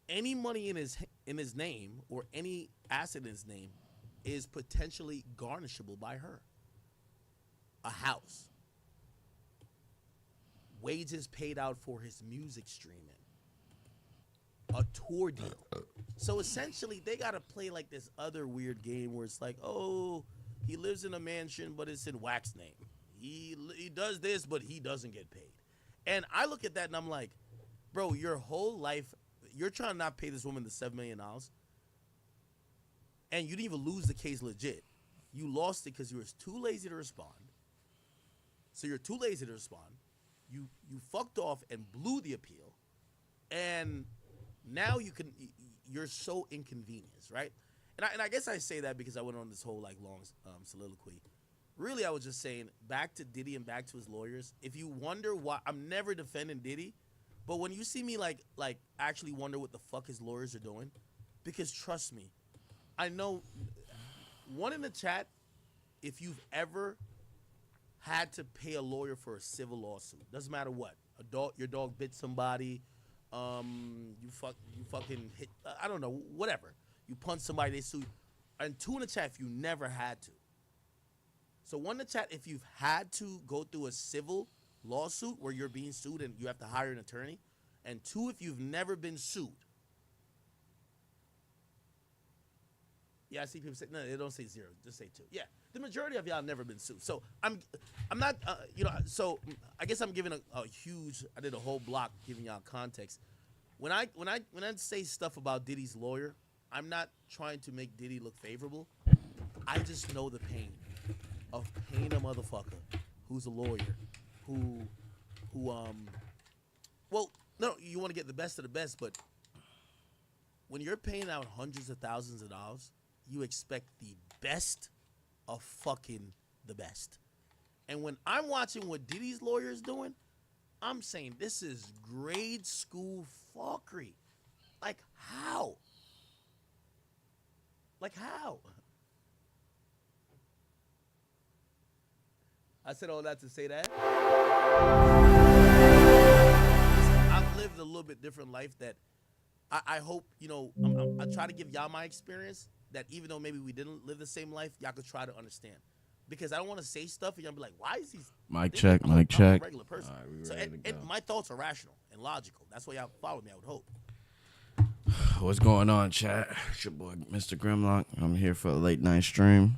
any money in his name or any asset in his name is potentially garnishable by her. A house, wages paid out for his music streaming, a tour deal. So essentially, they gotta play like this other weird game where it's like, oh, he lives in a mansion, but it's in Wax name. He does this, but he doesn't get paid. And I look at that and I'm like, bro, your whole life, you're trying to not pay this woman the $7 million, and you didn't even lose the case legit. You lost it because you were too lazy to respond. So you're too lazy to respond. You fucked off and blew the appeal, and now you're so inconvenienced, right? And I guess I say that because I went on this whole like long soliloquy. Really, I was just saying, back to Diddy and back to his lawyers. If you wonder why, I'm never defending Diddy, but when you see me like actually wonder what the fuck his lawyers are doing, because trust me, I know one in the chat, if you've ever had to pay a lawyer for a civil lawsuit, doesn't matter what, your dog bit somebody, you fucking hit, I don't know, whatever, you punch somebody, they sue, and two in the chat if you never had to. So one in the chat if you've had to go through a civil lawsuit where you're being sued and you have to hire an attorney, and two if you've never been sued. Yeah, I see people say, no, they don't say zero, just say two. Yeah, the majority of y'all never been sued. So I'm not, so I guess I'm giving a huge, I did a whole block giving y'all context. When I say stuff about Diddy's lawyer, I'm not trying to make Diddy look favorable. I just know the pain of paying a motherfucker who's a lawyer, well, no, you want to get the best of the best, but when you're paying out hundreds of thousands of dollars, you expect the best of fucking the best. And when I'm watching what Diddy's lawyer is doing, I'm saying this is grade school fuckery. Like how? Like how? I said all that to say that. I've lived a little bit different life that I hope, I try to give y'all my experience that even though maybe we didn't live the same life, y'all could try to understand. Because I don't want to say stuff and y'all be like, why is he... Mic check, mic check. I'm a regular person. All right, so, and my thoughts are rational and logical. That's why y'all follow me, I would hope. What's going on, chat? It's your boy, Mr. Grimlock. I'm here for a late night stream.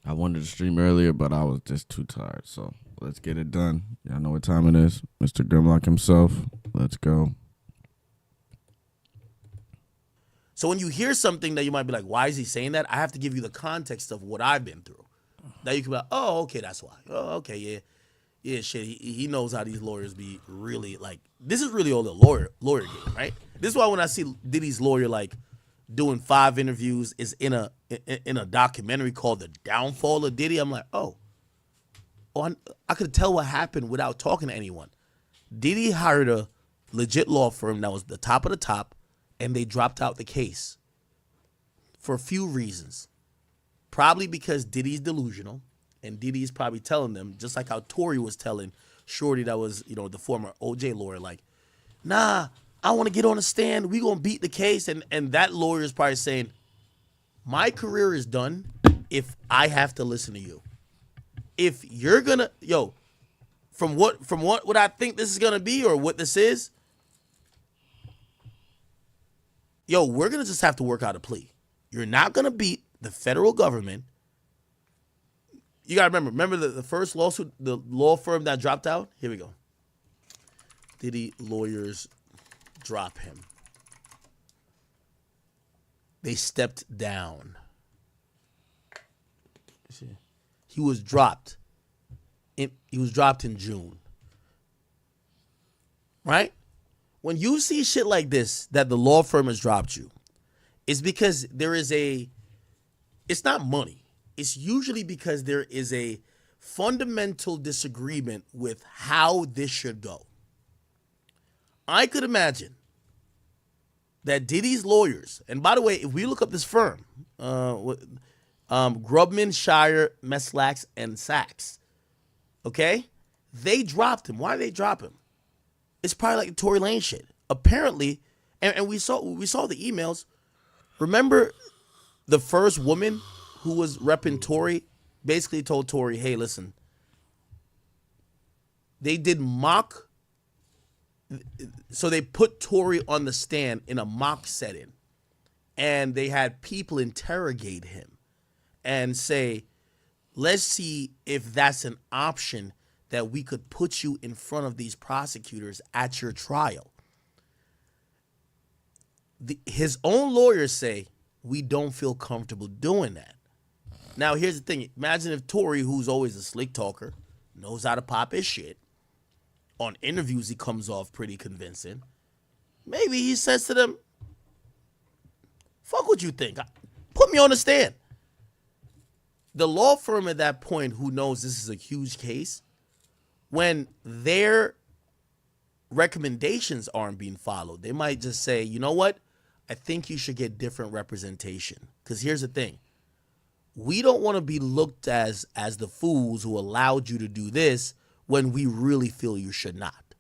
I wanted to stream earlier, but I was just too tired. So let's get it done. Y'all know what time it is. Mr. Grimlock himself. Let's go. So when you hear something that you might be like, why is he saying that? I have to give you the context of what I've been through. That you can be like, oh, okay, that's why. Oh, okay, yeah. Yeah, shit, he knows how these lawyers be really, like, this is really all the lawyer game, right? This is why when I see Diddy's lawyer, like, doing 5 interviews, is in a documentary called The Downfall of Diddy, I'm like, oh, I could tell what happened without talking to anyone. Diddy hired a legit law firm that was the top of the top, and they dropped out the case for a few reasons. Probably because Diddy's delusional, and Diddy's probably telling them, just like how Tory was telling Shorty that was, the former OJ lawyer, like, nah, I want to get on the stand. We going to beat the case. And that lawyer is probably saying, my career is done if I have to listen to you. If you're going to, from what I think this is going to be or what this is, we're going to just have to work out a plea. You're not going to beat the federal government. You got to remember the first lawsuit, the law firm that dropped out? Here we go. Diddy lawyers drop him. They stepped down. He was dropped. He was dropped in June. Right? When you see shit like this, that the law firm has dropped you, it's because it's not money. It's usually because there is a fundamental disagreement with how this should go. I could imagine that Diddy's lawyers, and by the way, if we look up this firm, Grubman, Shire, Meslax, and Sachs, okay? They dropped him. Why did they drop him? It's probably like the Tory Lane shit. Apparently, And we saw the emails. Remember the first woman who was repping Tory basically told Tory, hey, listen, they did mock. So they put Tory on the stand in a mock setting, and they had people interrogate him and say, let's see if that's an option that we could put you in front of these prosecutors at your trial. His own lawyers say, we don't feel comfortable doing that. Now, here's the thing. Imagine if Tory, who's always a slick talker, knows how to pop his shit. On interviews, he comes off pretty convincing. Maybe he says to them, fuck what you think. Put me on the stand. The law firm at that point, who knows this is a huge case, when their recommendations aren't being followed, they might just say, you know what? I think you should get different representation. Because here's the thing. We don't want to be looked as the fools who allowed you to do this when we really feel you should not.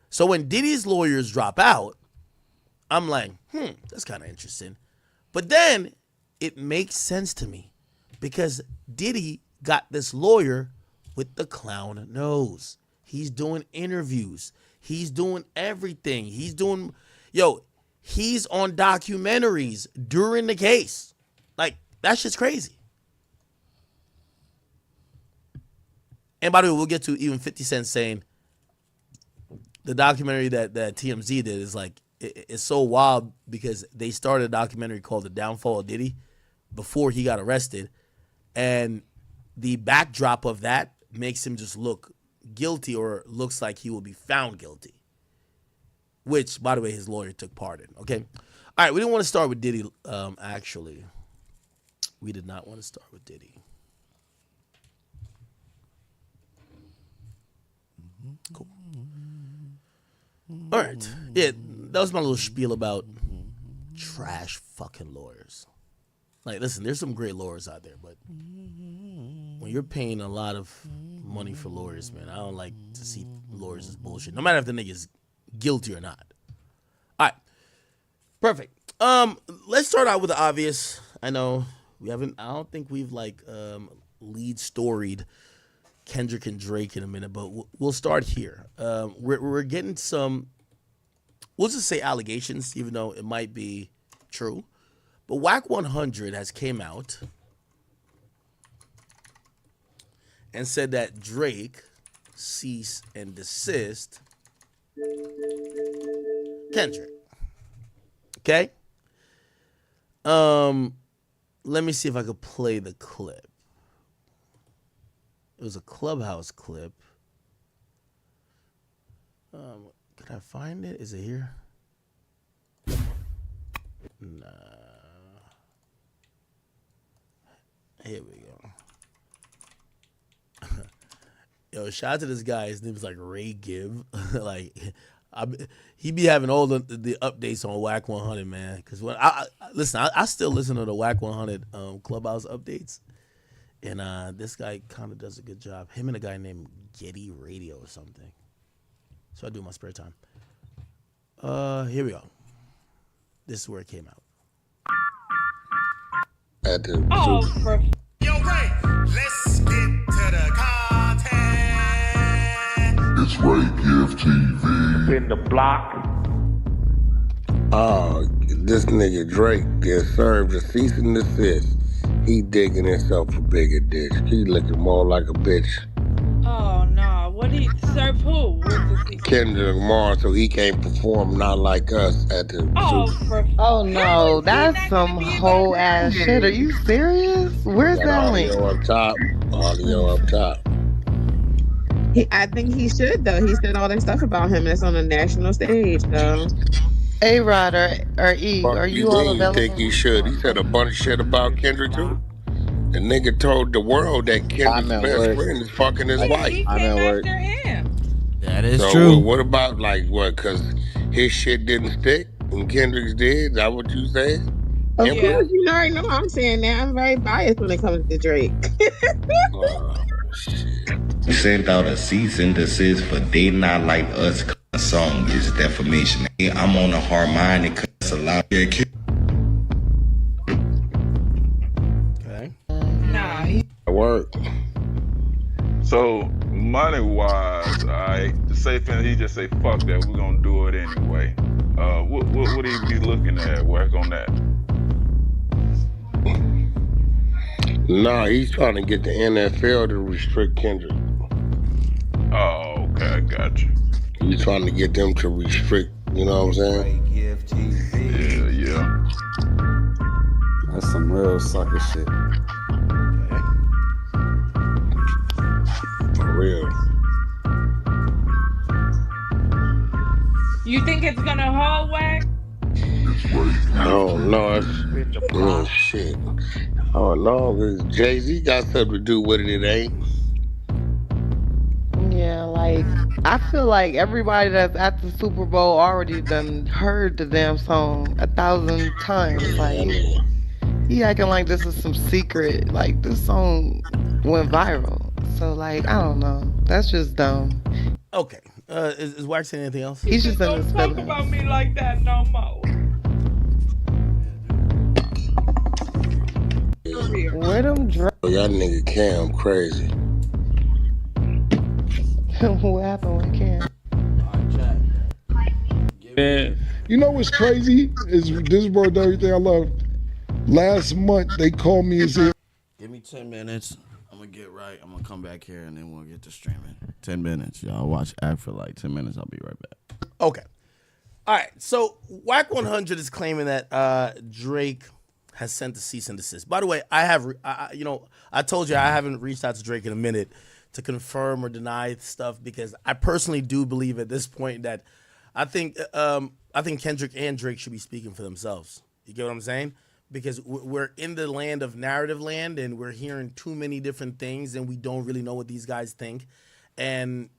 So when Diddy's lawyers drop out, I'm like, that's kind of interesting. But then it makes sense to me because Diddy got this lawyer with the clown nose. He's doing interviews. He's doing everything. He's on documentaries during the case. Like, that's just crazy. And by the way, we'll get to even 50 Cent saying the documentary that TMZ did is like, it's so wild because they started a documentary called The Downfall of Diddy before he got arrested. And the backdrop of that makes him just look guilty, or looks like he will be found guilty. Which, by the way, his lawyer took part in. Okay? All right, we didn't want to start with Diddy, actually. We did not want to start with Diddy. Cool. All right. Yeah, that was my little spiel about trash fucking lawyers. Like, listen, there's some great lawyers out there, but when you're paying a lot of money for lawyers, man, I don't like to see lawyers as bullshit, no matter if the nigga's guilty or not. All right. Perfect. Let's start out with the obvious. I know I don't think we've lead storied Kendrick and Drake in a minute, but we'll start here. We're getting some, we'll just say allegations, even though it might be true. But Whack 100 has came out and said that Drake cease and desist Kendrick. Okay? Let me see if I could play the clip. It was a Clubhouse clip. Can I find it? Is it here? Nah. Here we go. Yo, shout out to this guy. His name is like Ray Give. He be having all the updates on Whack 100, man. Because when I still listen to the Whack 100 Clubhouse updates. And this guy kind of does a good job. Him and a guy named Getty Radio or something. So I do in my spare time. Here we go. This is where it came out. Yo, Ray, let's get to the content. It's Ray Give TV. In the block. This nigga Drake gets served a cease and desist. He digging himself a bigger ditch. He looking more like a bitch. Oh no! What did he serve? Who? Kendrick Lamar, so he can't perform not like us at the. Oh no, that's some whole ass shit. Are you serious? Where's that link? Audio up top. I think he should though. He said all that stuff about him. That's on a national stage though. A-Rod or E, are you all available? Think he should? He said a bunch of shit about Kendrick too. The nigga told the world that Kendrick's best friend is fucking his wife. I'm at work. That is true. What about because his shit didn't stick and Kendrick's did? Is that what you said? Of course, you already know I'm saying that. I'm very biased when it comes to Drake. Oh, shit. We sent out a cease and desist for they not like us song is defamation. I'm on a harmonic cuss a lot. Okay. Nah, he Work. So money wise, the safe thing he just say fuck that, we're gonna do it anyway. What he be looking at? Work on that. Nah, he's trying to get the NFL to restrict Kendrick. Oh, okay, I got you. He's trying to get them to restrict, you know what I'm saying? Yeah. That's some real sucker shit. For real. You think it's gonna hold, Wack? No, it's shit. Oh no, because Jay-Z got something to do with it ain't. Yeah, like I feel like everybody that's at the Super Bowl already done heard the damn song 1,000 times. Like he acting like this is some secret. Like this song went viral. So like I don't know. That's just dumb. Okay. Is Wax saying anything else? He's just in his Don't talk feelings. about me like that no more. Where them drugs? Y'all nigga Cam crazy. What happened with Cam? You know what's crazy is this brought everything I love. Last month they called me and said, Give me 10 minutes. I'm going to get right. I'm going to come back here and then we'll get to streaming. 10 minutes. Y'all watch ad for like 10 minutes. I'll be right back. Okay. All right. So Whack 100 is claiming that Drake has sent a cease and desist. By the way, I told you I haven't reached out to Drake in a minute to confirm or deny stuff because I personally do believe at this point that I think Kendrick and Drake should be speaking for themselves. You get what I'm saying? Because we're in the land of narrative land and we're hearing too many different things and we don't really know what these guys think. And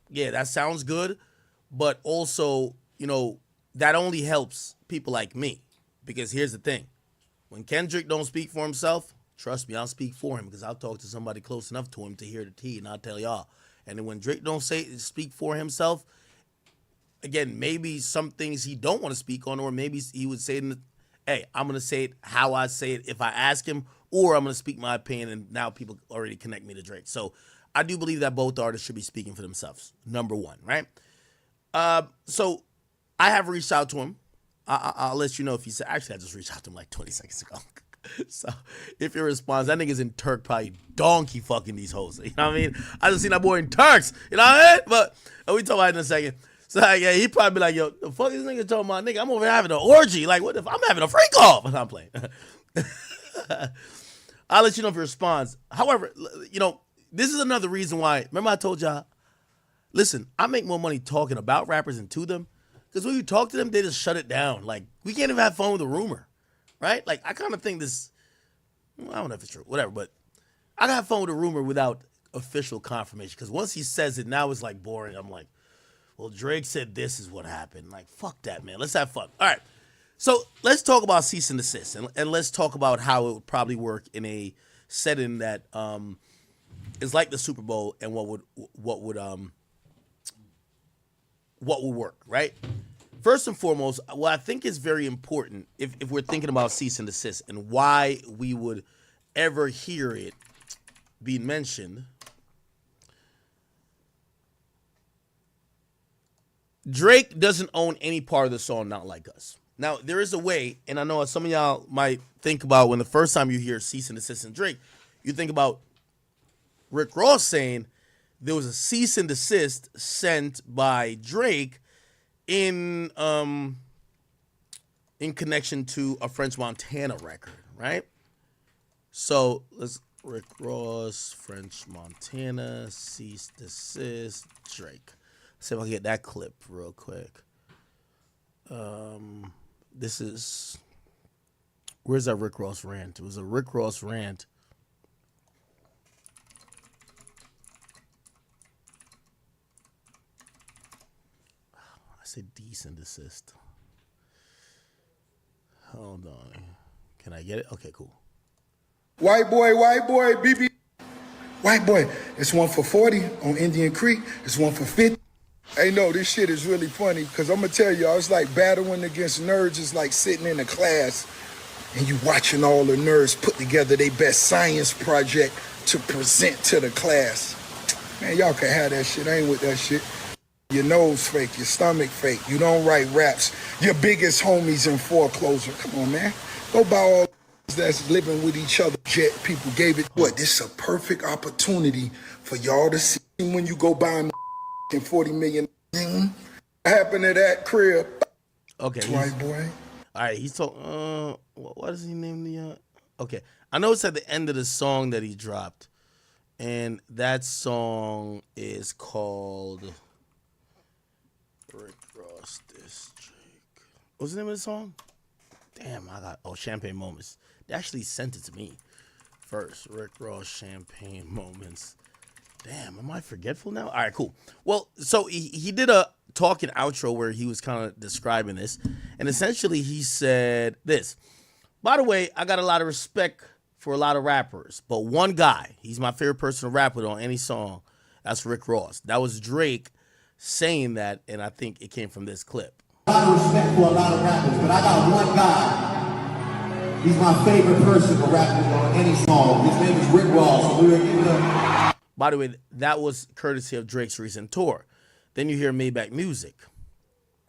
yeah, that sounds good, but also, that only helps people like me. Because here's the thing. When Kendrick don't speak for himself, trust me, I'll speak for him because I'll talk to somebody close enough to him to hear the tea and I'll tell y'all. And then when Drake don't speak for himself, again, maybe some things he don't want to speak on, or maybe he would say, hey, I'm going to say it how I say it if I ask him, or I'm going to speak my opinion, and now people already connect me to Drake. So I do believe that both artists should be speaking for themselves, number one, right? So I have reached out to him. I'll let you know if he said, actually, I just reached out to him like 20 seconds ago. So if he responds, that nigga's in Turk probably donkey fucking these hoes. You know what I mean? I just seen that boy in Turks. You know what I mean? But we talk about it in a second. So yeah, he probably be like, yo, the fuck is this nigga talking about? Nigga, I'm over here having an orgy. Like, what if I'm having a freak off? I'm playing. I'll let you know if he responds. However, this is another reason why. Remember I told y'all, listen, I make more money talking about rappers than to them. Because when you talk to them, they just shut it down. Like, we can't even have fun with a rumor. Right? Like, I kind of think this, I don't know if it's true, whatever, but I got fun with a rumor without official confirmation. Because once he says it, now it's like boring. I'm like, well, Drake said this is what happened. Like, fuck that, man. Let's have fun. All right. So let's talk about cease and desist. And let's talk about how it would probably work in a setting that is like the Super Bowl and what would work, right? First and foremost, what I think is very important if we're thinking about cease and desist and why we would ever hear it being mentioned. Drake doesn't own any part of the song Not Like Us. Now, there is a way, and I know some of y'all might think about when the first time you hear cease and desist and Drake, you think about Rick Ross saying there was a cease and desist sent by Drake in connection to a French Montana record, right? So let's Rick Ross, French Montana, cease, desist, Drake. Let's see if I can get that clip real quick. This is, where's that Rick Ross rant? It was a Rick Ross rant. I said decent desist. Hold on. Can I get it? Okay, cool. White boy, BB. White boy, it's one for 40 on Indian Creek. It's one for 50. Hey, no, this shit is really funny because I'm going to tell y'all, it's like battling against nerds. It's like sitting in a class and you watching all the nerds put together their best science project to present to the class. Man, y'all can have that shit. I ain't with that shit. Your nose fake, your stomach fake. You don't write raps. Your biggest homies in foreclosure. Come on, man. Go buy all that's living with each other. Jet people gave it. What? This is a perfect opportunity for y'all to see when you go buy and 40 million. What happened to that crib? Okay. White boy. All right, he's talking. What does he name the? Okay, I know it's at the end of the song that he dropped, and that song is called Rick Ross Diss Drake. What's the name of the song? Damn, I got Champagne Moments. They actually sent it to me first. Rick Ross Champagne Moments. Damn, am I forgetful now? All right, cool. Well, so he did a talking outro where he was kind of describing this, and essentially he said this. By the way, I got a lot of respect for a lot of rappers, but one guy, he's my favorite person to rap with on any song, that's Rick Ross. That was Drake saying that, and I think it came from this clip. A lot of respect for a lot of rappers, but I got one guy. He's my favorite person to rap with on any song. His name is Rick Ross, so we were giving him... By the way, that was courtesy of Drake's recent tour. Then you hear Maybach Music.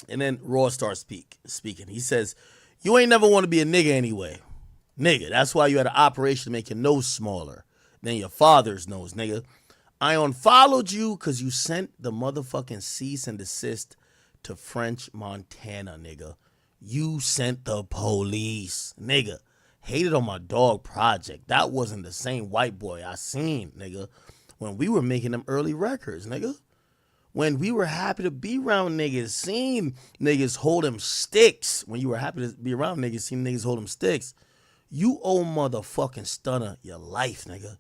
And then Ross starts speaking. He says, you ain't never want to be a nigga anyway. Nigga, that's why you had an operation to make your nose smaller than your father's nose, nigga. I unfollowed you because you sent the motherfucking cease and desist to French Montana, nigga. You sent the police, nigga. Hated on my dog project. That wasn't the same white boy I seen, nigga. When we were making them early records, nigga. When we were happy to be around niggas, seeing niggas hold them sticks. When you were happy to be around niggas, seeing niggas hold them sticks. You owe motherfucking Stunner your life, nigga.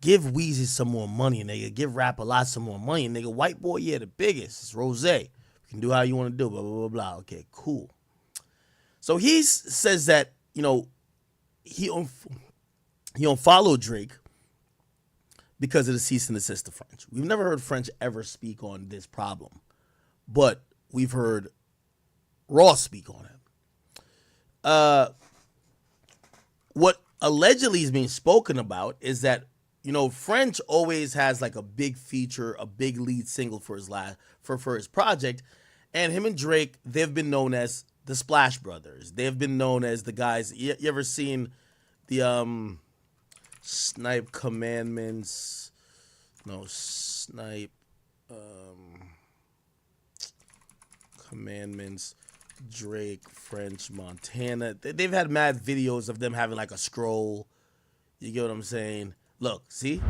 Give Weezy some more money, nigga. Give Rap a Lot some more money, nigga. White boy, yeah, the biggest. It's Rose. You can do how you want to do, blah, blah, blah, blah. Okay, cool. So he says that, you know, he unfollowed Drake because of the cease and desist of French. We've never heard French ever speak on this problem, but we've heard Ross speak on it. What allegedly is being spoken about is that, you know, French always has like a big feature, a big lead single for his for his project, and him and Drake, they've been known as the Splash Brothers. They've been known as the guys. You ever seen the Snipe Commandments? No, Snipe Commandments, Drake, French, Montana. They've had mad videos of them having like a scroll. You get what I'm saying? Look, see?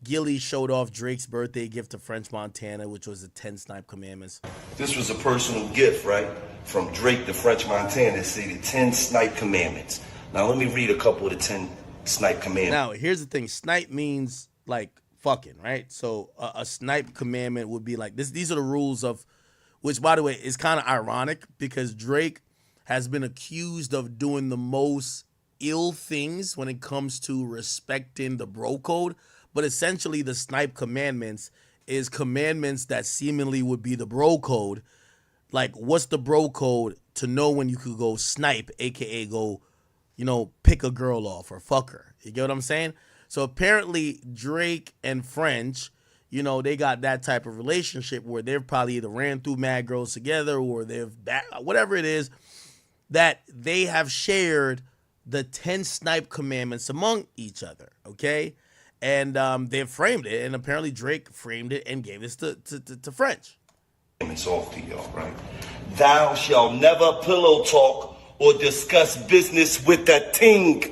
Gilly showed off Drake's birthday gift to French Montana, which was the 10 Snipe Commandments. This was a personal gift, right? From Drake to French Montana, say the 10 Snipe Commandments. Now let me read a couple of the 10 Snipe Commandments. Now, here's the thing. Snipe means like fucking, right? So a Snipe commandment would be like this. These are the rules of, which by the way is kind of ironic because Drake has been accused of doing the most ill things when it comes to respecting the bro code. But essentially the Snipe commandments is commandments that seemingly would be the bro code. Like, what's the bro code to know when you could go snipe, aka go, you know, pick a girl off or fuck her. You get what I'm saying? So apparently Drake and French, you know, they got that type of relationship where they've probably either ran through mad girls together or they've, whatever it is, that they have shared the 10 Snipe commandments among each other, okay? And they've framed it, and apparently Drake framed it and gave this to French. It's off to y'all, right? Thou shalt never pillow talk or discuss business with that ting.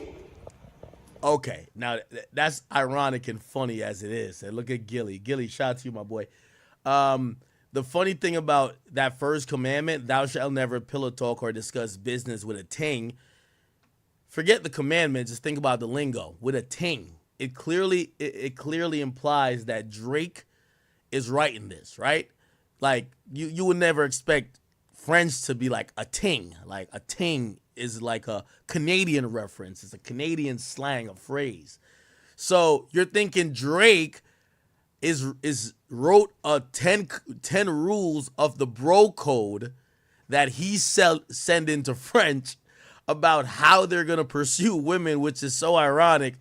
Okay, now that's ironic and funny as it is. And look at Gilly. Gilly, shout out to you, my boy. The funny thing about that first commandment, thou shalt never pillow talk or discuss business with a ting. Forget the commandment, just think about the lingo. With a ting. It clearly implies that Drake is writing this, right? Like, you would never expect French to be like a ting. Like, a ting is like a Canadian reference. It's a Canadian slang, a phrase. So you're thinking Drake is wrote 10 rules of the bro code that he send into French about how they're gonna pursue women, which is so ironic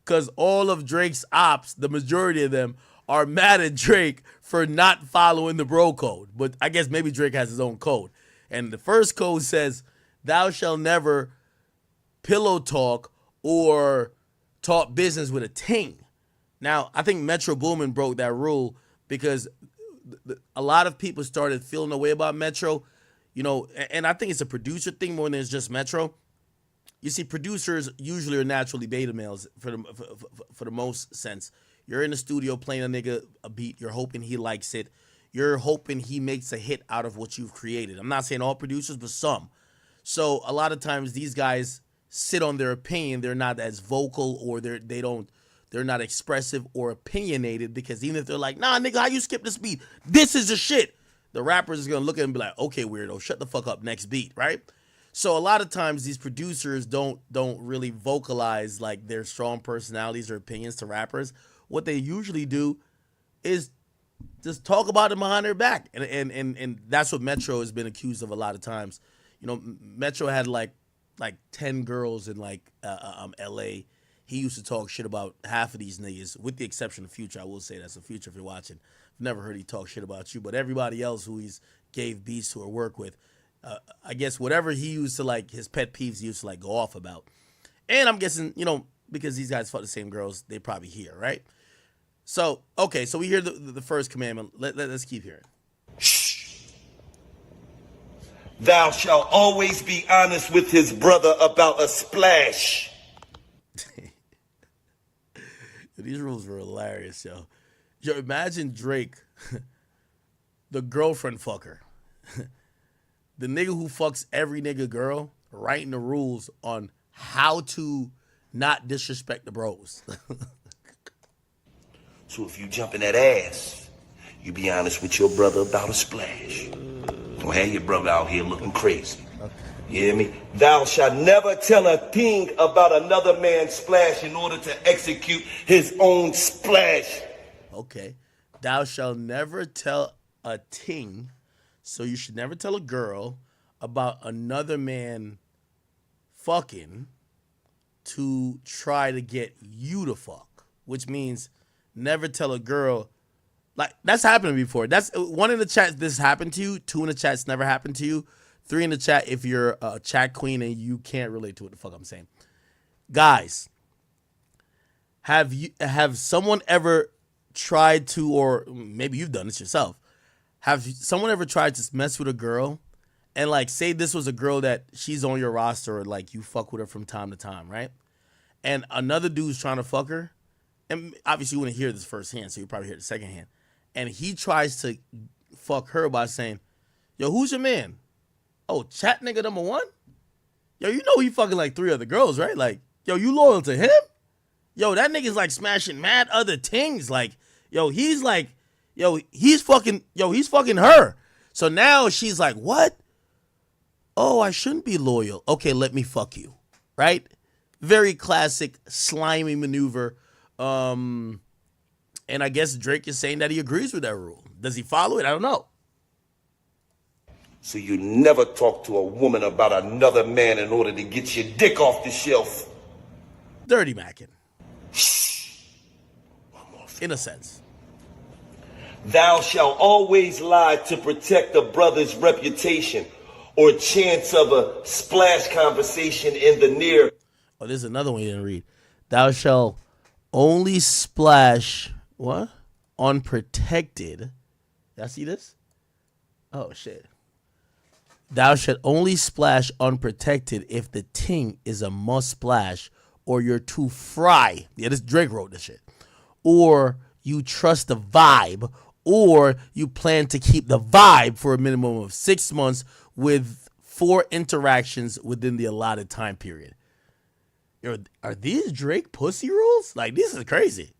because all of Drake's ops, the majority of them, are mad at Drake for not following the bro code. But I guess maybe Drake has his own code. And the first code says, "Thou shall never pillow talk or talk business with a ting." Now, I think Metro Boomin broke that rule because a lot of people started feeling the way about Metro, and I think it's a producer thing more than it's just Metro. You see, producers usually are naturally beta males for the most sense. You're in the studio playing a nigga a beat. You're hoping he likes it. You're hoping he makes a hit out of what you've created. I'm not saying all producers, but some. So a lot of times these guys sit on their opinion. They're not as vocal, or they're not expressive or opinionated, because even if they're like, "Nah, nigga, how you skip this beat? This is the shit." The rappers is gonna look at him and be like, "Okay, weirdo, shut the fuck up, next beat," right? So a lot of times these producers don't really vocalize like their strong personalities or opinions to rappers. What they usually do is just talk about them behind their back, and that's what Metro has been accused of a lot of times. Metro had like 10 girls in L.A. He used to talk shit about half of these niggas, with the exception of Future. I will say that's a Future if you're watching. I've never heard he talk shit about you, but everybody else who he's gave beats to or work with, I guess whatever he used to his pet peeves, he used to go off about. And I'm guessing, because these guys fuck the same girls, they probably hear, right? So, okay, so we hear the first commandment. Let's keep hearing. Thou shalt always be honest with his brother about a splash. These rules were hilarious, yo. Yo, imagine Drake, the girlfriend fucker. The nigga who fucks every nigga girl, writing the rules on how to not disrespect the bros. So if you jump in that ass, you be honest with your brother about a splash. Don't have your brother out here looking crazy. You hear me? Thou shalt never tell a thing about another man's splash in order to execute his own splash. Okay. Thou shalt never tell a ting, so you should never tell a girl about another man fucking to try to get you to fuck, which means never tell a girl. That's happened before. That's one in the chat. This happened to you. 2 in the chat's never happened to you. 3 in the chat if you're a chat queen and you can't relate to what the fuck I'm saying. Guys, have someone ever tried to, or maybe you've done this yourself, have someone ever tried to mess with a girl and say this was a girl that she's on your roster, or you fuck with her from time to time, right? And another dude's trying to fuck her, and obviously you wouldn't hear this firsthand, so you probably hear it secondhand. And he tries to fuck her by saying, "Yo, who's your man? Oh, chat nigga number 1? Yo, you know he fucking 3 other girls, right? Yo, you loyal to him? Yo, that nigga's smashing mad other things. He's fucking her." So now she's like, "What? Oh, I shouldn't be loyal. Okay, let me fuck you." Right? Very classic slimy maneuver. And I guess Drake is saying that he agrees with that rule. Does he follow it? I don't know. So you never talk to a woman about another man in order to get your dick off the shelf. Dirty mackin'. In a sense. Thou shalt always lie to protect a brother's reputation or chance of a splash conversation in the near. Oh, there's another one you didn't read. Thou shalt only splash, what? Unprotected. Y'all see this? Oh, shit. Thou shalt only splash unprotected if the ting is a must splash, or you're too fry. Yeah, this Drake wrote this shit. Or you trust the vibe, or you plan to keep the vibe for a minimum of 6 months with 4 interactions within the allotted time period. Yo, are these Drake pussy rules? This is crazy.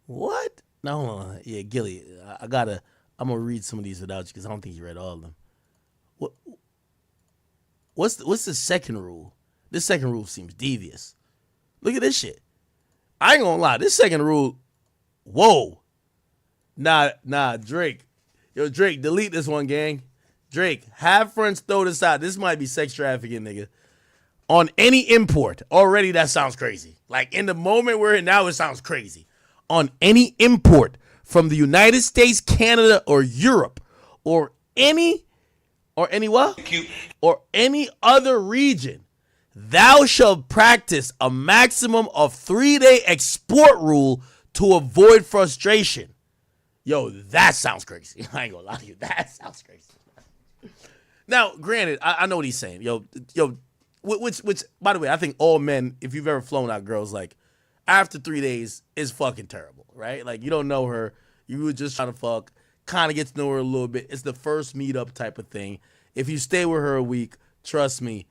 What? No, hold on. Yeah, Gilly, I'm gonna read some of these without you because I don't think you read all of them. What's the second rule? This second rule seems devious. Look at this shit. I ain't gonna lie. This second rule, whoa. Nah, Drake. Yo, Drake, delete this one, gang. Drake, have friends throw this out. This might be sex trafficking, nigga. On any import, already that sounds crazy. Like in the moment we're in now, it sounds crazy. On any import from the United States, Canada, or Europe, or any what? Or any other region, thou shalt practice a maximum of 3-day export rule to avoid frustration. Yo, that sounds crazy. I ain't gonna lie to you. That sounds crazy. Now, granted, I know what he's saying. Yo, which, by the way, I think all men, if you've ever flown out girls, like, after 3 days is fucking terrible, right? Like, you don't know her. You were just trying to fuck, kind of get to know her a little bit. It's the first meetup type of thing. If you stay with her a week, trust me,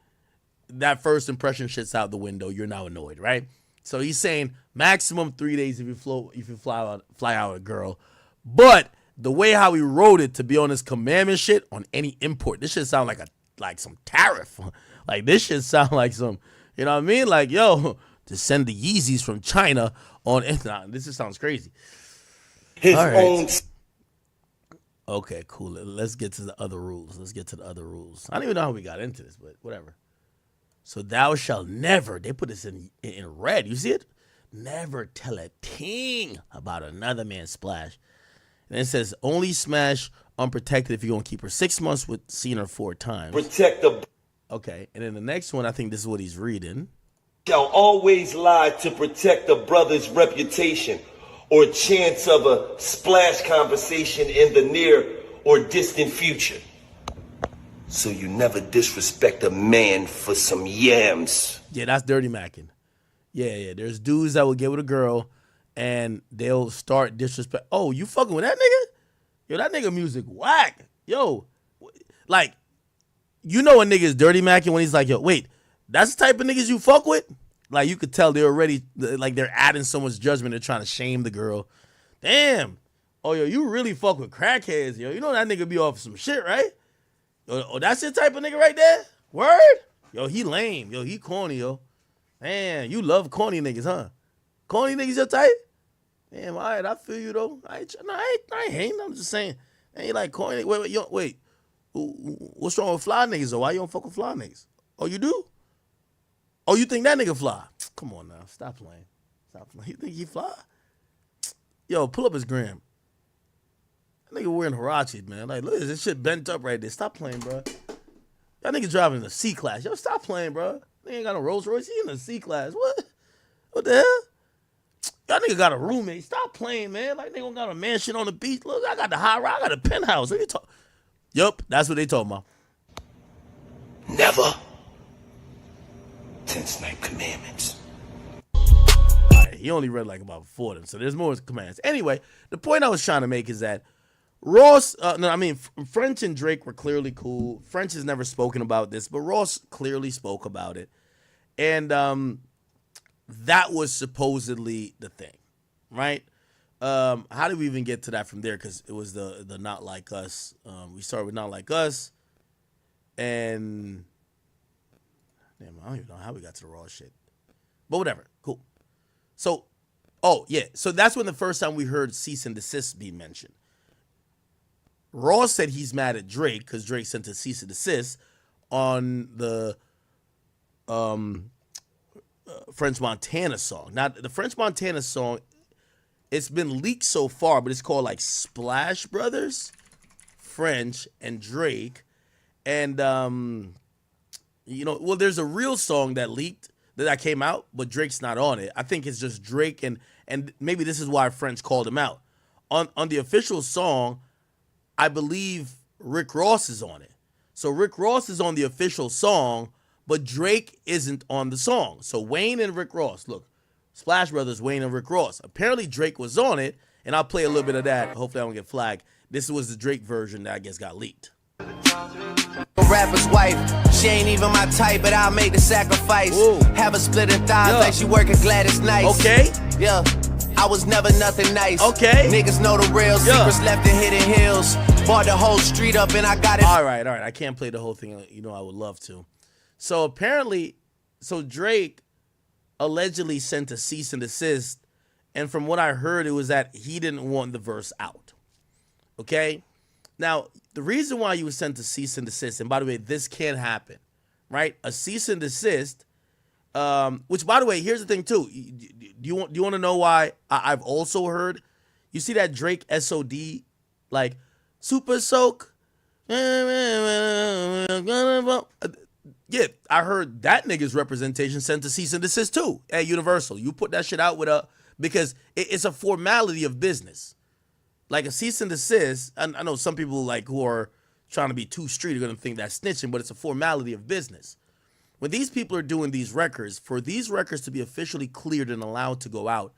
that first impression shit's out the window. You're now annoyed, right? So he's saying maximum 3 days if you fly out a girl. But the way how he wrote it to be on his commandment shit on any import, this shit sound like some tariff. Like this shit sound like some, you know what I mean? Like, yo, to send the Yeezys from China on, nah, this just sounds crazy. His own. Okay, cool. Let's get to the other rules. I don't even know how we got into this, but whatever. So thou shalt never, they put this in red. You see it? Never tell a thing about another man's splash. And it says only smash unprotected if you're going to keep her 6 months with seeing her 4 times. Protect the. Okay, and then the next one, I think this is what he's reading. Shall always lie to protect a brother's reputation or chance of a splash conversation in the near or distant future. So you never disrespect a man for some yams. Yeah, that's dirty macking. Yeah. There's dudes that will get with a girl and they'll start disrespect. Oh, you fucking with that nigga? Yo, that nigga music whack. Yo, like, you know a nigga is dirty macking when he's like, yo, wait, that's the type of niggas you fuck with? Like, you could tell they're already, like, they're adding so much judgment. They're trying to shame the girl. Damn. Oh, yo, you really fuck with crackheads, yo. You know that nigga be off some shit, right? Oh, that's your type of nigga right there? Word? Yo, he lame. Yo, he corny, yo. Man, you love corny niggas, huh? Corny niggas your type? Damn, all right, I feel you, though. I ain't hating. I'm just saying. Ain't like corny. Wait. What's wrong with fly niggas, though? Why you don't fuck with fly niggas? Oh, you do? Oh, you think that nigga fly? Come on now. Stop playing. You think he fly? Yo, pull up his gram. That nigga wearing Hirachis, man. Like, look, this shit bent up right there. Stop playing, bro. That nigga driving in a C-Class. Yo, stop playing, bro. He ain't got no Rolls Royce. He in a C-Class. What the hell? That nigga got a roommate. Stop playing, man. Like, nigga got a mansion on the beach. Look, I got the high rise. I got a penthouse. What you talking? Yup, that's what they talking about. Never. 10 Snipe Commandments. Right, he only read like about 4 of them, so there's more commands. Anyway, the point I was trying to make is that French and Drake were clearly cool. French has never spoken about this, but Ross clearly spoke about it. And that was supposedly the thing, right? How did we even get to that from there? Because it was the Not Like Us. We started with Not Like Us, and damn, I don't even know how we got to the Raw shit. But whatever, cool. So, so that's when the first time we heard cease and desist be mentioned. Ross said he's mad at Drake because Drake sent a cease and desist on the French Montana song. Now, the French Montana song, it's been leaked so far, but it's called like Splash Brothers, French, and Drake. And, there's a real song that leaked that came out, but Drake's not on it. I think it's just Drake, and maybe this is why French called him out. On the official song, I believe Rick Ross is on it. So Rick Ross is on the official song, but Drake isn't on the song. So Wayne and Rick Ross, look, Splash Brothers, Wayne and Rick Ross. Apparently Drake was on it, and I'll play a little bit of that. Hopefully I don't get flagged. This was the Drake version that I guess got leaked. A rapper's wife, she ain't even my type, but I'll make the sacrifice. Ooh. Have her splitting thighs like she working Gladys Nice. Okay. Yeah. I was never nothing nice. Okay. Niggas know the real secrets left in hidden hills. Bought the whole street up and I got it. All right. I can't play the whole thing. You know, I would love to. So apparently, Drake allegedly sent a cease and desist, and from what I heard, it was that he didn't want the verse out. Okay? Now, the reason why you were sent a cease and desist, and by the way, this can happen, right? A cease and desist, which, by the way, here's the thing, too. Do you want to know why I've also heard? You see that Drake SOD, like, Super Soak? Yeah, I heard that nigga's representation sent to cease and desist too at Universal. You put that shit out with because it's a formality of business. Like a cease and desist, I know some people like who are trying to be too street are gonna think that's snitching, but it's a formality of business. When these people are doing these records, for these records to be officially cleared and allowed to go out,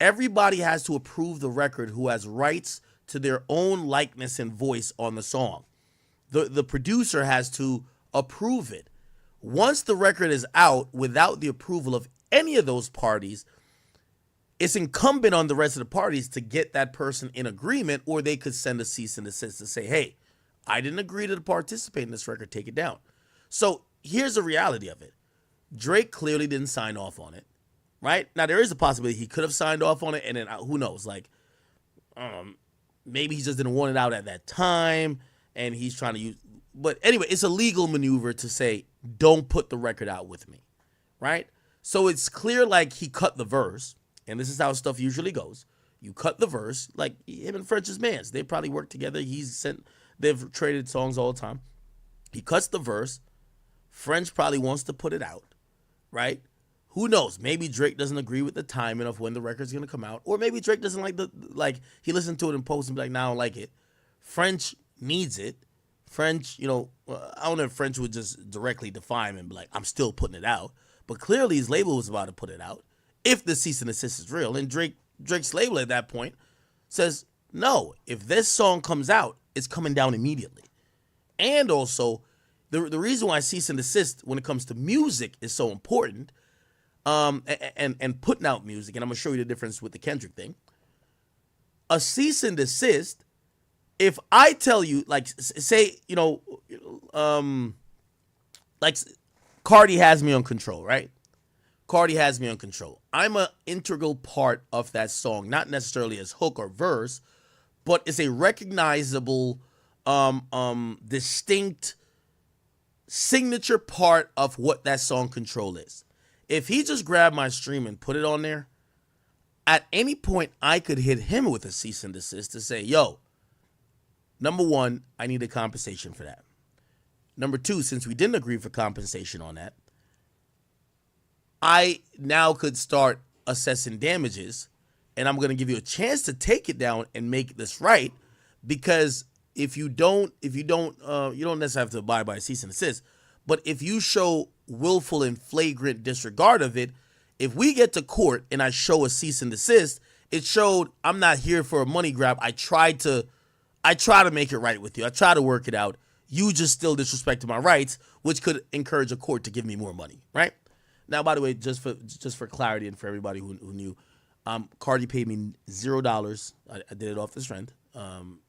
everybody has to approve the record who has rights to their own likeness and voice on the song. The producer has to approve it. Once the record is out without the approval of any of those parties, it's incumbent on the rest of the parties to get that person in agreement, or they could send a cease and desist to say, hey, I didn't agree to participate in this record, take it down. So here's the reality of it. Drake clearly didn't sign off on it, right? Now, there is a possibility he could have signed off on it, and then who knows, like, maybe he just didn't want it out at that time, and he's trying to use, but anyway, it's a legal maneuver to say, don't put the record out with me, right? So it's clear like he cut the verse, and this is how stuff usually goes. You cut the verse, like him and French's Mans. They probably work together. They've traded songs all the time. He cuts the verse. French probably wants to put it out, right? Who knows? Maybe Drake doesn't agree with the timing of when the record's gonna come out, or maybe Drake doesn't like he listened to it in post and be like, nah, I don't like it. French needs it. French, I don't know if French would just directly defy him and be like, I'm still putting it out. But clearly his label was about to put it out if the cease and desist is real. And Drake's label at that point says, no, if this song comes out, it's coming down immediately. And also, the reason why cease and desist when it comes to music is so important, and putting out music, and I'm going to show you the difference with the Kendrick thing. A cease and desist, if I tell you, like, say, like Cardi has me on control, right? Cardi has me on control. I'm an integral part of that song, not necessarily as hook or verse, but it's a recognizable, distinct signature part of what that song Control is. If he just grabbed my stream and put it on there, at any point I could hit him with a cease and desist to say, yo, number one, I need a compensation for that. Number two, since we didn't agree for compensation on that, I now could start assessing damages, and I'm going to give you a chance to take it down and make this right, because if you don't necessarily have to abide by a cease and desist, but if you show willful and flagrant disregard of it, if we get to court and I show a cease and desist, it showed I'm not here for a money grab. I try to make it right with you. I try to work it out. You just still disrespected my rights, which could encourage a court to give me more money, right? Now, by the way, just for clarity and for everybody who knew, Cardi paid me $0. I did it off the strength.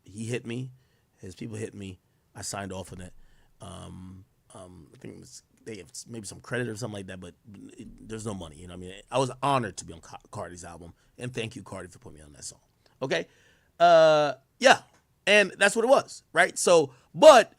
He hit me. His people hit me. I signed off on it. I think they have maybe some credit or something like that, but there's no money. You know what I mean? I was honored to be on Cardi's album, and thank you, Cardi, for putting me on that song. Okay? Yeah. And that's what it was, right? So, but,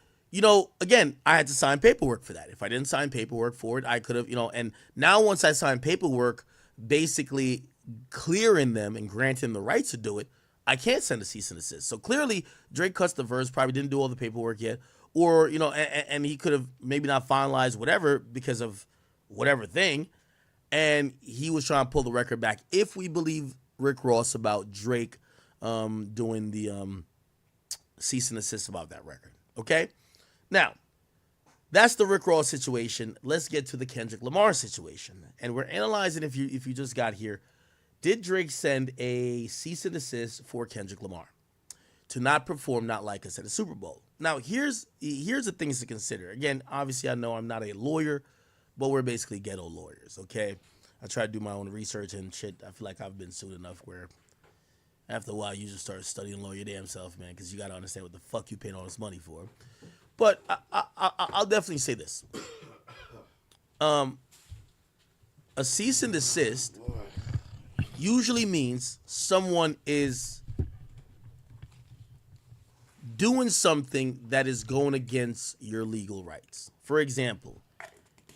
again, I had to sign paperwork for that. If I didn't sign paperwork for it, I could have, and now once I signed paperwork, basically clearing them and granting the rights to do it, I can't send a cease and desist. So clearly, Drake cuts the verse, probably didn't do all the paperwork yet, or, and he could have maybe not finalized whatever because of whatever thing, and he was trying to pull the record back. If we believe Rick Ross about Drake doing the cease and desist about that record, okay? Now, that's the Rick Ross situation. Let's get to the Kendrick Lamar situation. And we're analyzing, if you just got here, did Drake send a cease and desist for Kendrick Lamar to not perform Not Like Us at the Super Bowl? Now, here's the things to consider. Again, obviously, I know I'm not a lawyer, but we're basically ghetto lawyers, okay? I try to do my own research and shit. I feel like I've been sued enough where after a while you just start studying law your damn self, man, because you got to understand what the fuck you paying all this money for. But I'll definitely say this. a cease and desist usually means someone is doing something that is going against your legal rights. For example,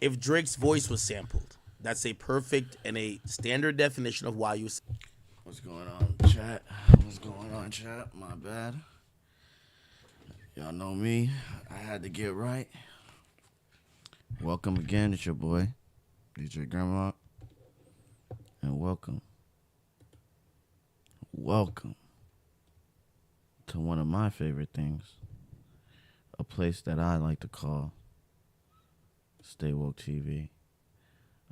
if Drake's voice was sampled, that's a perfect and a standard definition of why you. What's going on, chat? What's going on, chat? My bad. Y'all know me. I had to get right. Welcome again. It's your boy, DJ Grandma. And welcome to one of my favorite things, a place that I like to call Stay Woke TV.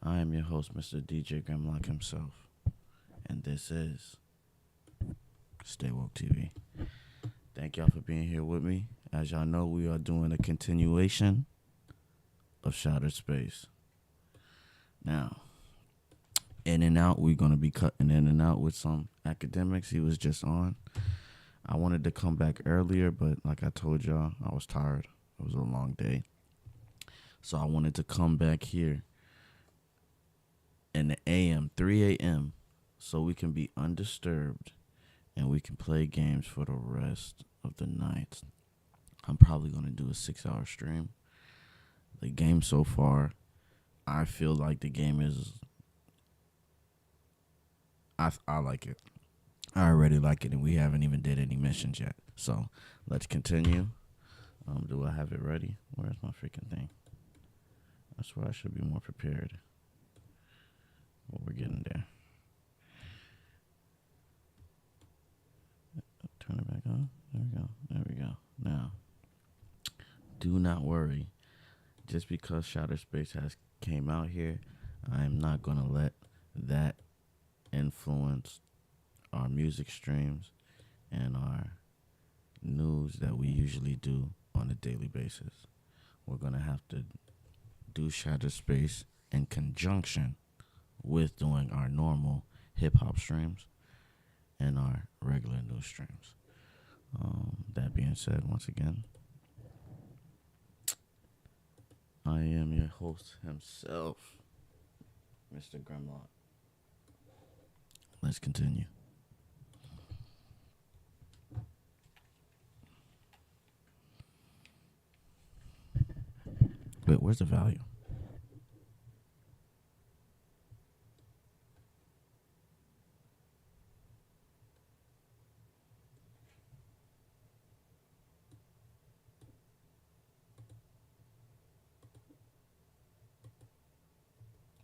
I am your host, Mr. DJ Grimlock himself, and this is Stay Woke TV. Thank y'all for being here with me. As y'all know, we are doing a continuation of Shattered Space. Now, in and out, we're going to be cutting in and out with some academics he was just on. I wanted to come back earlier, but like I told y'all, I was tired. It was a long day. So I wanted to come back here in the AM, 3 a.m., so we can be undisturbed and we can play games for the rest of the night. I'm probably going to do a 6-hour stream. The game so far, I feel like the game is... I like it. I already like it, and we haven't even did any missions yet. So let's continue. Do I have it ready? Where's my freaking thing? I swear I should be more prepared. Well, we're getting there. Turn it back on. There we go. There we go. Now, do not worry. Just because Shattered Space has came out here, I am not going to let that influence our music streams and our news that we usually do on a daily basis. We're going to have to do Shattered Space in conjunction with doing our normal hip-hop streams and our regular news streams. That being said, once again, I am your host himself, Mr. Grimlock. Let's continue. Wait, where's the value?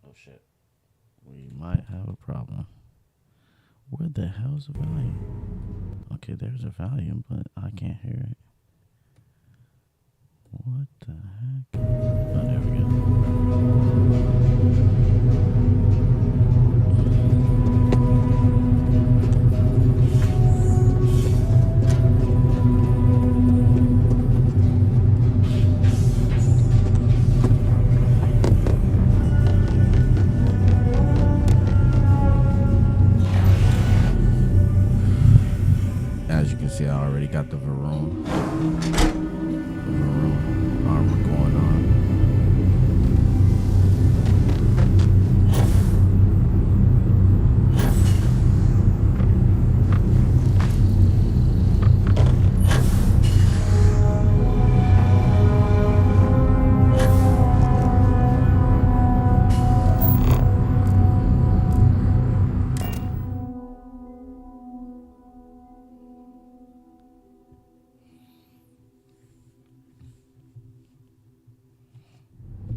Oh shit. We might have a problem. Where the hell's the volume? Okay, there's a volume, but I can't hear it. What the heck? Oh, there we go. As you can see, I already got the Varun armor going on.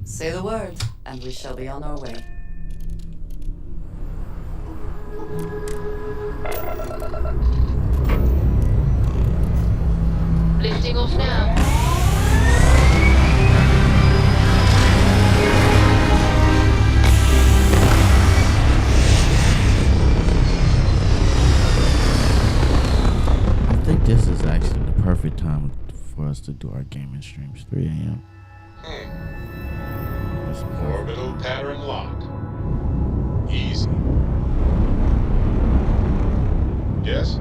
Say the word, and we shall be on our way. Lifting off now. I think this is actually the perfect time for us to do our gaming streams, 3 a.m. Orbital pattern lock. Easy. Yes?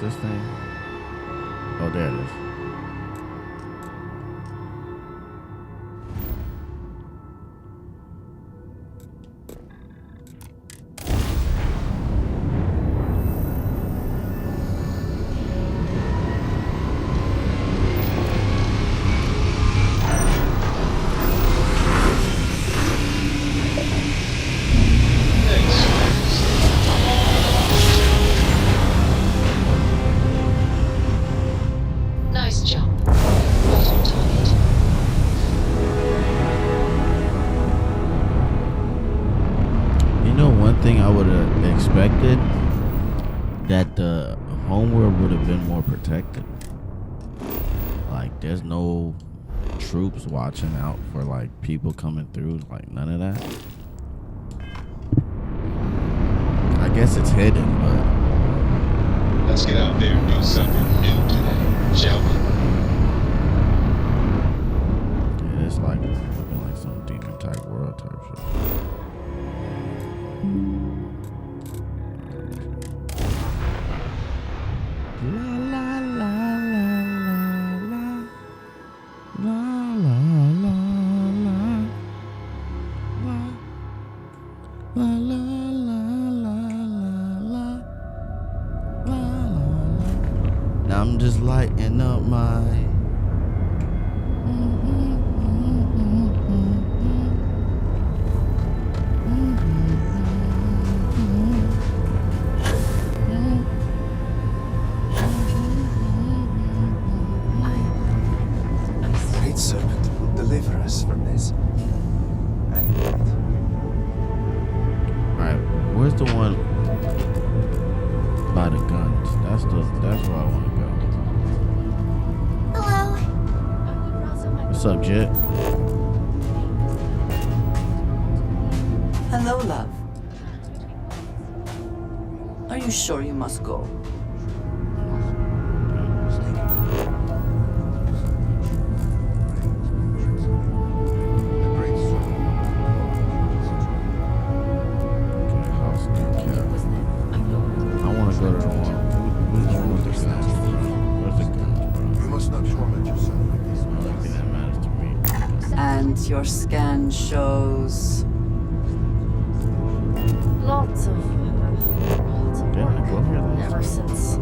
this thing? Oh, there it is. Nice job. Right on target. You know, one thing I would have expected, that the homeworld would have been more protected. Like, there's no troops watching out for like people coming through, like none of that. I guess it's hidden, but Let's get out there and do something new today, shall we? yeah, it's like looking like some demon type world type shit. La la la la la la la la la la la la la la la. Now I'm just lighting up my. Great Serpent will deliver us from this. Alright, where's the one by the guns? That's where I want to go. Hello. What's up, Jet? Hello, love. Are you sure you must go? I want to go to the one. Where's the one with the guns? Where's the guns, bro? You must not torment yourself with these The only thing that matters to me. And your scan shows Lots of Didn't I go here last ever since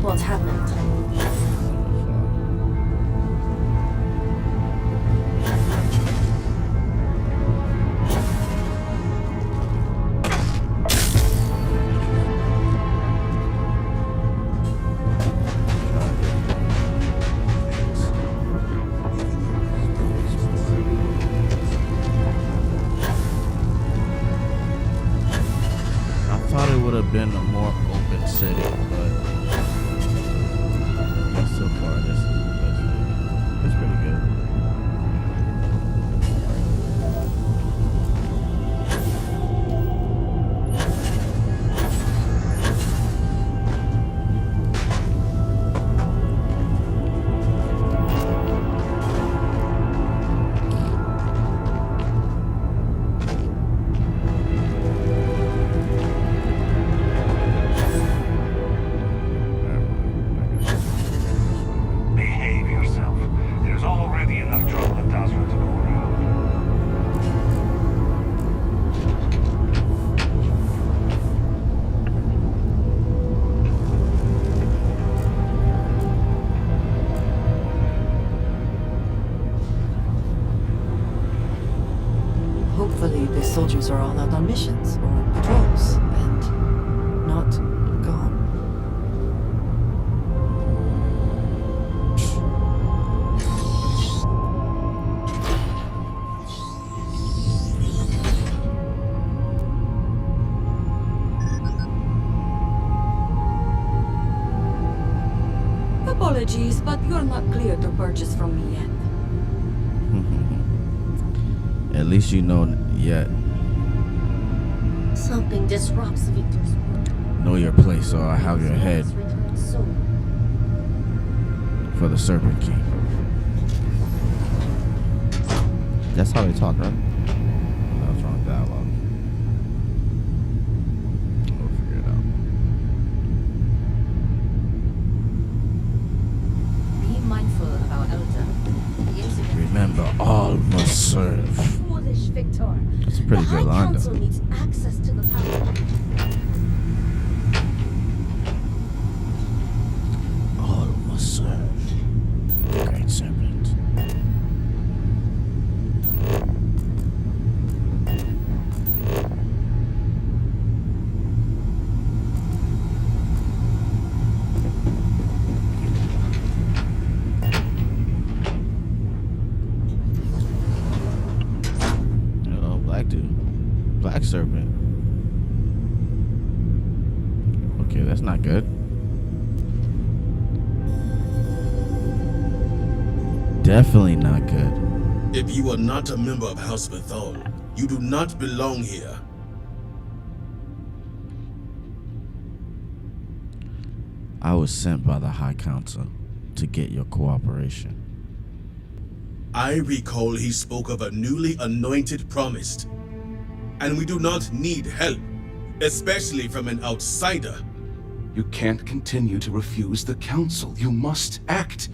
what happened. I thought it would have been a more open city, but so far it's pretty good. Behave yourself. There's already enough trouble at Dasra to go around. hopefully the soldiers are all out on missions or patrols and not gone. Apologies, but you're not clear to purchase from me yet. At least you know yet. Something disrupts Victor's work. Know your place, so I have your head Return soon. for the Serpent Key. That's how they talk, right? That was wrong dialogue. We'll figure it out. It's access to the power. All must serve the great serpent. Black dude. Black serpent. Okay, that's not good. Definitely not good. If you are not a member of House Bethal, you do not belong here. I was sent by the High Council to get your cooperation. I recall he spoke of a newly anointed promised. And we do not need help, especially from an outsider. You can't continue to refuse the council. You must act.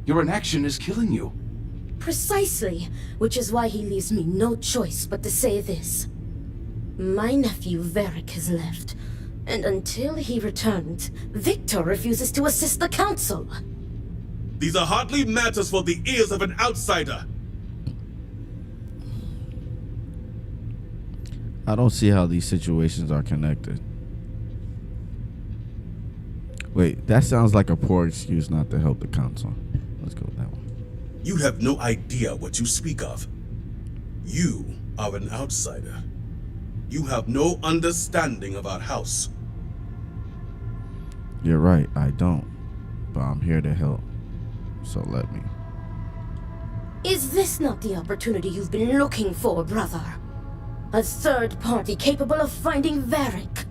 Your inaction is killing you. Precisely, which is why he leaves me no choice but to say this. My nephew Varric has left, and until he returns, Victor refuses to assist the council. These are hardly matters for the ears of an outsider. I don't see how these situations are connected. Wait, that sounds like a poor excuse not to help the council. Let's go with that one. You have no idea what you speak of. You are an outsider. You have no understanding of our house. You're right, I don't. But I'm here to help. So let me. Is this not the opportunity you've been looking for, brother? A third party capable of finding Varric?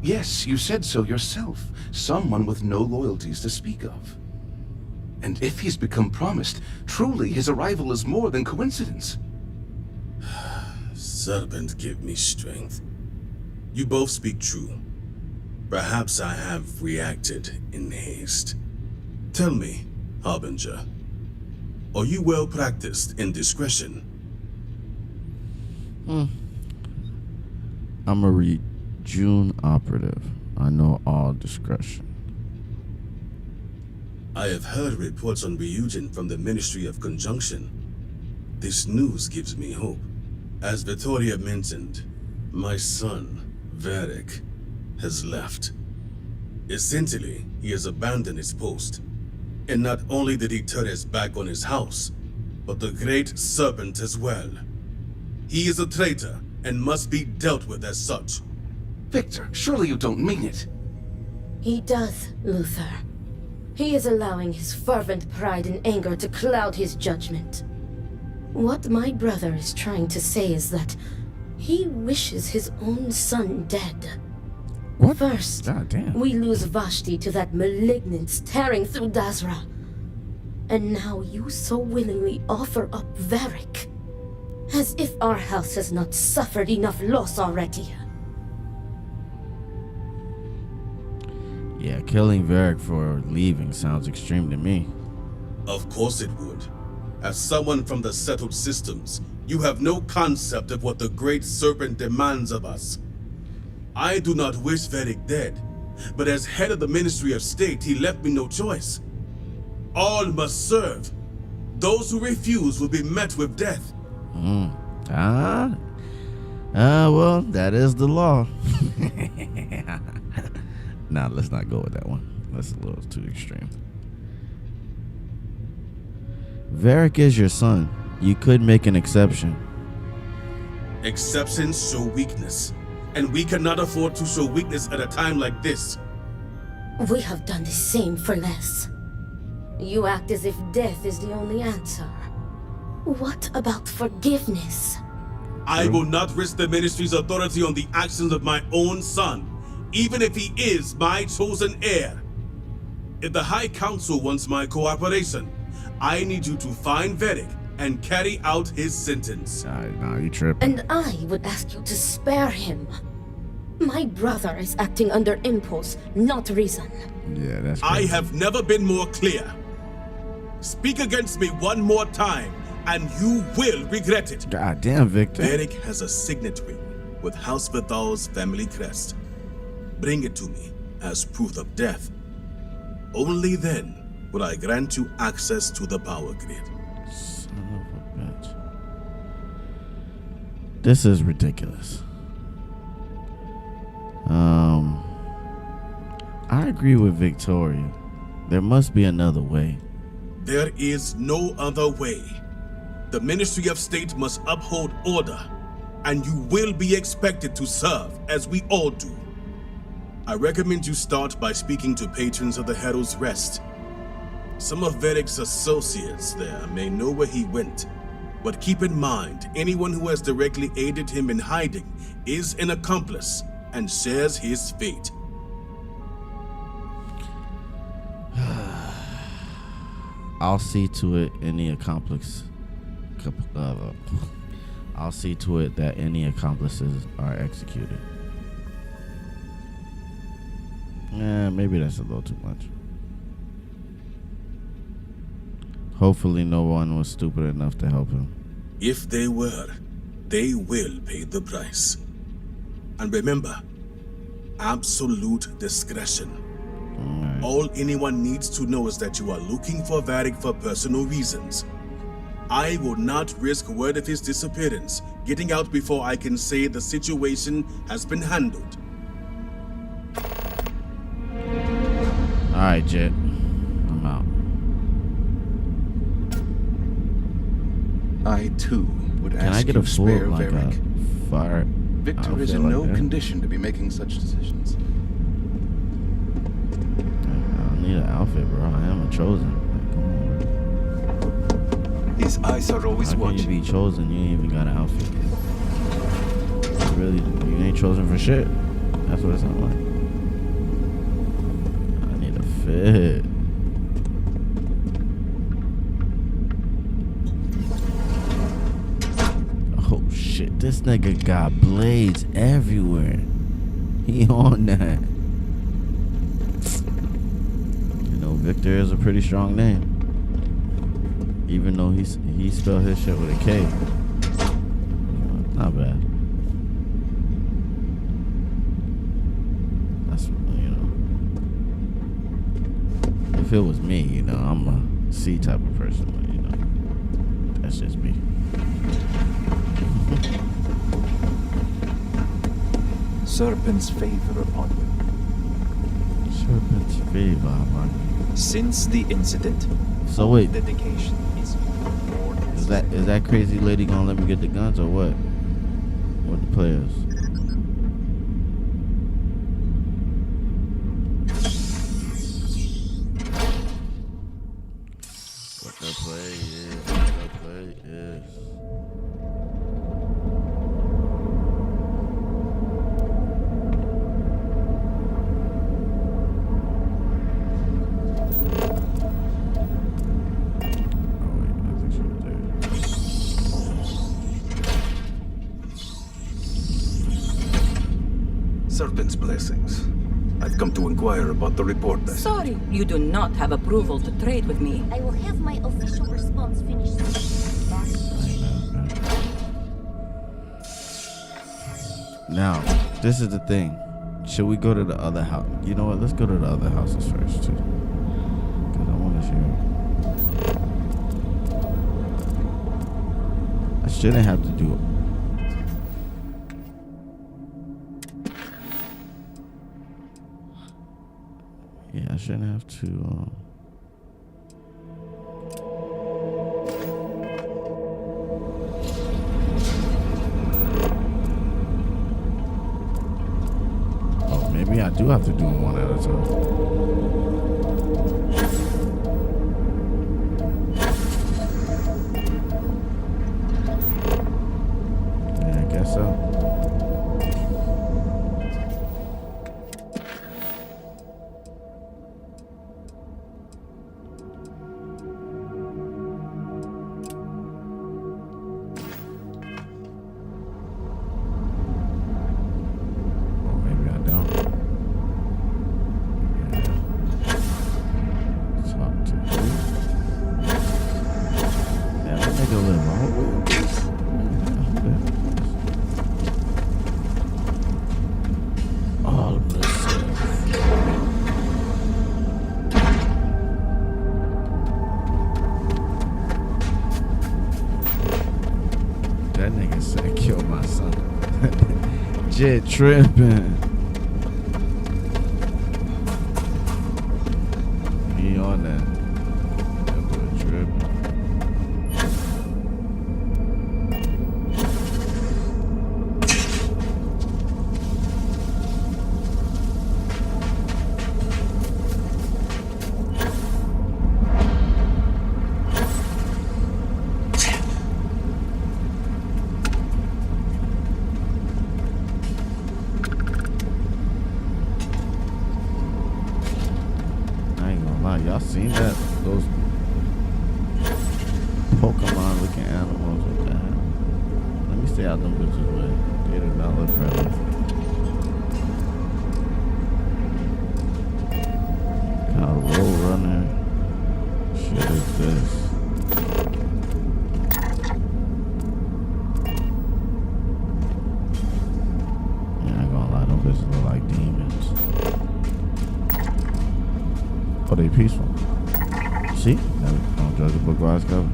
Yes, you said so yourself. Someone with no loyalties to speak of. And if he's become promised, truly his arrival is more than coincidence. Serpent, give me strength. You both speak true. Perhaps I have reacted in haste. Tell me, Harbinger, are you well practiced in discretion? I'm a June operative. I know all discretion. I have heard reports on Ryujin from the Ministry of Conjunction. This news gives me hope. As Vittoria mentioned, my son, Varric, has left. Essentially, he has abandoned his post. And not only did he turn his back on his house, but the Great Serpent as well. He is a traitor and must be dealt with as such. Victor, surely you don't mean it. He does, Luther. He is allowing his fervent pride and anger to cloud his judgment. What my brother is trying to say is that he wishes his own son dead. What? First, we lose Vashti to that malignance tearing through Dazra. And now you so willingly offer up Varric. As if our house has not suffered enough loss already. Yeah, killing Varric for leaving sounds extreme to me. Of course it would. As someone from the settled systems, you have no concept of what the Great Serpent demands of us. I do not wish Varric dead, but as head of the Ministry of State, he left me no choice. All must serve. Those who refuse will be met with death. Well, that is the law. Nah, let's not go with that one. That's a little too extreme. Varric is your son. You could make an exception. Exceptions show weakness, and we cannot afford to show weakness at a time like this. We have done the same for less. You act as if death is the only answer. What about forgiveness? I will not risk the Ministry's authority on the actions of my own son, even if he is my chosen heir. If the High Council wants my cooperation, I need you to find Varric and carry out his sentence. Nah, you tripping. And I would ask you to spare him. My brother is acting under impulse, not reason. Yeah, that's I have never been more clear. Speak against me one more time, and you will regret it. God damn, Victor. Varric has a signet ring. with House Vithal's family crest. Bring it to me as proof of death. Only then will I grant you access to the power grid. Son of a bitch. This is ridiculous. I agree with Victoria. There must be another way. There is no other way. The Ministry of State must uphold order, and you will be expected to serve as we all do. I recommend you start by speaking to patrons of the Herald's Rest. Some of Vedek's associates there may know where he went, but keep in mind, anyone who has directly aided him in hiding is an accomplice and shares his fate. I'll see to it any accomplice. I'll see to it that any accomplices are executed. Maybe that's a little too much. Hopefully no one was stupid enough to help him. If they were, they will pay the price. And remember, absolute discretion. All anyone needs to know is that you are looking for Varric for personal reasons. I will not risk word of his disappearance getting out before I can say the situation has been handled. Alright, Jet. I'm out. I too would Can I ask get you a full, spare like Varric. a fire? Victor is in no condition to be making such decisions. I need an outfit, bro. I am a chosen. Like, come on, bro. His eyes are always How can watching. you be chosen? You ain't even got an outfit. Really, you ain't chosen for shit. That's what it sounds like. I need a fit. Oh shit, this nigga got blades everywhere. He on that. You know, Victor is a pretty strong name. Even though he spelled his shit with a K. Not bad. That's, you know. If it was me, you know, I'm a C type of person, but, you know, that's just me. Serpent's favor upon you. Serpent's favor upon you. Since the incident, So wait, dedication is more than is that crazy lady gonna let me get the guns or what? What the players? What the play is? What the play is? Serpent's blessings. I've come to inquire about the report that... Sorry, you do not have approval to trade with me. I will have my official response finished soon. Now, this is the thing. Should we go to the other house? You know what? Let's go to the other houses first, too. Because I want to share. I shouldn't have to do it. Yeah, I shouldn't have to. Oh, maybe I do have to do them one at a time. Yeah, I guess so. shit tripping. He on that. That boy tripping. Y'all seen that? Those Pokemon looking animals with that. Let me stay out them bitches way. They do not look friendly. What kind of road runner shit is this? Yeah, I ain't gonna lie, them bitches look like demons. Oh, they peaceful. See? Don't judge a book by its cover.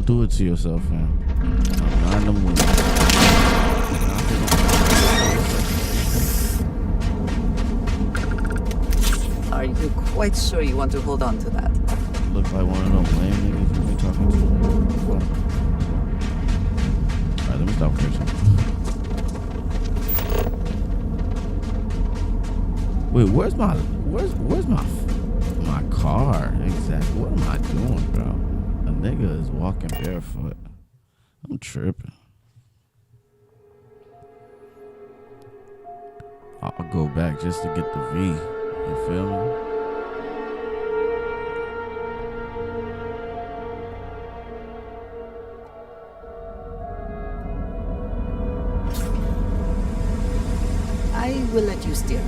Do it to yourself, fam. I'm not in the mood. Are you quite sure you want to hold on to that? Look like one of them lame niggas you been talking to. What? Alright, let me stop cursing. Wait, where's my car? Exactly. What am I doing, bro? A nigga is walking barefoot. I'm tripping. I'll go back just to get the V. You feel me? I will let you steer.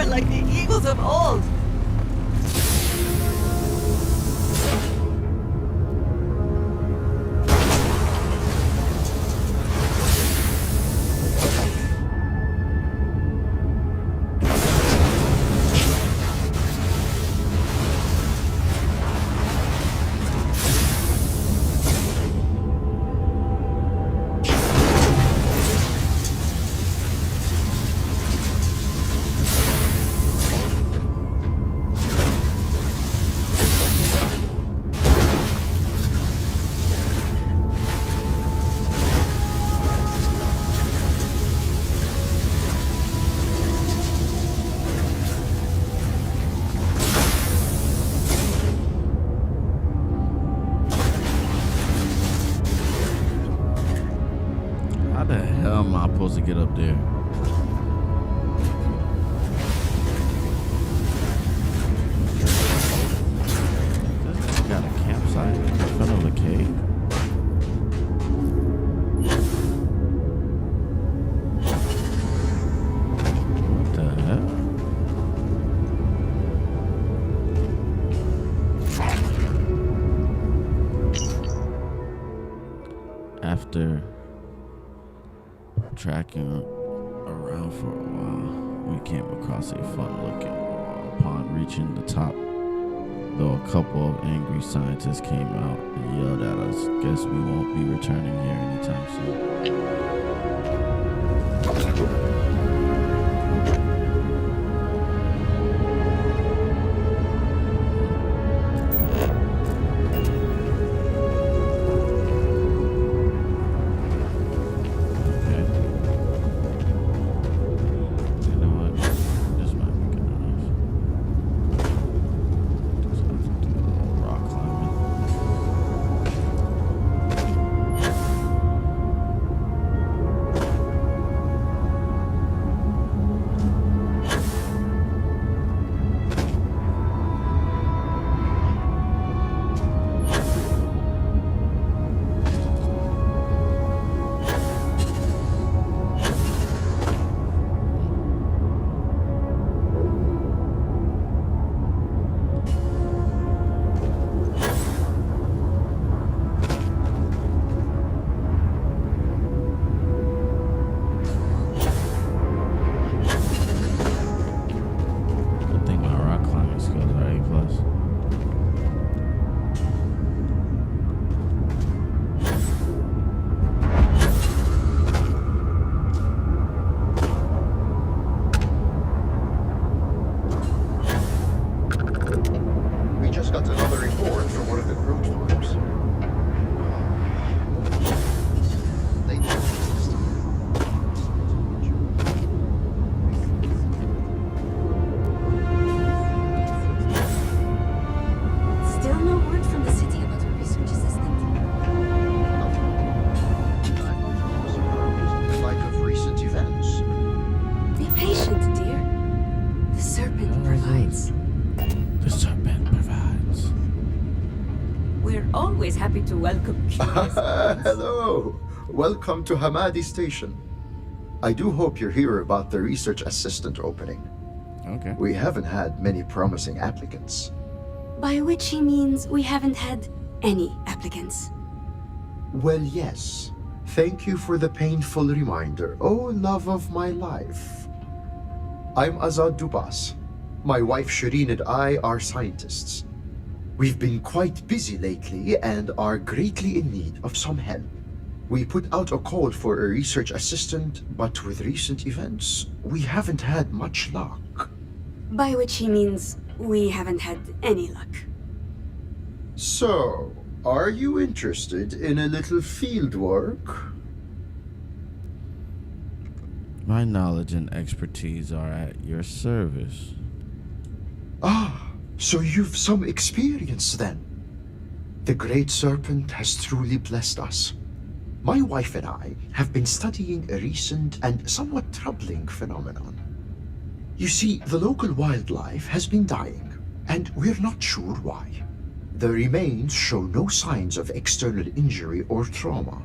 Like the eagles of old. How the hell am I supposed to get up there? This got a campsite in front of a cave. What the hell? After tracking around for a while, we came across a fun-looking wall. Upon reaching the top, though, a couple of angry scientists came out and yelled at us. Guess we won't be returning here anytime soon. Always happy to welcome curious minds. Hello. Welcome to Hamadi Station. I do hope you're here about the research assistant opening. Okay. We haven't had many promising applicants. By which he means we haven't had any applicants. Well, yes. Thank you for the painful reminder. Oh, love of my life. I'm Azad Dubas. My wife Shireen and I are scientists. We've been quite busy lately and are greatly in need of some help. We put out a call for a research assistant, but with recent events, we haven't had much luck. By which he means we haven't had any luck. So, are you interested in a little field work? My knowledge and expertise are at your service. Ah, so you've some experience then. The Great Serpent has truly blessed us. My wife and I have been studying a recent and somewhat troubling phenomenon. You see, the local wildlife has been dying, and we're not sure why. The remains show no signs of external injury or trauma,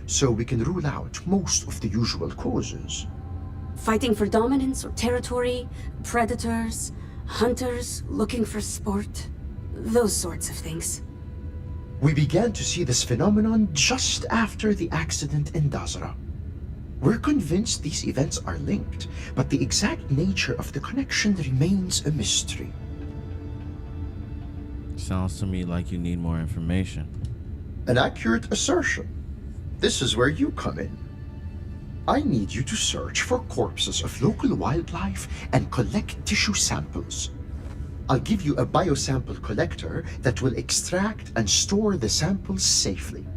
so we can rule out most of the usual causes. Fighting for dominance or territory, predators, hunters looking for sport, those sorts of things. We began to see this phenomenon just after the accident in Dazra. We're convinced these events are linked, but the exact nature of the connection remains a mystery. Sounds to me like you need more information. An accurate assertion. This is where you come in. I need you to search for corpses of local wildlife and collect tissue samples. I'll give you a biosample collector that will extract and store the samples safely.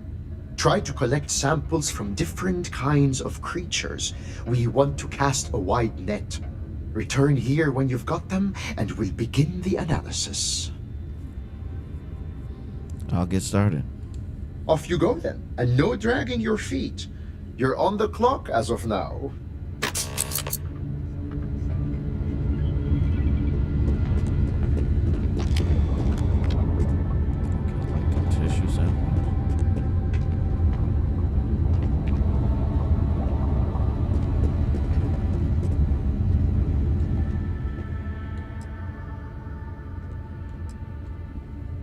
Try to collect samples from different kinds of creatures. We want to cast a wide net. Return here when you've got them, and we'll begin the analysis. I'll get started. Off you go then, and no dragging your feet. You're on the clock as of now. Tissue sample.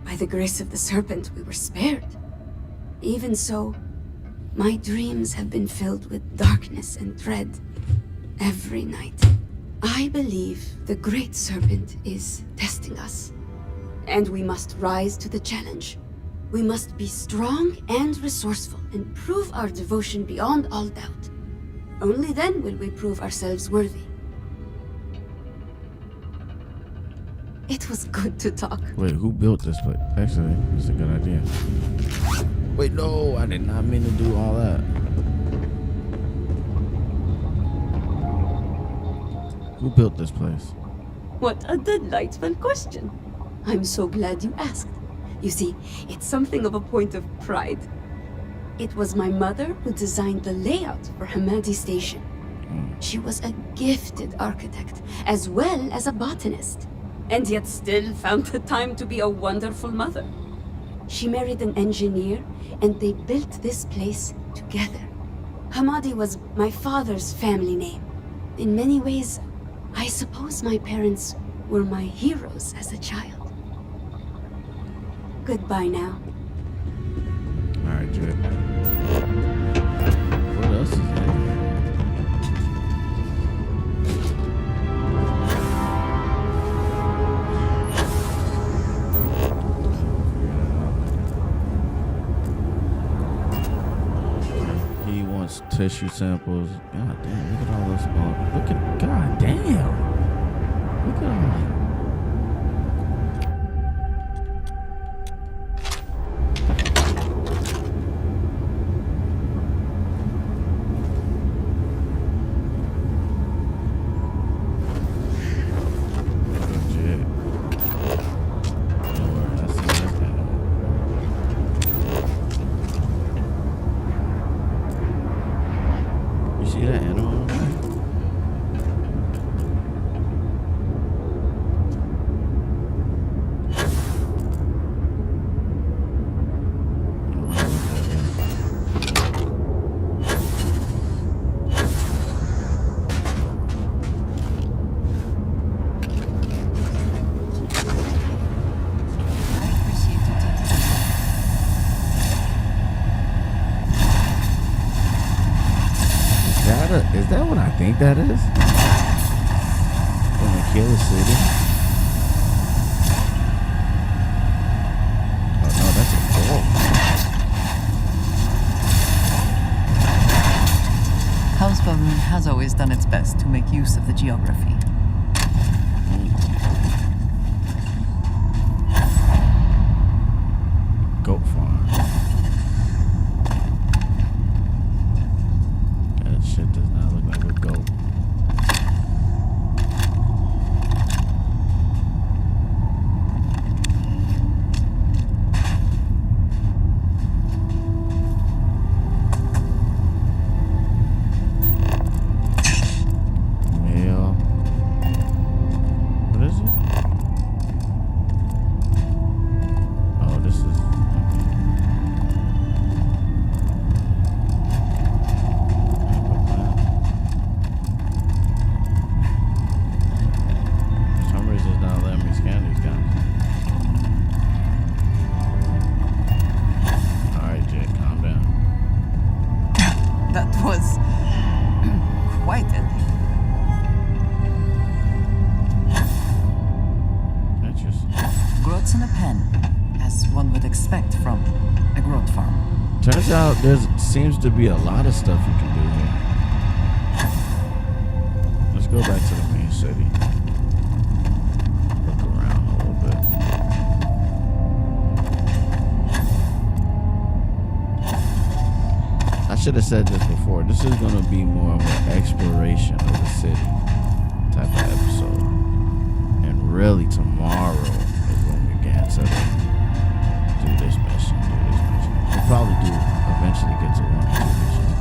By the grace of the serpent, we were spared. Even so, my dreams have been filled with darkness and dread every night. I believe the great serpent is testing us, and we must rise to the challenge. We must be strong and resourceful and prove our devotion beyond all doubt. Only then will we prove ourselves worthy. It was good to talk. Wait, who built this place? Actually, it's a good idea. Wait, no, I did not mean to do all that. Who built this place? What a delightful question. I'm so glad you asked. You see, it's something of a point of pride. It was my mother who designed the layout for Hamadi Station. She was a gifted architect, as well as a botanist, and yet still found the time to be a wonderful mother. She married an engineer, and they built this place together. Hamadi was my father's family name. In many ways, I suppose my parents were my heroes as a child. Goodbye now. Alright, Jay. What else is there? He wants tissue samples. God damn, look at all those. Look at, god damn. Look at all that. Is that what I think that is? From the Killer City? Oh no, that's a ball. House Baboon has always done its best to make use of the geography. Goat farm. That shit does not look like a goat. Male. What is it? Oh, this is. For some reason, it's not letting me scan these guys. Alright, Jake, calm down. That was quite elegant. Interesting. Groats in a pen, as one would expect from a groat farm. Turns out there seems to be a lot of stuff you can do here. Let's go back to the main city. Look around a little bit. I should have said this before. This is going to be more of an exploration of the city type of episode. And really tomorrow is when we get to do this mission. We'll probably do eventually get to 1 or 2 missions.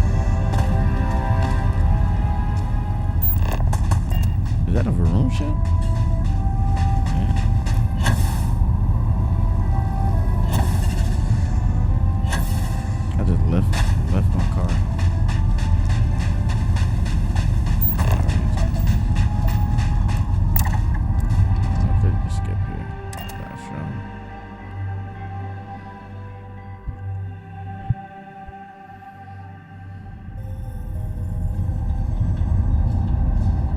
Is that a Varun ship? Yeah. I just left my car. I could just skip here. That's right.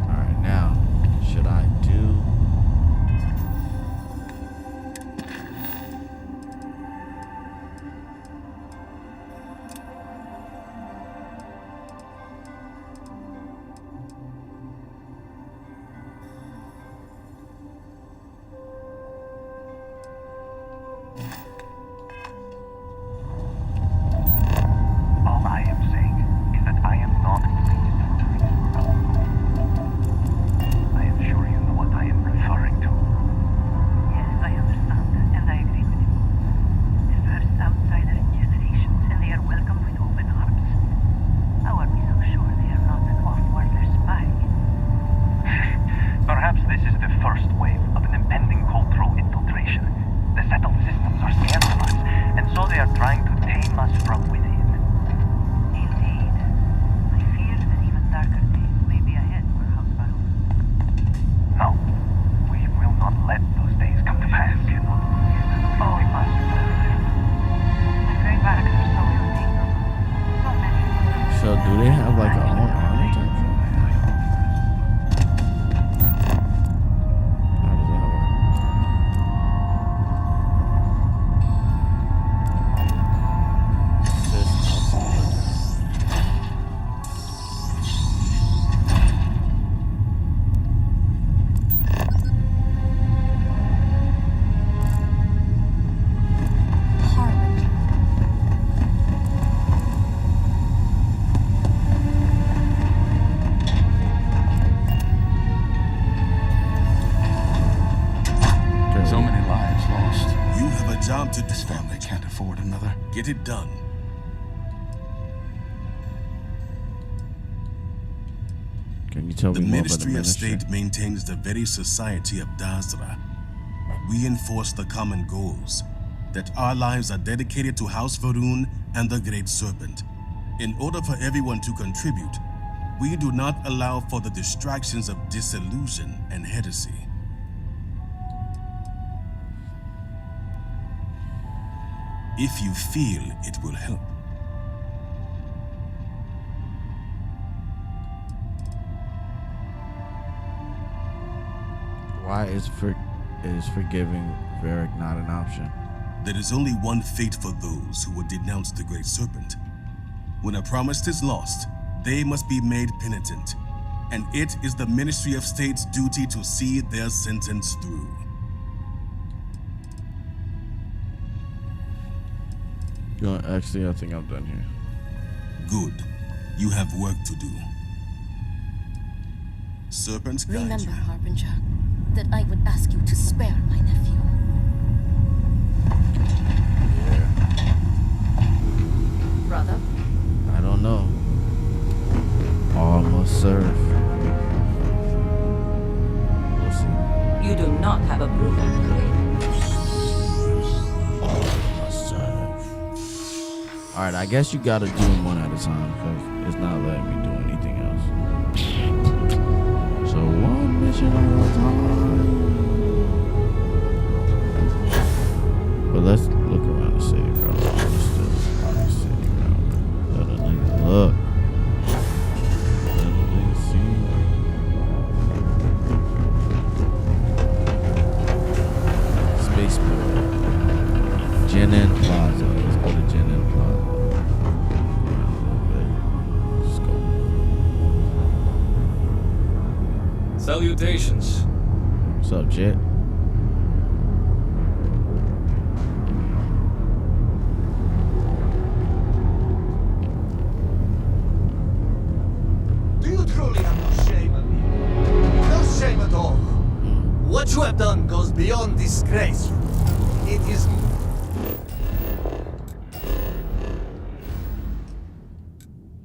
Alright, now, should I do... All I am saying is that I am not pleased with the recent I am sure you know what I am referring to. Yes, I understand, and I agree with you. The first outsider in generations, and they are welcomed with open arms. How are we so sure they are not an off-worlder spy? Perhaps this is the first wave of an impending cultural infiltration. The settled systems are scared of us, and so they are trying to tame us from within. Indeed. I fear that even darker days may be ahead for House Baron. No, we will not let those days come to pass. All must survive. The Grey Barracks are so ill-taken. So many. So do they have like a own army type thing? How does that work? This So many lives lost. You have a job to do. This family can't afford another. Get it done. Can you tell The me more about the Ministry of ministry? State maintains the very society of Dazra. We enforce the common goals, that our lives are dedicated to House Varun and the Great Serpent. In order for everyone to contribute, we do not allow for the distractions of disillusion and heresy. If you feel it will help. Why is forgiving Varric not an option? There is only one fate for those who would denounce the Great Serpent. When a promise is lost, they must be made penitent, and it is the Ministry of State's duty to see their sentence through. Actually, I think I'm done here. Good. You have work to do. Serpent guide Remember, you. Harbinger, that I would ask you to spare my nephew. Brother? I don't know. All must serve. We'll see. You do not have a brother, Blade. All must serve. Alright, I guess you gotta do them one at a time because it's not letting me do anything else. So one mission at a time. But let's look around the city, bro. Let's still around the city, bro. Let a nigga look. Let a nigga see. Spaceport. Jinin Plaza. Let's go to Jinin Plaza. Let's go. Salutations. What's up, Jet? Do you truly have no shame, Emil? No shame at all. What you have done goes beyond disgrace. It is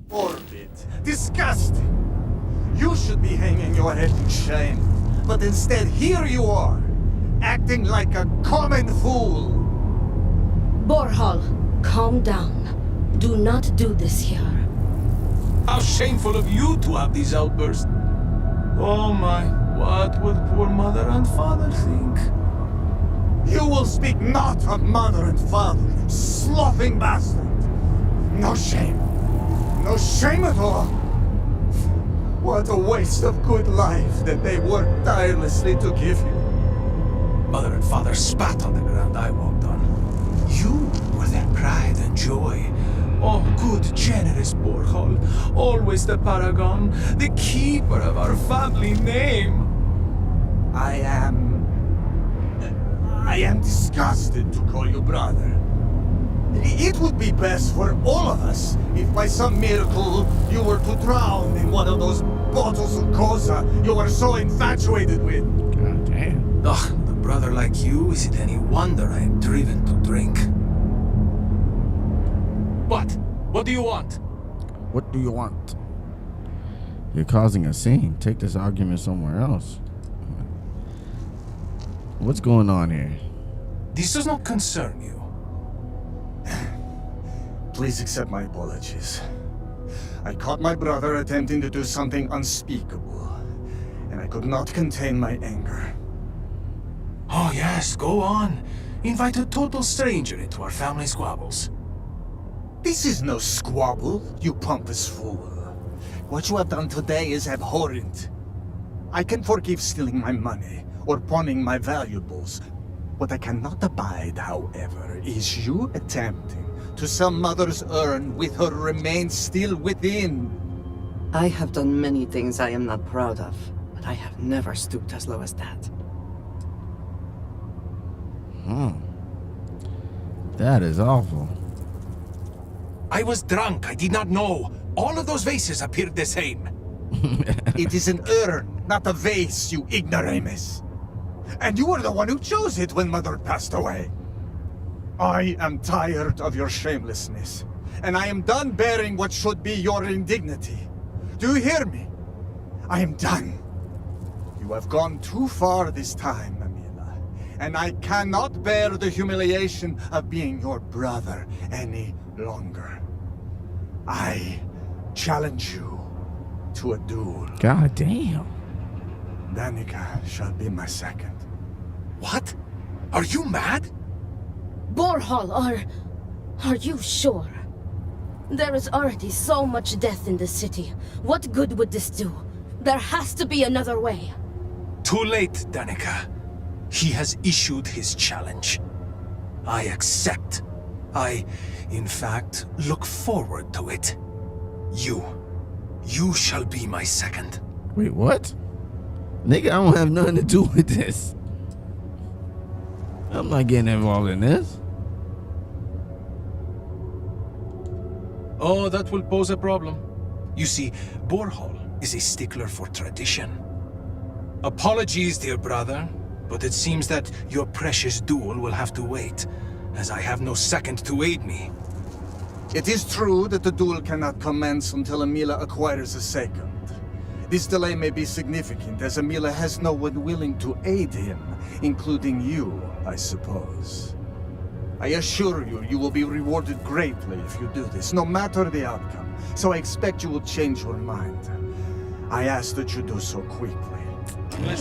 morbid, disgusting. You should be hanging your head in shame, but instead here you are, acting like a common fool. Borhal, calm down. Do not do this here. How shameful of you to have these outbursts. Oh my, what would poor mother and father think? You will speak not of mother and father, you sloughing bastard. No shame. No shame at all. What a waste of good life that they worked tirelessly to give you. Mother and father spat on the ground I walked on. You were their pride and joy. Oh, good, generous Borhal. Always the paragon, the keeper of our family name. I am disgusted to call you brother. It would be best for all of us if by some miracle you were to drown in one of those bottles of Koza you were so infatuated with. God damn. Ugh, with a brother like you, is it any wonder I am driven to drink? What do you want? What do you want? You're causing a scene. Take this argument somewhere else. What's going on here? This does not concern you. Please accept my apologies. I caught my brother attempting to do something unspeakable, and I could not contain my anger. Oh yes, go on. Invite a total stranger into our family squabbles. This is no squabble, you pompous fool. What you have done today is abhorrent. I can forgive stealing my money or pawning my valuables. What I cannot abide, however, is you attempting to sell Mother's urn with her remains still within. I have done many things I am not proud of, but I have never stooped as low as that. That is awful. I was drunk, I did not know. All of those vases appeared the same. It is an urn, not a vase, you ignoramus. And you were the one who chose it when Mother passed away. I am tired of your shamelessness, and I am done bearing what should be your indignity. Do you hear me? I am done. You have gone too far this time, Amila, and I cannot bear the humiliation of being your brother any longer. I challenge you to a duel. God damn. Danica shall be my second. What? Are you mad? Borhal, are you sure? There is already so much death in the city. What good would this do? There has to be another way. Too late, Danica. He has issued his challenge. I accept. In fact, look forward to it. You shall be my second. Wait, what? Nigga, I don't have nothing to do with this. I'm not getting involved in this. Oh, that will pose a problem. You see, Borhall is a stickler for tradition. Apologies, dear brother, but it seems that your precious duel will have to wait, as I have no second to aid me. It is true that the duel cannot commence until Amila acquires a second. This delay may be significant, as Amila has no one willing to aid him, including you, I suppose. I assure you, you will be rewarded greatly if you do this, no matter the outcome, so I expect you will change your mind. I ask that you do so quickly. No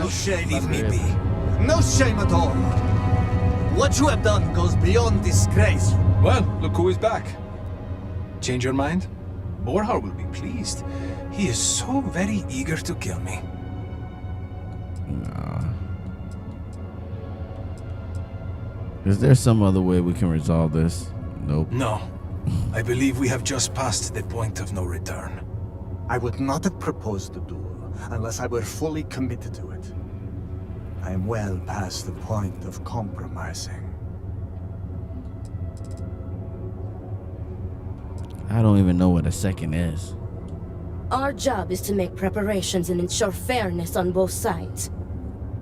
shame, leave me be. No shame at all. What you have done goes beyond disgrace. Well, look who is back. Change your mind? Borhar will be pleased. He is so very eager to kill me. Nah. Is there some other way we can resolve this? Nope. No. I believe we have just passed the point of no return. I would not have proposed the duel unless I were fully committed to it. I am well past the point of compromising. I don't even know what a second is. Our job is to make preparations and ensure fairness on both sides.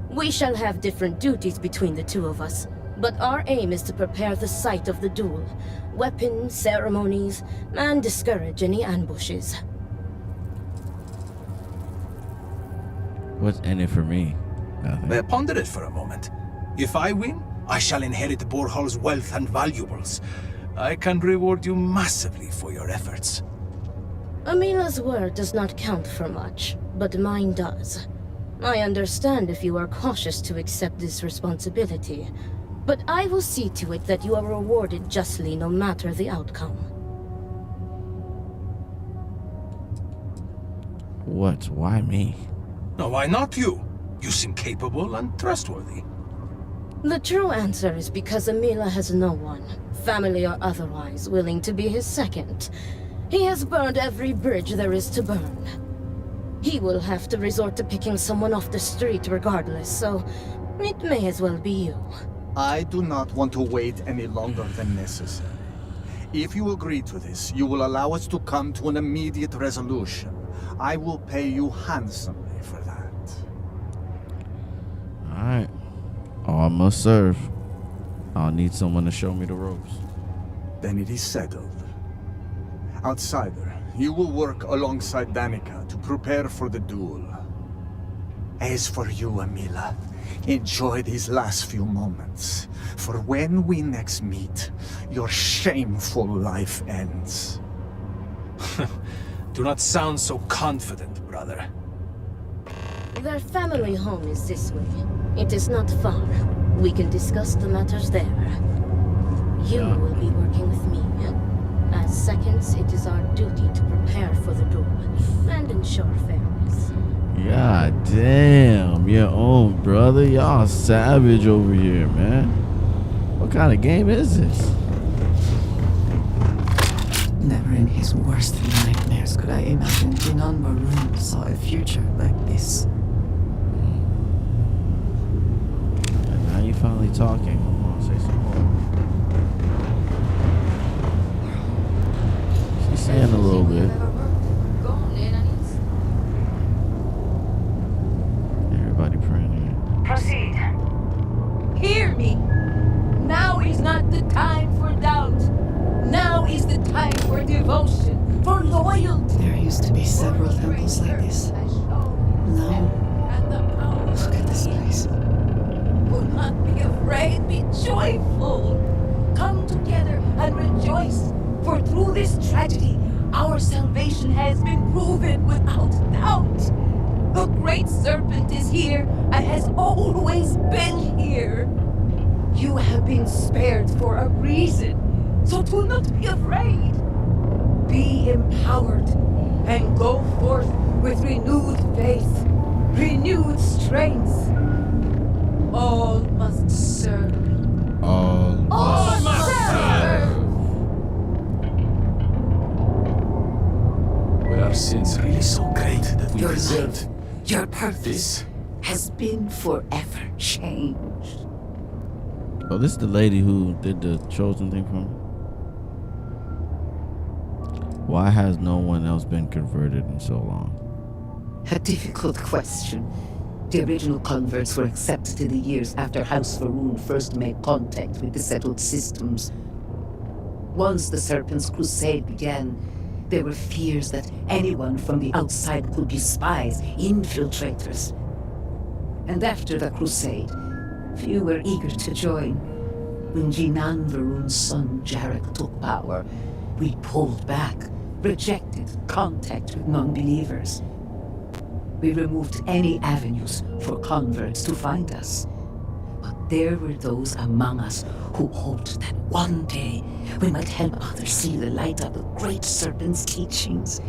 We shall have different duties between the two of us, but our aim is to prepare the site of the duel, weapons, ceremonies, and discourage any ambushes. What's in it for me? Nothing. Ponder it for a moment. If I win, I shall inherit Borhal's wealth and valuables. I can reward you massively for your efforts. Amila's word does not count for much, but mine does. I understand if you are cautious to accept this responsibility, but I will see to it that you are rewarded justly no matter the outcome. What? Why me? No, why not you? You seem capable and trustworthy. The true answer is because Amila has no one, family or otherwise, willing to be his second. He has burned every bridge there is to burn. He will have to resort to picking someone off the street regardless, so it may as well be you. I do not want to wait any longer than necessary. If you agree to this, you will allow us to come to an immediate resolution. I will pay you handsomely for that. Alright. All must serve. I'll need someone to show me the ropes. Then it is settled. Outsider, you will work alongside Danica to prepare for the duel. As for you, Amila, enjoy these last few moments, for when we next meet, your shameful life ends. Do not sound so confident, brother. Their family home is this way. It is not far. We can discuss the matters there. You will be working with me. As seconds, it is our duty to prepare for the duel and ensure fairness. God damn, your own brother. Y'all savage over here, man. What kind of game is this? Never in his worst nightmares could I imagine Dinan Maroon saw a future like this. And now you finally talking. Come on, say some more. She's saying a little bit. Everybody praying. Proceed. Hear me. Now is not the time for doubt. Now is the time for devotion, for loyalty. There used to be several temples like this. Now, look at this place. Do not be afraid, be joyful. Come together and rejoice, for through this tragedy, our salvation has been proven without doubt. The great serpent is here and has always been here. You have been spared for a reason, so do not be afraid. Be empowered and go forth with renewed faith. renewed strength. All must serve. All must serve. Were our sins really so great that we Your deserved Your purpose this? has been forever changed. Oh, this is the lady who did the chosen thing for me. Why has no one else been converted in so long? A difficult question. The original converts were accepted in the years after House Varun first made contact with the settled systems. Once the Serpent's Crusade began, there were fears that anyone from the outside could be spies, infiltrators. And after the Crusade, few were eager to join. When Jinan Varun's son Jarek took power, we pulled back, rejected contact with non-believers. We removed any avenues for converts to find us. But there were those among us who hoped that one day we might help others see the light of the Great Serpent's teachings.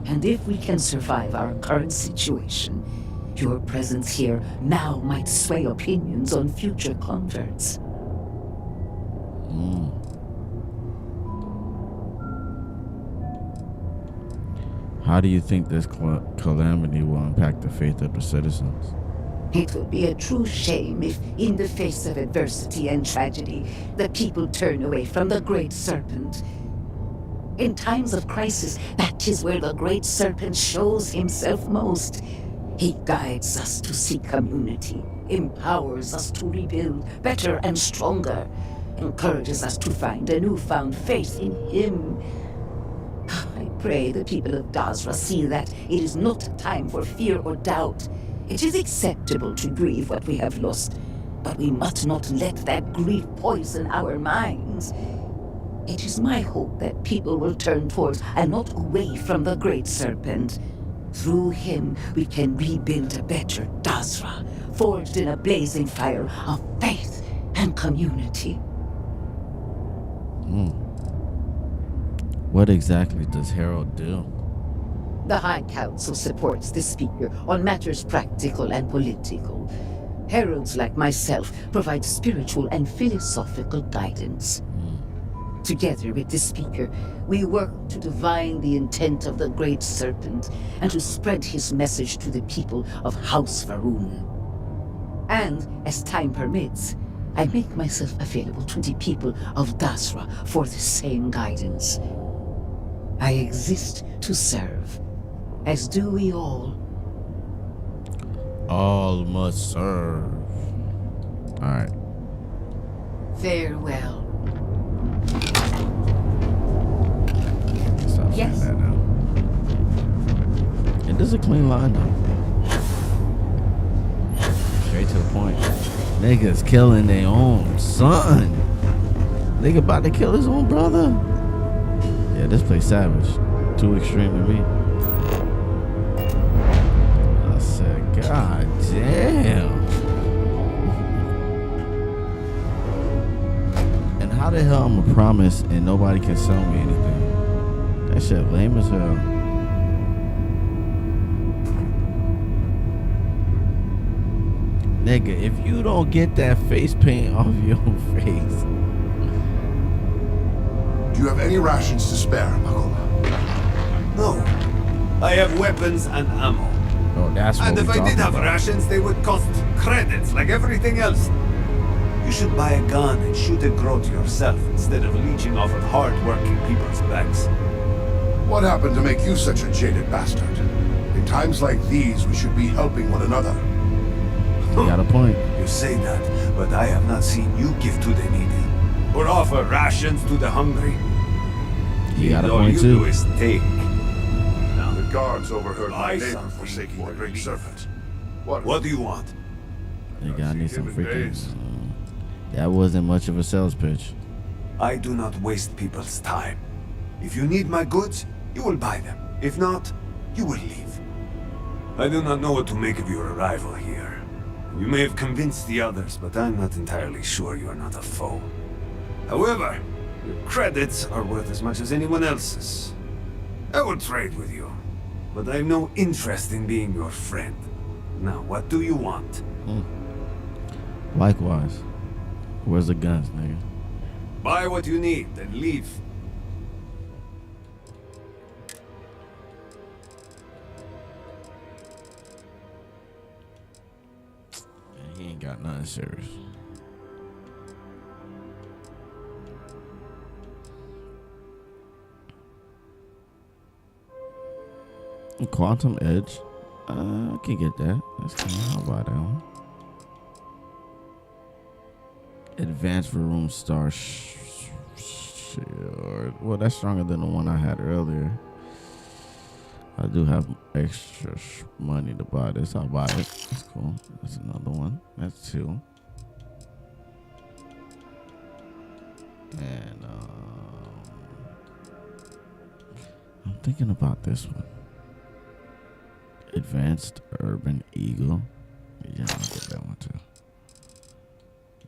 And if we can survive our current situation, your presence here now might sway opinions on future converts. How do you think this calamity will impact the faith of the citizens? It would be a true shame if, in the face of adversity and tragedy, the people turn away from the Great Serpent. In times of crisis, that is where the Great Serpent shows himself most. He guides us to seek community, empowers us to rebuild better and stronger, encourages us to find a newfound faith in him. I pray the people of Dazra see that it is not a time for fear or doubt. It is acceptable to grieve what we have lost, but we must not let that grief poison our minds. It is my hope that people will turn towards and not away from the Great Serpent. Through him, we can rebuild a better Dazra, forged in a blazing fire of faith and community. What exactly does Harold do? The High Council supports the Speaker on matters practical and political. Heralds like myself provide spiritual and philosophical guidance. Together with the Speaker, we work to divine the intent of the Great Serpent and to spread his message to the people of House Varun. And, as time permits, I make myself available to the people of Dazra for the same guidance. I exist to serve, as do we all. All must serve. Alright. Farewell. Stop saying that now. It is a clean line though. Straight to the point. Niggas killing their own son. Nigga about to kill his own brother. Yeah, this place savage. Too extreme to me. I said, God damn. And how the hell I'm a promise and nobody can sell me anything? That shit lame as hell. Nigga, if you don't get that face paint off your face. Do you have any rations to spare, Makola? No. I have weapons and ammo. Oh, that's what And if I did have rations, they would cost credits like everything else. You should buy a gun and shoot a growth yourself instead of leeching off of hard-working people's backs. What happened to make you such a jaded bastard? In times like these, we should be helping one another. You got a point. You say that, but I have not seen you give to the needy or offer rations to the hungry. You got a All point you too. do is take. The guards overheard my Buy neighbor something forsaking for the Great me. Serpent. What do you want? Nigga, I need some him in freaking. days. That wasn't much of a sales pitch. I do not waste people's time. If you need my goods, you will buy them. If not, you will leave. I do not know what to make of your arrival here. You may have convinced the others, but I'm not entirely sure you are not a foe. However, your credits are worth as much as anyone else's. I will trade with you. but I've no interest in being your friend. Now, what do you want? Likewise. Where's the guns, nigga? Buy what you need and leave. He ain't got nothing serious. Quantum Edge. I can get that. That's kind of, I'll buy that one. Advanced Room Star Shield. Well, that's stronger than the one I had earlier. I do have extra money to buy this. I'll buy it. That's cool. That's another one. That's 2. And I'm thinking about this one. Advanced Urban Eagle. Yeah, I'll get that one too.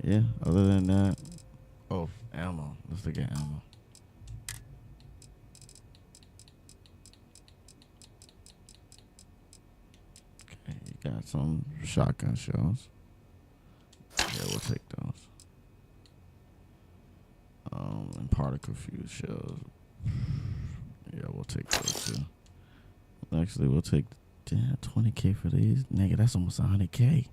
Yeah, other than that. Oh, ammo. Let's look at ammo. Okay, you got some shotgun shells. Yeah, we'll take those. And particle fuse shells. Yeah, we'll take those too. Actually, we'll take 20K for these. Nigga, that's almost 100K.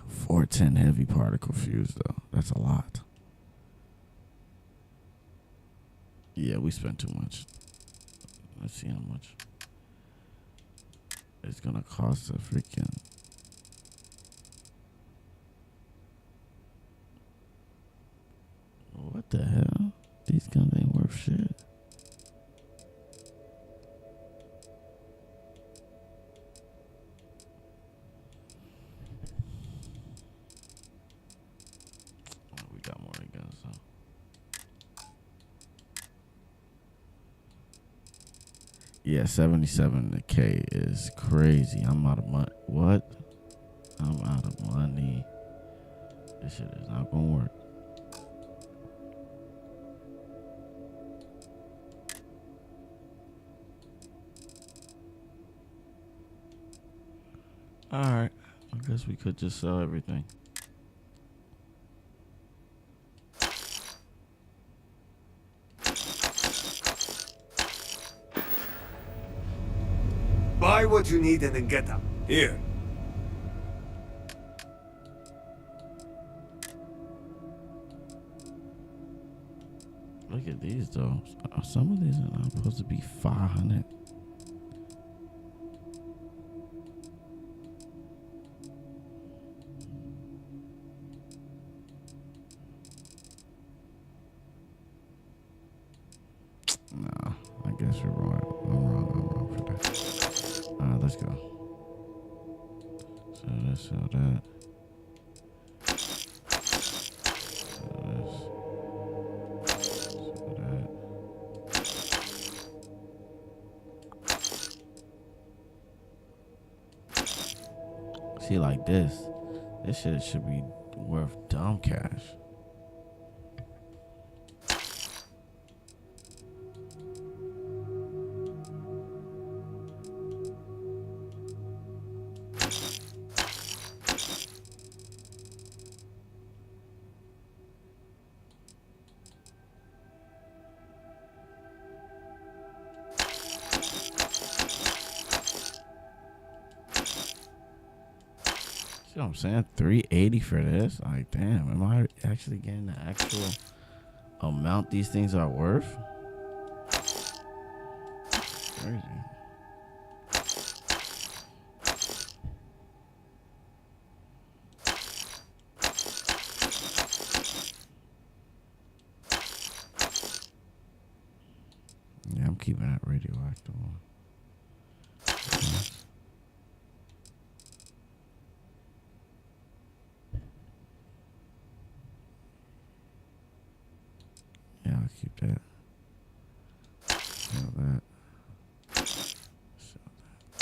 410 heavy particle fuse though. That's a lot. Yeah, we spent too much. Let's see how much it's gonna cost a freaking. What the hell? These guns ain't worth shit. We got more guns, so. Yeah, 77K is crazy. I'm out of money. What? I'm out of money. This shit is not gonna work. Alright. I guess we could just sell everything. Buy what you need and then get up. Here. Look at these though. Some of these are not supposed to be 500. Nah, I guess you're wrong. I'm wrong for that. Alright, let's go. So let's sell that. See, like this shit should be worth dumb cash. See what I'm saying? 380 for this? Like, damn, am I actually getting the actual amount these things are worth? Crazy. Yeah, I'm keeping that radioactive one. Yeah, I'll keep that. Sell that. Sell that.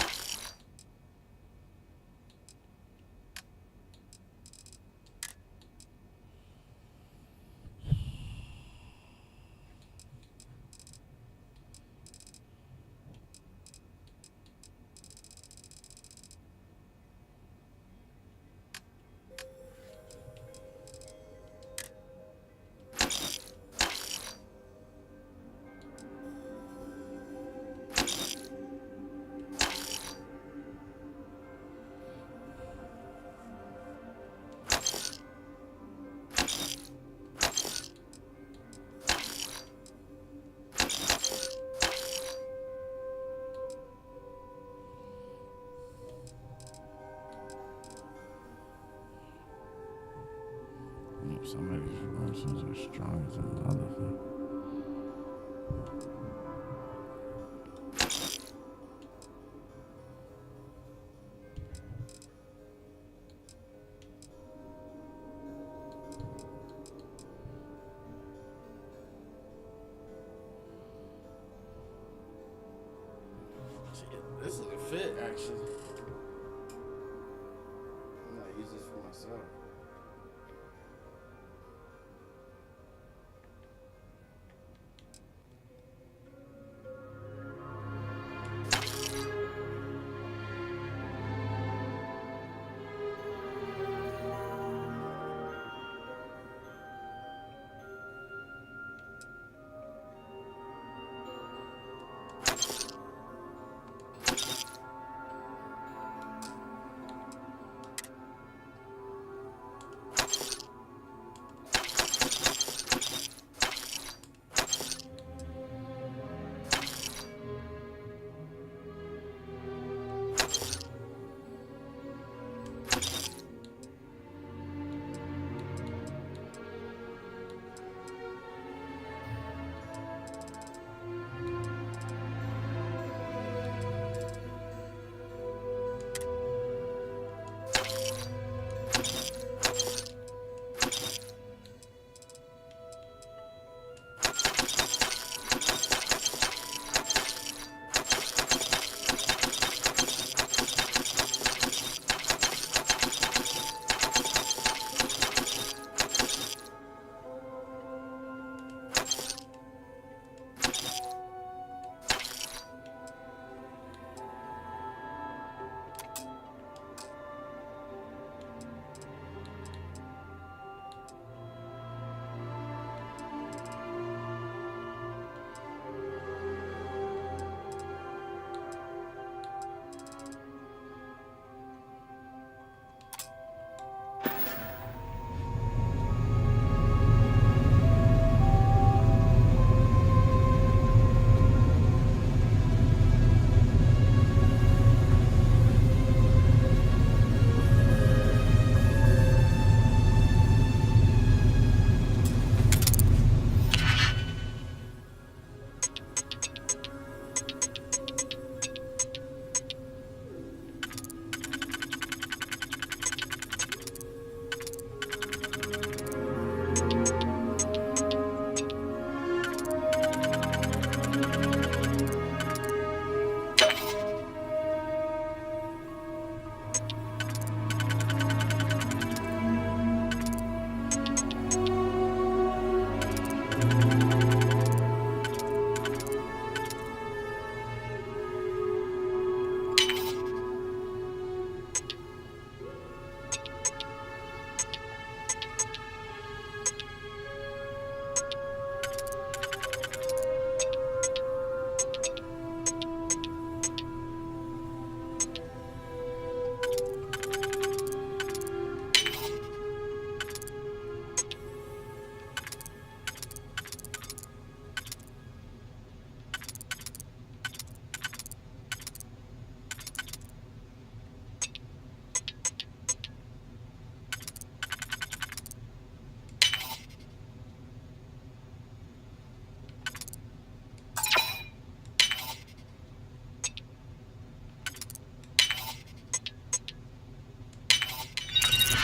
Some of these emotions are strong as a motherfucker. This is a fit, actually. I'm gonna use this for myself.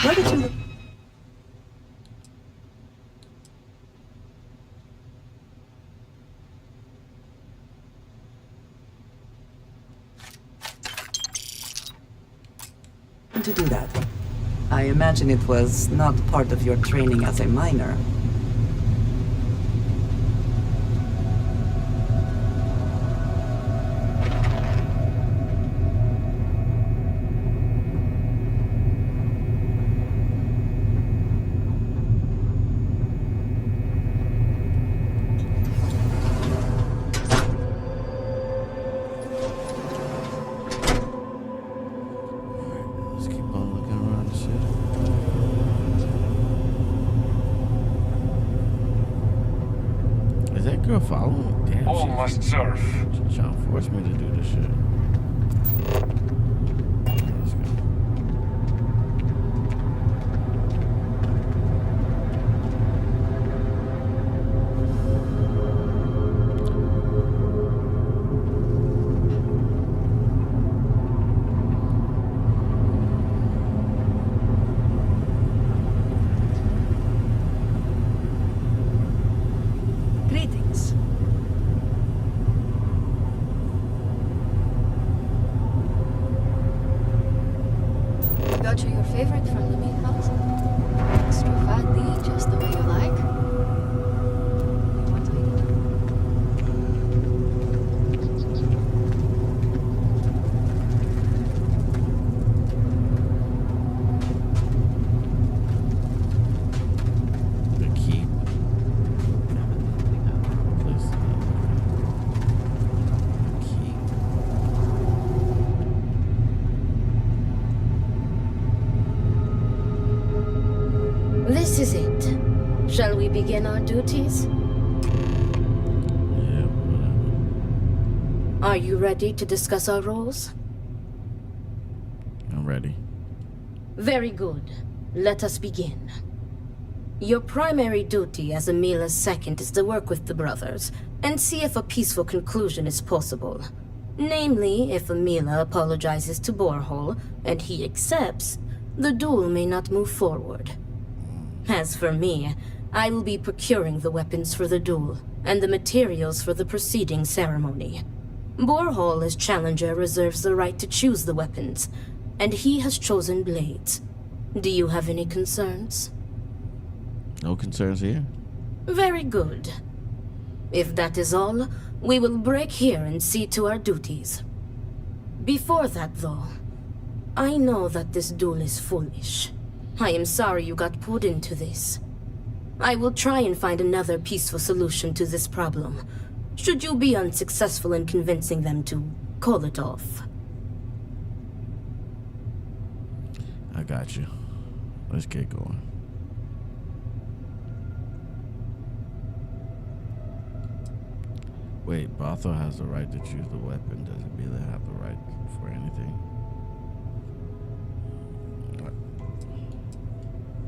Where did you... to do that? I imagine it was not part of your training as a miner. Girl following me. Damn, all must serve. She's trying to force me to do this shit. Let's go. This is it. Shall we begin our duties? Yeah, whatever. Are you ready to discuss our roles? I'm ready. Very good. Let us begin. Your primary duty as Amila's second is to work with the brothers and see if a peaceful conclusion is possible. Namely, if Amila apologizes to Borehole and he accepts, the duel may not move forward. As for me, I will be procuring the weapons for the duel and the materials for the preceding ceremony. Borehole as challenger reserves the right to choose the weapons, and he has chosen blades. Do you have any concerns? No concerns here. Very good. If that is all, we will break here and see to our duties. Before that, though, I know that this duel is foolish. I am sorry you got pulled into this. I will try and find another peaceful solution to this problem, should you be unsuccessful in convincing them to call it off. I got you. Let's get going. Wait, Bothell has the right to choose the weapon. Does Amelia have the right for anything?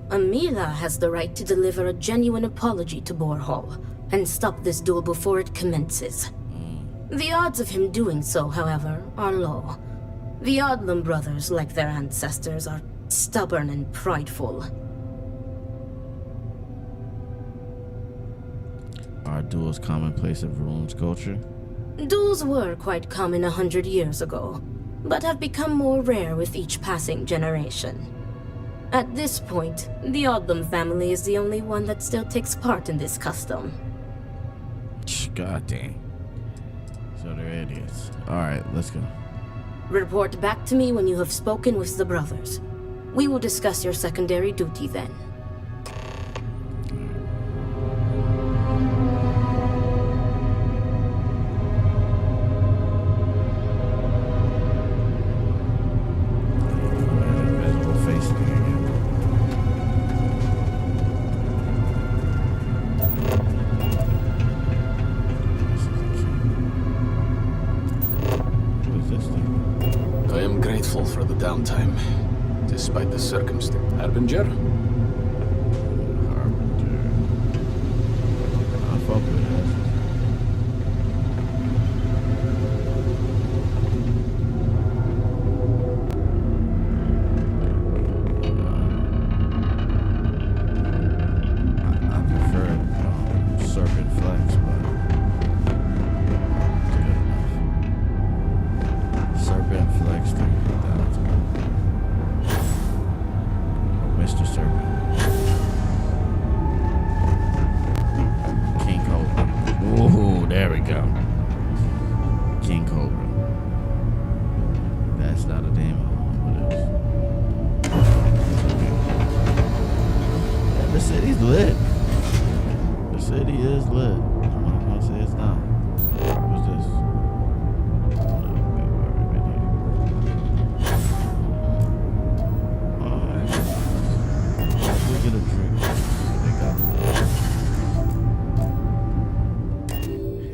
Amila has the right to deliver a genuine apology to Borehole and stop this duel before it commences. The odds of him doing so, however, are low. The Odlum brothers, like their ancestors, are stubborn and prideful. Are duels commonplace in Rune's culture? Duels were quite common 100 years ago, but have become more rare with each passing generation. At this point, the Odlum family is the only one that still takes part in this custom. God dang. So they're idiots. Alright, let's go. Report back to me when you have spoken with the brothers. We will discuss your secondary duty then. I am grateful for the downtime, despite the circumstance. Harbinger? I fuck with it. I prefer Serpent Flex, but Serpent Flex 3000. Mr. Serpent. King Cobra. Ooh, there we go. King Cobra. That's not a demon. What is? The city's lit. The city is lit. I'm not gonna say it's not. What's this? Get a drink.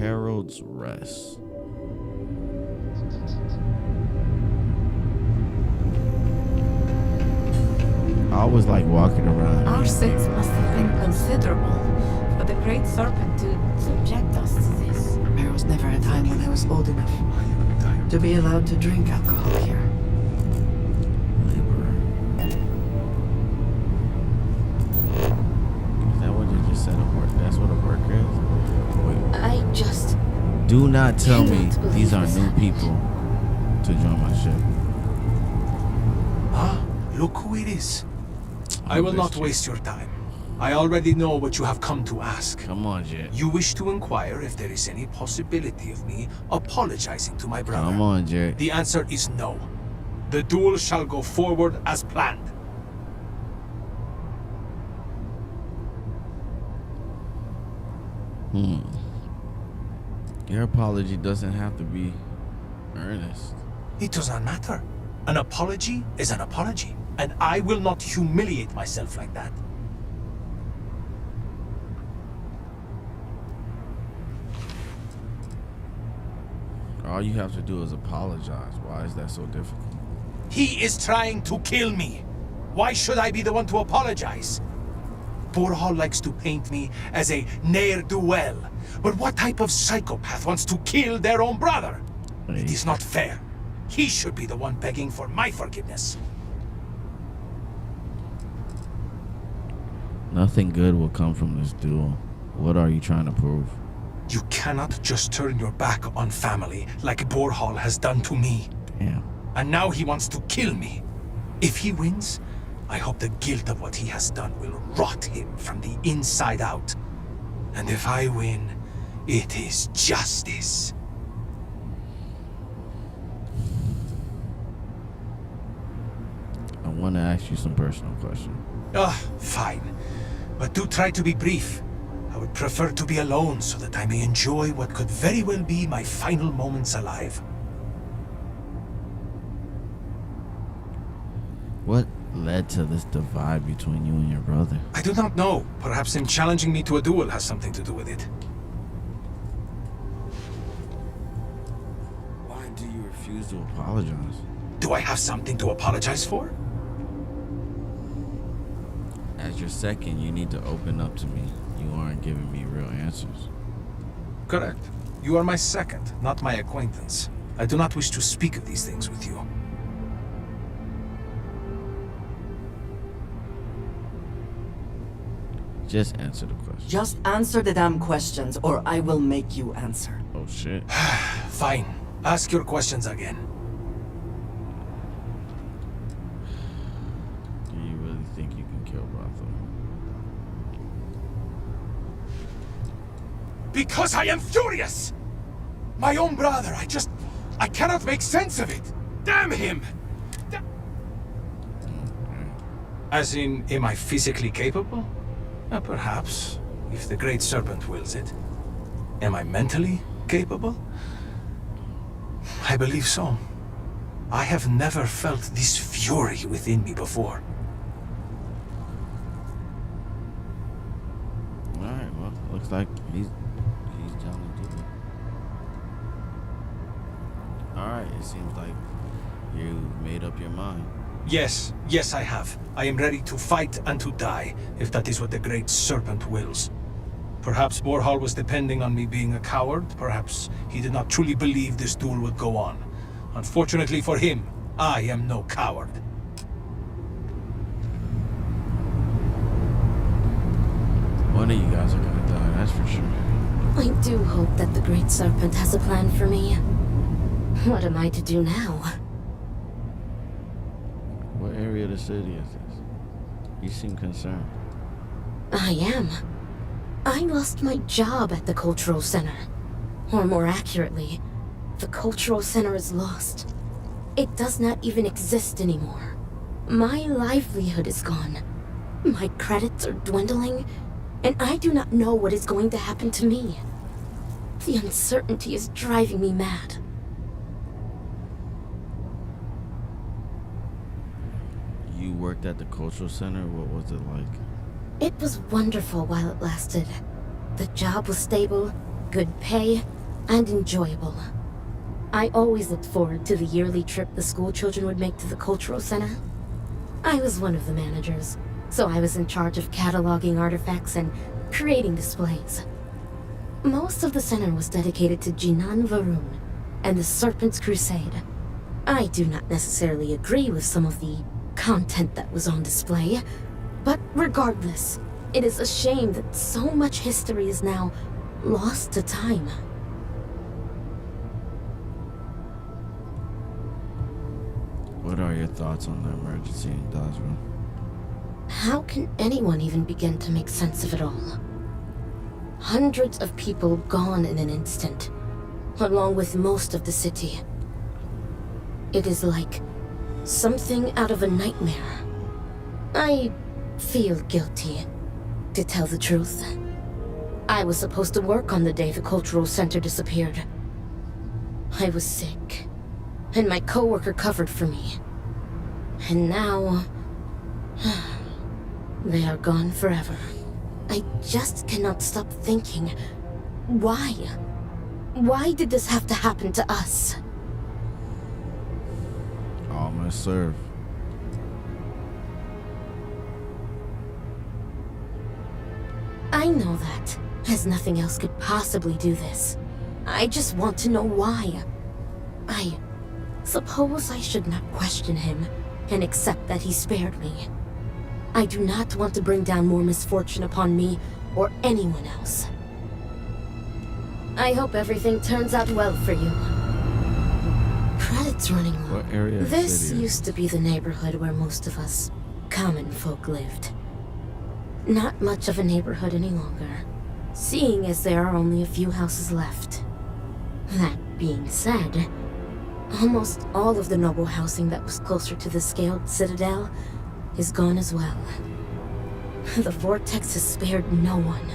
Harold's Rest. I always like walking around. Our sins must have been considerable for the Great Serpent to subject us to this. There was never a time when I was old enough to be allowed to drink alcohol here. Is that what you just said? That's what a worker is? Wait. I just... Do not tell me cannot believe these are this new happened. people to join my ship. Ah, look who it is. I will not waste your time. I already know what you have come to ask. Come on, Jet. You wish to inquire if there is any possibility of me apologizing to my brother. Come on, Jet. The answer is no. The duel shall go forward as planned. Your apology doesn't have to be earnest. It does not matter. An apology is an apology, and I will not humiliate myself like that. All you have to do is apologize. Why is that so difficult? He is trying to kill me. Why should I be the one to apologize? Borhall likes to paint me as a ne'er-do-well. But what type of psychopath wants to kill their own brother? It is not fair. He should be the one begging for my forgiveness. Nothing good will come from this duel. What are you trying to prove? You cannot just turn your back on family like Borhall has done to me. Damn. And now he wants to kill me. If he wins, I hope the guilt of what he has done will rot him from the inside out. And if I win, it is justice. I want to ask you some personal questions. Fine. But do try to be brief. I would prefer to be alone so that I may enjoy what could very well be my final moments alive. What led to this divide between you and your brother? I do not know. Perhaps him challenging me to a duel has something to do with it. Why do you refuse to apologize? Do I have something to apologize for? As your second, you need to open up to me. You aren't giving me real answers. Correct. You are my second, not my acquaintance. I do not wish to speak of these things with you. Just answer the question. Just answer the damn questions, or I will make you answer. Oh, shit. Fine. Ask your questions again. Do you really think you can kill Rothel? Because I am furious! My own brother, I cannot make sense of it! Damn him! As in, am I physically capable? Perhaps, if the Great Serpent wills it. Am I mentally capable? I believe so. I have never felt this fury within me before. Alright, well, looks like he's down to do it. Alright, it seems like you've made up your mind. Yes, I have. I am ready to fight and to die, if that is what the Great Serpent wills. Perhaps Borhall was depending on me being a coward. Perhaps he did not truly believe this duel would go on. Unfortunately for him, I am no coward. One of you guys are gonna die, that's for sure. I do hope that the Great Serpent has a plan for me. What am I to do now? What area of the city is this? You seem concerned. I am. I lost my job at the Cultural Center. Or more accurately, the Cultural Center is lost. It does not even exist anymore. My livelihood is gone. My credits are dwindling, and I do not know what is going to happen to me. The uncertainty is driving me mad. You worked at the Cultural Center? What was it like? It was wonderful while it lasted. The job was stable, good pay, and enjoyable. I always looked forward to the yearly trip the school children would make to the Cultural Center. I was one of the managers, so I was in charge of cataloging artifacts and creating displays. Most of the center was dedicated to Jinan Varun and the Serpent's Crusade. I do not necessarily agree with some of the content that was on display, but regardless, it is a shame that so much history is now lost to time. What are your thoughts on the emergency in Dazra? How can anyone even begin to make sense of it all? Hundreds of people gone in an instant, along with most of the city. It is like something out of a nightmare. I feel guilty, to tell the truth. I was supposed to work on the day the Cultural Center disappeared. I was sick, and my coworker covered for me. And now, they are gone forever. I just cannot stop thinking, why? Why did this have to happen to us? All must serve. I know that, as nothing else could possibly do this. I just want to know why. I suppose I should not question him and accept that he spared me. I do not want to bring down more misfortune upon me or anyone else. I hope everything turns out well for you. Credits running low. What area of This city is used to be the neighborhood where most of us common folk lived. Not much of a neighborhood any longer, seeing as there are only a few houses left. That being said, almost all of the noble housing that was closer to the scaled citadel is gone as well. The vortex has spared no one.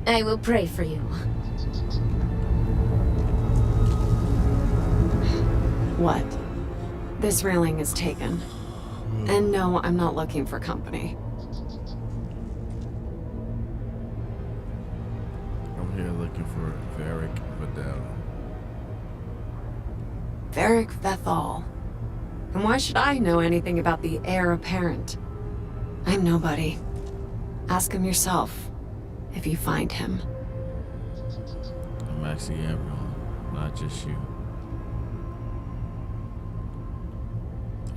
I will pray for you. What? This railing is taken. And no, I'm not looking for company. I'm here looking for Varric Vidal. Varric Vethal. And why should I know anything about the heir apparent? I'm nobody. Ask him yourself, if you find him. I'm asking everyone, not just you.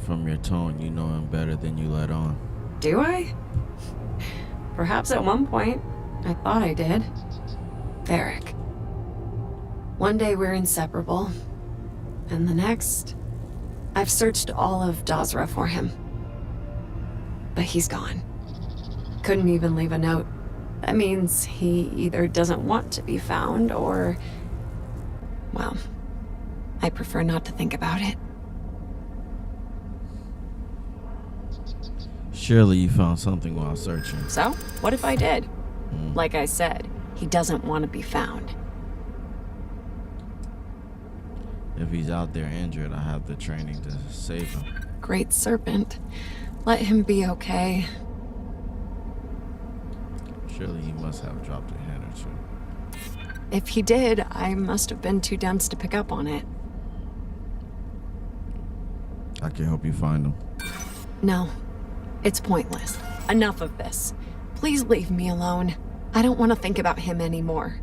From your tone, you know him better than you let on. Do I? Perhaps at one point, I thought I did. Varric. One day we're inseparable, and the next, I've searched all of Dazra for him. But he's gone. Couldn't even leave a note. That means he either doesn't want to be found or... well, I prefer not to think about it. Surely you found something while searching. So, what if I did? Like I said, he doesn't want to be found. If he's out there injured, I have the training to save him. Great serpent. Let him be okay. Surely he must have dropped a hint or two. If he did, I must have been too dense to pick up on it. I can help you find him. No. It's pointless. Enough of this. Please leave me alone. I don't want to think about him anymore.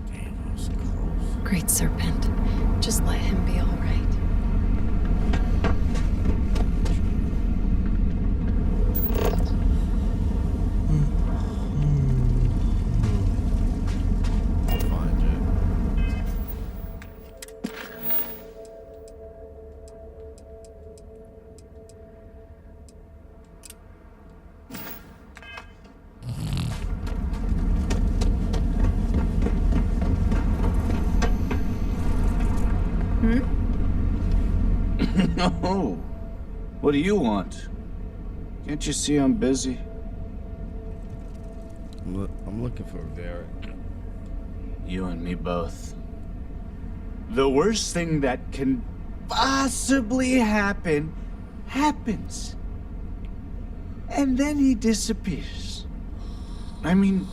Damn, I was close. Great serpent. Just let him be all right. I'll find it. No. What do you want? Can't you see I'm busy? I'm looking for Varric. You and me both. The worst thing that can possibly happen, happens. And then he disappears. I mean,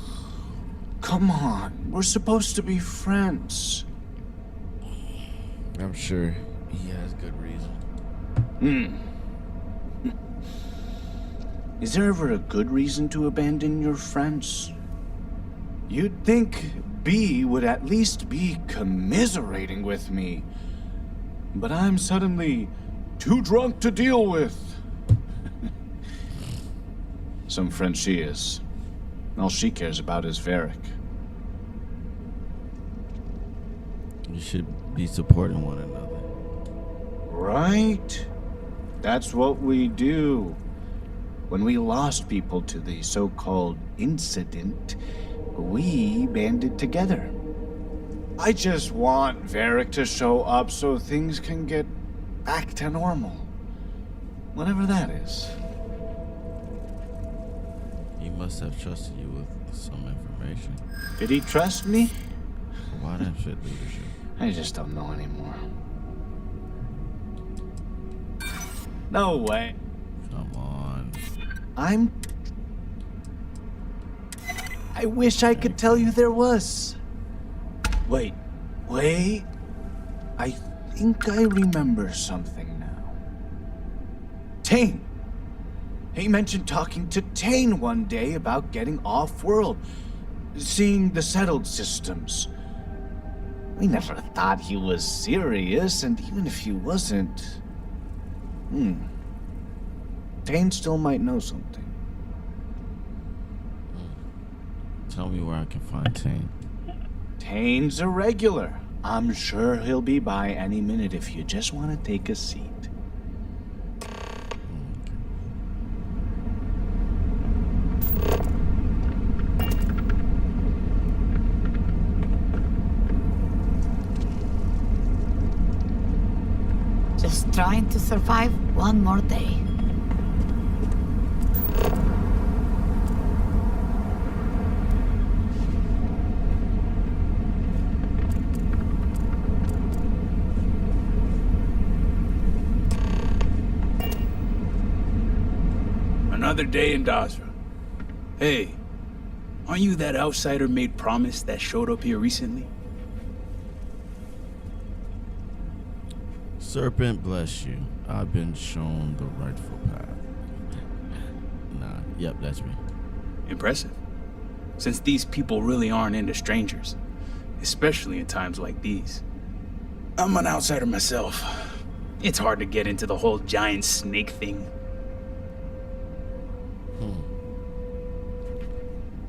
come on. We're supposed to be friends. I'm sure he has good reason. Is there ever a good reason to abandon your friends? You'd think B would at least be commiserating with me. But I'm suddenly too drunk to deal with. Some friend she is. All she cares about is Varric. You should be supporting one another. Right? That's what we do. When we lost people to the so-called incident, we banded together. I just want Varric to show up so things can get back to normal. Whatever that is. He must have trusted you with some information. Did he trust me? Why that shit leadership? I just don't know anymore. No way. Come on. I I wish I could tell you there was. Wait. I think I remember something now. Tane! He mentioned talking to Tane one day about getting off-world, seeing the settled systems. We never thought he was serious, and even if he wasn't... Tane still might know something. Tell me where I can find Tane. Tane's a regular. I'm sure he'll be by any minute if you just want to take a seat. Just trying to survive one more day. Another day in Dazra. Hey, aren't you that outsider made promise that showed up here recently? Serpent bless you. I've been shown the rightful path. Yep, that's me. Impressive. Since these people really aren't into strangers, especially in times like these. I'm an outsider myself. It's hard to get into the whole giant snake thing.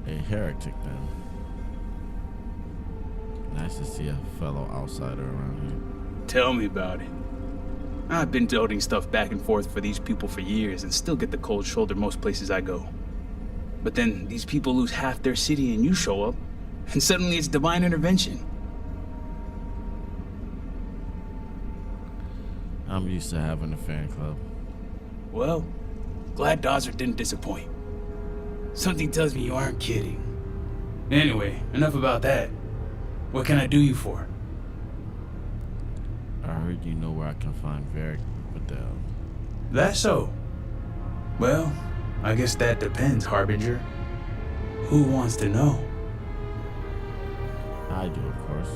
A heretic, then. Nice to see a fellow outsider around here. Tell me about it. I've been toting stuff back and forth for these people for years and still get the cold shoulder most places I go. But then these people lose half their city and you show up, and suddenly it's divine intervention. I'm used to having a fan club. Well, glad Dazra didn't disappoint. Something tells me you aren't kidding. Anyway, enough about that. What can I do you for? I heard you know where I can find Varric with the... That's so. Well, I guess that depends, Harbinger. Who wants to know? I do, of course.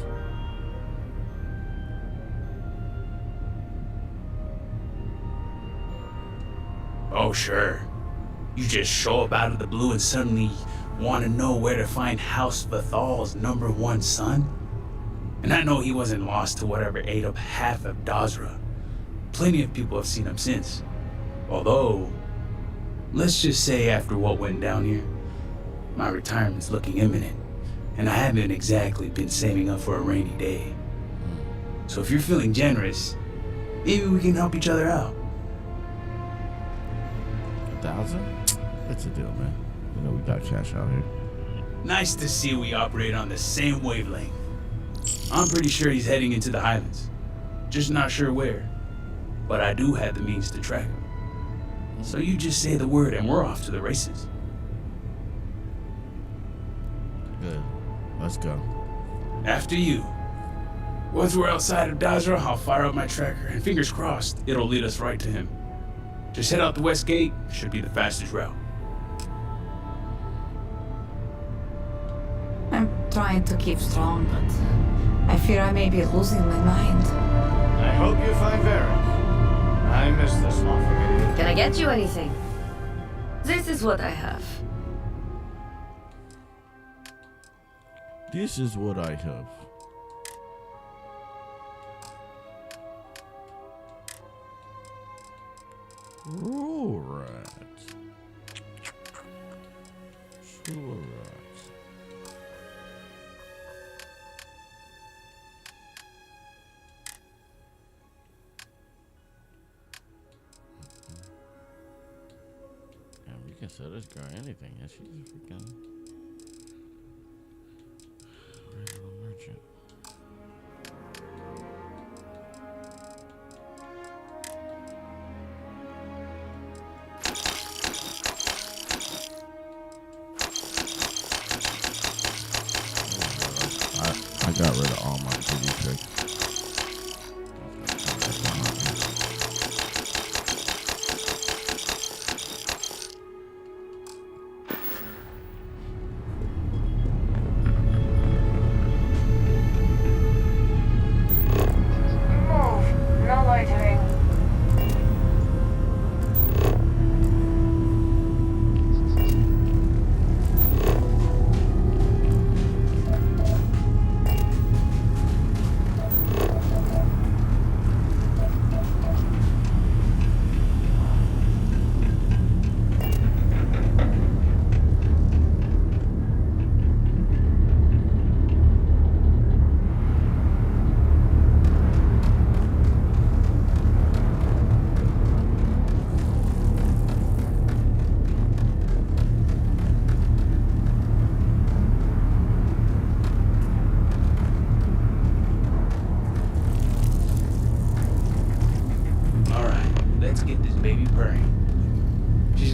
Oh, sure. You just show up out of the blue and suddenly want to know where to find House Vathal's #1 son? And I know he wasn't lost to whatever ate up half of Dazra. Plenty of people have seen him since. Although, let's just say after what went down here, my retirement's looking imminent, and I haven't exactly been saving up for a rainy day. So if you're feeling generous, maybe we can help each other out. 1,000? That's a deal, man. You know we got cash out here. Nice to see we operate on the same wavelength. I'm pretty sure he's heading into the Highlands. Just not sure where. But I do have the means to track him. So you just say the word and we're off to the races. Good. Let's go. After you. Once we're outside of Dazra, I'll fire up my tracker, and fingers crossed, it'll lead us right to him. Just head out the west gate, should be the fastest route. I'm trying to keep strong, but I fear I may be losing my mind. I hope you find Varric. I miss this motherfucker. Can I get you anything? This is what I have. This is what I have. Alright. And we can sell this girl anything. Yeah, she's a freaking regular merchant. I got rid of all my TV tricks.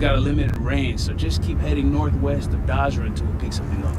got a limited range, so just keep heading northwest of Dodger until we pick something up.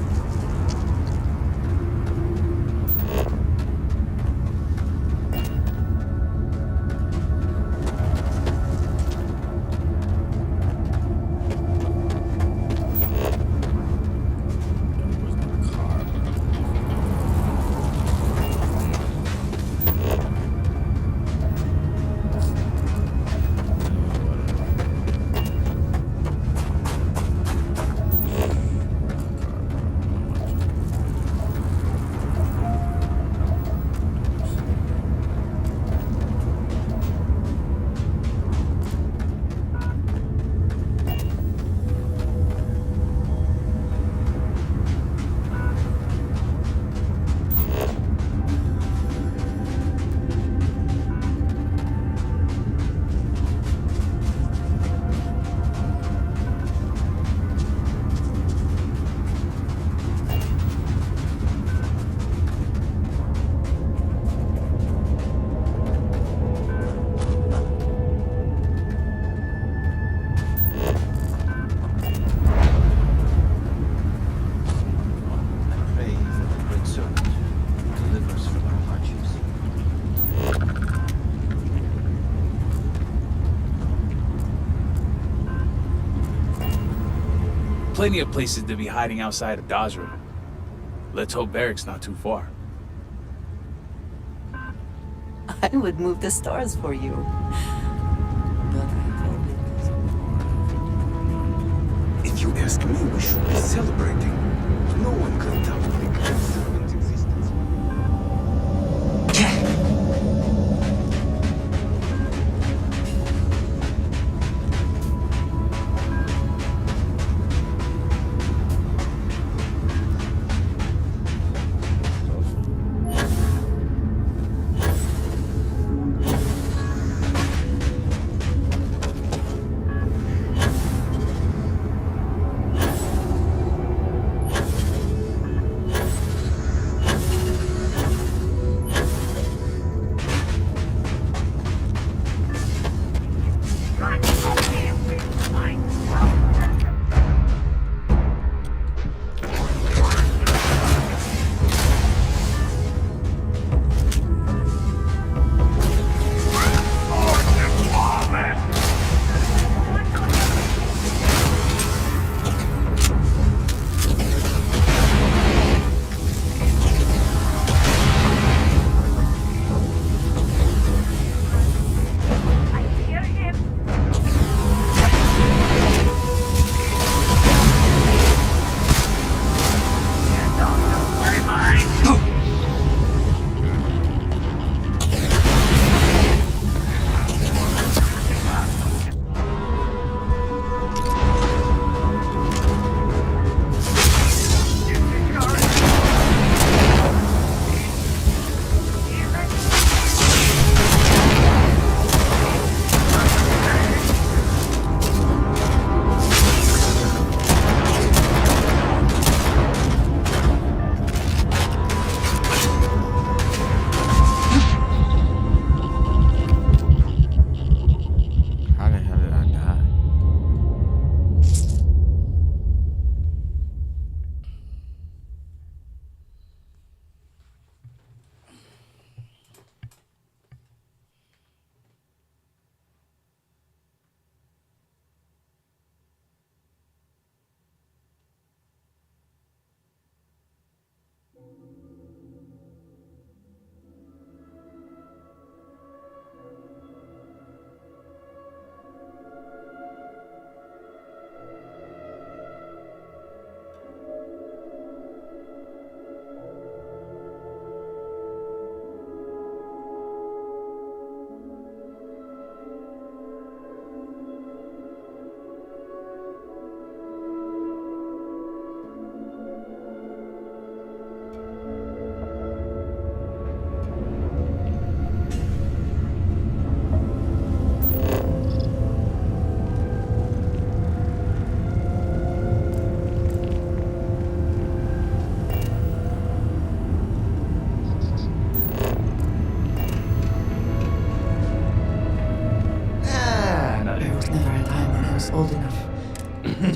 Plenty of places to be hiding outside of Dodger. Let's hope Barrick's not too far. I would move the stars for you. If you ask me, we should be celebrating. No one could doubt the great servant's existence.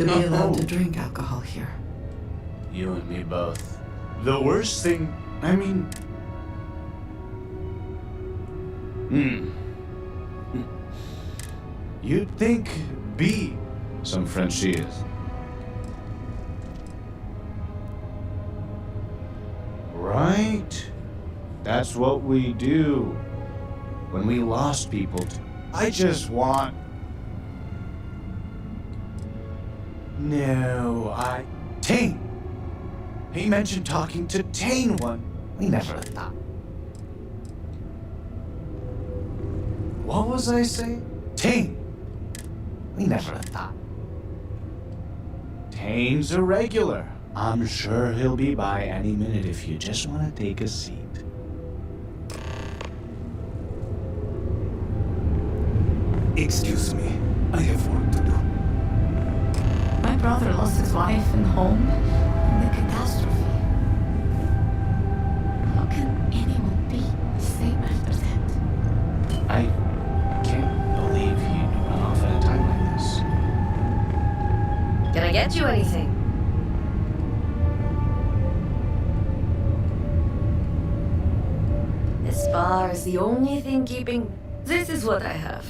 be allowed to drink alcohol here. You and me both. The worst thing, I mean... You'd think B, some French she is. Right? That's what we do. When we lost people to... I just want... No, Tane! He mentioned talking to Tane one. We never thought. What was I saying? Tane! We never thought. Tane's a regular. I'm sure he'll be by any minute if you just want to take a seat. Excuse me, I have work to do. My brother lost his wife and home in the catastrophe. How can anyone be the same after that? I can't believe you went off at a time like this. Can I get you anything? This bar is the only thing keeping... This is what I have.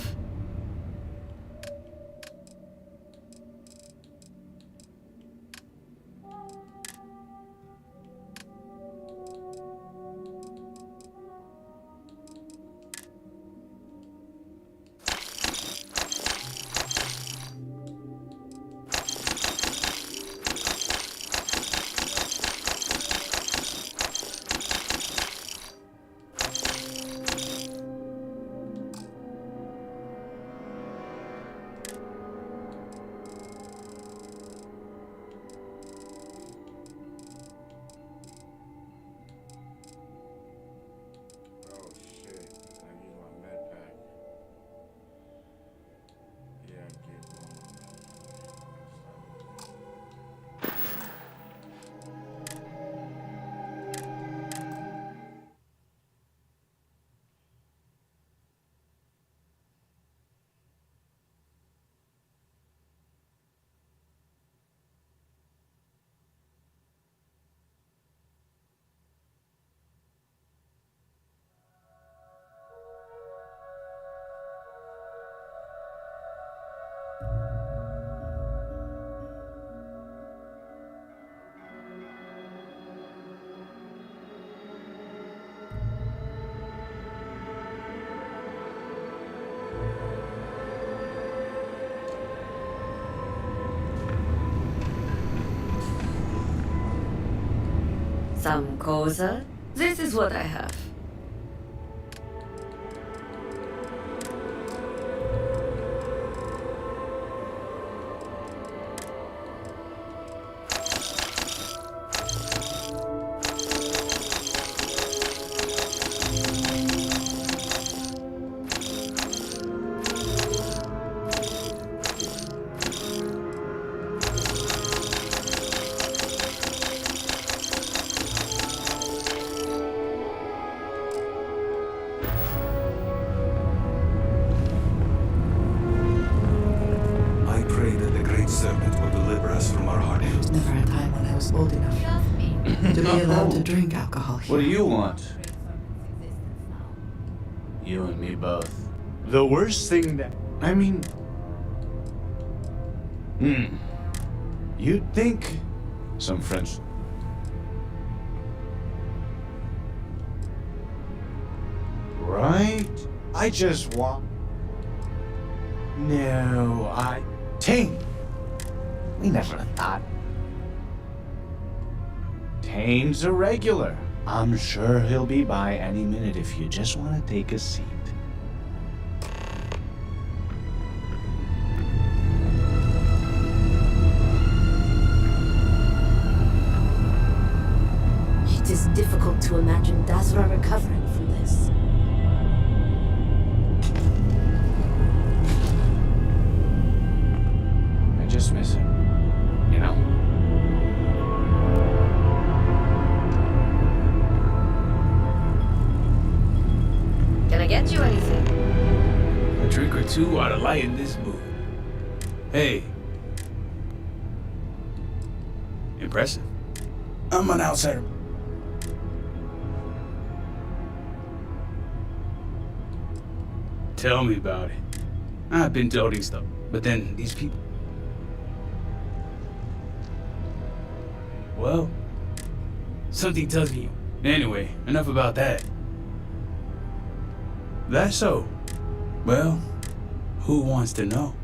Some cosa? This is what I have. To be allowed to drink alcohol here. What do you want? You and me both. The worst thing that... I mean... You'd think... Some French... Right? I just want... No, Tane! We never thought... Tane's a regular. I'm sure he'll be by any minute if you just want to take a seat. It is difficult to imagine Dazra recovering from this. I just miss him, you know? Can I get you anything? A drink or two ought to lighten this mood. Hey, Impressive. I'm an outsider. Tell me about it. I've been doting stuff, but then these people. Well, something tells me. Anyway, enough about that. That's so. Well, who wants to know?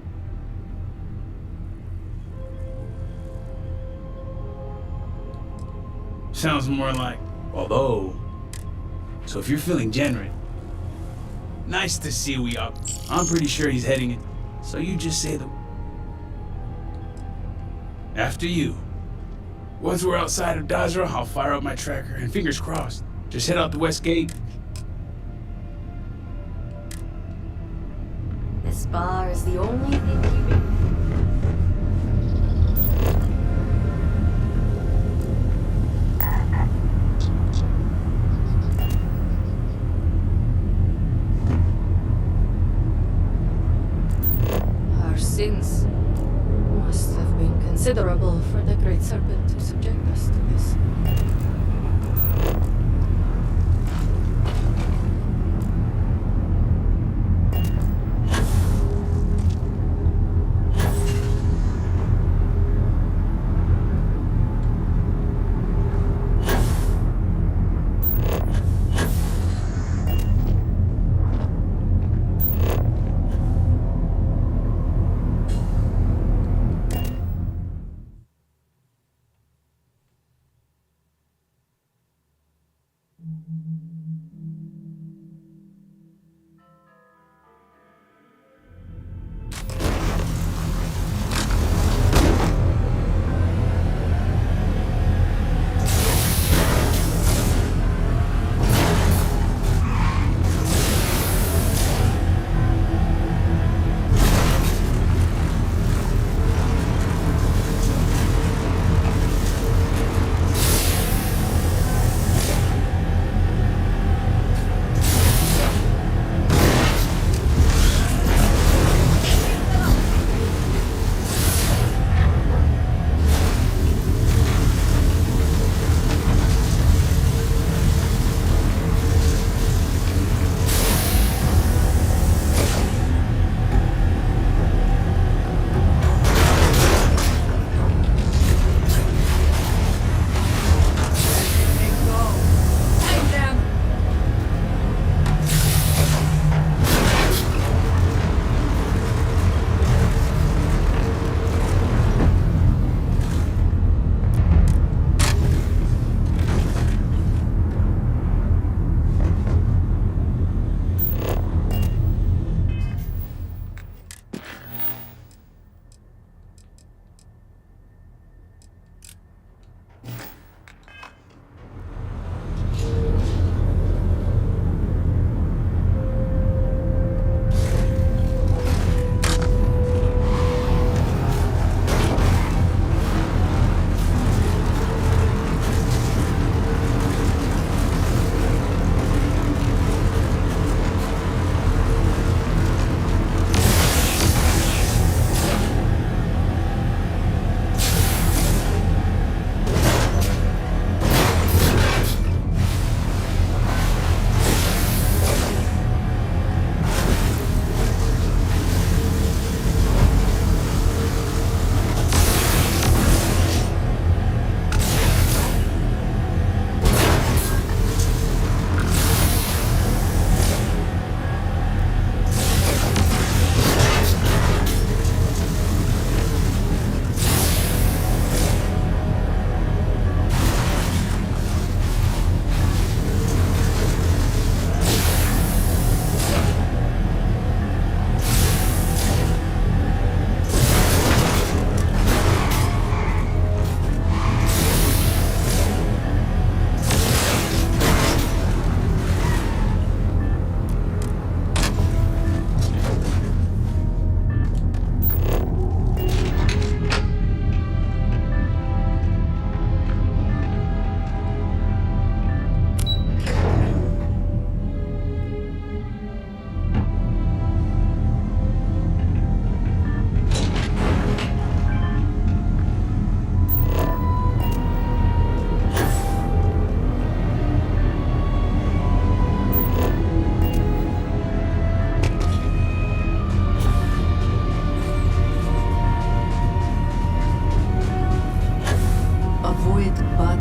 Sounds more like, although. So if you're feeling genuine, nice to see we up. I'm pretty sure he's heading it. So you just say the. After you. Once we're outside of Dazra, I'll fire up my tracker, and fingers crossed, just head out the west gate. This bar is the only thing keeping. Our sins must have been considerable for the Great Serpent to subject us to this.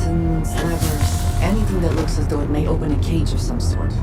buttons, levers, anything that looks as though it may open a cage of some sort.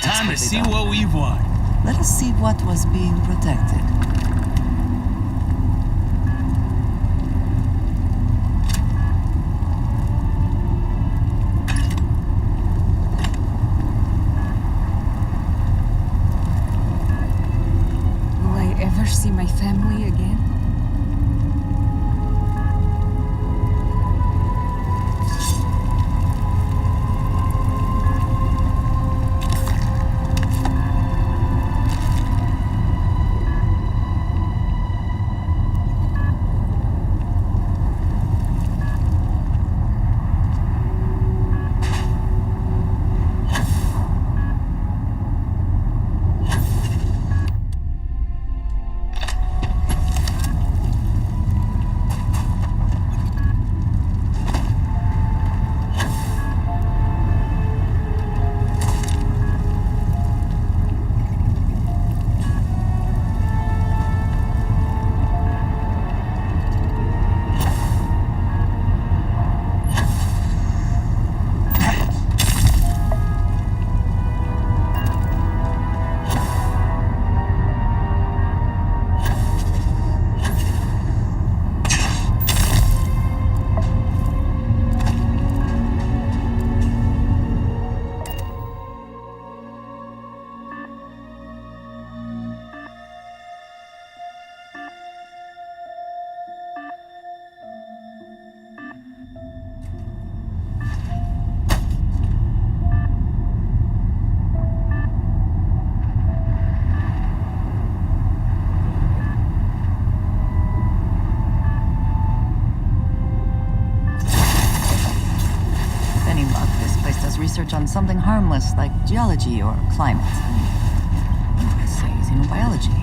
Time to see what we've won. Let us see what was being protected. research on something harmless like geology or climate. Let's say xenobiology.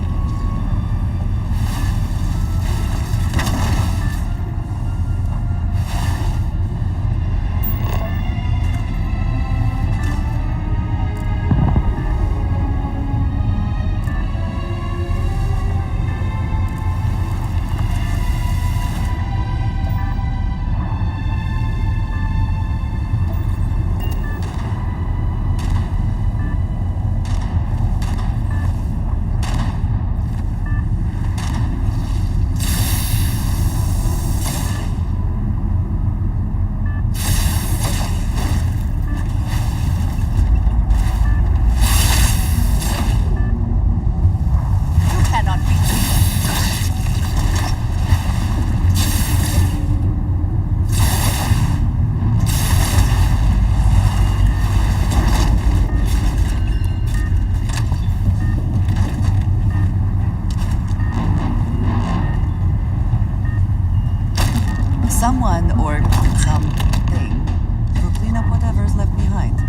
Someone or something will clean up whatever's left behind.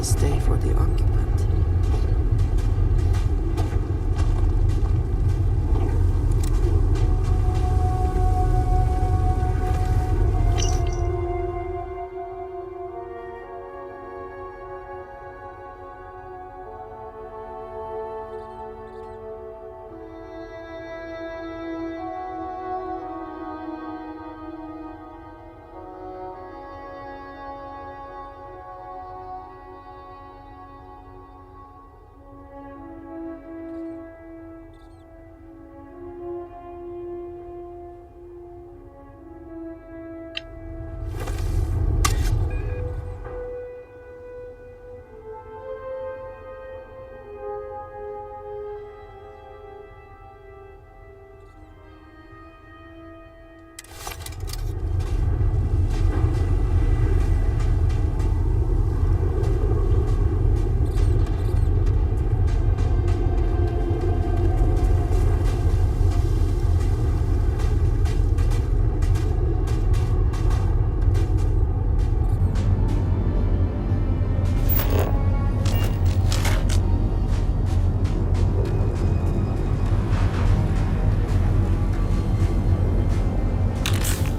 peaceful stay for the occupant.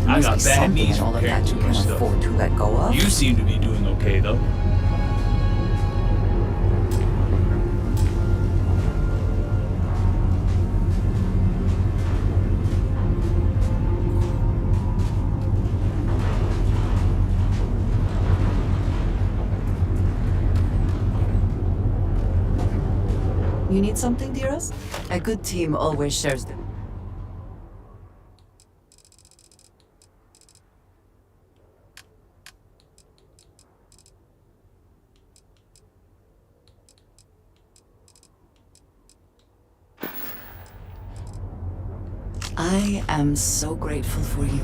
I got bad Something knees in all from of carrying that too you much can stuff. afford to let go of. You seem to be doing okay though. You need something, dearest? A good team always shares them. I am so grateful for you.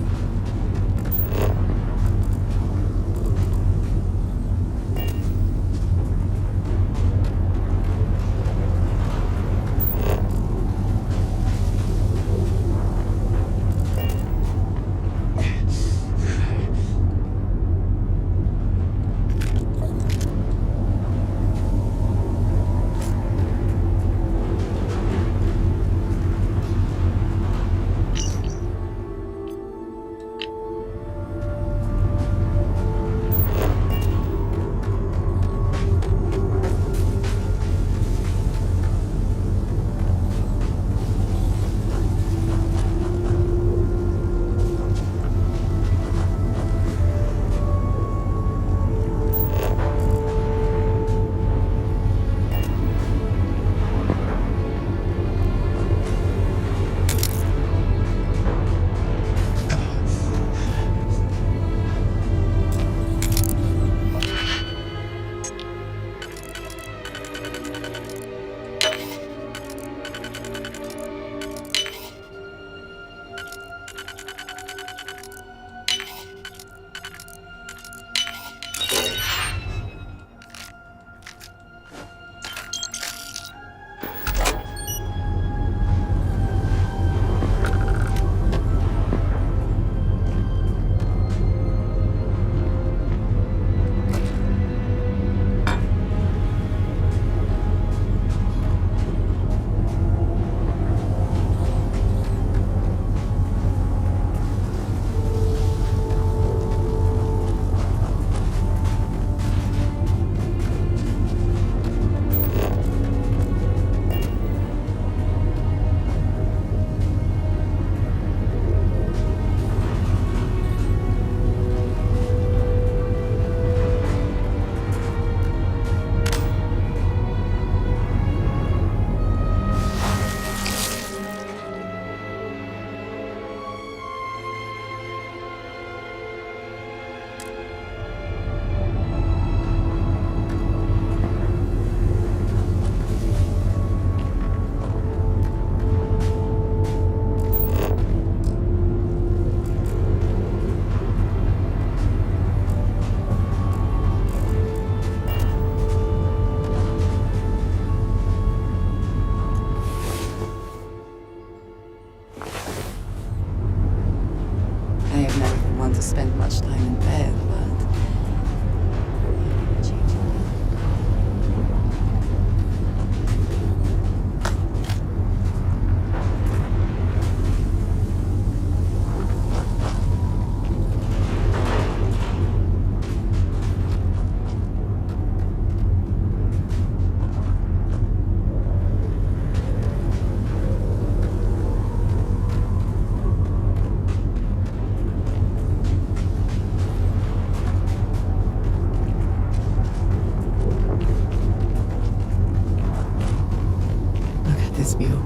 grasp you.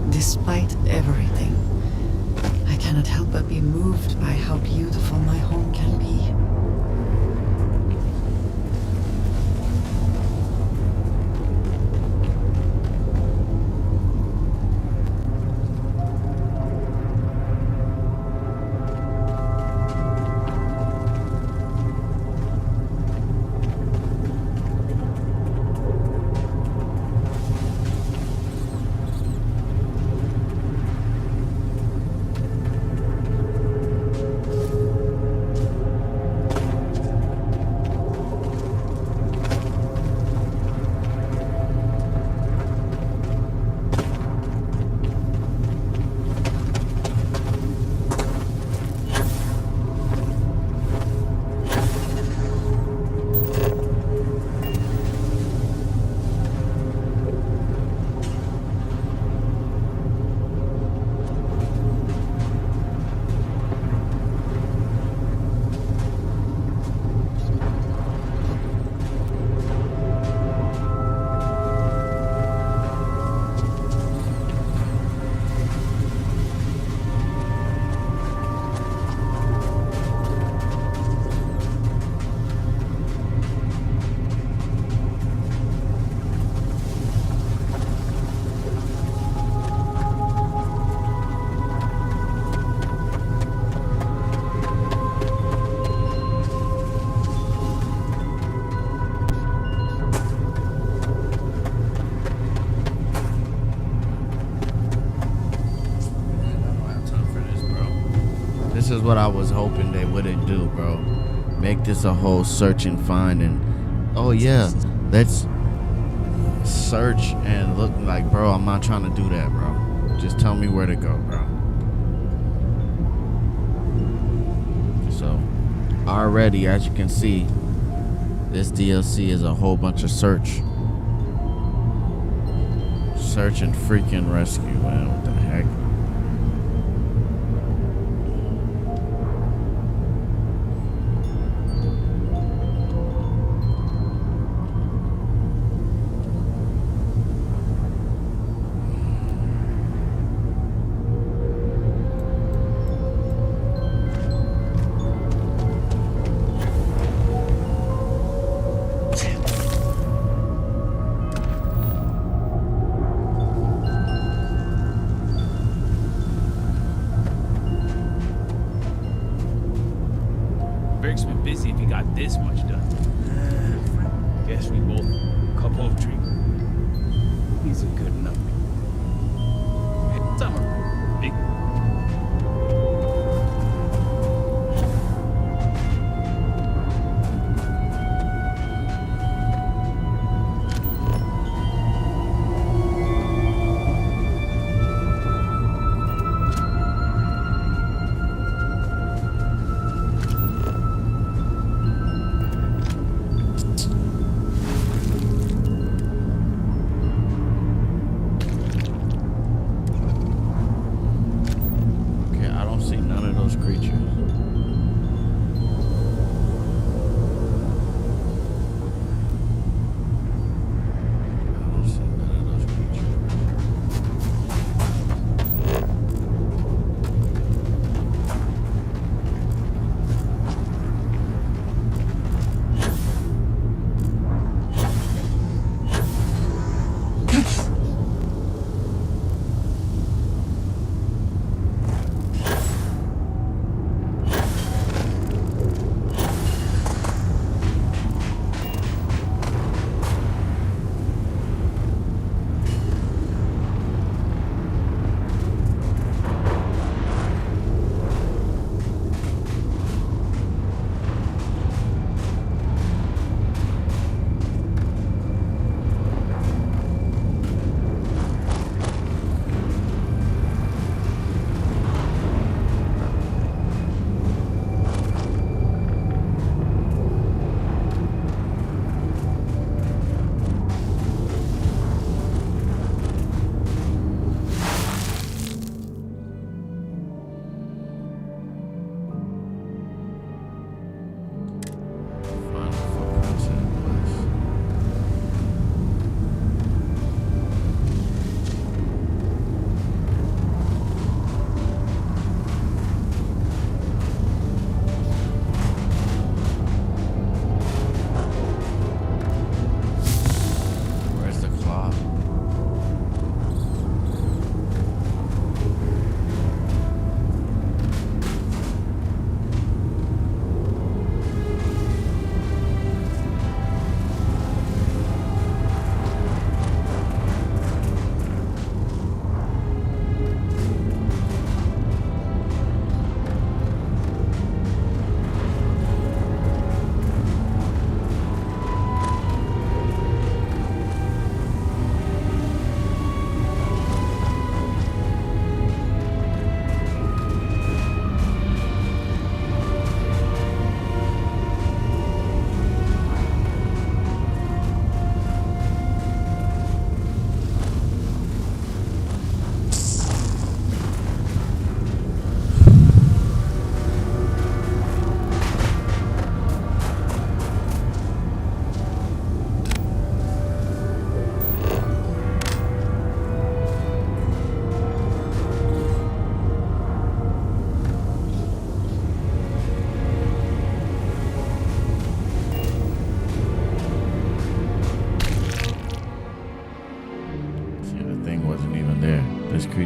Despite everything, I cannot help but be moved by how beautiful my home can be. This is what I was hoping they wouldn't do, bro. Make this a whole search and find and, oh yeah, let's search and look like, bro, I'm not trying to do that, bro. Just tell me where to go, bro. So, already, as you can see, this DLC is a whole bunch of search and freaking rescue, man. What the heck? Beric's been busy if he got this much done. Guess we both cup of drink. He's a good enough. Hey, summer. Big.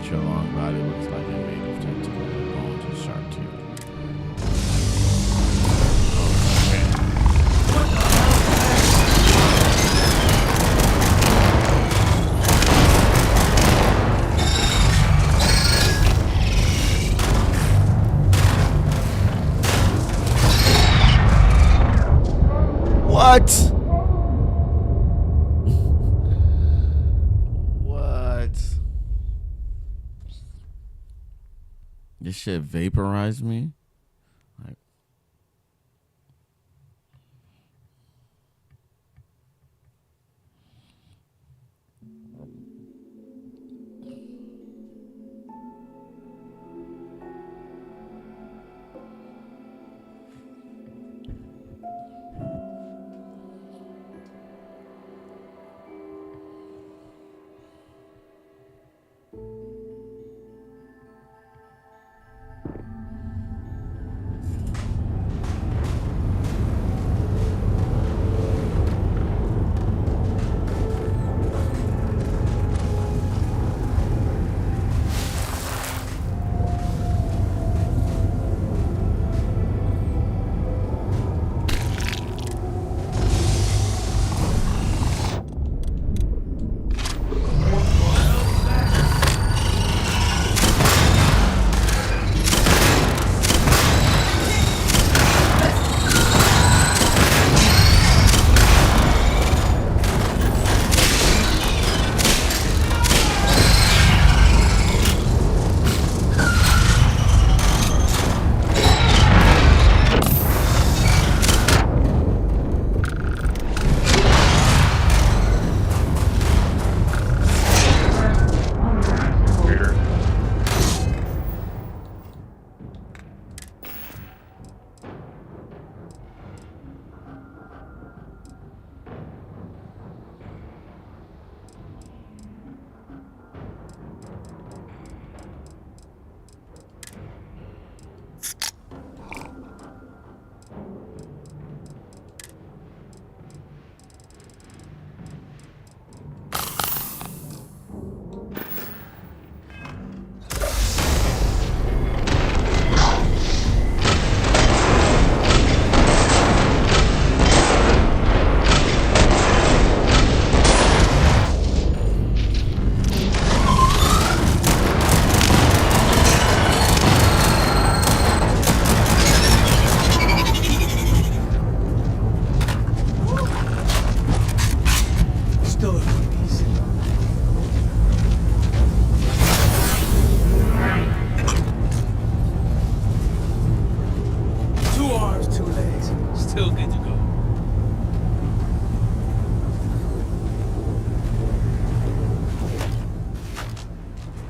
meter-long body looks like it made of tentacles and bones and sharp teeth. What? What? This shit vaporized me? Like,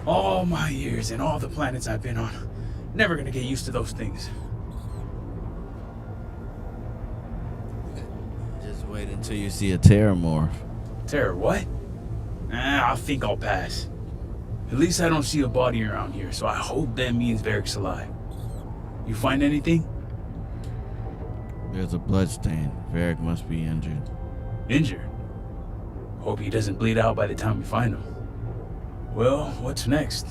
All my years and all the planets I've been on, never gonna get used to those things. just wait until you see a terramorph. Terror, what? I think I'll pass. At least I don't see a body around here, so I hope that means Varric's alive. You find anything? There's a blood stain. Varric must be injured. Injured? Hope he doesn't bleed out by the time we find him. Well, what's next?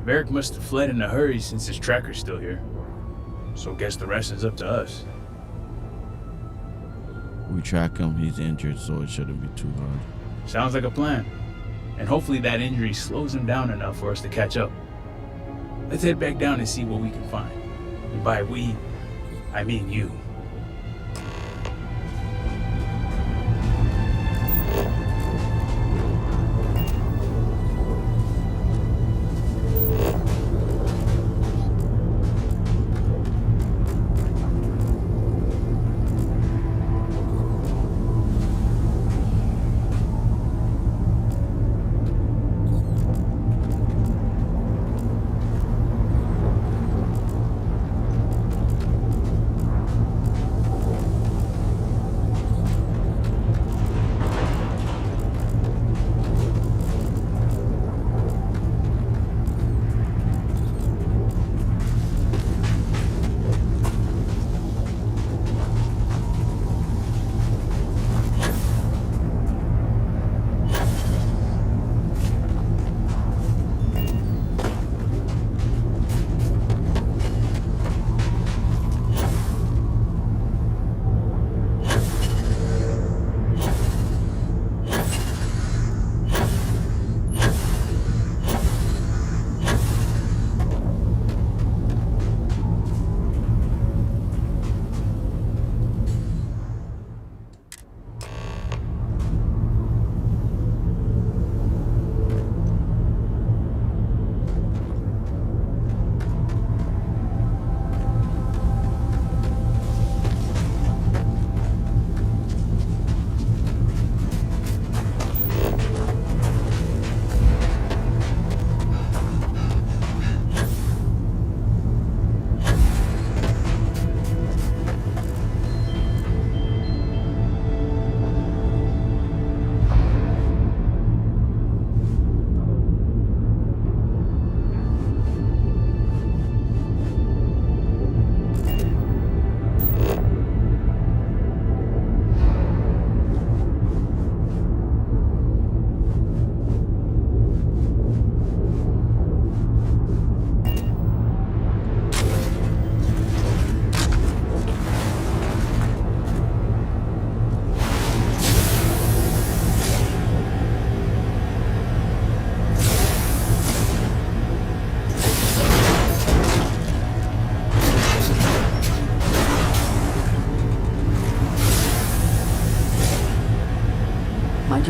Varric must have fled in a hurry since his tracker's still here. So guess the rest is up to us. We track him, he's injured, so it shouldn't be too hard. Sounds like a plan. And hopefully that injury slows him down enough for us to catch up. Let's head back down and see what we can find. And by we, I mean you.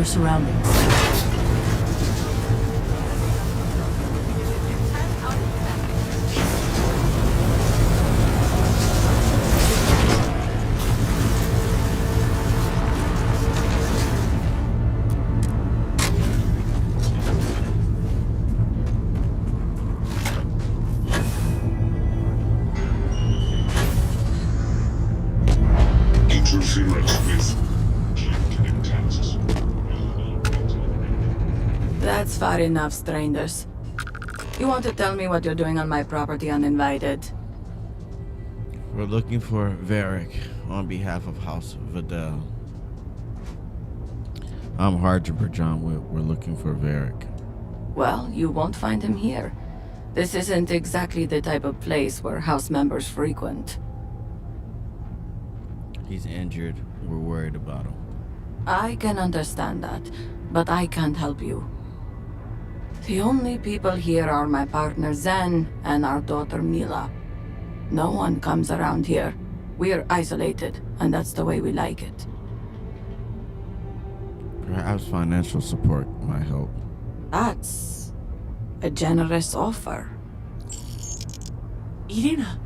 your surroundings. That's far enough, strangers. You want to tell me what you're doing on my property uninvited? We're looking for Varric on behalf of House Vidal. I'm Harjiber John Witt. We're looking for Varric. Well, you won't find him here. This isn't exactly the type of place where house members frequent. He's injured. We're worried about him. I can understand that, but I can't help you. The only people here are my partner Zen and our daughter Mila. No one comes around here. We're isolated, and that's the way we like it. Perhaps financial support might help. That's a generous offer. Irina,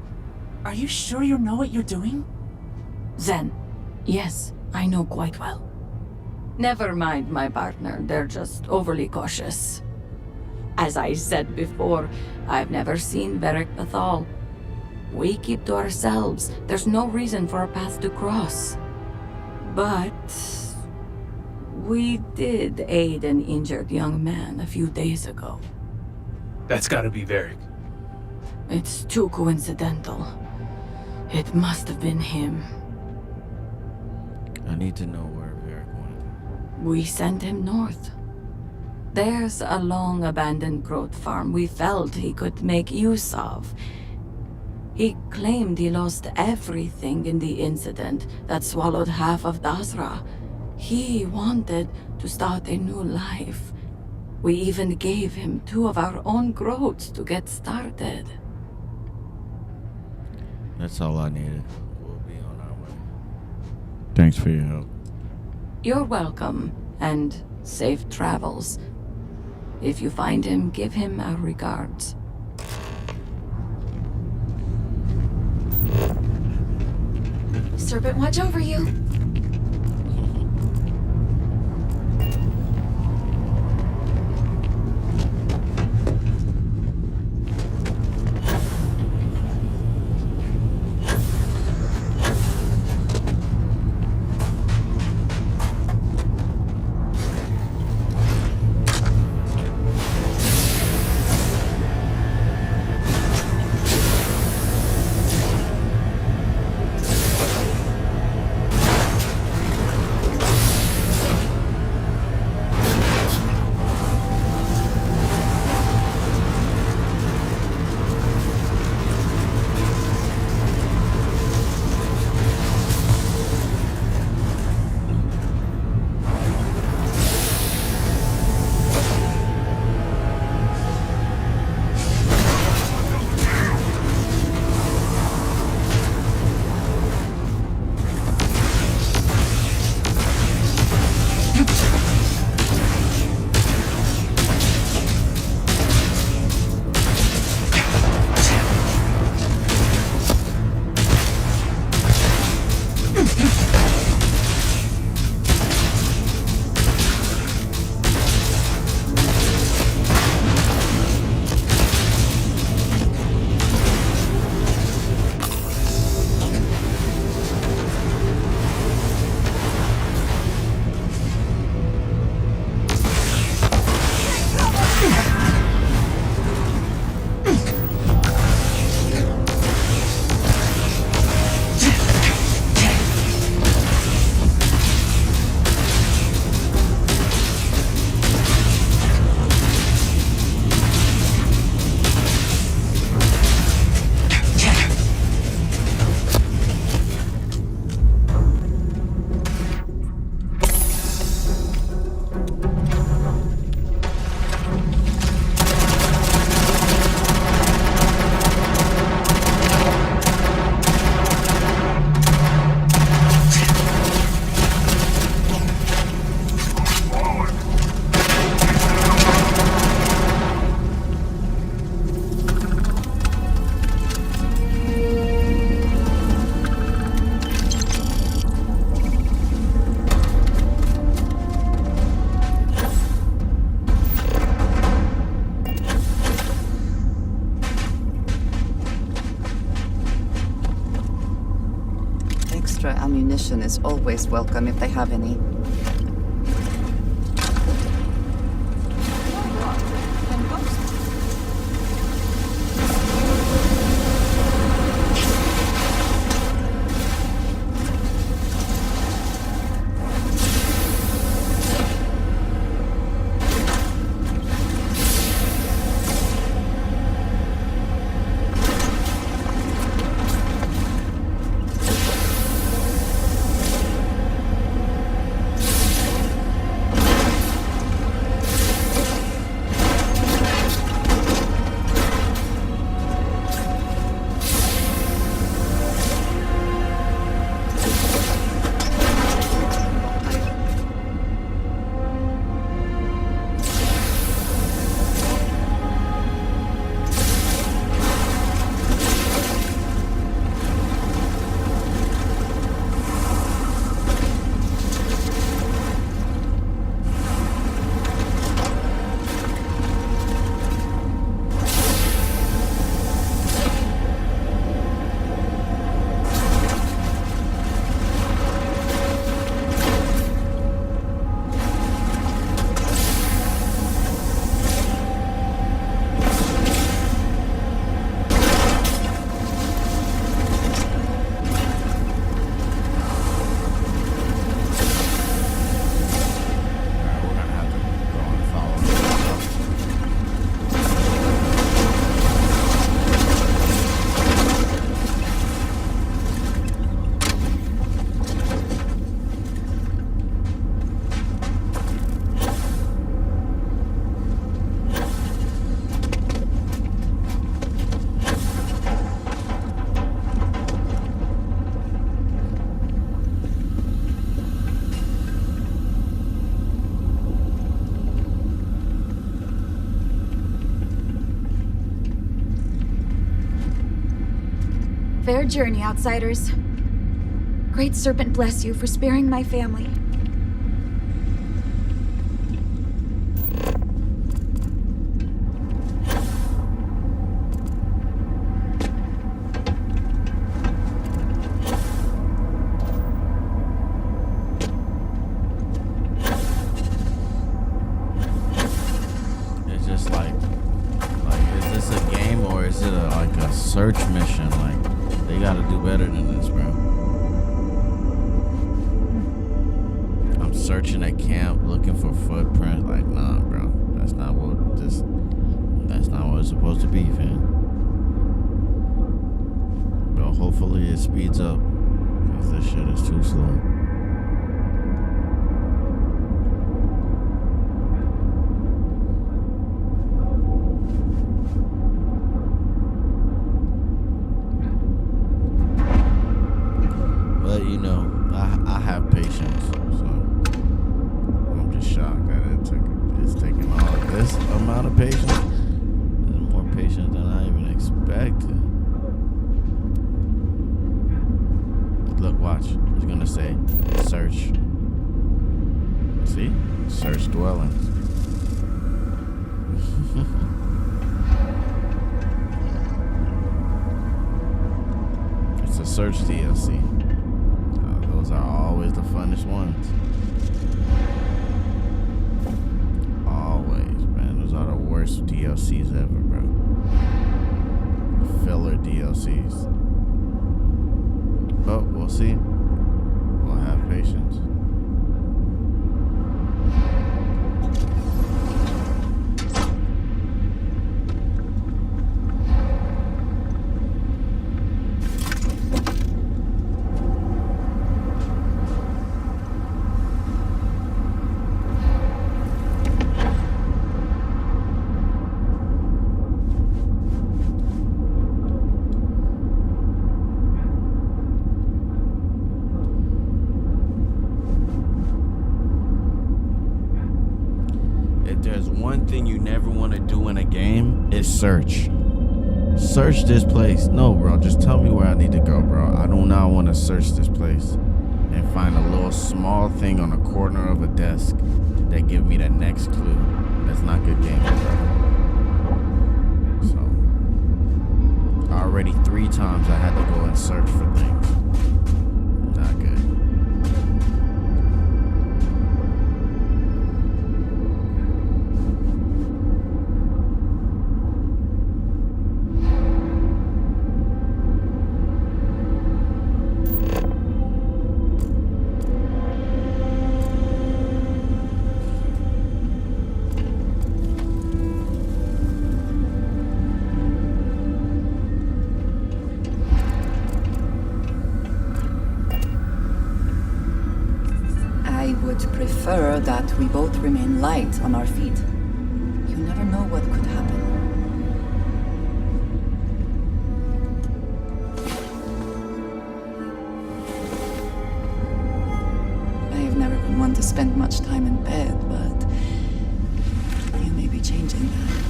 are you sure you know what you're doing? Zen, yes, I know quite well. Never mind my partner, they're just overly cautious. As I said before, I've never seen Varric Bethal. We keep to ourselves. There's no reason for a path to cross. But we did aid an injured young man a few days ago. That's gotta be Varric. It's too coincidental. It must have been him. I need to know where Varric went. We sent him north. There's a long abandoned growth farm we felt he could make use of. He claimed he lost everything in the incident that swallowed half of Dasra. He wanted to start a new life. We even gave him 2 of our own growths to get started. That's all I needed. We'll be on our way. Thanks for your help. You're welcome, and safe travels. If you find him, give him our regards. Serpent, watch over you. Extra ammunition is always welcome if they have any. Fair journey, outsiders. Great Serpent bless you for sparing my family. It's just like is this a game or is it like a search mission? Like, they gotta do better than this, bro. I'm searching a camp looking for footprints. Like, nah, bro. That's not what it's supposed to be, fam. But hopefully it speeds up, because this shit is too slow. But you know, I have patience, so I'm just shocked that it's taking all of this amount of patience. There's more patience than I even expected. Look, watch. It's gonna say search. See? Search dwellings. It's a search DLC. Those are always the funnest ones. Always, man. Those are the worst DLCs ever, bro. Filler DLCs. But we'll see. We'll have patience. One thing you never want to do in a game is search this place. No, bro, just tell me where I need to go, bro. I do not want to search this place and find a little small thing on the corner of a desk that give me the next clue. That's not good game, bro. So already 3 times I had to go and search for things. would prefer that we both remain light on our feet. You never know what could happen. I have never been one to spend much time in bed, but you may be changing that.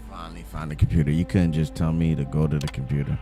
Finally found the computer. You couldn't just tell me to go to the computer.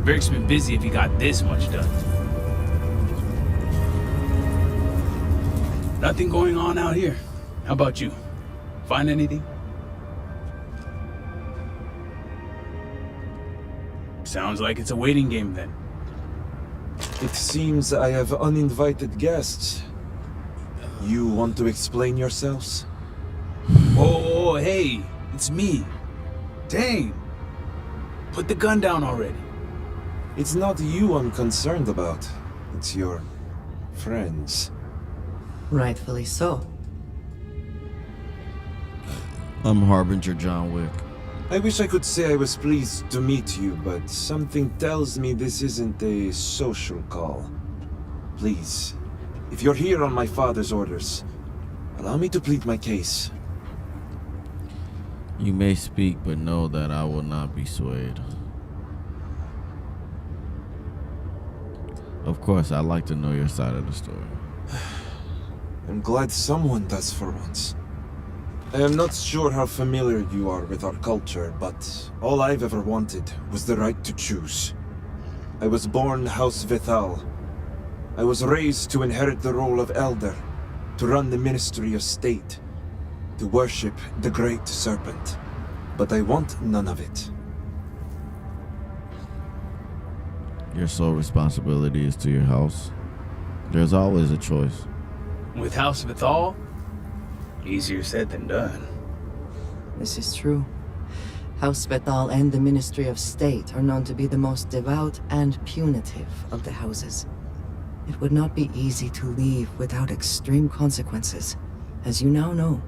Varric's been busy if he got this much done. Nothing going on out here. How about you? Find anything? Sounds like it's a waiting game then. It seems I have uninvited guests. You want to explain yourselves? Oh, hey, it's me. Dang. Put the gun down already. It's not you I'm concerned about. It's your friends. Rightfully so. I'm Harbinger John Wick. I wish I could say I was pleased to meet you, but something tells me this isn't a social call. Please, if you're here on my father's orders, allow me to plead my case. You may speak, but know that I will not be swayed. Of course, I'd like to know your side of the story. I'm glad someone does for once. I am not sure how familiar you are with our culture, but all I've ever wanted was the right to choose. I was born House Vithal. I was raised to inherit the role of elder, to run the Ministry of State, to worship the Great Serpent. But I want none of it. Your sole responsibility is to your house. There's always a choice. With House Vithal? Easier said than done. This is true. House Vethal and the Ministry of State are known to be the most devout and punitive of the houses. It would not be easy to leave without extreme consequences, as you now know.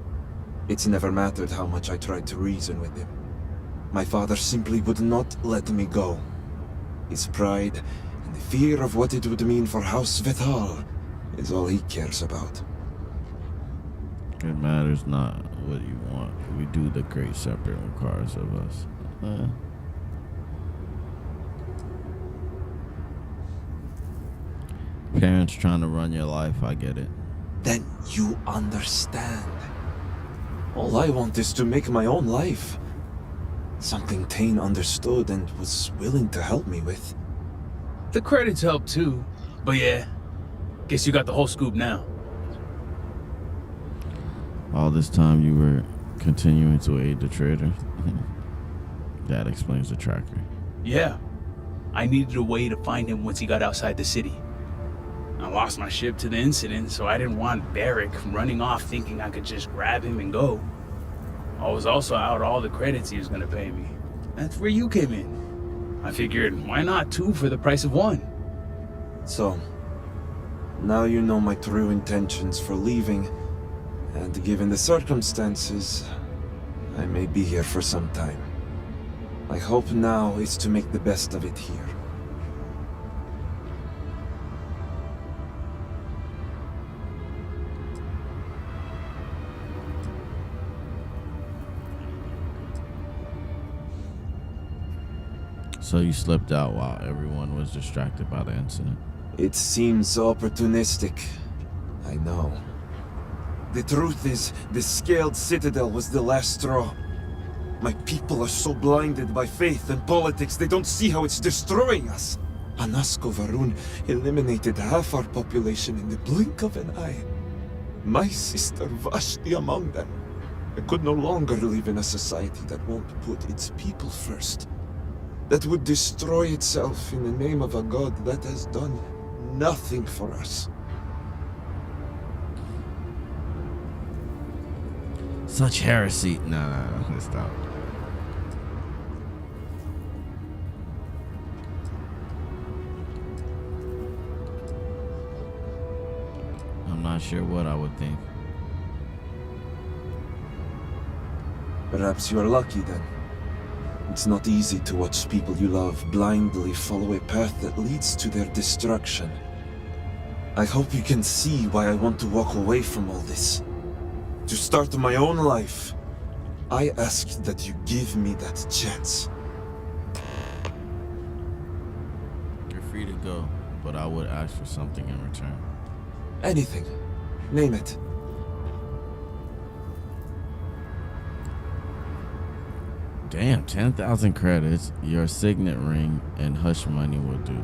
It's never mattered how much I tried to reason with him. My father simply would not let me go. His pride and the fear of what it would mean for House Vethal is all he cares about. It matters not what you want. We do the great separate requires of us. Parents trying to run your life, I get it. Then you understand. All I want is to make my own life. Something Tane understood and was willing to help me with. The credits help too. But yeah, guess you got the whole scoop now. All this time you were continuing to aid the trader. That explains the tracker. Yeah. I needed a way to find him once he got outside the city. I lost my ship to the incident, so I didn't want Barrick running off thinking I could just grab him and go. I was also out all the credits he was gonna pay me. That's where you came in. I figured, why not 2 for the price of 1? So, now you know my true intentions for leaving, and given the circumstances, I may be here for some time. My hope now is to make the best of it here. So you slipped out while everyone was distracted by the incident. It seems opportunistic. I know. The truth is, the scaled citadel was the last straw. My people are so blinded by faith and politics, they don't see how it's destroying us. Anasko Varun eliminated half our population in the blink of an eye. My sister Vashti among them. I could no longer live in a society that won't put its people first. That would destroy itself in the name of a god that has done nothing for us. Such heresy. No, stop. I'm not sure what I would think. Perhaps you are lucky then. It's not easy to watch people you love blindly follow a path that leads to their destruction. I hope you can see why I want to walk away from all this. To start my own life. I ask that you give me that chance. You're free to go, but I would ask for something in return. Anything. Name it. Damn, 10,000 credits, your signet ring, and hush money will do.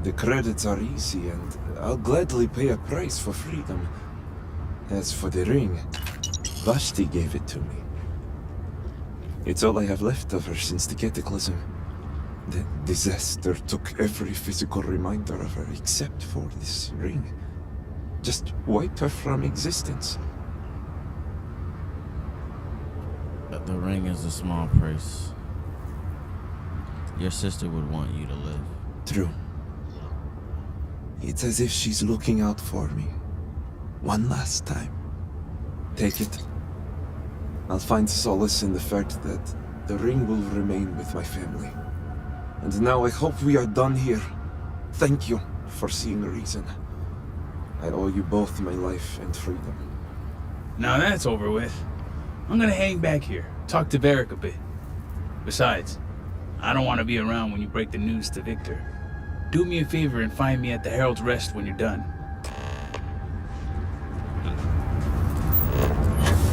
The credits are easy, and I'll gladly pay a price for freedom. As for the ring, Vashti gave it to me. It's all I have left of her since the cataclysm. The disaster took every physical reminder of her except for this ring. Just wiped her from existence. But the ring is a small price. Your sister would want you to live. True. It's as if she's looking out for me. One last time. Take it. I'll find solace in the fact that the ring will remain with my family. And now I hope we are done here. Thank you for seeing reason. I owe you both my life and freedom. Now that's over with. I'm gonna hang back here, talk to Varric a bit. Besides, I don't want to be around when you break the news to Victor. Do me a favor and find me at the Herald's Rest when you're done.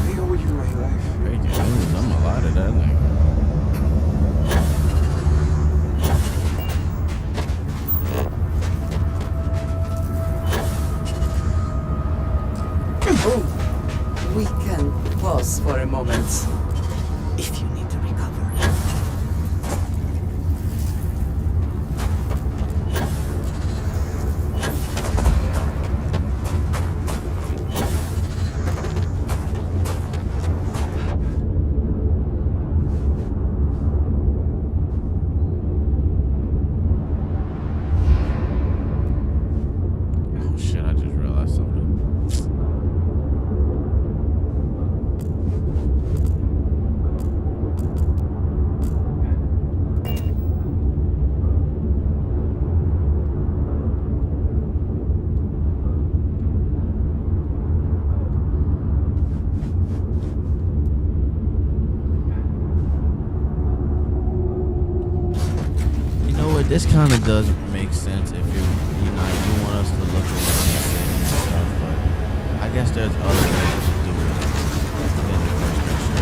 I owe you my life. Breaking news, I'm a lot of that nigga. Oh, we can pause for a moment. If you need to recover. this kind of does make sense if you want us to look around the city and stuff, but I guess there's other ways to do it than the first mission.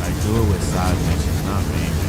Like, do it with side missions, not main missions.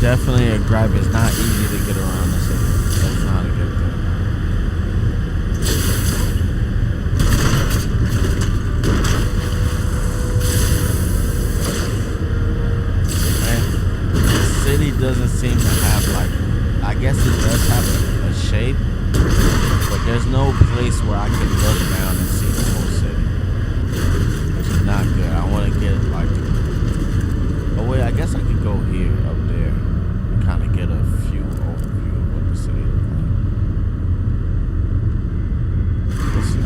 Definitely a gripe. It's not easy to get around the city. That's not a good thing. And the city doesn't seem to have, like, I guess it does have a shape, but there's no place where I can look down and see the whole city, which is not good. I want to get, like, oh wait, I guess I could go here, up there, and kind of get a few overview of what the city looks like. Let's see.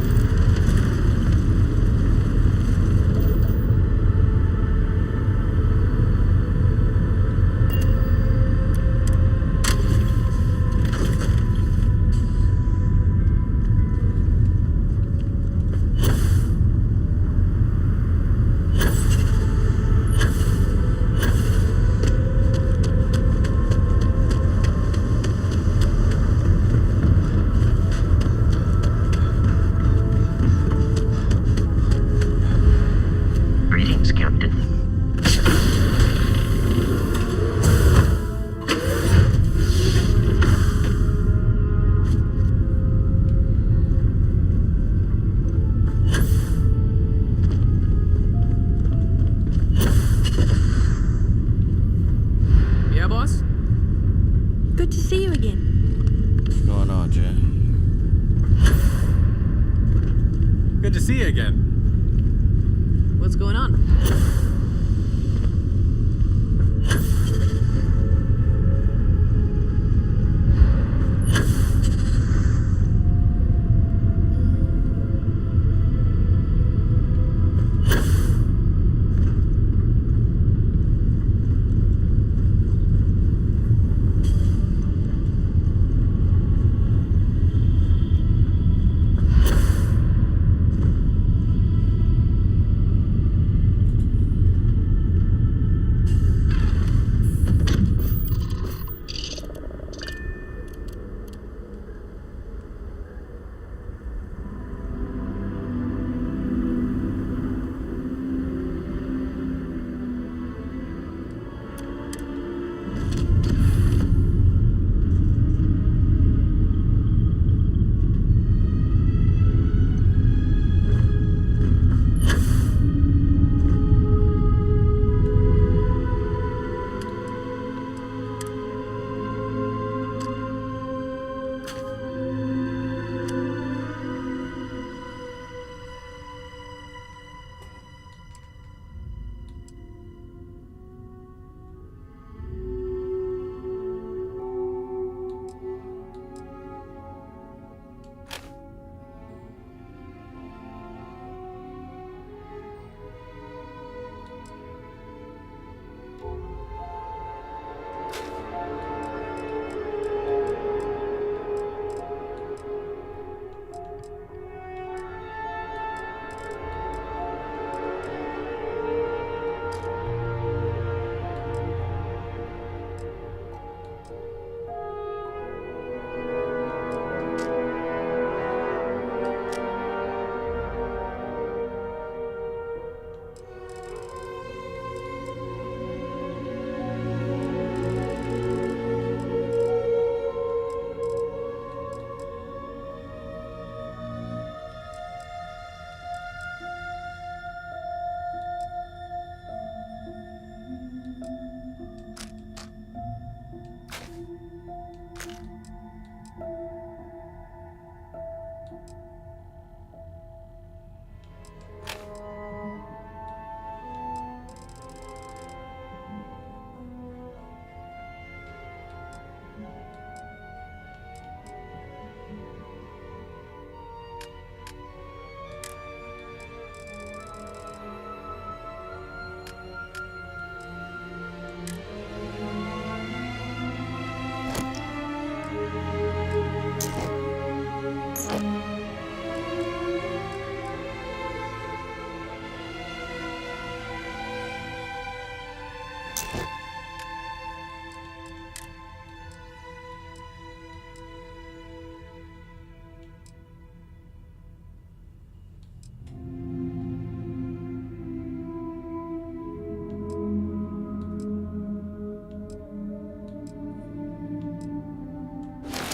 Good to see you again. What's going on?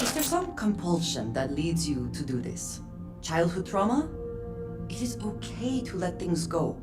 Is there some compulsion that leads you to do this? Childhood trauma? It is okay to let things go.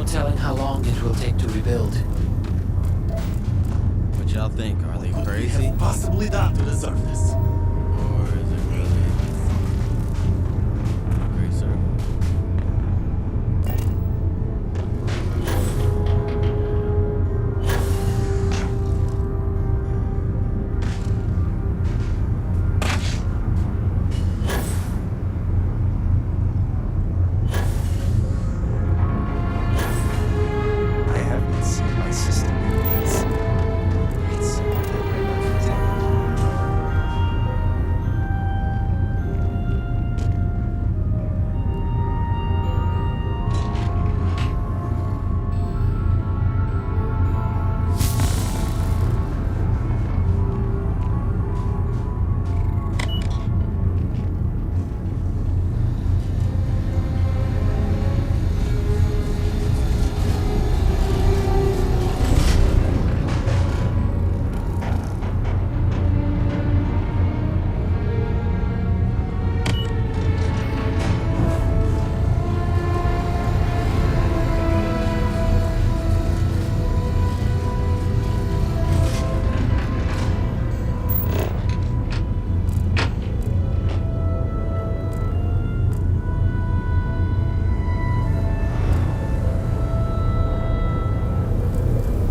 telling how long it will take to rebuild. What y'all think? Are they crazy? We have possibly done to deserve this. Or is it really great servant? I haven't seen my sister in weeks. It's very much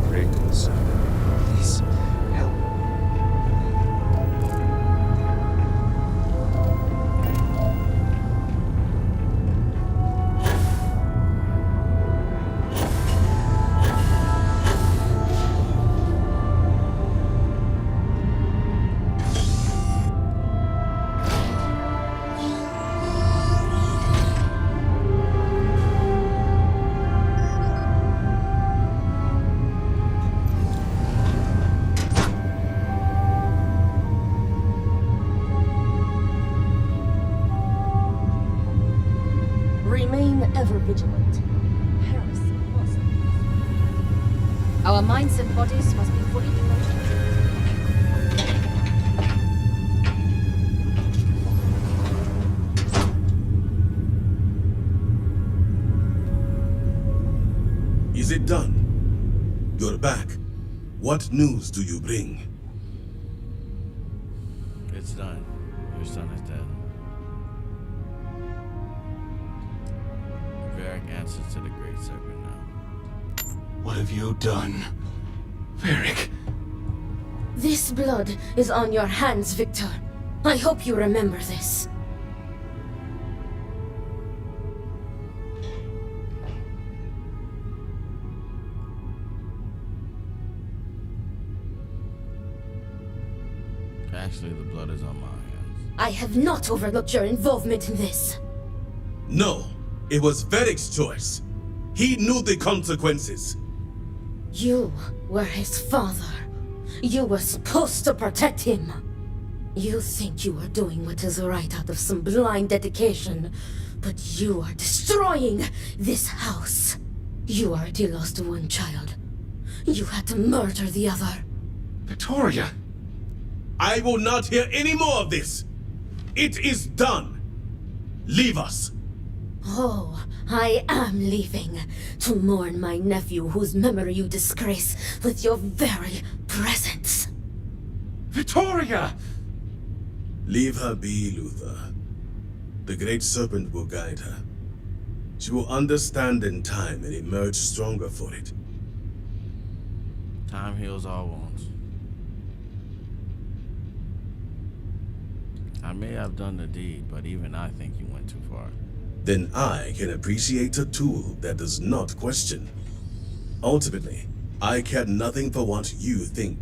great concern. Please help. Remain ever vigilant. Heresy must. Our minds and bodies must be fully devoted. Is it done? You're back. What news do you bring? It's done. Your son is dead. Varric answers to the Great Serpent now. What have you done? Varric. This blood is on your hands, Victor. I hope you remember this. Actually, the blood is on my hands. I have not overlooked your involvement in this. No, it was Varric's choice. He knew the consequences. You were his father. You were supposed to protect him. You think you are doing what is right out of some blind dedication, but you are destroying this house. You already lost one child. You had to murder the other. Victoria! I will not hear any more of this. It is done. Leave us. Oh, I am leaving to mourn my nephew whose memory you disgrace with your very presence. Victoria! Leave her be, Luther. The Great Serpent will guide her. She will understand in time and emerge stronger for it. Time heals all wounds. I may have done the deed, but even I think you went too far. Then I can appreciate a tool that does not question. Ultimately, I care nothing for what you think.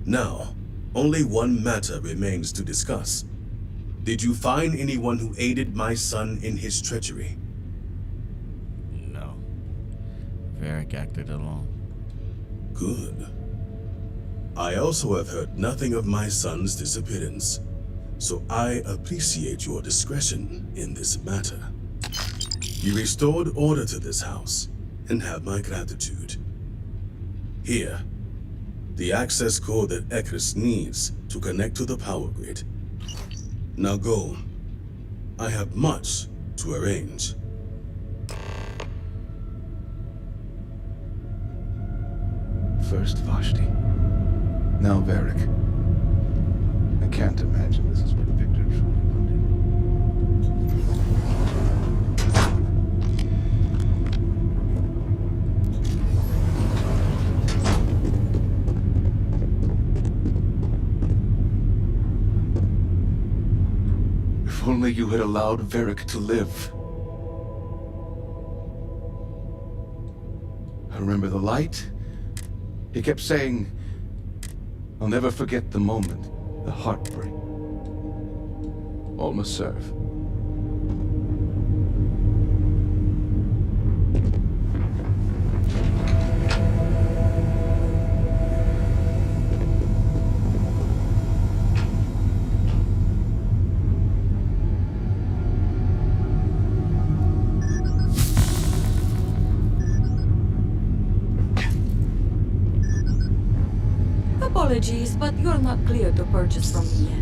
Now, only one matter remains to discuss. Did you find anyone who aided my son in his treachery? No. Varric acted alone. Good. I also have heard nothing of my son's disappearance, so I appreciate your discretion in this matter. You restored order to this house, and have my gratitude. Here, the access code that Ekris needs to connect to the power grid. Now go. I have much to arrange. First Vashti, now Varric. I can't imagine this is what Victor truly wanted. If only you had allowed Varric to live. I remember the light. He kept saying, "I'll never forget the moment, the heartbreak." All must serve. Apologies, but you're not clear to purchase from me yet.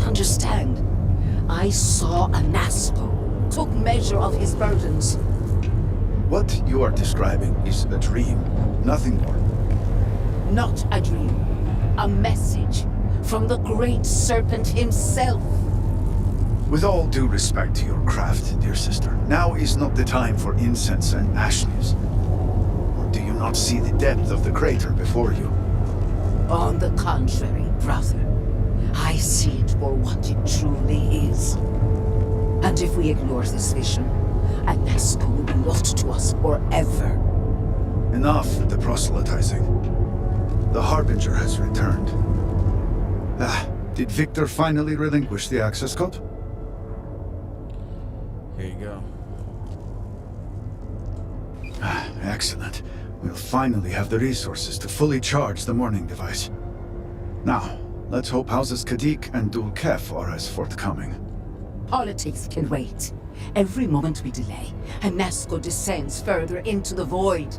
Understand? I saw a Nasco, took measure of his burdens. What you are describing is a dream, nothing more. Not a dream. A message from the great serpent himself. With all due respect to your craft, dear sister, now is not the time for incense and ashes. Or do you not see the depth of the crater before you? On the contrary, brother. I see it for what it truly is. And if we ignore this vision, a Nasco will be lost to us forever. Enough with the proselytizing. The Harbinger has returned. Did Victor finally relinquish the access code? Here you go. Excellent. We'll finally have the resources to fully charge the morning device. Now, let's hope Houses Kadik and Dul Kef are as forthcoming. Politics can wait. Every moment we delay, a Nasco descends further into the void.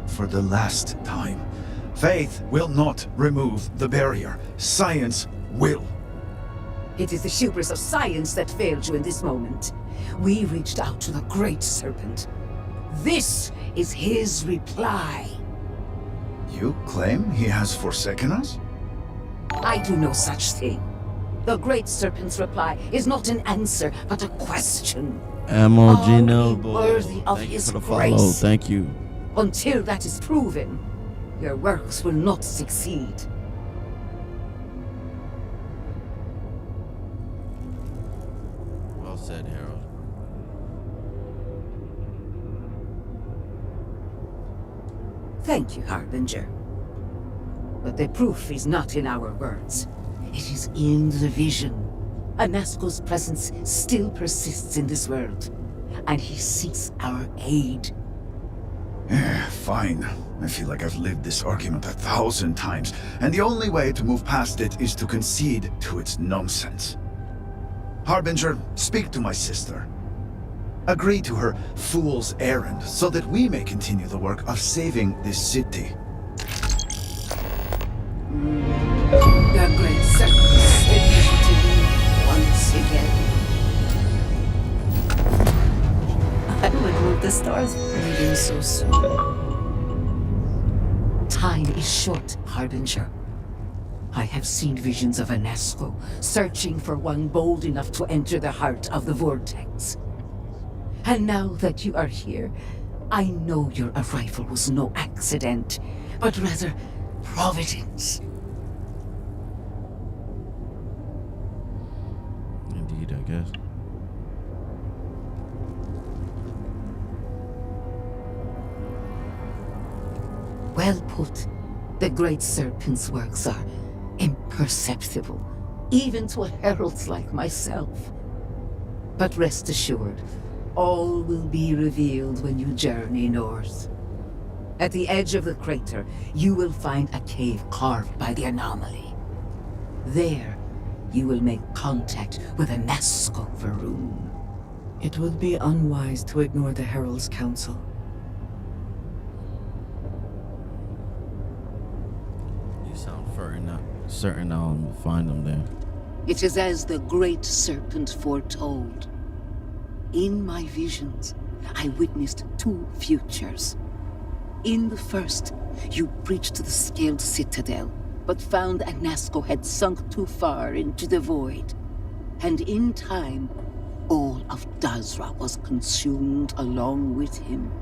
For the last time, faith will not remove the barrier. Science will. It is the hubris of science that failed you in this moment. We reached out to the great serpent. This is his reply. You claim he has forsaken us? I do no such thing. The great serpent's reply is not an answer, but a question. Ammo Are Gino, we boy. worthy of Thank you his for the follow. grace? Thank you. Until that is proven, your works will not succeed. Well said, Harold. Thank you, Harbinger. But the proof is not in our words. It is in the vision. Anasco's presence still persists in this world, and he seeks our aid. Fine. I feel like I've lived this argument 1,000 times, and the only way to move past it is to concede to its nonsense. Harbinger, speak to my sister. Agree to her fool's errand so that we may continue the work of saving this city. The great serpent speaks to me once again. I would move the stars leaving so soon. Time is short, Harbinger. I have seen visions of Anasco searching for one bold enough to enter the heart of the vortex. And now that you are here, I know your arrival was no accident, but rather providence. guess. Well put. The Great Serpent's works are imperceptible, even to heralds like myself. But rest assured, all will be revealed when you journey north. At the edge of the crater, you will find a cave carved by the anomaly. There, you will make contact with a Nazca Varun. It would be unwise to ignore the Herald's Council. You sound certain I'll find them there. It is as the Great Serpent foretold. In my visions, I witnessed two futures. In the first, you breached the scaled citadel, but found a Nazca had sunk too far into the void. And in time, all of Dazra was consumed along with him.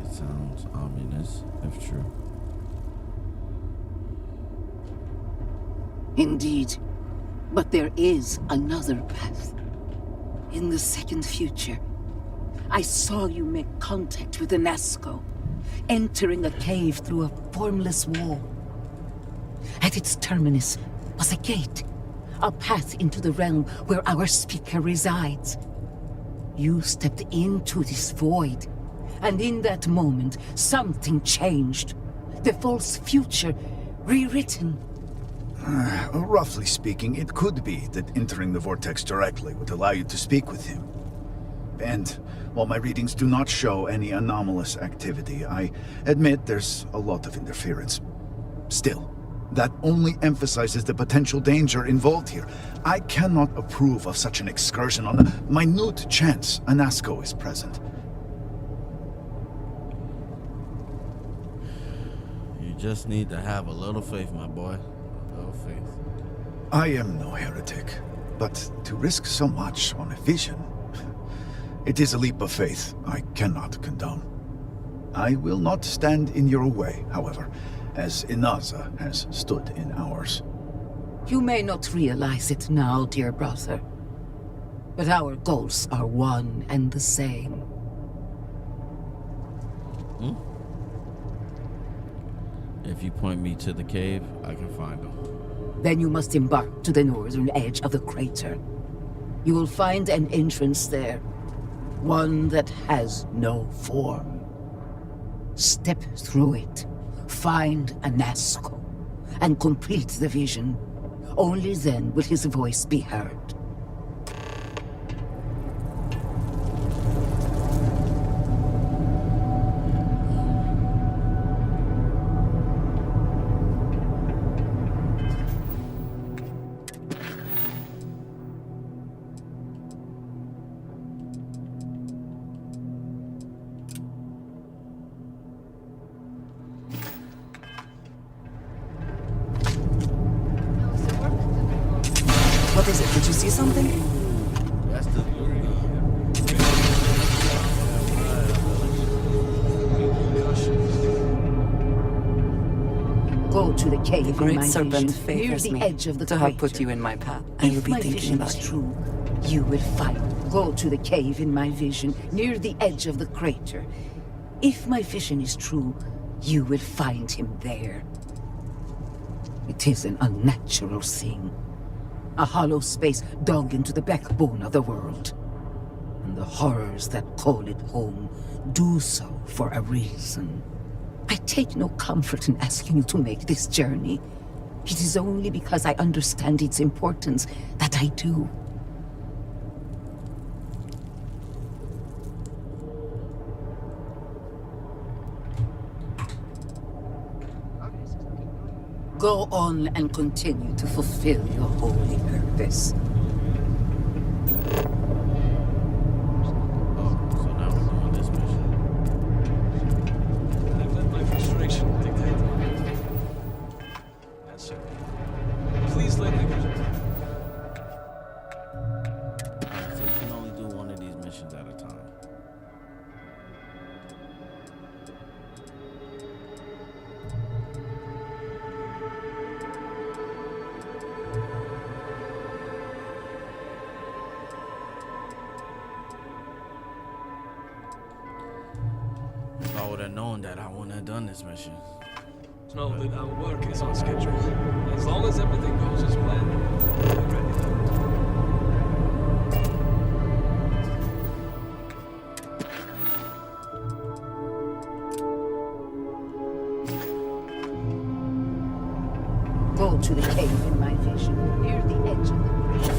It sounds ominous, if true. Indeed. But there is another path. In the second future, I saw you make contact with the Nazca, entering a cave through a formless wall. At its terminus was a gate, a path into the realm where our speaker resides. You stepped into this void, and in that moment, something changed. The false future, rewritten. Roughly speaking, it could be that entering the vortex directly would allow you to speak with him. And while my readings do not show any anomalous activity, I admit there's a lot of interference. Still, that only emphasizes the potential danger involved here. I cannot approve of such an excursion on the minute chance a Nazca is present. You just need to have a little faith, my boy. A little faith. I am no heretic, but to risk so much on a vision, it is a leap of faith I cannot condone. I will not stand in your way, however, as Inaza has stood in ours. You may not realize it now, dear brother, but our goals are one and the same. If you point me to the cave, I can find them. Then you must embark to the northern edge of the crater. You will find an entrance there, one that has no form. Step through it, find a Nazca, and complete the vision. Only then will his voice be heard. What is it? Did you see something? That's the Go to the cave The in Great my Serpent vision, near favors the me edge of the to crater. have put you in my path. I will If be my thinking vision about is you. true, you will find. Go to the cave in my vision, near the edge of the crater. If my vision is true, you will find him there. It is an unnatural thing. A hollow space dug into the backbone of the world. And the horrors that call it home do so for a reason. I take no comfort in asking you to make this journey. It is only because I understand its importance that I do. Go on and continue to fulfill your holy purpose. So now we're doing this mission. I've let my frustration dictate. Yes, sir. Please let me go. Alright, so you can only do one of these missions at a time. would have known that, I wouldn't have done this mission. Know that our work is on schedule. As long as everything goes as planned, we're ready. Go to the cave in my vision, near the edge of the bridge.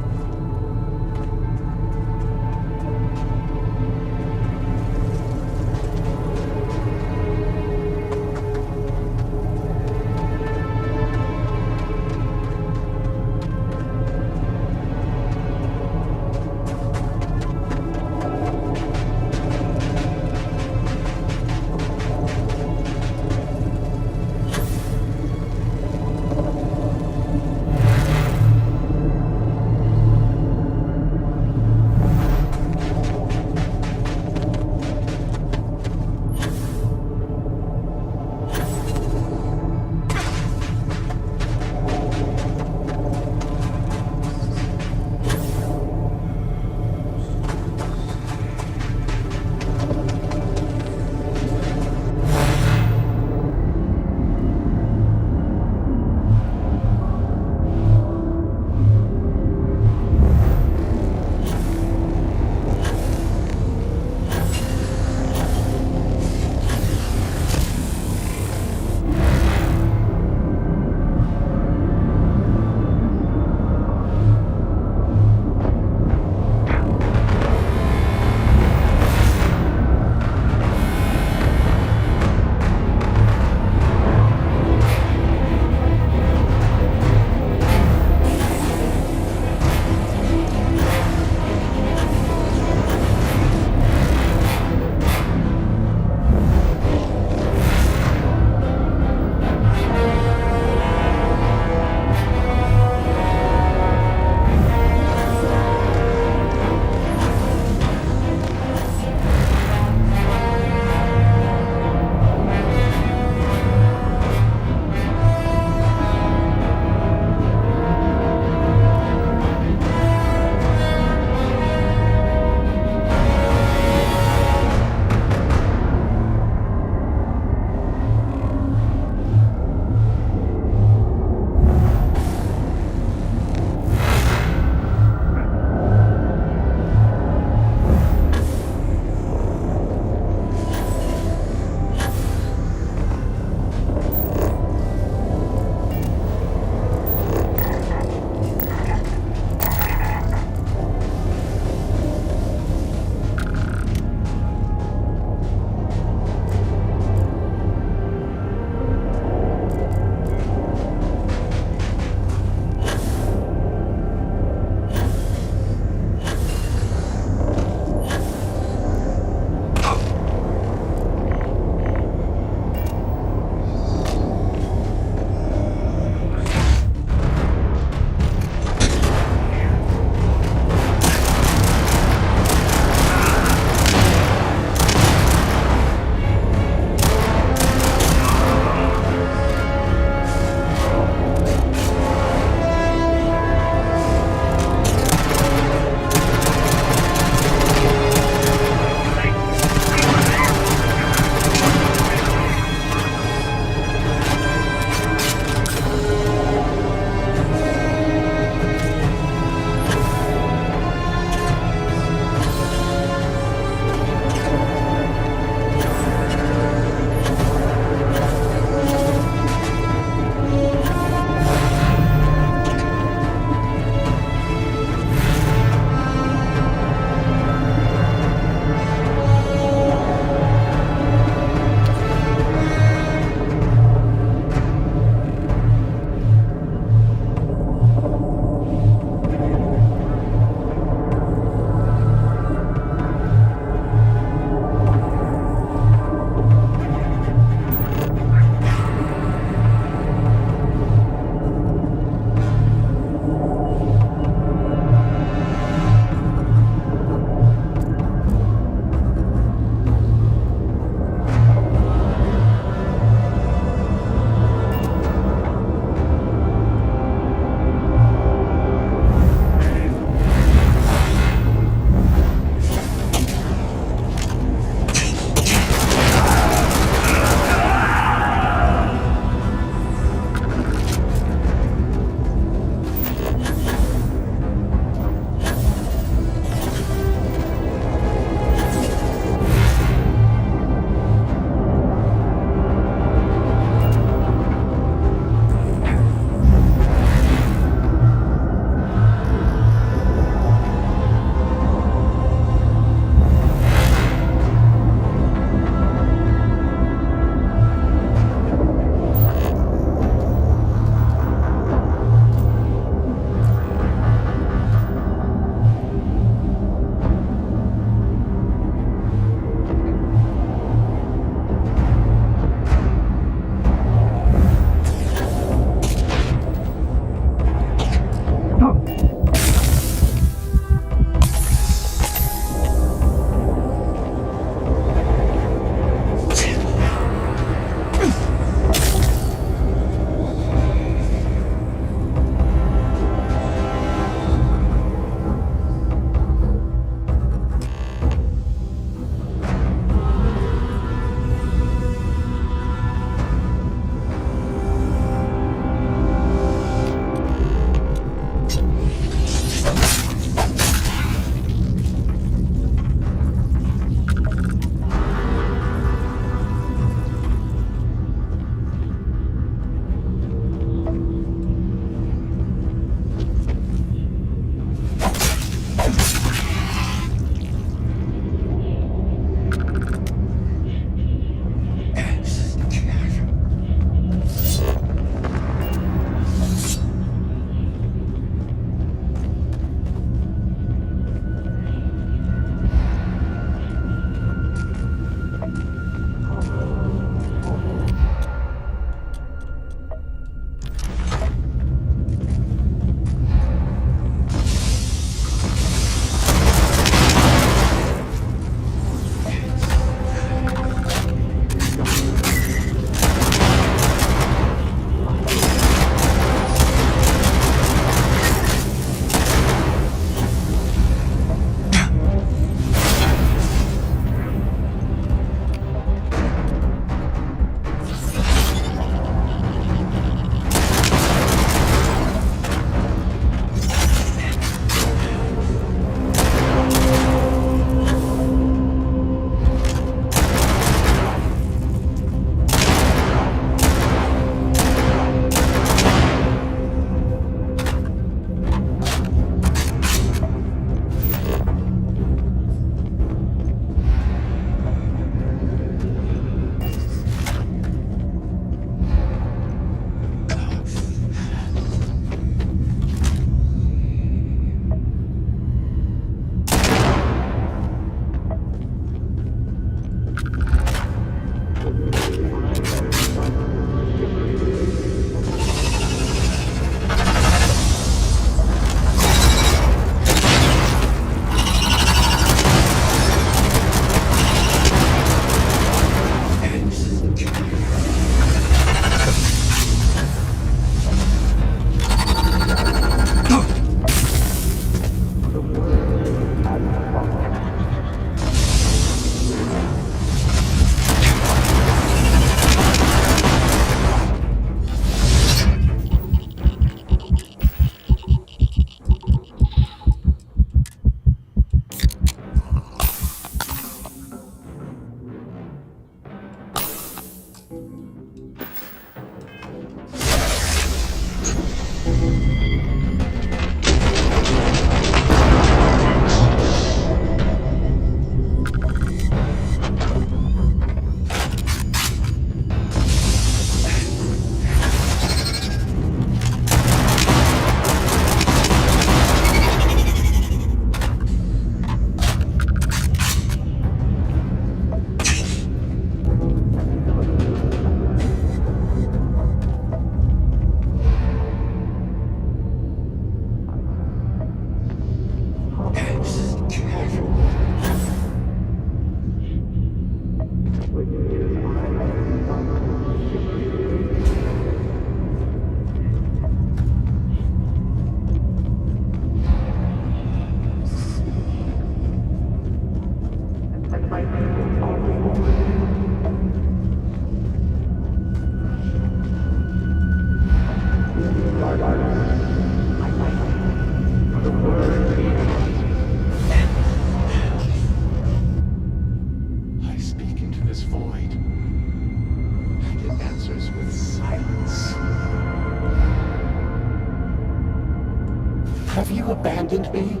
abandoned me?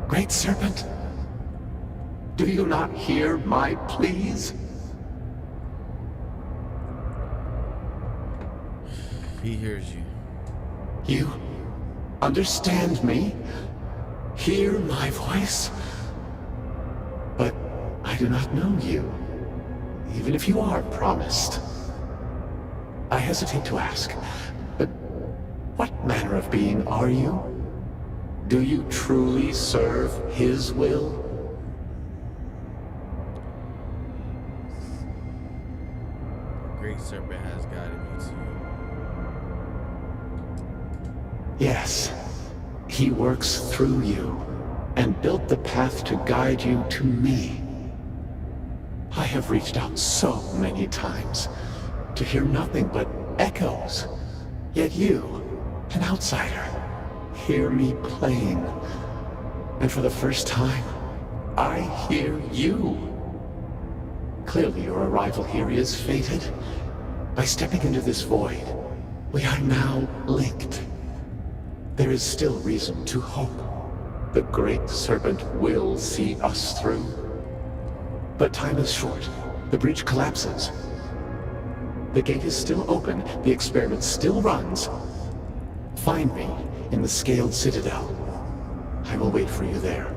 Great Serpent? Do you not hear my pleas? He hears you. You understand me? Hear my voice? But I do not know you, even if you are promised. I hesitate to ask, but what manner of being are you? Do you truly serve his will? The Great Serpent has guided me to you. Yes, he works through you and built the path to guide you to me. I have reached out so many times to hear nothing but echoes. Yet you, an outsider, hear me plain. And for the first time, I hear you. Clearly your arrival here is fated. By stepping into this void, we are now linked. There is still reason to hope. The Great Serpent will see us through. But time is short. The breach collapses. The gate is still open. The experiment still runs. Find me in the Scaled Citadel. I will wait for you there.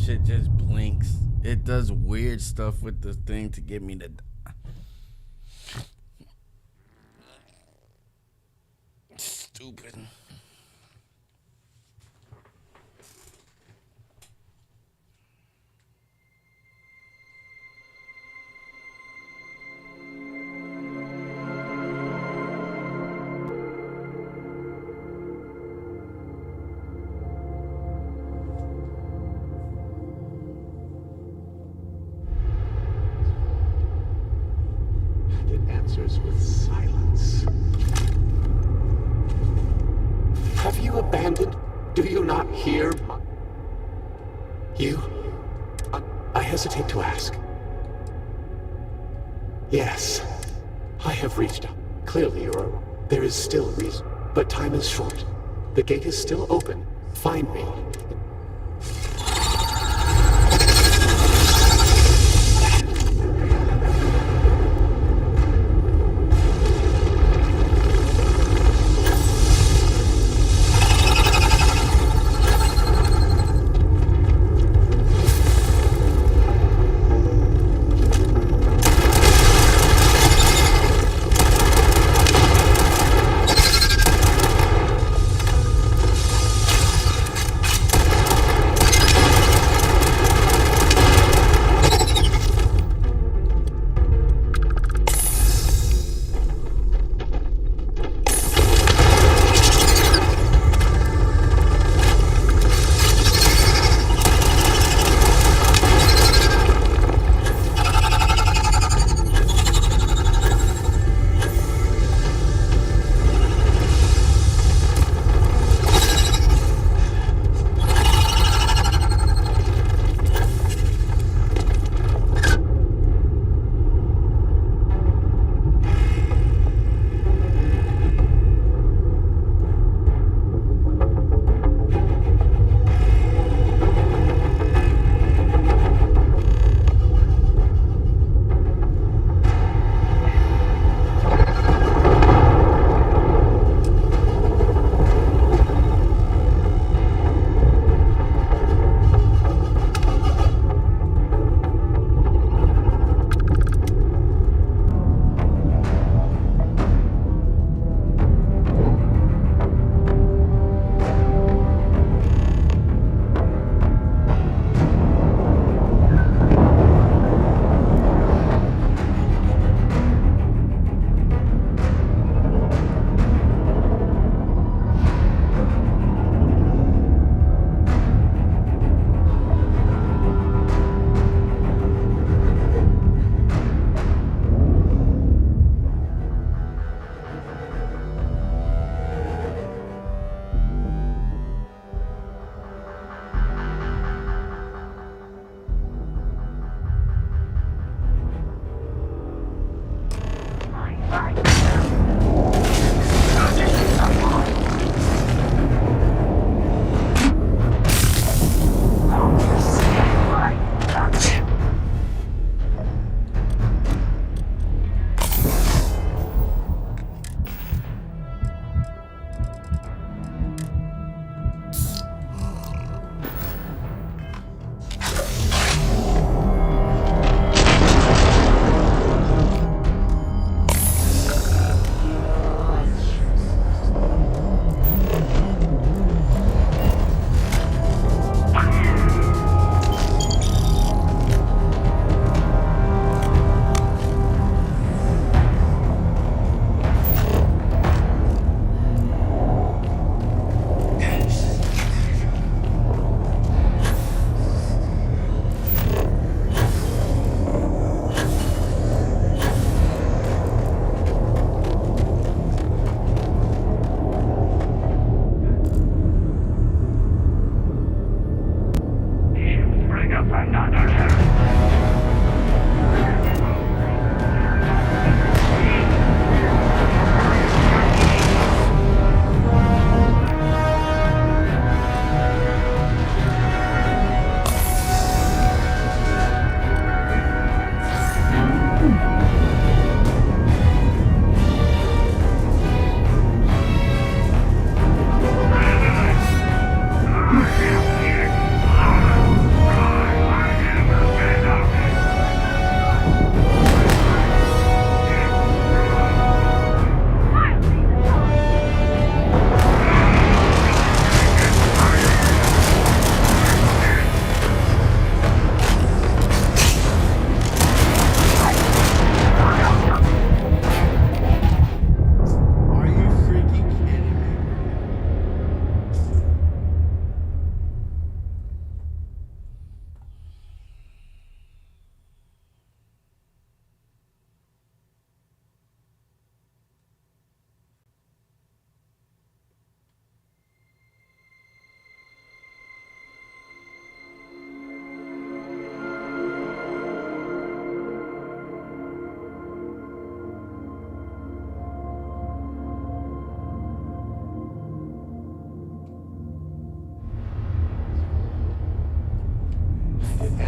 Shit just blinks. It does weird stuff with the thing to get me to. Stupid. Answers with silence. Have you abandoned? Do you not hear? You? I hesitate to ask. Yes, I have reached out. Clearly, there is still reason, but time is short. The gate is still open. Find me.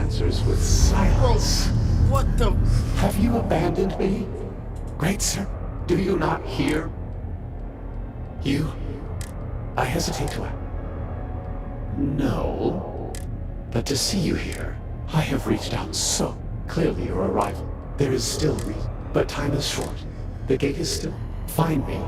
answers with silence. What the? Have you abandoned me? Great sir, do you not hear? I hesitate to ask. No. But to see you here, I have reached out so. Clearly your arrival. There is still reason, but time is short. The gate is still. Find me.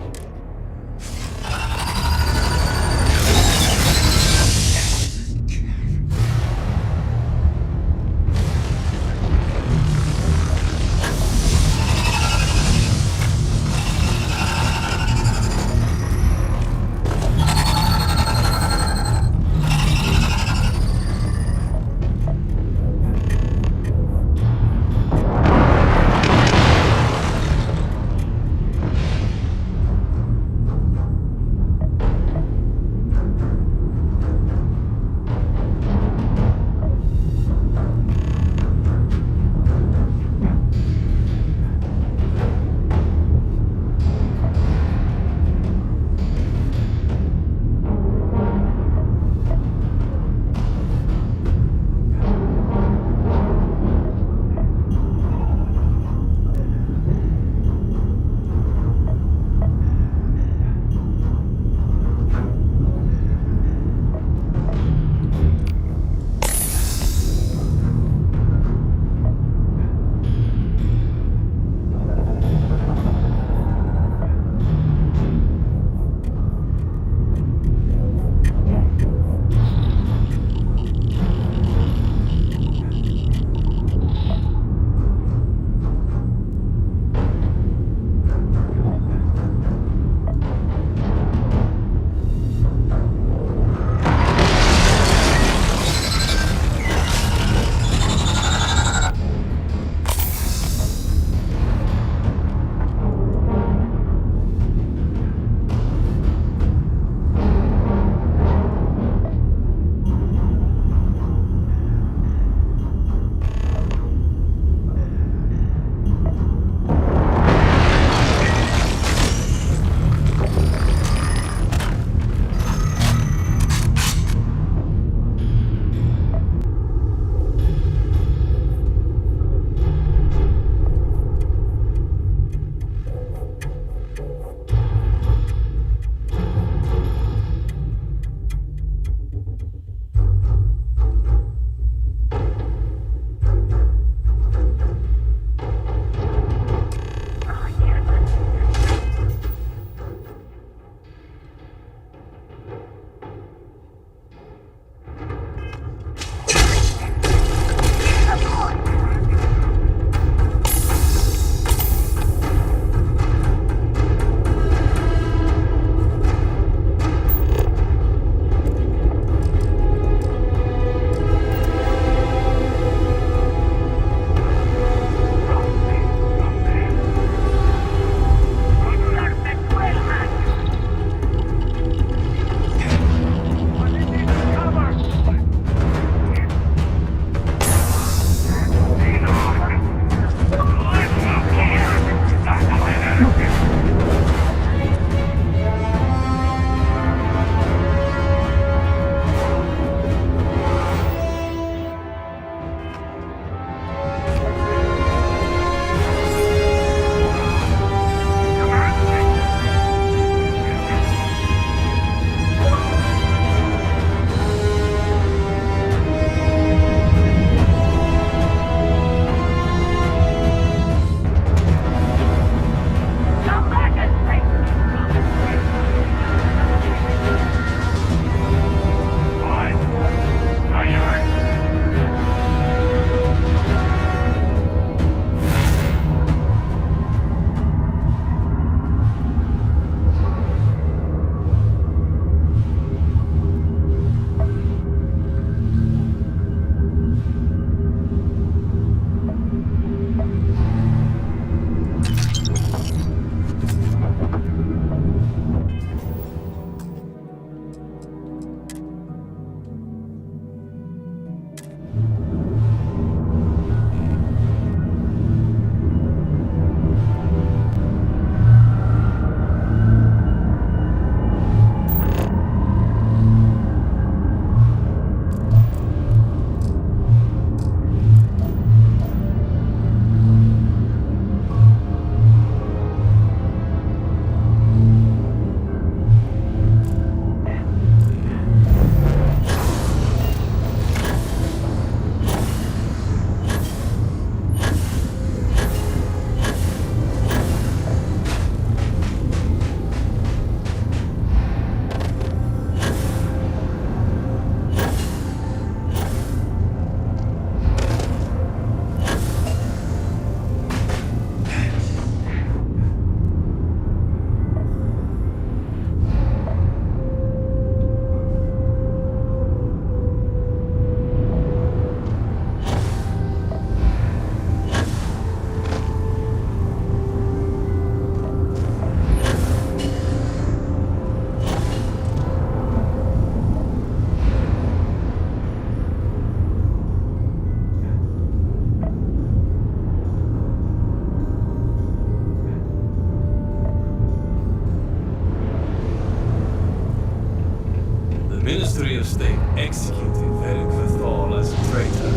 Imperial State executed Veric Vethal as a traitor.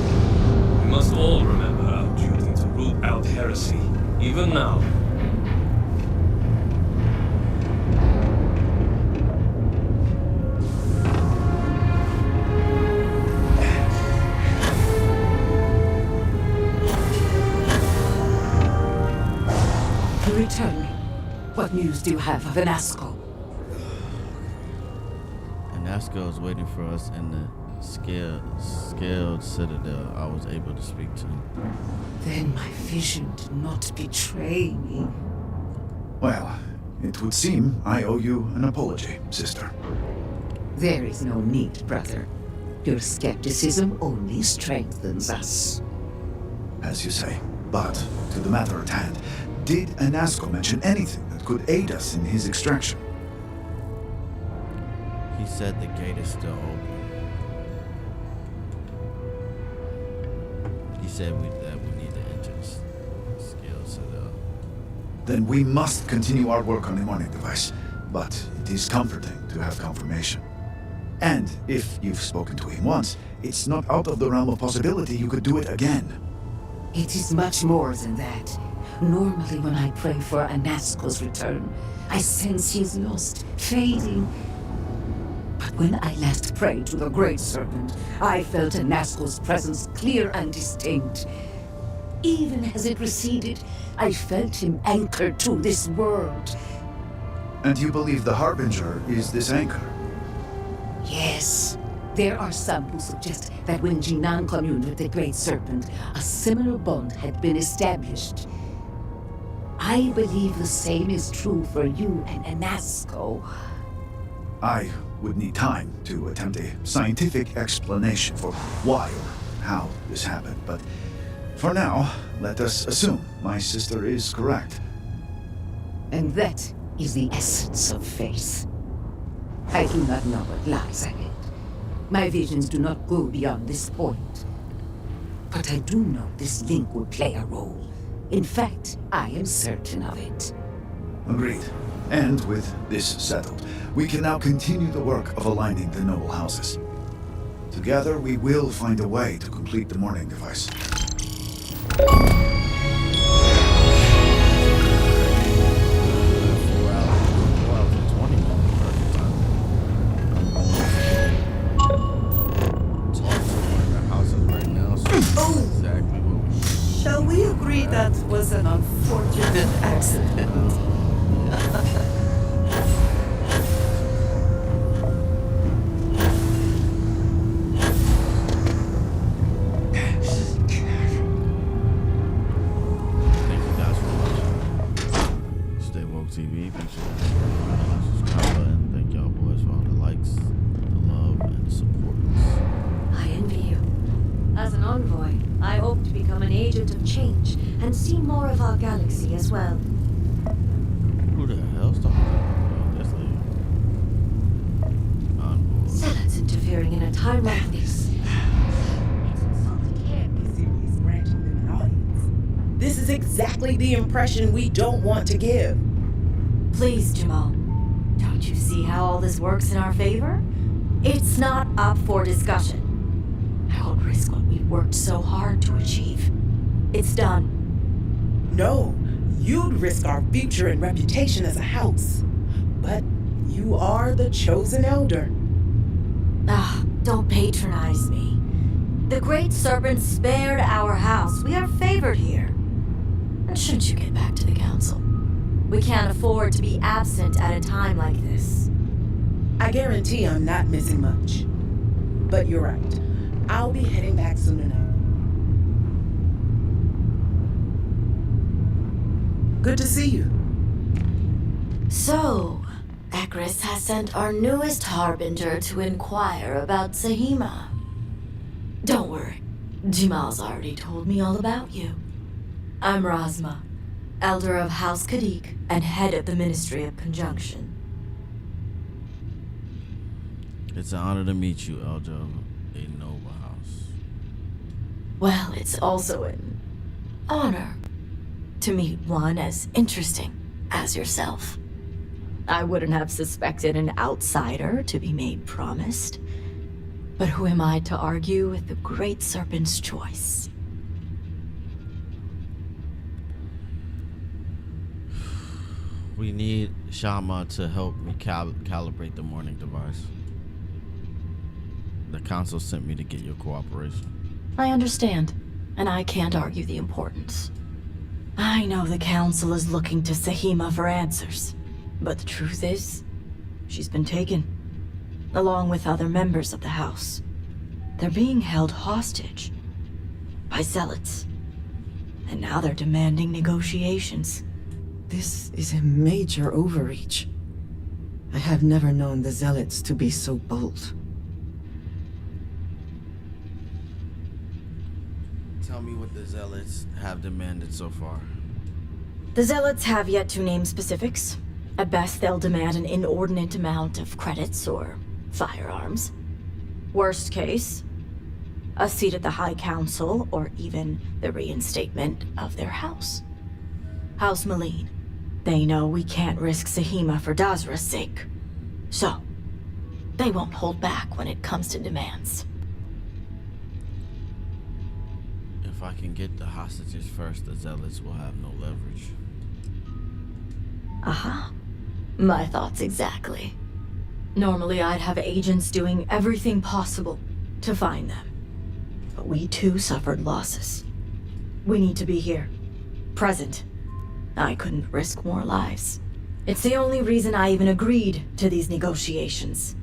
We must all remember our duty to root out heresy, even now. Return me. What news do you have of Anasco? And Nasco is waiting for us in the scaled citadel. I was able to speak to him. Then my vision did not betray me. Well, it would seem I owe you an apology, sister. There is no need, brother. Your skepticism only strengthens us. As you say. But, to the matter at hand, did Anasco mention anything that could aid us in his extraction? He said the gate is still open. He said that we need to enter the scale citadel. Then we must continue our work on the morning device. But it is comforting to have confirmation. And if you've spoken to him once, it's not out of the realm of possibility you could do it again. It is much more than that. Normally when I pray for Anasco's return, I sense he is lost, fading. But when I last prayed to the Great Serpent, I felt Anasco's presence clear and distinct. Even as it receded, I felt him anchored to this world. And you believe the Harbinger is this anchor? Yes. There are some who suggest that when Jinan communed with the Great Serpent, a similar bond had been established. I believe the same is true for you and Anasco. I would need time to attempt a scientific explanation for why or how this happened, but for now, let us assume my sister is correct. And that is the essence of faith. I do not know what lies ahead. My visions do not go beyond this point. But I do know this link will play a role. In fact, I am certain of it. Agreed. And with this settled, we can now continue the work of aligning the noble houses. Together, we will find a way to complete the morning device. Shall we agree that was an unfortunate accident? TV. Be sure to subscribe button. Thank y'all boys for all the likes, the love, and the support. I envy you. As an envoy, I hope to become an agent of change and see more of our galaxy as well. Who the hell's talking about? That's like envoy. Zealots interfering in a time like this. This is exactly the impression we don't want to give. Please, Jamal. Don't you see how all this works in our favor? It's not up for discussion. I won't risk what we've worked so hard to achieve. It's done. No, you'd risk our future and reputation as a house. But you are the chosen elder. Ah, don't patronize me. The Great Serpent spared our house. We are favored here. And shouldn't you get back to the council? We can't afford to be absent at a time like this. I guarantee I'm not missing much. But you're right. I'll be heading back soon enough. Good to see you. So, Ekris has sent our newest harbinger to inquire about Sahima. Don't worry. Jamal's already told me all about you. I'm Razma, Elder of House Kadik and head of the Ministry of Conjunction. It's an honor to meet you, Elder of a noble house. Well, it's also an honor to meet one as interesting as yourself. I wouldn't have suspected an outsider to be made promised. But who am I to argue with the Great Serpent's choice? We need Shama to help me calibrate the morning device. The council sent me to get your cooperation. I understand, and I can't argue the importance. I know the council is looking to Sahima for answers, but the truth is, she's been taken, along with other members of the house. They're being held hostage by zealots, and now they're demanding negotiations. This is a major overreach. I have never known the zealots to be so bold. Tell me what the zealots have demanded so far. The zealots have yet to name specifics. At best, they'll demand an inordinate amount of credits or firearms. Worst case, a seat at the High Council or even the reinstatement of their house. House Maleen. They know we can't risk Sahima for Dazra's sake. So, they won't hold back when it comes to demands. If I can get the hostages first, the zealots will have no leverage. Aha. My thoughts exactly. Normally I'd have agents doing everything possible to find them. But we too suffered losses. We need to be here. Present. I couldn't risk more lives. It's the only reason I even agreed to these negotiations.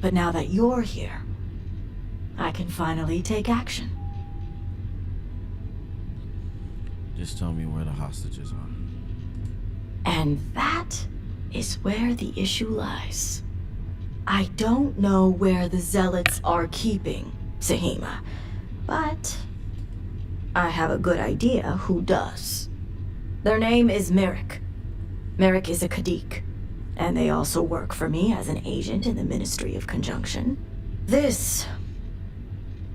But now that you're here, I can finally take action. Just tell me where the hostages are. And that is where the issue lies. I don't know where the zealots are keeping Sahima, but I have a good idea who does. Their name is Merrick. Merrick is a Kadik, and they also work for me as an agent in the Ministry of Conjunction. This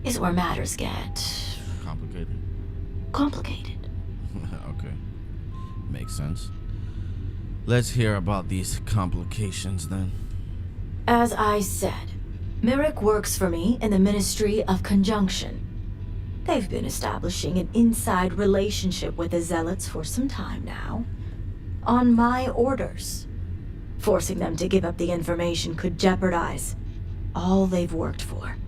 is where matters get... complicated. Okay. Makes sense. Let's hear about these complications then. As I said, Merrick works for me in the Ministry of Conjunction. They've been establishing an inside relationship with the Zealots for some time now. On my orders. Forcing them to give up the information could jeopardize all they've worked for.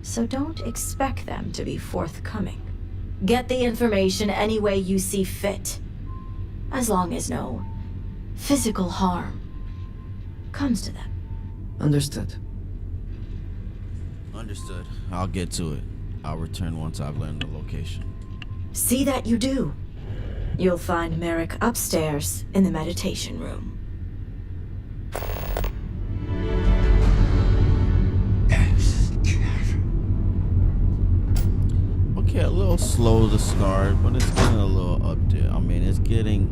So don't expect them to be forthcoming. Get the information any way you see fit. As long as no physical harm comes to them. Understood. Understood. I'll get to it. I'll return once I've learned the location. See that you do. You'll find Merrick upstairs in the meditation room. Okay, a little slow to start, but it's getting a little up there. I mean, it's getting,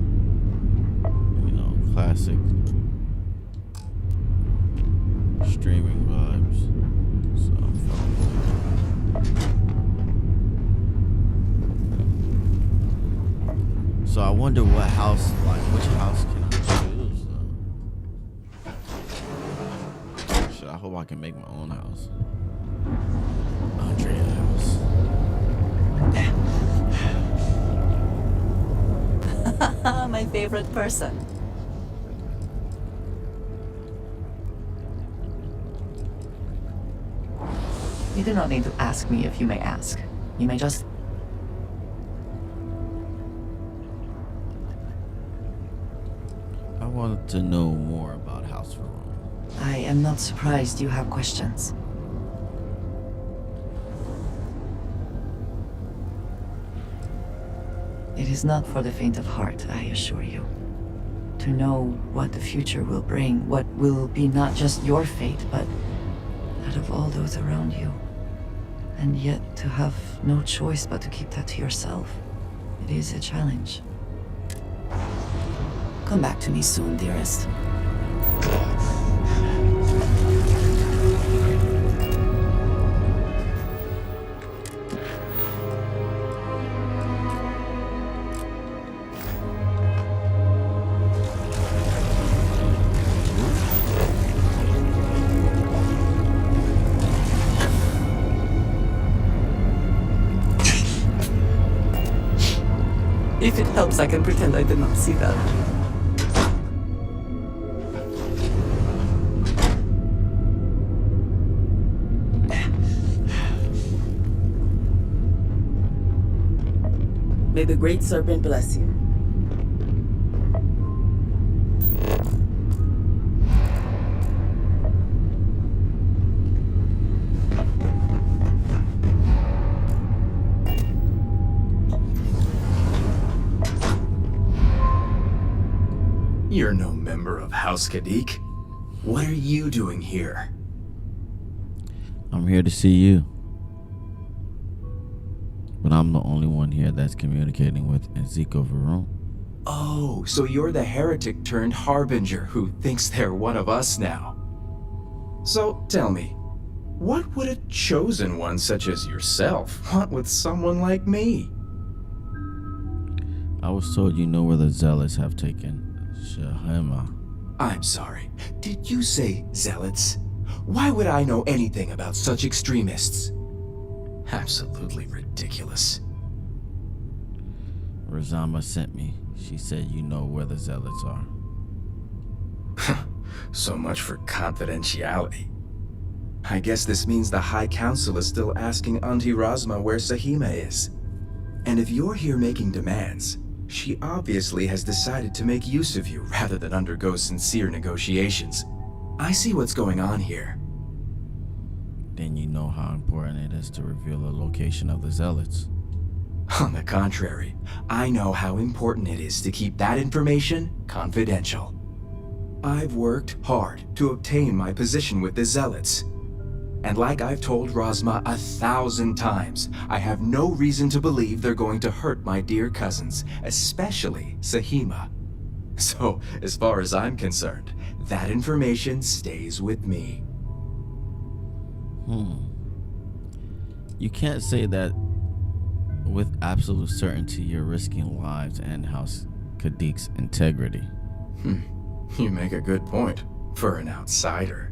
you know, classic streaming vibes. So I'm fucking with it. So I wonder what house, like, which house can I choose? Shit, I hope I can make my own house. Andrea house. My favorite person. You do not need to ask me if you may ask. You may just... I wanted to know more about House Verona. I am not surprised you have questions. It is not for the faint of heart, I assure you. To know what the future will bring, what will be not just your fate, but that of all those around you. And yet to have no choice but to keep that to yourself. It is a challenge. Come back to me soon, dearest. Perhaps I can pretend I did not see that. May the Great Serpent bless you. You're no member of House Kadik. What are you doing here? I'm here to see you. But I'm the only one here that's communicating with Ezekiel Varun. Oh, so you're the heretic turned harbinger who thinks they're one of us now. So tell me, what would a chosen one such as yourself want with someone like me? I was told you know where the zealots have taken Sahima. I'm sorry, did you say zealots? Why would I know anything about such extremists? Absolutely ridiculous. Razama sent me. She said you know where the zealots are. So much for confidentiality. I guess this means the High Council is still asking Auntie Razma where Sahima is. And if you're here making demands, she obviously has decided to make use of you rather than undergo sincere negotiations. I see what's going on here. Then you know how important it is to reveal the location of the zealots. On the contrary, I know how important it is to keep that information confidential. I've worked hard to obtain my position with the zealots. And like I've told Razma 1,000 times, I have no reason to believe they're going to hurt my dear cousins, especially Sahima. So, as far as I'm concerned, that information stays with me. You can't say that with absolute certainty you're risking lives and House Kadik's integrity. You make a good point for an outsider.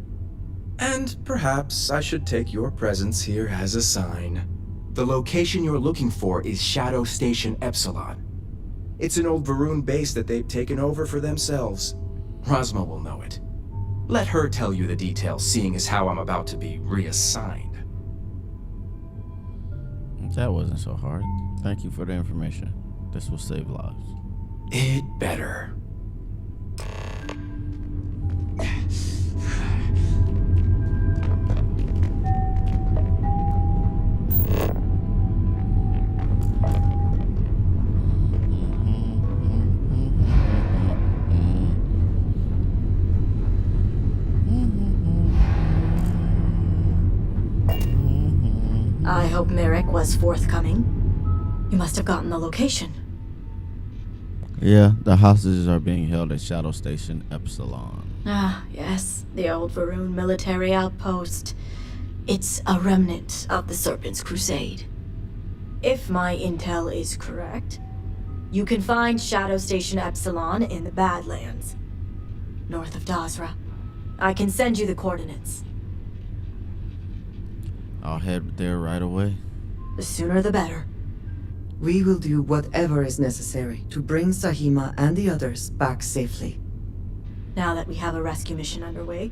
And perhaps I should take your presence here as a sign. The location you're looking for is Shadow Station Epsilon. It's an old Varun base that they've taken over for themselves. Razma will know it. Let her tell you the details, seeing as how I'm about to be reassigned. That wasn't so hard. Thank you for the information. This will save lives. It better. I hope Merrick was forthcoming. You must have gotten the location. Yeah, the hostages are being held at Shadow Station Epsilon. Ah, yes, the old Varun military outpost. It's a remnant of the Serpent's Crusade. If my intel is correct, you can find Shadow Station Epsilon in the Badlands, north of Dazra. I can send you the coordinates. I'll head there right away. The sooner the better. We will do whatever is necessary to bring Sahima and the others back safely. Now that we have a rescue mission underway,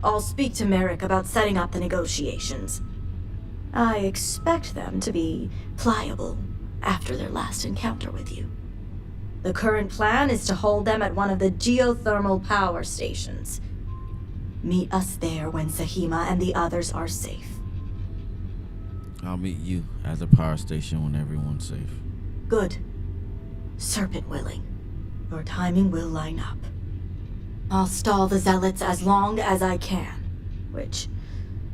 I'll speak to Merrick about setting up the negotiations. I expect them to be pliable after their last encounter with you. The current plan is to hold them at one of the geothermal power stations. Meet us there when Sahima and the others are safe. I'll meet you at the power station when everyone's safe. Good. Serpent willing. Your timing will line up. I'll stall the zealots as long as I can, which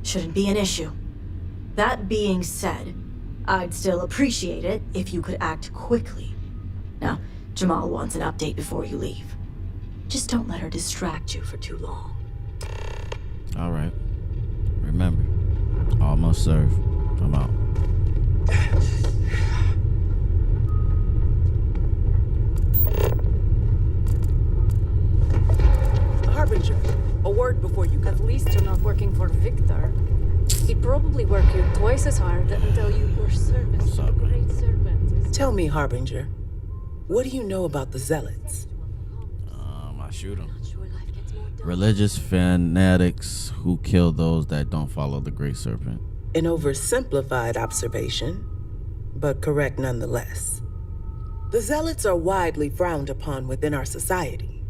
shouldn't be an issue. That being said, I'd still appreciate it if you could act quickly. Now, Jamal wants an update before you leave. Just don't let her distract you for too long. All right. Remember, almost served. I'm out. Harbinger, a word before you go. At least you're not working for Victor. He'd probably work you twice as hard until you were service to the Great Serpent. Tell me, Harbinger, What do you know about the Zealots? I shoot them. Religious fanatics who kill those that don't follow the Great Serpent. An oversimplified observation, but correct nonetheless. The Zealots are widely frowned upon within our society.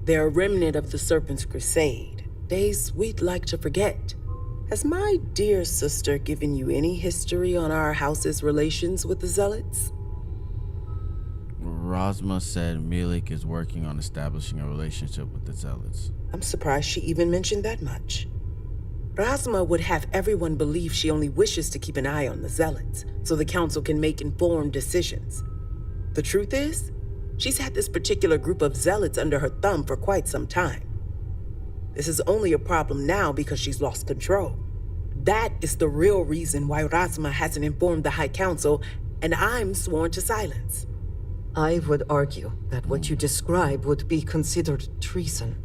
They're a remnant of the Serpent's crusade, days we'd like to forget. Has my dear sister given you any history on our house's relations with the Zealots? Rosma said Milik is working on establishing a relationship with the Zealots. I'm surprised she even mentioned that much. Rasma would have everyone believe she only wishes to keep an eye on the Zealots, so the Council can make informed decisions. The truth is, she's had this particular group of Zealots under her thumb for quite some time. This is only a problem now because she's lost control. That is the real reason why Rasma hasn't informed the High Council, and I'm sworn to silence. I would argue that what you describe would be considered treason.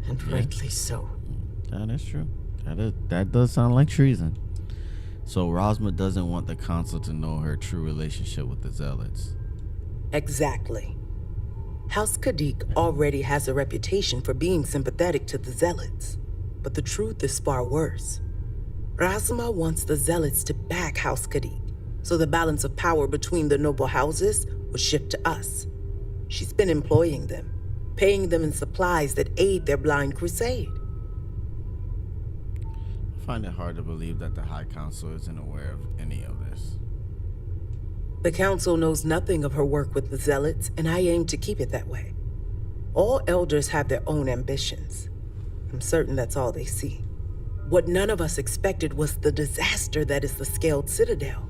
And rightly so. That is true. That does sound like treason. So Rosma doesn't want the council to know her true relationship with the Zealots. Exactly. House Kadik already has a reputation for being sympathetic to the Zealots. But the truth is far worse. Rasma wants the Zealots to back House Kadik, so the balance of power between the noble houses would shift to us. She's been employing them, paying them in supplies that aid their blind crusade. I find it hard to believe that the High Council isn't aware of any of this. The Council knows nothing of her work with the Zealots, and I aim to keep it that way. All elders have their own ambitions. I'm certain that's all they see. What none of us expected was the disaster that is the Scaled Citadel.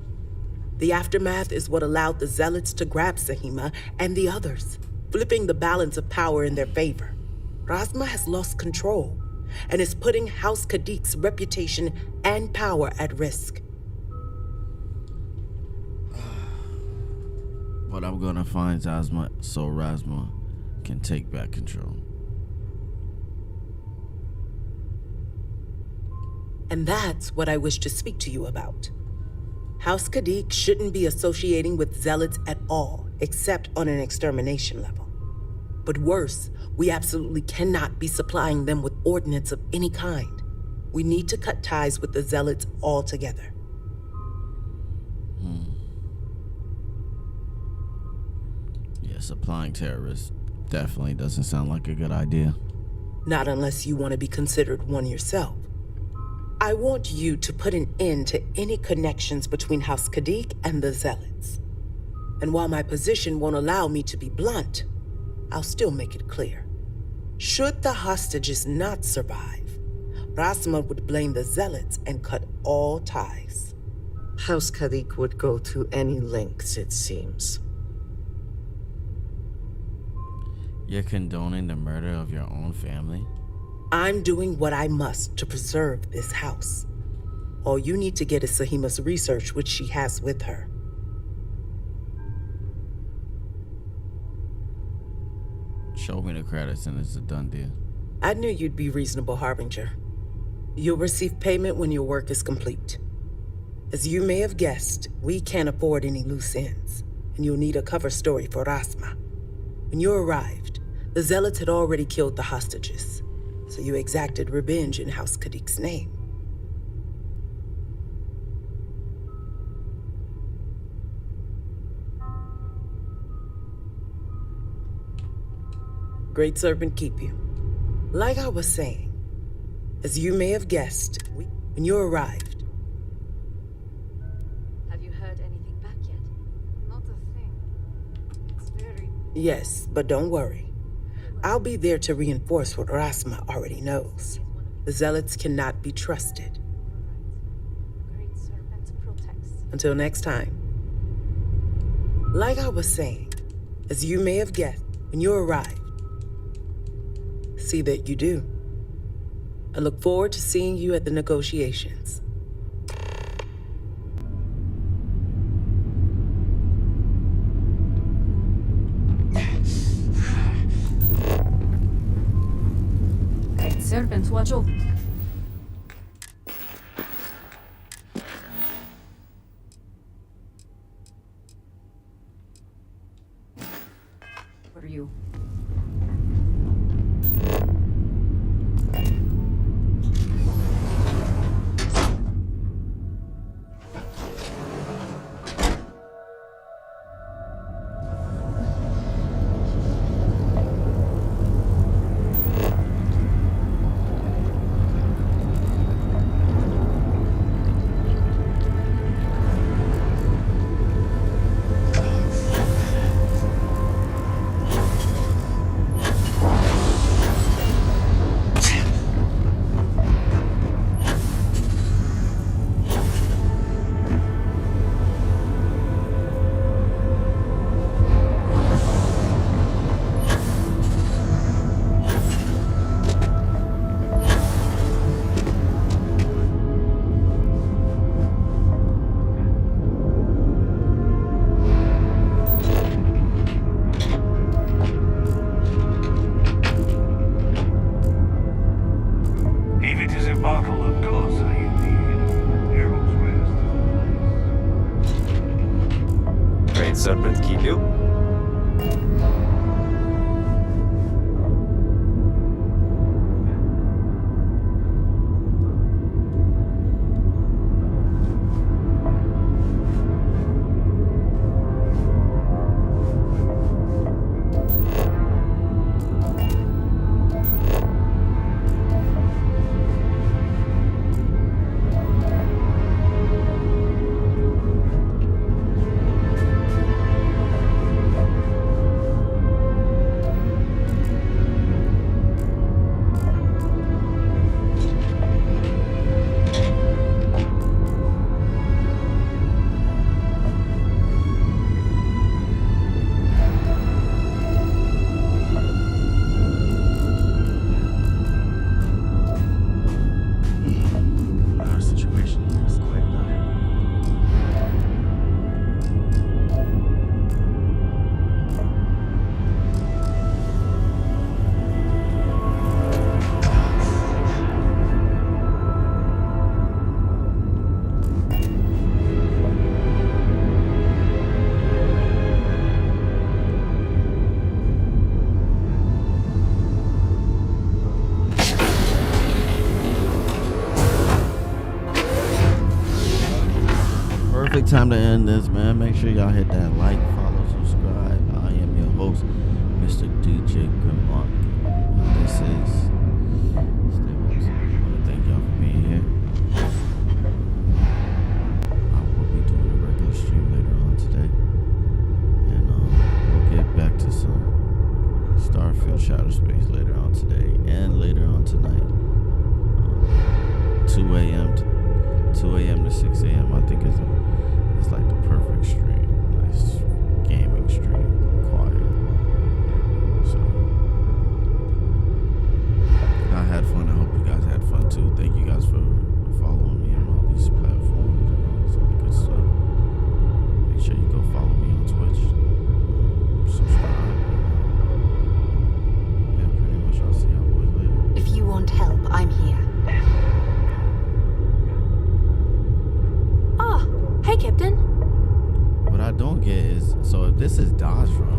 The aftermath is what allowed the Zealots to grab Sahima and the others, flipping the balance of power in their favor. Rasma has lost control and is putting House Kadik's reputation and power at risk. But I'm gonna find Zasma so Rasma can take back control. And that's what I wish to speak to you about. House Kadik shouldn't be associating with Zealots at all, except on an extermination level. But worse, we absolutely cannot be supplying them with ordnance of any kind. We need to cut ties with the Zealots altogether. Yeah, supplying terrorists definitely doesn't sound like a good idea. Not unless you want to be considered one yourself. I want you to put an end to any connections between House Kadik and the Zealots. And while my position won't allow me to be blunt, I'll still make it clear. Should the hostages not survive, Rasma would blame the Zealots and cut all ties. House Kadik would go to any lengths, it seems. You're condoning the murder of your own family? I'm doing what I must to preserve this house. All you need to get is Sahima's research, which she has with her. Show me the credits and it's a done deal. I knew you'd be reasonable, Harbinger. You'll receive payment when your work is complete. As you may have guessed, we can't afford any loose ends, and you'll need a cover story for Rasma. When you arrived, the Zealots had already killed the hostages, so you exacted revenge in House Kadik's name. Great Serpent keep you. Like I was saying, as you may have guessed, when you arrived. Have you heard anything back yet? Not a thing. It's very... Yes, but don't worry. I'll be there to reinforce what Rasma already knows. The Zealots cannot be trusted. Great Serpent protects. Until next time. Like I was saying, as you may have guessed, when you arrived, see that you do. I look forward to seeing you at the negotiations. Great Serpent, watch over. bottle of Kosa you need. Arrow's rest. Great serpent keep you. Our situation here is quite dire. Perfect time to end this, man. Make sure y'all hit that like, follow, subscribe. I am your host, Mr. DJ Grimlock. This is Staples. I want to thank y'all for being here. I will be doing a regular stream later on today. And we'll get back to some Starfield Shadow Space later on today and later on tonight. 2 a.m. to 6 a.m. I think it's like the perfect stream. Nice gaming stream. Quiet. So I had fun. I hope you guys had fun too. Thank you guys for following me on all these platforms and all this other good stuff. Make sure you go follow me on Twitch. Subscribe. Yeah, pretty much I'll see y'all boys later. If you want help, I'm here. Hey, Captain. What I don't get is, so if this is Dazra,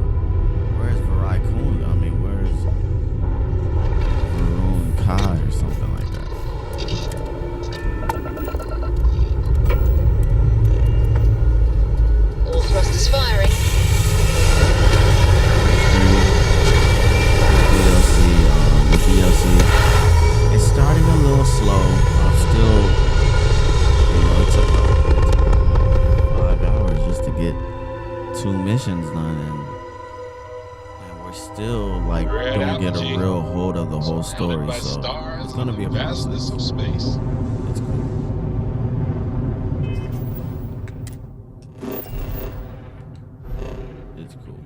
where's Varaikun? I mean, where's Varun Kai or something like that? All thrusters firing. The DLC, it's starting a little slow. I'm still, it took just to get 2 missions done, and we're still like don't get a real hold of the whole story, so it's gonna be a vastness of space. It's cool. It's cool.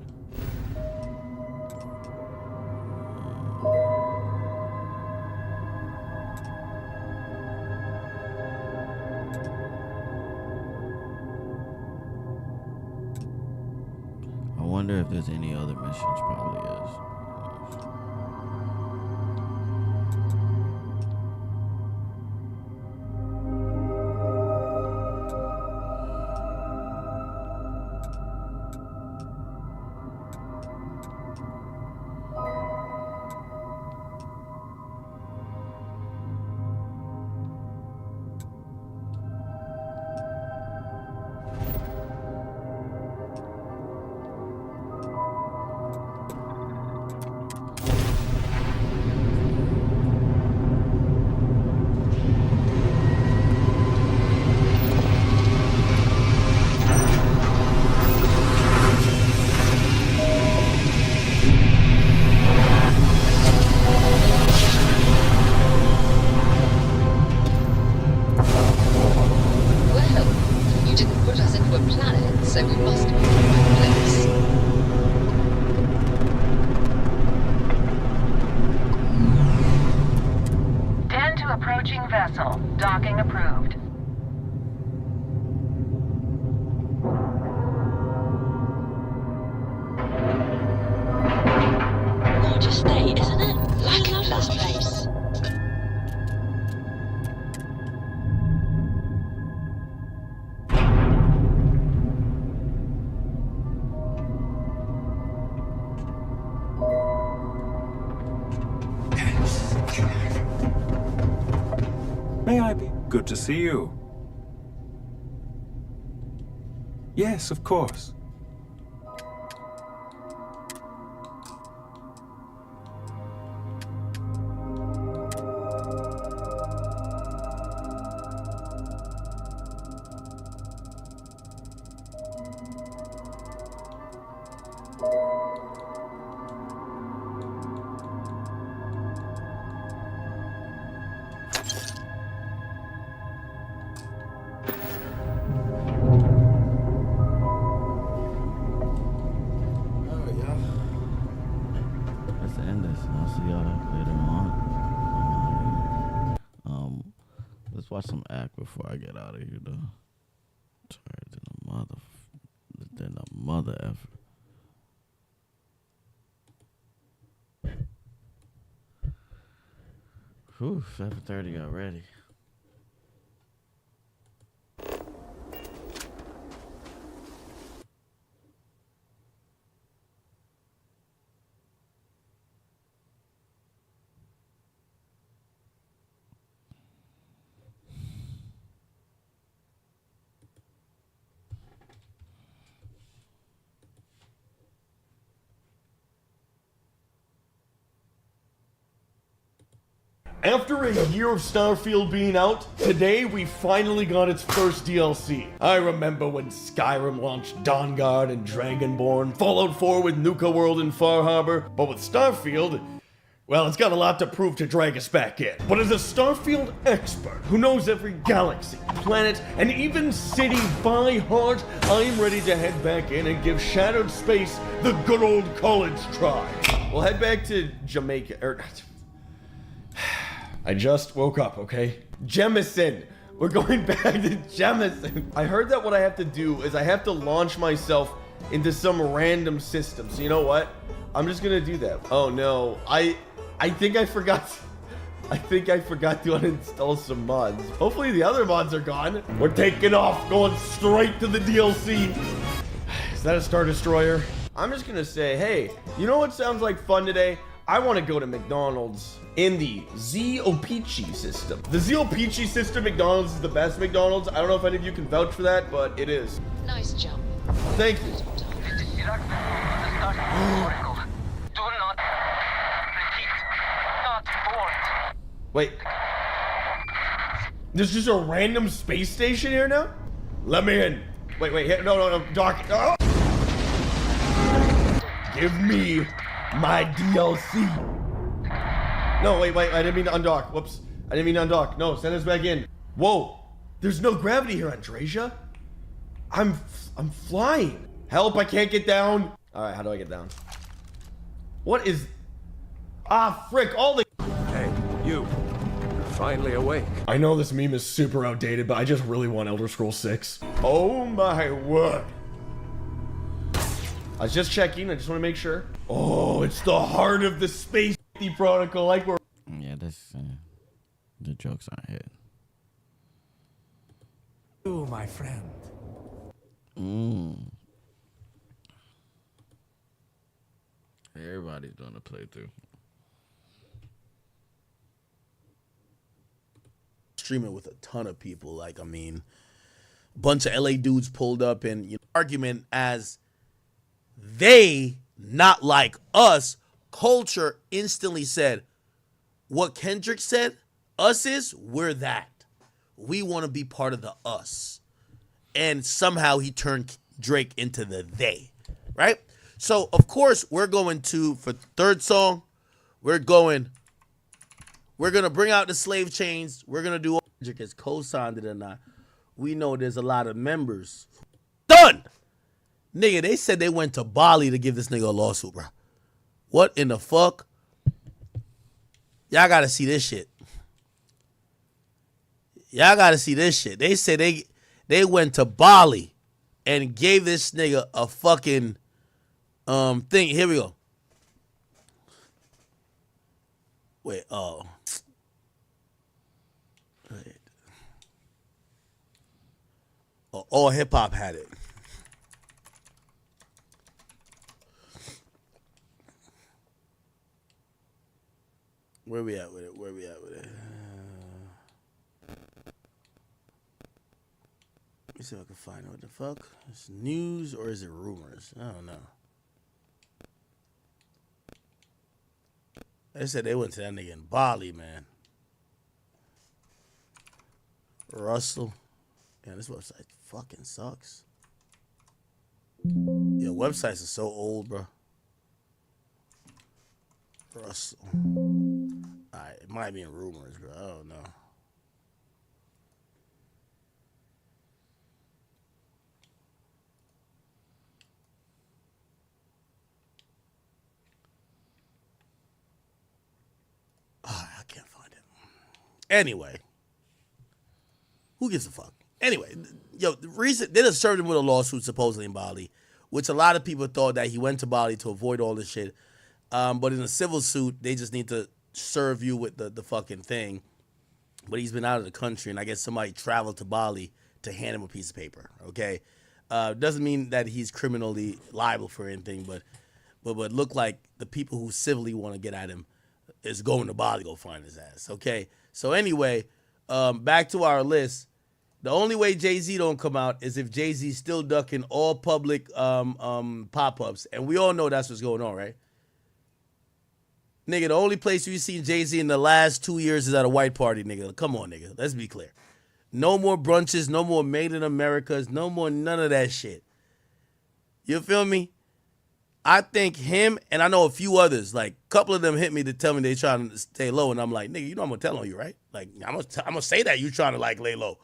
I wonder if there's any other missions. Probably is. vessel. Docking approved. Gorgeous day, isn't it? Like a last place. May I be? Good to see you. Yes, of course. Let's end this. I'll see y'all later on. Let's watch some act before I get out of here, though. Tired than a mother effer. Whew, 7:30 already. After a year of Starfield being out, today we finally got its first DLC. I remember when Skyrim launched Dawnguard and Dragonborn, Fallout 4 with Nuka World and Far Harbor, but with Starfield, well, it's got a lot to prove to drag us back in. But as a Starfield expert who knows every galaxy, planet, and even city by heart, I'm ready to head back in and give Shattered Space the good old college try. We'll head back to Jamaica, I just woke up, okay? Jemison! We're going back to Jemison! I heard that what I have to do is I have to launch myself into some random system. So you know what? I'm just gonna do that. Oh no, I think I forgot to uninstall some mods. Hopefully the other mods are gone. We're taking off, going straight to the DLC. Is that a Star Destroyer? I'm just gonna say, hey, you know what sounds like fun today? I want to go to McDonald's in the Zio-Peachy system. The Zio-Peachy system McDonald's is the best McDonald's. I don't know if any of you can vouch for that, but it is. Nice jump. Thank you. Do not repeat. Not board. Wait. There's just a random space station here now? Let me in. Wait, no, Doc. Oh! Give me my DLC. No, wait, I didn't mean to undock. Whoops. I didn't mean to undock. No, send us back in. Whoa. There's no gravity here, Andresia. I'm flying. Help, I can't get down. All right, how do I get down? What is... Ah, frick, all the... Hey, you. You're finally awake. I know this meme is super outdated, but I just really want Elder Scrolls 6. Oh my word. I was just checking. I just want to make sure. Oh, it's the heart of the Space Protocol. Like we're... Yeah, that's... the jokes aren't hit. Oh, my friend. Everybody's doing a playthrough. Streaming with a ton of people. Like, I mean, a bunch of LA dudes pulled up and argument as they, not like us, culture instantly said, what Kendrick said, us is, we're that. We want to be part of the us. And somehow he turned Drake into the they, right? So, of course, we're going to, for the third song, we're going to bring out the slave chains. We're going to do, Kendrick has co-signed it or not. We know there's a lot of members. Done! Nigga, they said they went to Bali to give this nigga a lawsuit, bro. What in the fuck? Y'all gotta see this shit. Y'all gotta see this shit. They said they went to Bali and gave this nigga a fucking thing. Here we go. Wait, oh. Wait. Oh, all hip hop had it. Where we at with it? Let me see if I can find it. What the fuck? Is news or is it rumors? I don't know. They said they went to that nigga in Bali, man. Russell. Yeah, this website fucking sucks. Yeah, websites are so old, bro. Russell. Alright, it might be in rumors, bro. I don't know. I can't find it. Anyway. Who gives a fuck? Anyway, yo, the reason they just served him with a lawsuit supposedly in Bali, which a lot of people thought that he went to Bali to avoid all this shit. But in a civil suit, they just need to serve you with the fucking thing. But he's been out of the country, and I guess somebody traveled to Bali to hand him a piece of paper. Okay, doesn't mean that he's criminally liable for anything, but look like the people who civilly want to get at him is going to Bali to go find his ass. Okay, so anyway, back to our list. The only way Jay-Z don't come out is if Jay-Z's still ducking all public pop-ups. And we all know that's what's going on, right? Nigga, the only place we've seen Jay-Z in the last 2 years is at a white party, nigga. Come on, nigga. Let's be clear. No more brunches, no more Made in Americas, no more none of that shit. You feel me? I think him, and I know a few others, like a couple of them hit me to tell me they trying to stay low. And I'm like, nigga, you know I'm going to tell on you, right? Like, I'm going to say that you trying to, like, lay low.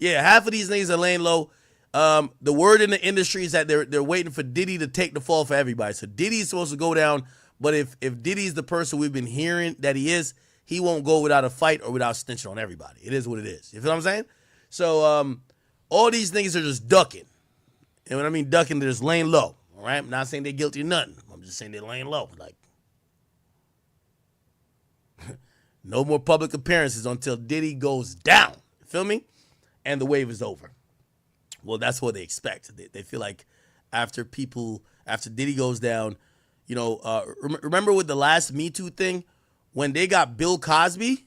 Yeah, half of these niggas are laying low. The word in the industry is that they're waiting for Diddy to take the fall for everybody. So Diddy's supposed to go down, but if Diddy's the person we've been hearing that he is, he won't go without a fight or without snitching on everybody. It is what it is. You feel what I'm saying? So all these niggas are just ducking. And when I mean ducking, they're just laying low. All right? I'm not saying they're guilty of nothing. I'm just saying they're laying low. Like, no more public appearances until Diddy goes down. You feel me? And the wave is over. Well, that's what they expect. They feel like after Diddy goes down, you know, remember with the last Me Too thing, when they got Bill Cosby,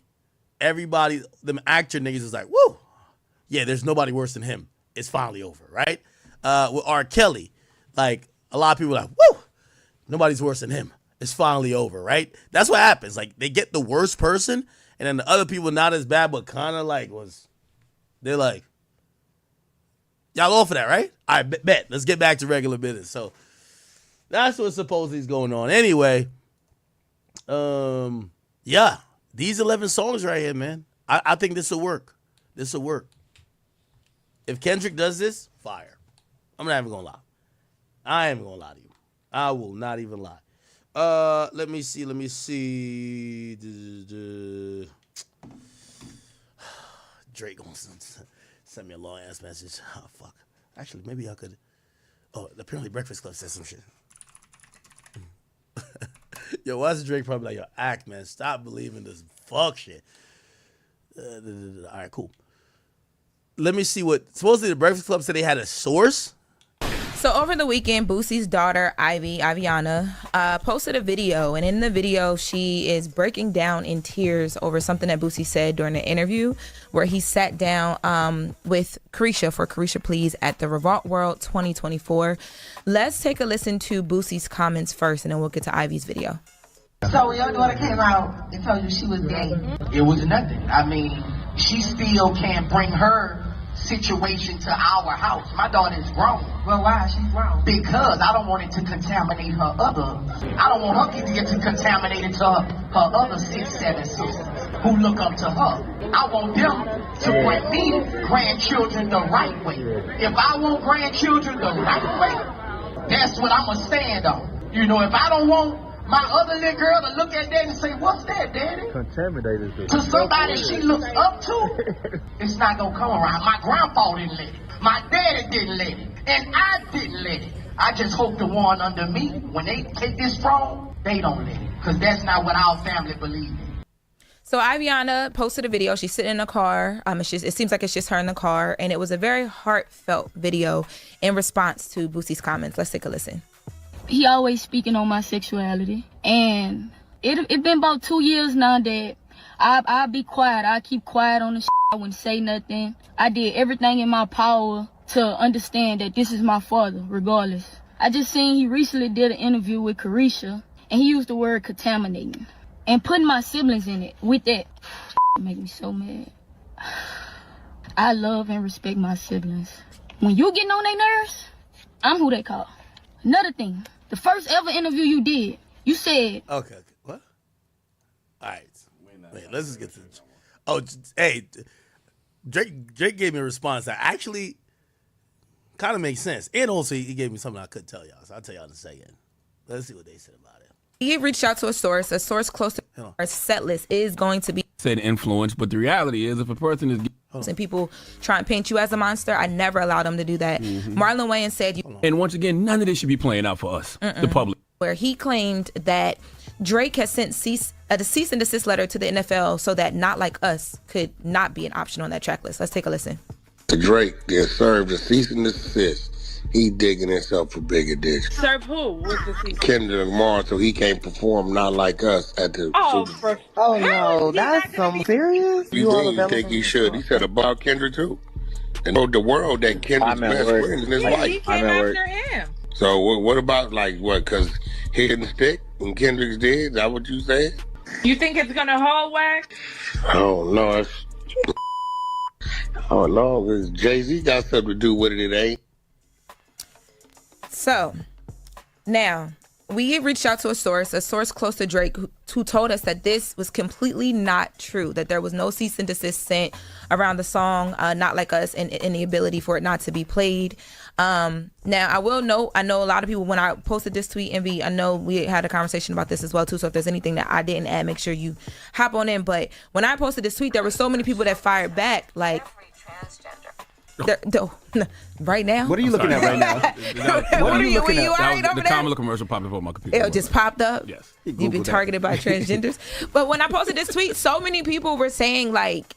everybody, them actor niggas was like, woo, yeah, there's nobody worse than him. It's finally over, right? With R. Kelly, like a lot of people are like, woo, nobody's worse than him. It's finally over, right? That's what happens. Like they get the worst person, and then the other people not as bad, but kind of like they're like, y'all all for that, right? I bet. Let's get back to regular business. So that's what supposedly is going on. Anyway, yeah, these 11 songs right here, man. I think this will work. This will work. If Kendrick does this, fire. I'm not even gonna lie. I ain't even gonna lie to you. I will not even lie. Let me see. Drake gonna send me a long ass message. Oh fuck. Actually, maybe I could. Oh, apparently Breakfast Club said some shit. Yo, why's Drake probably like, yo, act, man. Stop believing this fuck shit. All right, cool. Let me see what. Supposedly the Breakfast Club said they had a source. So over the weekend, Boosie's daughter, Ivyana, posted a video. And in the video, she is breaking down in tears over something that Boosie said during the interview, where he sat down with Carisha for Carisha Please at the Revolt World 2024. Let's take a listen to Boosie's comments first, and then we'll get to Ivy's video. So when your daughter came out and told you she was gay, it was nothing. I mean, she still can't bring her situation to our house. My daughter's grown. Well, why is she grown? Because I don't want it to contaminate her I don't want her to get contaminated to her other 6, 7 sisters who look up to her. I want them to bring me grandchildren the right way. If I want grandchildren the right way, that's what I'm going to stand on. You know, if I don't want my other little girl to look at that and say, what's that, daddy? Contaminated. To somebody she looks up to, it's not going to come around. My grandpa didn't let it. My daddy didn't let it. And I didn't let it. I just hope the one under me, when they take this throne, they don't let it. Because that's not what our family believes in. So Ivyana posted a video. She's sitting in a car. It seems like it's just her in the car. And it was a very heartfelt video in response to Boosie's comments. Let's take a listen. He always speaking on my sexuality, and it been about 2 years now that I'll be quiet. I keep quiet on the shit. I wouldn't say nothing. I did everything in my power to understand that this is my father, regardless. I just seen he recently did an interview with Carisha, and he used the word contaminating. And putting my siblings in it with that make me so mad. I love and respect my siblings. When you getting on their nerves, I'm who they call. Another thing, the first ever interview you did, you said... Okay, what? All right. Wait, let's just get to... Oh, hey, Drake gave me a response that actually kind of makes sense. And also, he gave me something I couldn't tell y'all, so I'll tell y'all in a second. Let's see what they said about it. He reached out to a source close to our set list is going to be... Said influence, but the reality is if a person is... And people try and paint you as a monster, I never allowed them to do that. Marlon Wayans said... And once again, none of this should be playing out for us, the public. Where he claimed that Drake has sent a cease and desist letter to the NFL so that Not Like Us could not be an option on that track list. Let's take a listen. Drake gets served a cease and desist. He digging himself a bigger ditch. Serve who? What's the cease? Kendrick Lamar, so he can't perform Not Like Us at the Super Bowl. Oh no, that's some serious. You think he should? He said about Kendrick too, and told the world that Kendrick's best friend in his life. He came after him. So what about like what? Because he didn't stick and Kendrick's dead. Is that what you said? You think it's gonna hold, Wax? Oh no, oh no, because Jay-Z got something to do with it. It ain't. So, now, we reached out to a source close to Drake, who told us that this was completely not true, that there was no cease and desist sent around the song Not Like Us and the ability for it not to be played. Now, I will note, I know a lot of people, when I posted this tweet, Envy, I know we had a conversation about this as well, too, so if there's anything that I didn't add, make sure you hop on in. But when I posted this tweet, there were so many people that fired back, like... Right now? What are you looking at right now? What are you looking at? The Kamala commercial popped up on my computer. It just popped up? Yes. You've been targeted by transgenders? But when I posted this tweet, so many people were saying, like,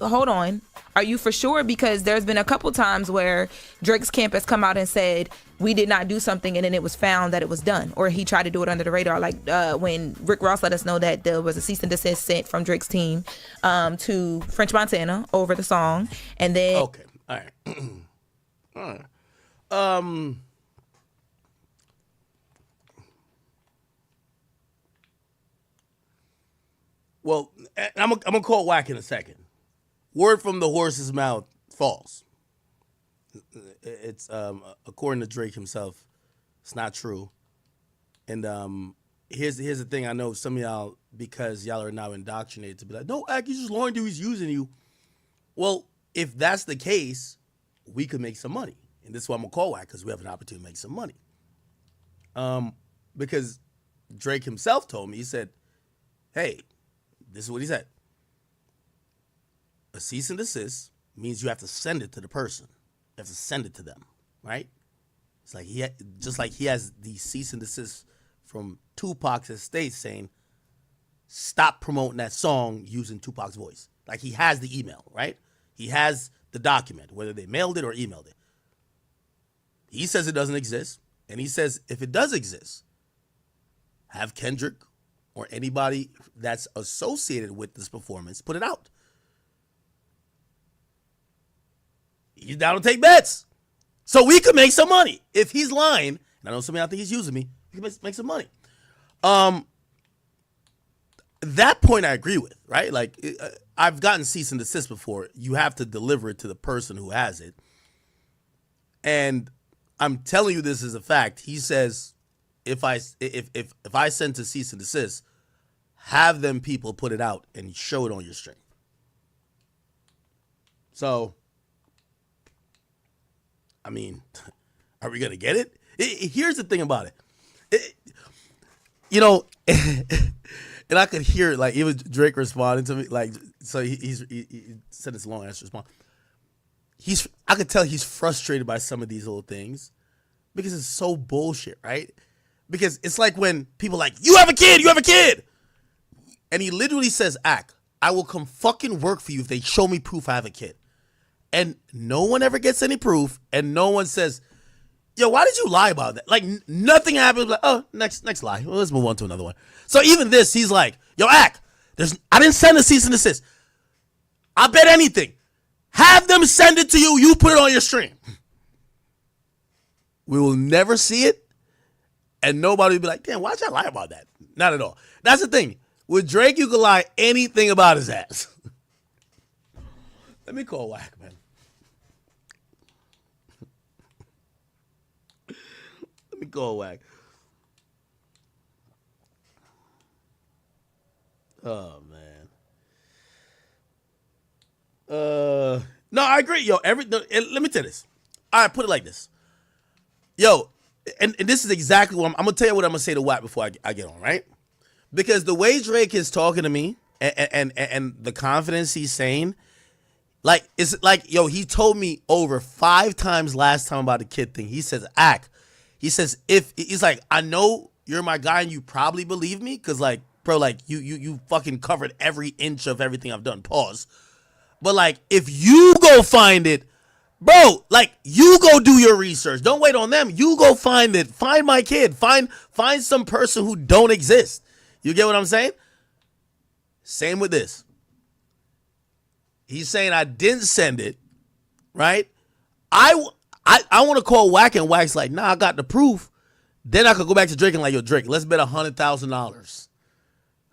hold on, are you for sure? Because there's been a couple times where Drake's camp has come out and said, we did not do something, and then it was found that it was done. Or he tried to do it under the radar. Like when Rick Ross let us know that there was a cease and desist sent from Drake's team to French Montana over the song. And then... Okay. All right. All right. Well, I'm gonna call whack in a second. Word from the horse's mouth, false. It's according to Drake himself, it's not true. And here's the thing. I know some of y'all, because y'all are now indoctrinated to be like, no, Ack, he's just lying to you, he's using you. Well, if that's the case, we could make some money. And this is why I'm going to call Wack, because we have an opportunity to make some money. Because Drake himself told me, he said, hey, this is what he said. A cease and desist means you have to send it to the person. You have to send it to them, right? It's like just like he has the cease and desist from Tupac's estate saying, stop promoting that song using Tupac's voice. Like he has the email, right? He has the document, whether they mailed it or emailed it. He says it doesn't exist, and he says if it does exist, have Kendrick or anybody that's associated with this performance put it out. He's down to take bets. So we could make some money. If he's lying, and I know some of y'all think he's using me, we can make some money. That point I agree with, right? Like, I've gotten cease and desist before. You have to deliver it to the person who has it. And I'm telling you this is a fact. He says, if I send to cease and desist, have them people put it out and show it on your stream. So, I mean, are we going to get it? Here's the thing about it. And I could hear it, like, even Drake responding to me, like, so he said this long ass response. I could tell he's frustrated by some of these little things because it's so bullshit, right? Because it's like when people are like, you have a kid, and he literally says, Ack, I will come fucking work for you if they show me proof I have a kid. And no one ever gets any proof, and no one says, yo, why did you lie about that? Like, nothing happens. Like, oh, next lie. Well, let's move on to another one. So even this, he's like, yo, Ack, I didn't send a cease and desist. I bet anything. Have them send it to you. You put it on your stream. We will never see it, and nobody will be like, damn, why'd y'all lie about that? Not at all. That's the thing. With Drake, you can lie anything about his ass. Let me call Whack, man. Let me call Whack. Oh, man. No, I agree. Yo, let me tell you this. All right, put it like this. Yo, and this is exactly what I'm going to tell you what I'm going to say to Watt before I get on, right? Because the way Drake is talking to me and the confidence he's saying, like, it's like, yo, he told me over 5 times last time about the kid thing. He says, he says, he's like, I know you're my guy and you probably believe me because, like, bro, like, you fucking covered every inch of everything I've done. Pause. But, like, if you go find it, bro, like, you go do your research. Don't wait on them. You go find it. Find my kid. Find some person who don't exist. You get what I'm saying? Same with this. He's saying I didn't send it, right? I want to call Wack, and Wack's like, nah, I got the proof. Then I could go back to Drake and like, yo, Drake, let's bet $100,000.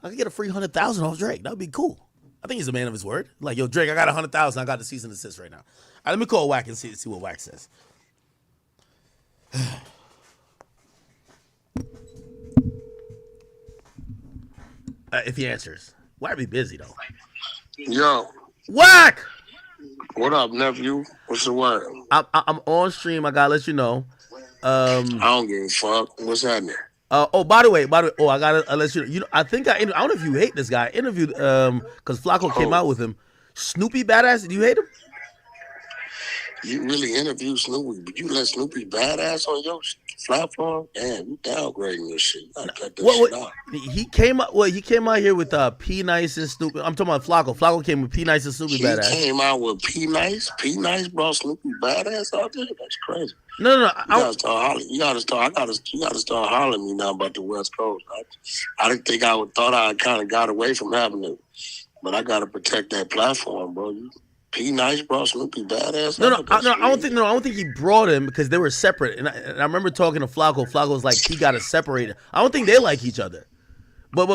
I could get a free $100,000 off Drake. That would be cool. I think he's a man of his word. Like, yo, Drake, I got $100,000. I got the cease and desist right now. All right, let me call Wack and see what Wack says. If he answers. Wack be busy, though. Yo. Wack! What up, nephew? What's the word? I'm on stream. I got to let you know. I don't give a fuck. What's happening? By the way, I gotta let you know. I think I don't know if you hate this guy. I interviewed because Flacco came out with him. Snoopy Badass. Do you hate him? You really interviewed Snoopy, but you let Snoopy Badass on your platform? Damn, you downgrading your shit. I cut this shit out. He came out. Well, he came out here with P Nice and Snoopy. I'm talking about Flacco. Flacco came with P Nice and Snoopy Badass. He came out with P Nice. P Nice brought Snoopy Badass out there. That's crazy. No. You gotta start hollering. You gotta start hollering me now about the West Coast. I didn't think thought I kind of got away from having it, but I gotta protect that platform, bro. P Nice brought Snoopy Badass. I don't think he brought him because they were separate. And I remember talking to Flacco. Flacco was like, he got to separate it. I don't think they like each other. But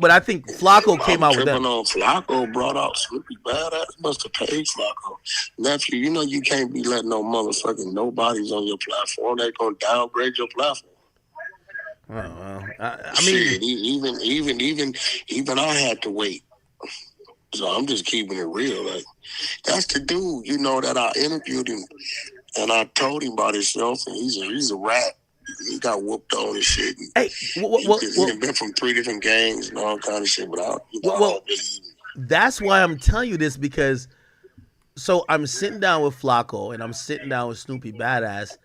I think Flacco came out with them. Flacco brought out Snoopy Badass. Must have paid Flacco. Nephew, you know you can't be letting no motherfucking nobodies on your platform. They're gonna downgrade your platform. Oh, well, I mean, even I had to wait. So I'm just keeping it real. Like, that's the dude, you know, that I interviewed him and I told him about himself, and he's a rat. He got whooped on and shit. And he's been from 3 different gangs and all kind of shit. But that's why I'm telling you this, because so I'm sitting down with Flacco and I'm sitting down with Snoopy Badass,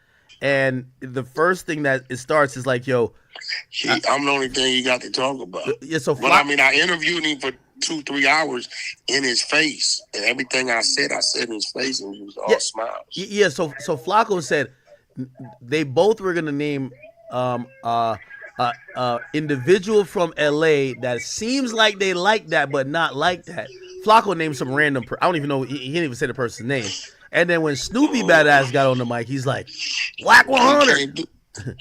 and the first thing that it starts is like, yo, I'm the only thing he got to talk about. Yeah, so but I mean, I interviewed him for 2-3 hours in his face, and everything I said in his face, and he was all smiles. Yeah, so Flacco said they both were gonna name individual from LA that seems like they like that but not like that. Flacco named some random I don't even know, he didn't even say the person's name. And then when Snoopy Badass got on the mic, he's like, Whack 100.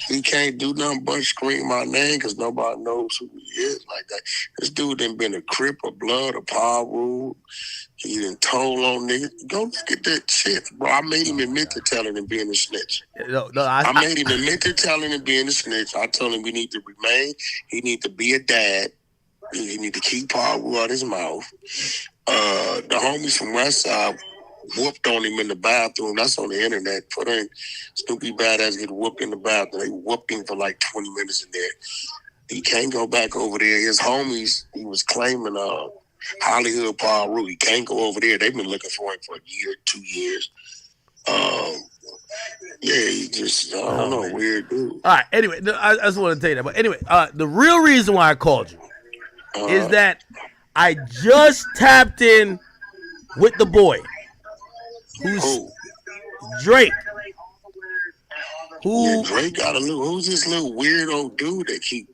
He can't do nothing but scream my name because nobody knows who he is like that. This dude done been a Crip, a Blood, a Power Rule. He done told on niggas. Go look at that shit, bro. I made him admit to telling and being a snitch. I made him admit to telling and being a snitch. I told him we need to remain. He need to be a dad. He need to keep Power Rule out his mouth. The homies from West Side whooped on him in the bathroom. That's on the internet. Put in Snoopy Badass get whooped in the bathroom. They whooped him for like 20 minutes in there. He can't go back over there. His homies, he was claiming Hollywood Paul Rue. He can't go over there. They've been looking for him for a year, 2 years. Yeah, he just, I don't know, weird dude. All right, anyway, I just want to tell you that. But anyway, the real reason why I called you is that I just tapped in with the boy. Who's Drake? Yeah, Drake got who's this little weirdo dude that keep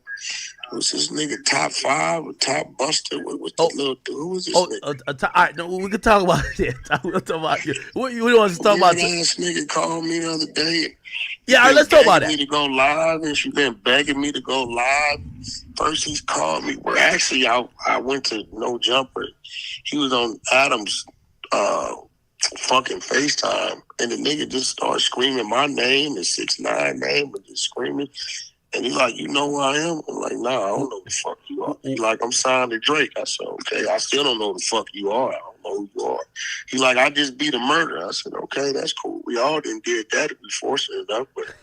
What's this nigga, top 5 or top buster? What's the little dude? Who was this nigga? All right, no, we can talk about it. We'll talk about it. What you want us to talk about? This nigga called me the other day. Yeah, all right, let's talk about that. Me to go live, and she been begging me to go live. First, he's called me. Well, actually, I went to No Jumper. He was on Adam's fucking FaceTime, and the nigga just started screaming my name, the 6ix9ine name, but just screaming. And he's like, you know who I am? I'm like, nah, I don't know who the fuck you are. He's like, I'm signed to Drake. I said, okay, I still don't know who the fuck you are. I don't know who you are. He's like, I just beat a murder. I said, okay, that's cool. We all didn't did that if we forced it enough, but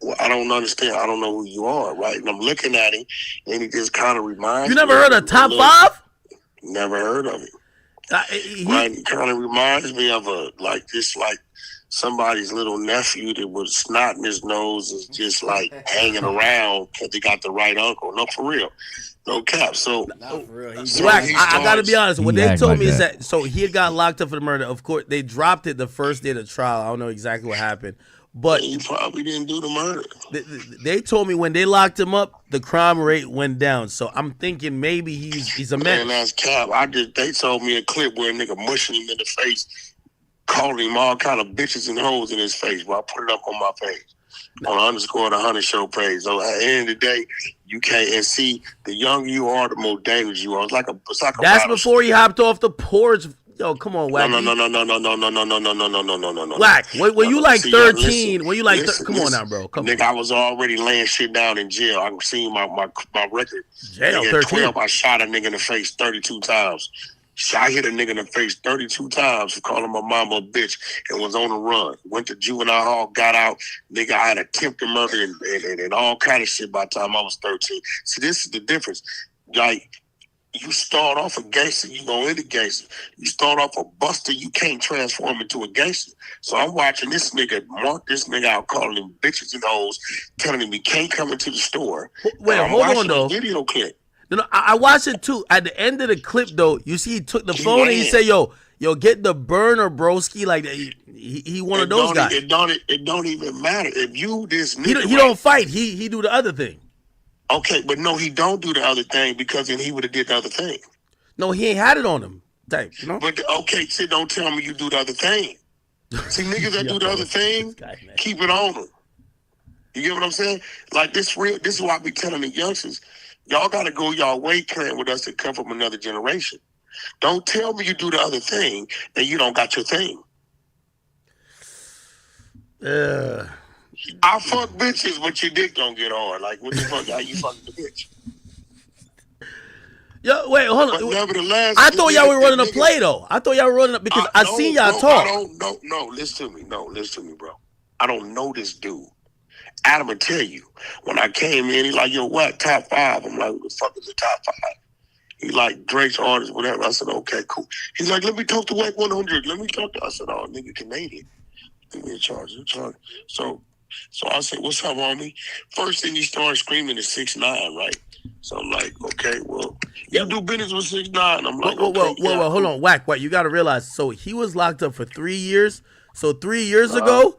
well, I don't understand. I don't know who you are, right? And I'm looking at him, and he just kind of reminds me. You never heard of Top 5? Never heard of him. Right? He kind of reminds me of somebody's little nephew that was snot in his nose is just like hanging around because they got the right uncle. No, for real. No cap. So, I gotta be honest. What they told me is that he had got locked up for the murder. Of course, they dropped it the first day of the trial. I don't know exactly what happened, but he probably didn't do the murder. They told me when they locked him up, the crime rate went down. So I'm thinking maybe he's a man. Man, that's cap. They told me a clip where a nigga mushing him in the face, calling him all kind of bitches and hoes in his face. But I put it up on my page, on _100 show page. So at the end of the day, you can't. And see, the younger you are, the more dangerous you are. It's like a. That's before he hopped off the porch. Yo, come on, Wack. No. Wack, when you like 13, when you like, come on now, bro. Come nigga, I was already laying shit down in jail. I seen my record. Jail, nigga, 13. 12, I shot a nigga in the face 32 times. I hit a nigga in the face 32 times for calling my mama a bitch and was on the run. Went to juvenile hall, got out. Nigga, I had attempted murder and all kind of shit by the time I was 13. See, this is the difference. Like, you start off a gangster, you go into gangster. You start off a buster, you can't transform into a gangster. So I'm watching this nigga mark this nigga out, calling him bitches and hoes, telling him he can't come into the store. Wait, hold on though. Video clip. No, I watched it too. At the end of the clip though, you see he took the phone and he said, yo, get the burner, broski. Like he one of those guys. It don't even matter. If you this nigga, he don't fight. He do the other thing. Okay, but no, he don't do the other thing because then he would have did the other thing. No, he ain't had it on him. Type, you know? But okay, see, don't tell me you do the other thing. See, niggas that do the other thing, keep it on them. You get what I'm saying? Like this is why I be telling the youngsters, y'all gotta go y'all way playing with us and come from another generation. Don't tell me you do the other thing and you don't got your thing. I fuck bitches, but your dick don't get hard. Like, what the fuck? How you fucking the bitch? Yo, wait, hold on. But nevertheless, I thought y'all were running a play though. I thought y'all were running because I seen y'all talk. No, listen to me. No, listen to me, bro. I don't know this dude. Adam will tell you. When I came in, he's like, yo, what? Top 5. I'm like, who the fuck is the top 5? He like Drake's artist, whatever. I said, okay, cool. He's like, let me talk to Wack 100. Let me talk to. I said, oh, nigga, Canadian. Give me a charge. So I said, what's up, homie? First thing he started screaming is 6ix9ine, right? So I'm like, okay, well, you do business with 6ix9ine. I'm like, whoa, hold on, Wack, you got to realize. So he was locked up for 3 years. So 3 years ago,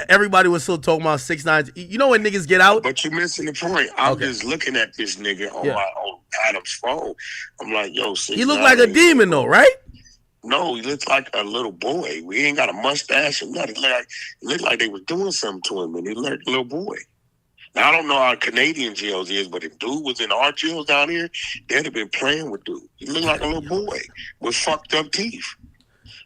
everybody was still talking about 6ix9ine. You know when niggas get out? But you're missing the point. I'm just looking at this nigga on Adam's phone. I'm like, yo, 6ix9ine. He looked like a demon though, right? No, he looked like a little boy. We ain't got a mustache or nothing. It looked like they was doing something to him, and he looked like a little boy. Now, I don't know how Canadian jails is, but if dude was in our jails down here, they'd have been playing with dude. He looked like a little boy with fucked up teeth.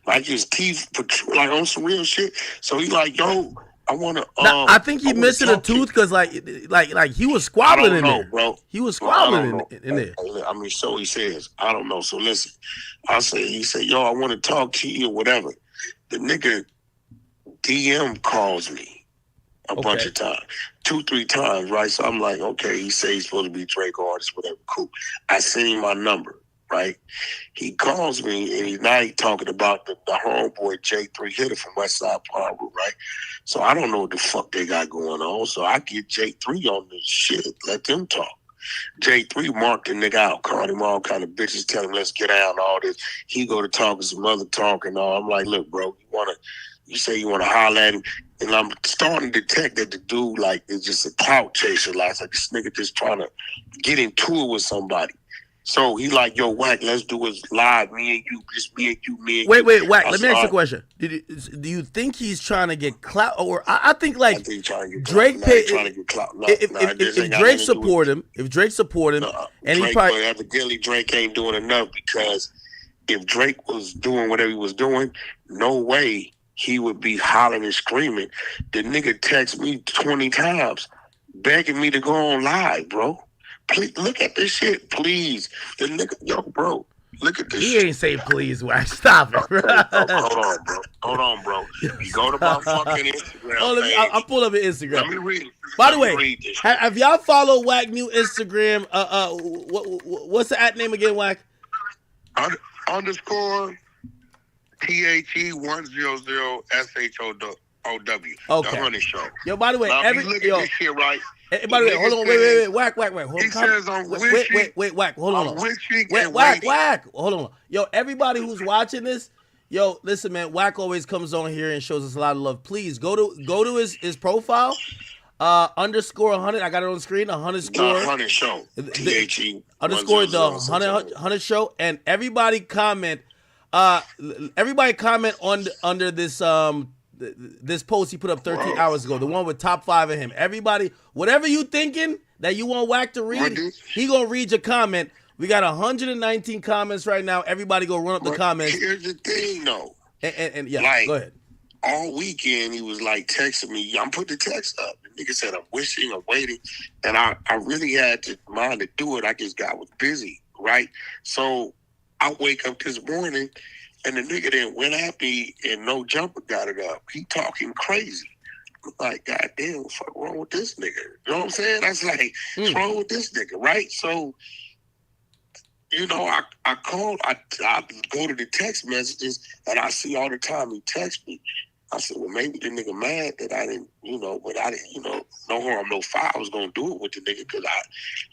Like his teeth, like on some real shit. So he like, yo, I want to. I think he missing a tooth because like he was squabbling in there, bro. He was squabbling in there. I mean, so he says. I don't know. So listen, he said, yo, I want to talk to you or whatever. The nigga DM calls me a bunch of times, 2-3 times, right? So I'm like, okay, he says he's supposed to be Drake artist, whatever. Cool. I sent him my number. Right, he calls me and he's talking about the homeboy J3 hitter from West Side Park, right? So I don't know what the fuck they got going on. So I get J3 on this shit, let them talk. J3 marked the nigga out, called him all kind of bitches, tell him let's get out and all this. He go to talk and some other talk and all. I'm like, look, bro, you say you wanna holler at him. And I'm starting to detect that the dude like is just a clout chaser. Like this nigga just trying to get into it with somebody. So he like, yo, Wack, let's do it live, me and you, just me and you, me and you. Wait, Wack, let me ask you a "All right." question. Do you think he's trying to get clout, or I think like I think he's trying to get Drake clout. Nah, he paid? trying to get clout. Nah, If this ain't got Drake nothing to do support him, and he Drake, probably but evidently Drake ain't doing enough, because if Drake was doing whatever he was doing, no way he would be hollering and screaming. The nigga text me 20 times begging me to go on live, bro. Please look at this shit, please. The nigga, yo, bro, look at this he shit. ain't say please, Wack. Stop it, bro. Hold on, bro. You go to my fucking Instagram page. I'll pull up your Instagram. Let me read it. By the way, have y'all followed Wack new Instagram? What's the at name again, Wack? Underscore THE100SHOW. Okay. The Honey Show. Yo, by the way, now, you look at this shit, right? By the way, hold on, wait, Wack. Hold he on, says I'm wishing. wait, Wack, hold on. Wishing Wait, and Wack, waiting. hold on. Yo, everybody who's watching this, yo, listen, man. Wack always comes on here and shows us a lot of love. Please go to his profile. Underscore 100. I got it on the screen. The 100 Show. Underscore the 100 Show, and everybody comment. Everybody comment under this this post he put up 13 hours ago, the one with top 5 of him. Everybody, whatever you thinking that you want Wack to read, he gonna read your comment. We got 119 comments right now. Everybody go run up the comments. Here's the thing, though. And yeah, like, go ahead. All weekend he was like texting me. I'm putting the text up. The nigga said I'm wishing, I'm waiting, and I really had to mind to do it. I just was busy, right? So I wake up this morning, and the nigga then went at me, and no jumper got it up. He talking crazy. I'm like, God damn, what the fuck wrong with this nigga? You know what I'm saying? That's like, what's wrong with this nigga, right? So, you know, I called, I go to the text messages, and I see all the time he text me. I said, well, maybe the nigga mad that I didn't, but I didn't, no harm, no foul. I was going to do it with the nigga, because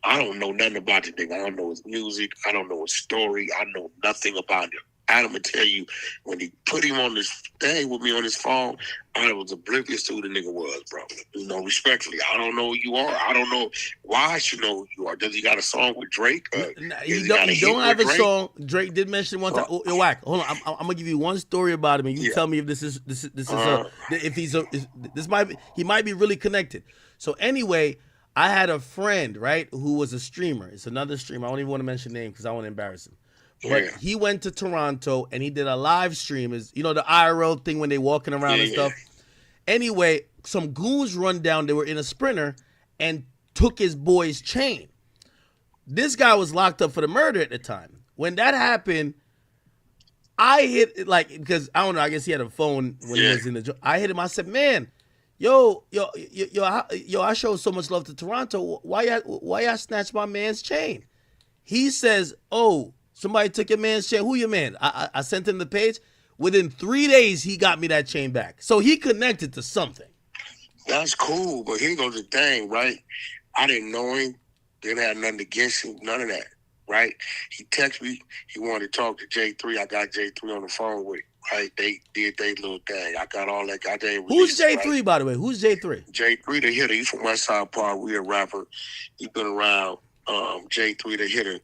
I don't know nothing about the nigga. I don't know his music. I don't know his story. I know nothing about him. I'm going to tell you, when he put him on this thing with me on his phone, I was oblivious to who the nigga was, bro. Respectfully, I don't know who you are. I don't know why I should know who you are. Does he got a song with Drake? He don't have a song. Drake did mention one time. Yo, Wack, hold on. I'm gonna give you one story about him, and you tell me if he might be really connected. So anyway, I had a friend, right, who was a streamer. It's another streamer. I don't even want to mention name because I want to embarrass him. But he went to Toronto and he did a live stream, the IRL thing when they walking around and stuff. Anyway, some goons run down. They were in a Sprinter and took his boy's chain. This guy was locked up for the murder at the time. When that happened, I hit because I don't know. I guess he had a phone when he was in the. I hit him. I said, "Man, yo, I showed so much love to Toronto. Why y'all snatched my man's chain?" He says, "Oh, somebody took your man's chain. Who your man?" I sent him the page. Within 3 days, he got me that chain back. So he connected to something. That's cool, but here goes the thing, right? I didn't know him. Didn't have nothing against him. None of that, right? He texted me. He wanted to talk to J3. I got J3 on the phone with him, right? They did their little thing. I got all that. Who's J3, right? By the way? Who's J3? J3 the Hitter. He's from West Side Park. We a rapper. He's been around. J3 the Hitter.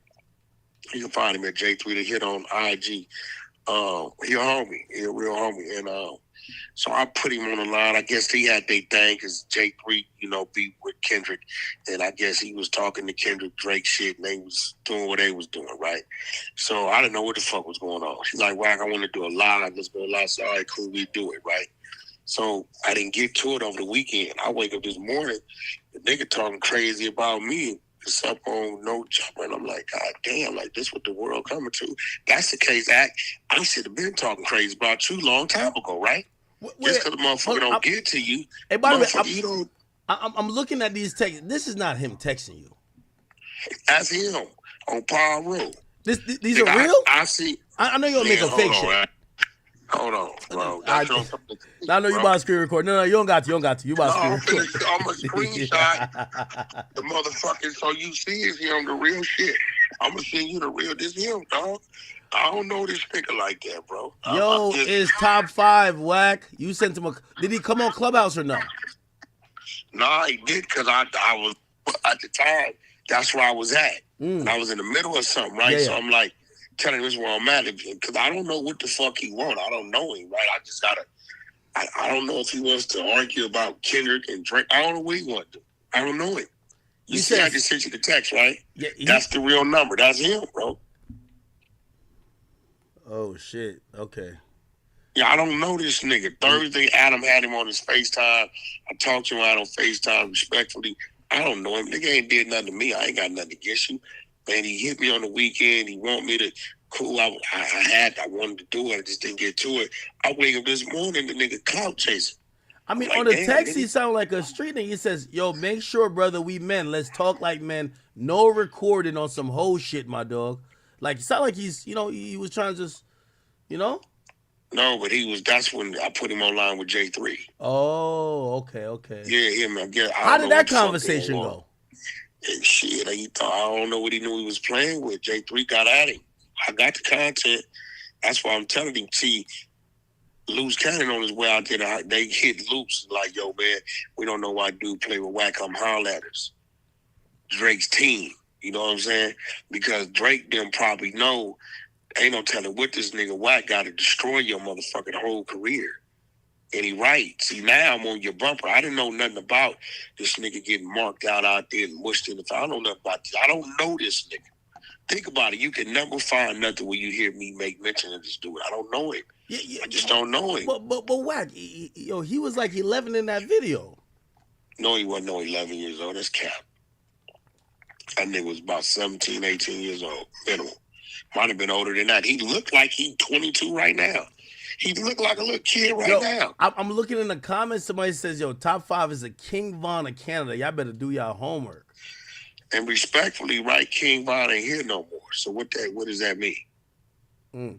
You can find him at J3 the Hitter on IG. He a homie. He a real homie. And so I put him on the line. I guess he had their thing because J3, be with Kendrick. And I guess he was talking to Kendrick Drake shit, and they was doing what they was doing, right? So I didn't know what the fuck was going on. He's like, Wack, I want to do a live. Let's go live. So, all right, cool, we do it, right? So I didn't get to it over the weekend. I wake up this morning, the nigga talking crazy about me. It's up on no jumper, and I'm like, God damn, like this what the world coming to. That's the case, I should have been talking crazy about you a long time ago, right? Just because the motherfucker don't get to you. Hey, by the way, I'm looking at these texts. This is not him texting you. That's him on Power Road. These are real? I see. I know you'll make a fake shit. Right? Hold on, bro. I know you about to screen record. No, you don't got to. You about to screen record. I'm a screenshot the motherfucker so you see it's him, the real shit. I'm gonna send you the real. This him, dog. I don't know this nigga like that, bro. Yo, is top 5 whack? You sent him a. Did he come on Clubhouse or no? Nah, he did because I was at the time. That's where I was at. And I was in the middle of something, right? Yeah, So yeah. I'm like telling him this where I'm at because I don't know what the fuck he want. I don't know him, right? I just gotta. I don't know if he wants to argue about Kendrick and Drake. I don't know what he wants to do. I don't know him. You see, I just sent you the text, right? Yeah, that's the real number. That's him, bro. Oh shit. Okay. Yeah, I don't know this nigga. Thursday, Adam had him on his FaceTime. I talked to him out on FaceTime respectfully. I don't know him. Nigga ain't did nothing to me. I ain't got nothing against you. Man, he hit me on the weekend. He want me to cool. I wanted to do it. I just didn't get to it. I wake up this morning, the nigga clout chasing. I mean, I'm on like, the damn, text, nigga. he sound like a street nigga. He says, yo, make sure, brother, we men. Let's talk like men. No recording on some whole shit, my dog. Like, it sound like he's, he was trying to just, No, but that's when I put him online with J3. Oh, okay. Yeah, him. How did that conversation go? And shit, I don't know what he knew he was playing with. J3 got at him. I got the content. That's why I'm telling him, see, Loose Cannon on his way out there, they hit Loose like, yo, man, we don't know why dude play with Whack. Come holler at us. Drake's team. You know what I'm saying? Because Drake them probably know, ain't no telling what this nigga Whack got to destroy your motherfucking whole career. And he right. See, now I'm on your bumper. I didn't know nothing about this nigga getting marked out there and mushed in the I don't know nothing about this. I don't know this nigga. Think about it. You can never find nothing where you hear me make mention of this dude. I don't know him. I just don't know him. But Whack, he was like 11 in that video. No, he wasn't no 11 years old. That's cap. That nigga was about 17, 18 years old. Minimum. Might have been older than that. He looked like he 22 right now. He looked like a little kid now. I'm looking in the comments. Somebody says, yo, top 5 is a King Von of Canada. Y'all better do y'all homework. And respectfully, right, King Von ain't here no more. So what does that mean?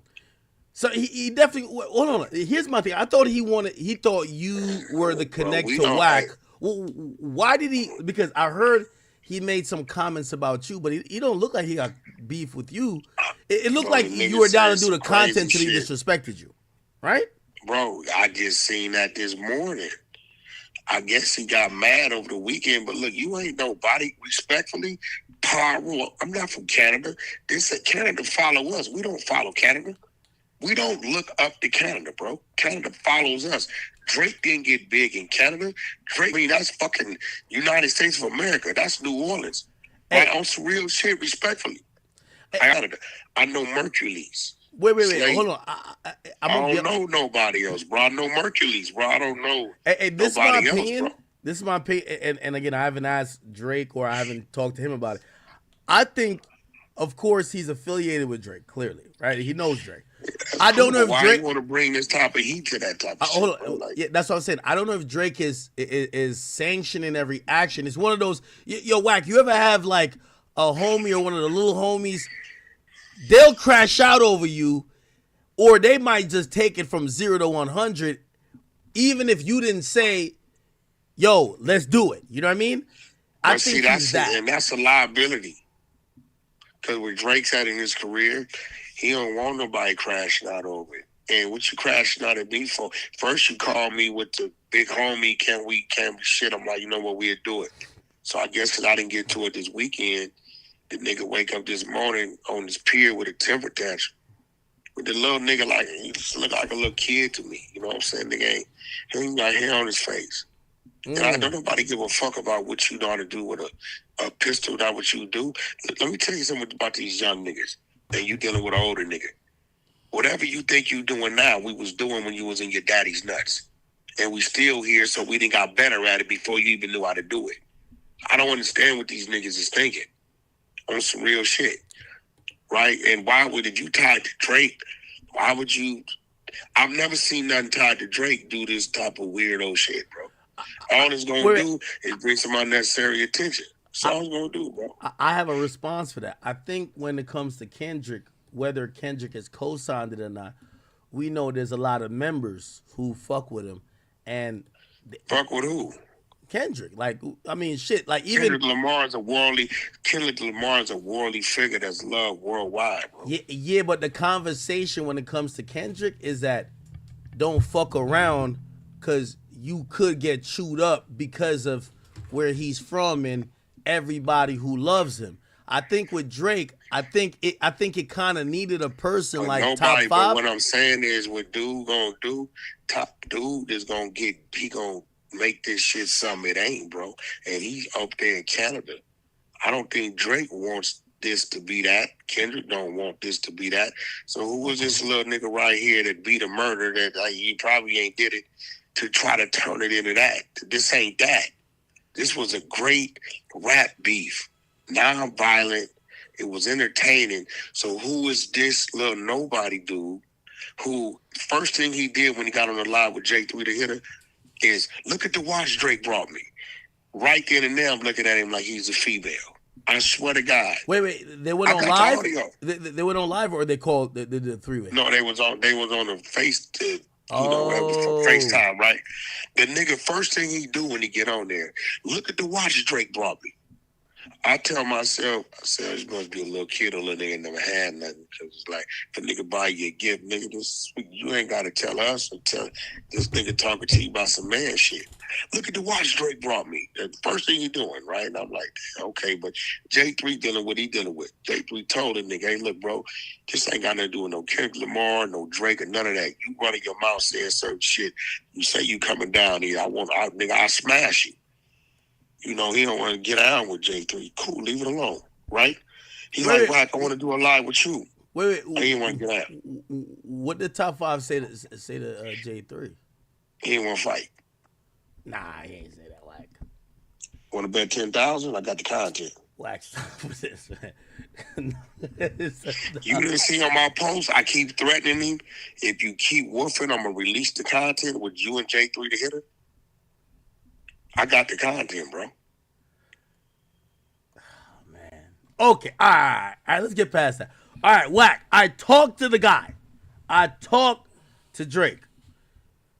So he definitely, hold on. Here's my thing. I thought he thought you were the connect to Whack. Well, why did he? Because I heard he made some comments about you, but he don't look like he got beef with you. It looked like you were down to do the content till he disrespected you, right? Bro, I just seen that this morning. I guess he got mad over the weekend, but look, you ain't nobody. Respectfully, Power. I'm not from Canada. They said Canada follow us. We don't follow Canada. We don't look up to Canada, bro. Canada follows us. Drake didn't get big in Canada. That's fucking United States of America. That's New Orleans. Right? On some real shit, respectfully. I know Mercules. Wait. Hold on. I don't know nobody else, bro. I know Mercules, bro. I don't know this is my nobody opinion. else, bro. This is my opinion. And again, I haven't asked Drake or I haven't talked to him about it. I think, of course, he's affiliated with Drake, clearly, right? He knows Drake. I don't know if why Drake you want to bring this type of heat to that type of shit. Hold Bro. on. Like, Yeah, that's what I'm saying. I don't know if Drake is sanctioning every action. It's one of those, yo, Whack, you ever have like a homie or one of the little homies, they'll crash out over you, or they might just take it from 0 to 100, even if you didn't say, yo, let's do it. You know what I mean? I think he's that. And that's a liability. Because where Drake's at in his career, he don't want nobody crashing out over it. And what you crashing out at me for? First you call me with the big homie, can we shit? I'm like, you know what, we'll do it. So I guess because I didn't get to it this weekend, the nigga wake up this morning on this pier with a temper tantrum. With the little nigga, like, he just look like a little kid to me. You know what I'm saying? Nigga he ain't got hair on his face. And I don't nobody give a fuck about what you know how to do with a pistol, not what you do. Let me tell you something about these young niggas. And you dealing with an older nigga. Whatever you think you doing now, we was doing when you was in your daddy's nuts. And we still here, so we didn't got better at it before you even knew how to do it. I don't understand what these niggas is thinking on some real shit. Right? And why would you tied to Drake? Why would you? I've never seen nothing tied to Drake do this type of weirdo shit, bro. All it's going to do is bring some unnecessary attention. That's all it's going to do, bro. I have a response for that. I think when it comes to Kendrick, whether Kendrick has co-signed it or not, we know there's a lot of members who fuck with him. And fuck with who? Kendrick. Like, I mean, shit. Like, even Kendrick Lamar is a worldly figure that's loved worldwide, bro. Yeah, but the conversation when it comes to Kendrick is that don't fuck around, because you could get chewed up because of where he's from and everybody who loves him. I think with Drake, I think it kind of needed a person But like nobody, top but five. what I'm saying is, what dude gonna do? Top dude is gonna he gonna make this shit something it ain't, bro. And he's up there in Canada. I don't think Drake wants this to be that. Kendrick don't want this to be that. So who was this little nigga right here that beat a murder that he probably ain't did it to try to turn it into that? This ain't that. This was a great rap beef. Non-violent. It was entertaining. So who is this little nobody dude who first thing he did when he got on the live with J3 the Hitter is look at the watch Drake brought me. Right then and there, I'm looking at him like he's a female. I swear to God. Wait, they went on live. They went on live, or they called the three-way. No, they was on the face. Whatever for FaceTime, right? The nigga first thing he do when he get on there, look at the watch Drake brought me. I tell myself, this must be a little kid or little nigga never had nothing. Cause it's like, if a nigga buy you a gift, nigga, you ain't got to tell us or tell this nigga talking to you about some man shit. Look at the watch Drake brought me. The first thing he doing, right? And I'm like, okay, but J3 dealing with what he dealing with. J3 told him, nigga, hey, look, bro, this ain't got nothing to do with no Kendrick Lamar, no Drake, or none of that. You running your mouth saying certain shit. You say you coming down here. Nigga, I smash you. You know, he don't want to get out with J3. Cool, leave it alone, right? He's like, Wack, I want to do a live with you. Wait. He didn't want to get out. What did top five say to J3? He didn't want to fight. Nah, he ain't say that, Wack. Want to bet 10,000? I got the content. Wack, stop with this, man. You didn't see on my post, I keep threatening him. If you keep woofing, I'm going to release the content with you and J3 the Hitter. I got the content, bro. Oh, man. Okay, all right, let's get past that. All right, Wack, I talked to the guy. I talked to Drake.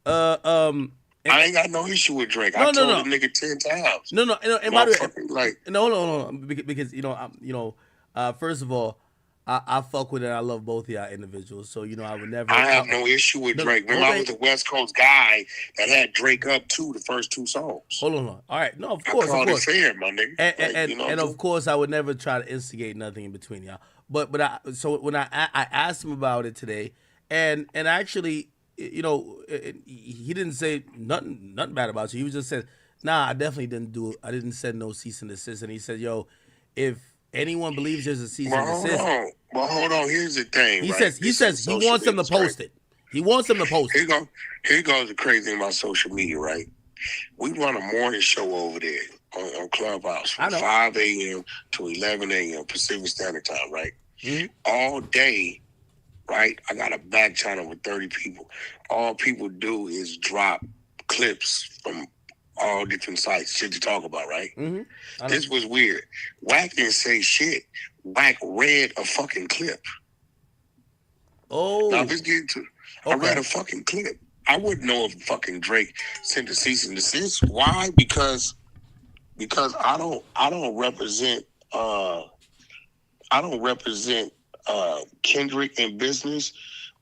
I ain't got no issue with Drake. I told the nigga 10 times. No. And by the way, no. Because first of all, I fuck with it. I love both of y'all individuals, so I would never. I have no issue with Drake. Remember, I was the West Coast guy that had Drake up too the first two songs. Hold on. All right, no, of course, I called it fair, my nigga. And of course, I would never try to instigate nothing in between y'all. But when I asked him about it today, and actually, he didn't say nothing bad about you. He was just said, nah, I definitely didn't do it. I didn't send no cease and desist. And he said, yo, if anyone believes there's a cease and desist. Hold on. Here's the thing. He says he wants them to post it. He wants them to post it. Here goes the crazy thing about social media, right? We run a morning show over there on Clubhouse from 5 a.m. to 11 a.m. Pacific Standard Time, right? Mm-hmm. All day, right? I got a back channel with 30 people. All people do is drop clips from all different sites, shit to talk about, right? Mm-hmm. This was weird. Wack didn't say shit. Wack read a fucking clip. Oh. Now, let's get into it. I read a fucking clip. I wouldn't know if fucking Drake sent a cease and desist. Why? Because I don't represent Kendrick in business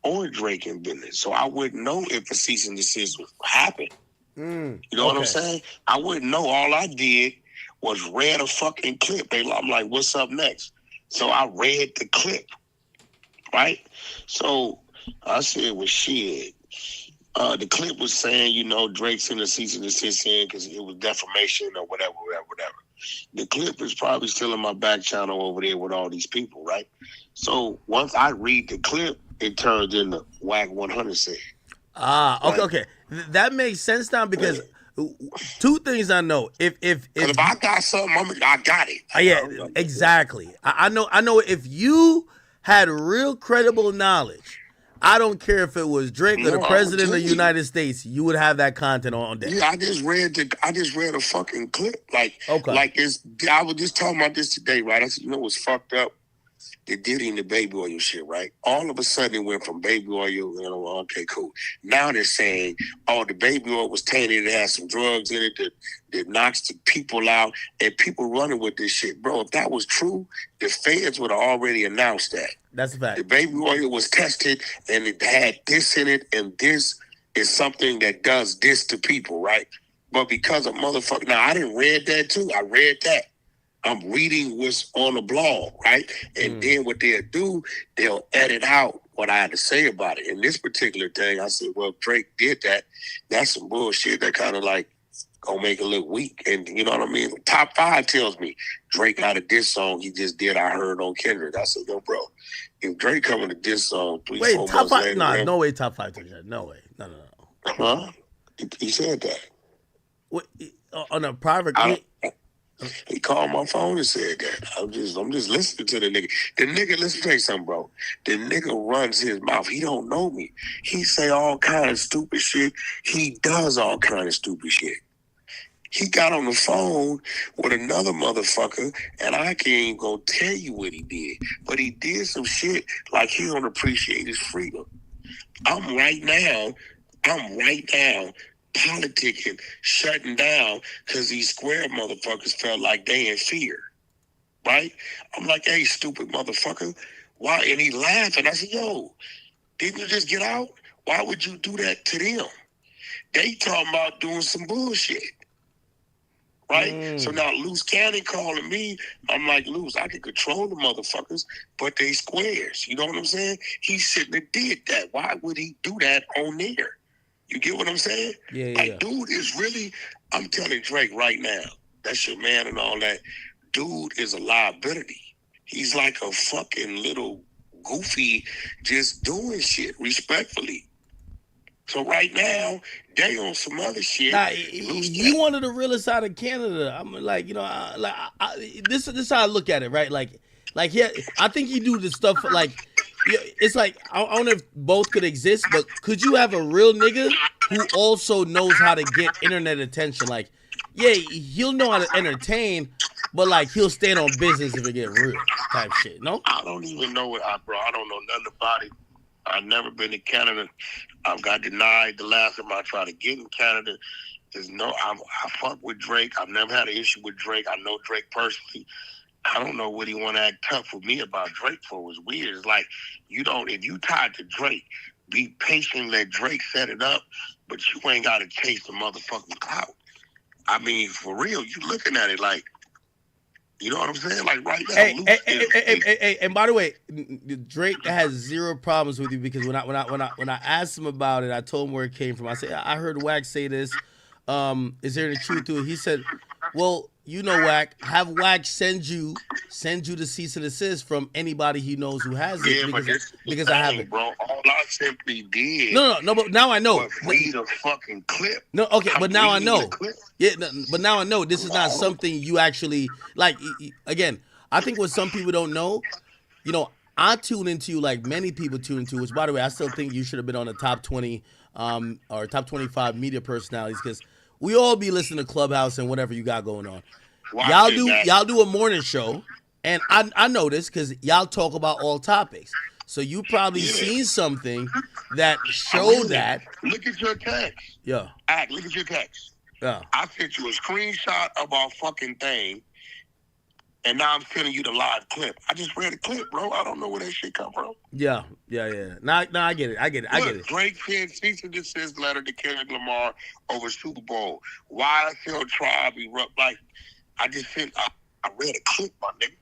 or Drake in business. So I wouldn't know if a cease and desist would happen. You know what I'm saying? I wouldn't know. All I did was read a fucking clip. I'm like, what's up next? So I read the clip, right? So I said, well, shit. The clip was saying, Drake sent a cease and desist in because it was defamation or whatever. The clip is probably still in my back channel over there with all these people, right? So once I read the clip, it turns into Wack 100 said. Okay. That makes sense now because two things I know. If I got something, I got it. Yeah, exactly. I know if you had real credible knowledge, I don't care if it was Drake or the president of the United States, you would have that content on deck. Yeah, I just read a fucking clip. I was just talking about this today, right? I said, what's fucked up? They did in the baby oil shit, right? All of a sudden it went from baby oil, okay, cool. Now they're saying, oh, the baby oil was tainted, it has some drugs in it that knocks the people out, and people running with this shit. Bro, if that was true, the feds would have already announced that. That's a fact. The baby oil was tested, and it had this in it, and this is something that does this to people, right? But because of motherfucker, now I didn't read that too. I read that. I'm reading what's on the blog, right? And then what they'll do, they'll edit out what I had to say about it. In this particular thing, I said, well, Drake did that. That's some bullshit that kind of like gonna make it look weak. And you know what I mean? Top 5 tells me Drake out of this song he just did, I heard on Kendrick. I said, yo, bro, if Drake coming to this song 3-4 months top 5? later, Nah, no way top 5 took that. No way. No. Huh? He said that. What, on a private... He called my phone and said that. I'm just listening to the nigga. The nigga, let's tell you something, bro. The nigga runs his mouth. He don't know me. He say all kind of stupid shit. He does all kind of stupid shit. He got on the phone with another motherfucker, and I can't even go tell you what he did. But he did some shit like he don't appreciate his freedom. I'm right now politicking, shutting down because these square motherfuckers felt like they in fear, right? I'm like, hey, stupid motherfucker, why? And he laughing. I said, yo, didn't you just get out? Why would you do that to them? They talking about doing some bullshit, right? So now Loose Cannon calling me. I'm like, Loose, I can control the motherfuckers, but they squares. You know what I'm saying? He shouldn't have did that. Why would he do that on there? You get what I'm saying? Yeah. Dude is really, I'm telling Drake right now, that's your man and all that. Dude is a liability. He's like a fucking little goofy just doing shit respectfully. So right now, they on some other shit. Nah, you one of the realest out of Canada. I'm like, you know, this is how I look at it, right? Like, yeah, I think you do this stuff like, yeah, it's like, I don't know if both could exist, but could you have a real nigga who also knows how to get internet attention? Like, yeah, he'll know how to entertain, but like he'll stand on business if it get real type shit. No, I don't even know bro. I don't know nothing about it. I've never been to Canada. I've got denied the last time I tried to get in Canada. I fuck with Drake. I've never had an issue with Drake. I know Drake personally. I don't know what he want to act tough with me about Drake for. It's weird. It's like, if you tied to Drake, be patient, let Drake set it up, but you ain't got to chase the motherfucking clout. I mean, for real, you looking at it like, you know what I'm saying? Like right now. Hey, and by the way, Drake has zero problems with you because when I asked him about it, I told him where it came from. I said, I heard Wack say this. Is there any truth to it? He said, well, you know, Wack, have Wack send you the cease and desist from anybody he knows who has it because I haven't. Bro, all I simply did. No, but now I know. Read a fucking clip. No, okay, but now I know. Yeah, but now I know this is not something you actually like. Again, I think what some people don't know, you know, I tune into you like many people tune into, which by the way, I still think you should have been on the top 20 or top 25 media personalities because we all be listening to Clubhouse and whatever you got going on. Y'all do a morning show, and I know this because y'all talk about all topics. So you probably seen something that showed that. Look at your text. Yeah. Look at your text. Yeah. I sent you a screenshot of our fucking thing, and now I'm sending you the live clip. I just read a clip, bro. I don't know where that shit come from. Yeah. Nah, I get it. Drake sent cease and desist letter to Kendrick Lamar over Super Bowl. YSL Tribe erupt like. I just sent. I read a clip, my nigga.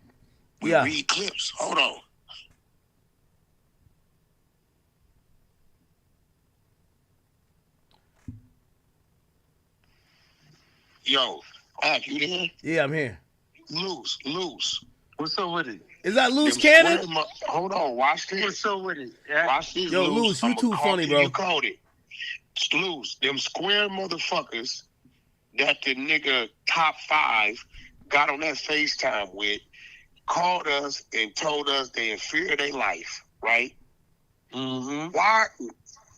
We read clips. Hold on. Yo, you there? Yeah, I'm here. Loose. What's up with it? Is that Loose Cannon? Hold on, watch this. What's up with it? Yeah. Watch this. Yo, Loose, you too funny, bro. You called it. Loose, them square motherfuckers that the nigga top 5 got on that FaceTime with, called us and told us they in fear of their life, right? Mm-hmm.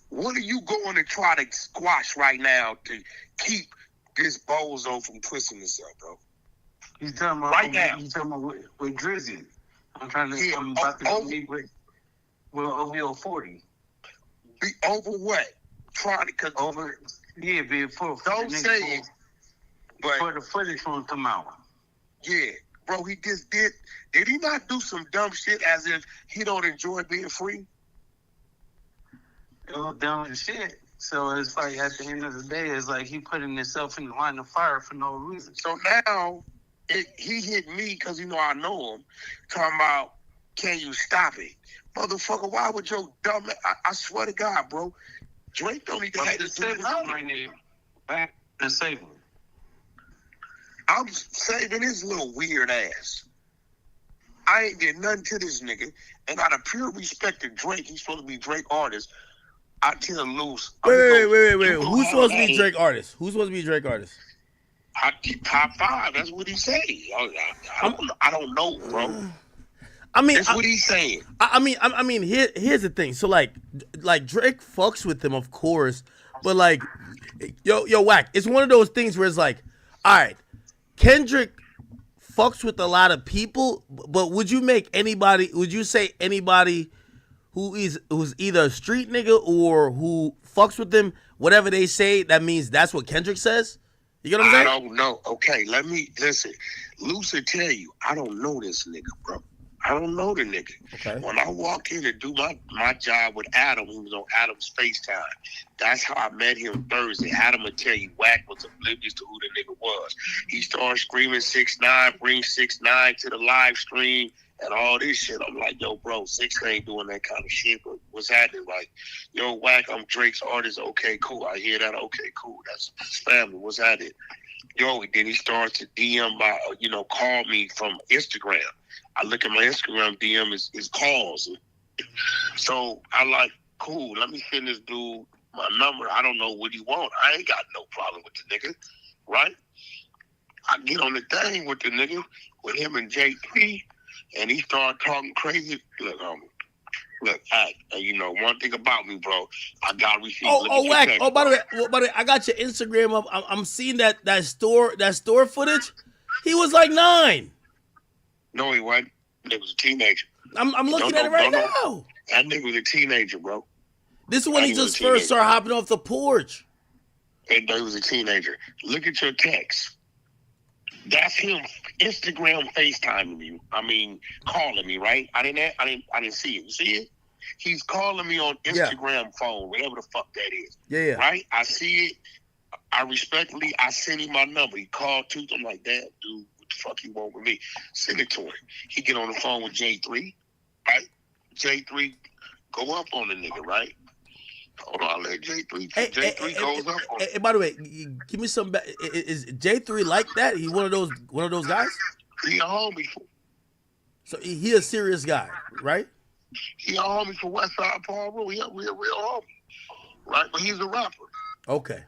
What are you going to try to squash right now to keep this bozo from twisting himself, bro? He's talking about right now. He's talking about with Drizzy. I'm trying to. I'm about to meet with OVO 40. Be over what? Trying to over. Yeah, be for. Don't say it. But for the footage won't come out. Yeah, bro, he just did. Did he not do some dumb shit as if he don't enjoy being free? It was dumb as shit. So it's like at the end of the day, it's like he putting himself in the line of fire for no reason. So now he hit me because I know him. Talking about, can you stop it, motherfucker? Why would your dumb? I swear to God, bro, Drake don't even have to do this right now. Back and save him. I'm saving his little weird ass. I ain't did nothing to this nigga. And out of pure respect to Drake, he's supposed to be Drake artist. I tell Loose. Wait. Who's supposed to be Drake artist? Who's supposed to be Drake artist? Top 5. That's what he say. I don't know, bro. I mean, that's what he's saying. I mean, here's the thing. So like Drake fucks with him, of course, but like, yo, Whack. It's one of those things where it's like, all right, Kendrick fucks with a lot of people, but would you say anybody who's either a street nigga or who fucks with them, whatever they say, that means that's what Kendrick says? You get what I'm saying? I don't know. Okay, let me listen. Lucy tell you, I don't know this nigga, bro. I don't know the nigga. Okay. When I walk in to do my job with Adam, he was on Adam's FaceTime. That's how I met him Thursday. Adam would tell you Wack was oblivious to who the nigga was. He started screaming 6ix9ine, bring 6ix9ine to the live stream and all this shit. I'm like, yo, bro, 6 ain't doing that kind of shit. But what's happening? Like, yo, Wack, I'm Drake's artist. Okay, cool. I hear that. Okay, cool. That's his family. What's happening? Yo, then he starts to DM call me from Instagram. I look at my Instagram DM, is calls. So I like, cool, let me send this dude my number. I don't know what he want. I ain't got no problem with the nigga, right? I get on the thing with the nigga, with him and J3, and he started talking crazy. Look, one thing about me, bro, I got receipts. Whack. By the way, I got your Instagram up. I'm seeing that store footage. He was like 9. No, he wasn't. He was a teenager. I'm looking at it right now. That nigga was a teenager, bro. This is when he just first started hopping off the porch. And he was a teenager. Look at your text. That's him Instagram FaceTiming me. I mean, calling me, right? I didn't see it. You see it? He's calling me on Instagram phone, whatever the fuck that is. Yeah. Right? I see it. I send him my number. He called too. I'm like, damn, dude, what the fuck you want with me? Send it to him. He get on the phone with J3, right? J3 go up on the nigga, right? Hold on, I'll let J3. J3 goes up on him. By the way, give me some. Is J3 like that? He one of those guys? He a homie. So he a serious guy, right? He a homie for Westside Paul Road. He a real homie, right? But he's a rapper. Okay.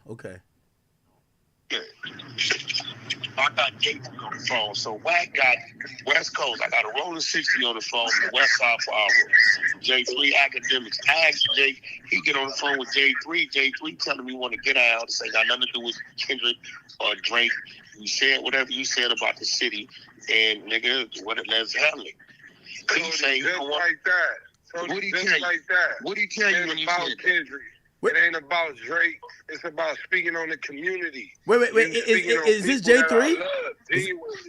Yeah. I got J3 on the phone. So Wack got West Coast. I got a Rolling 60 on the phone from Westside Paul Road. J3 Academics. I asked Jay, he get on the phone with J3. J3 telling me he want to get out. Say got nothing to do with Kendrick or Drake. You said whatever you said about the city, and nigga, let's handle it. He say, just like that. What he tell you? What he tell you when you said Kendrick? It ain't about Drake. It's about speaking on the community. Wait. Is this J3?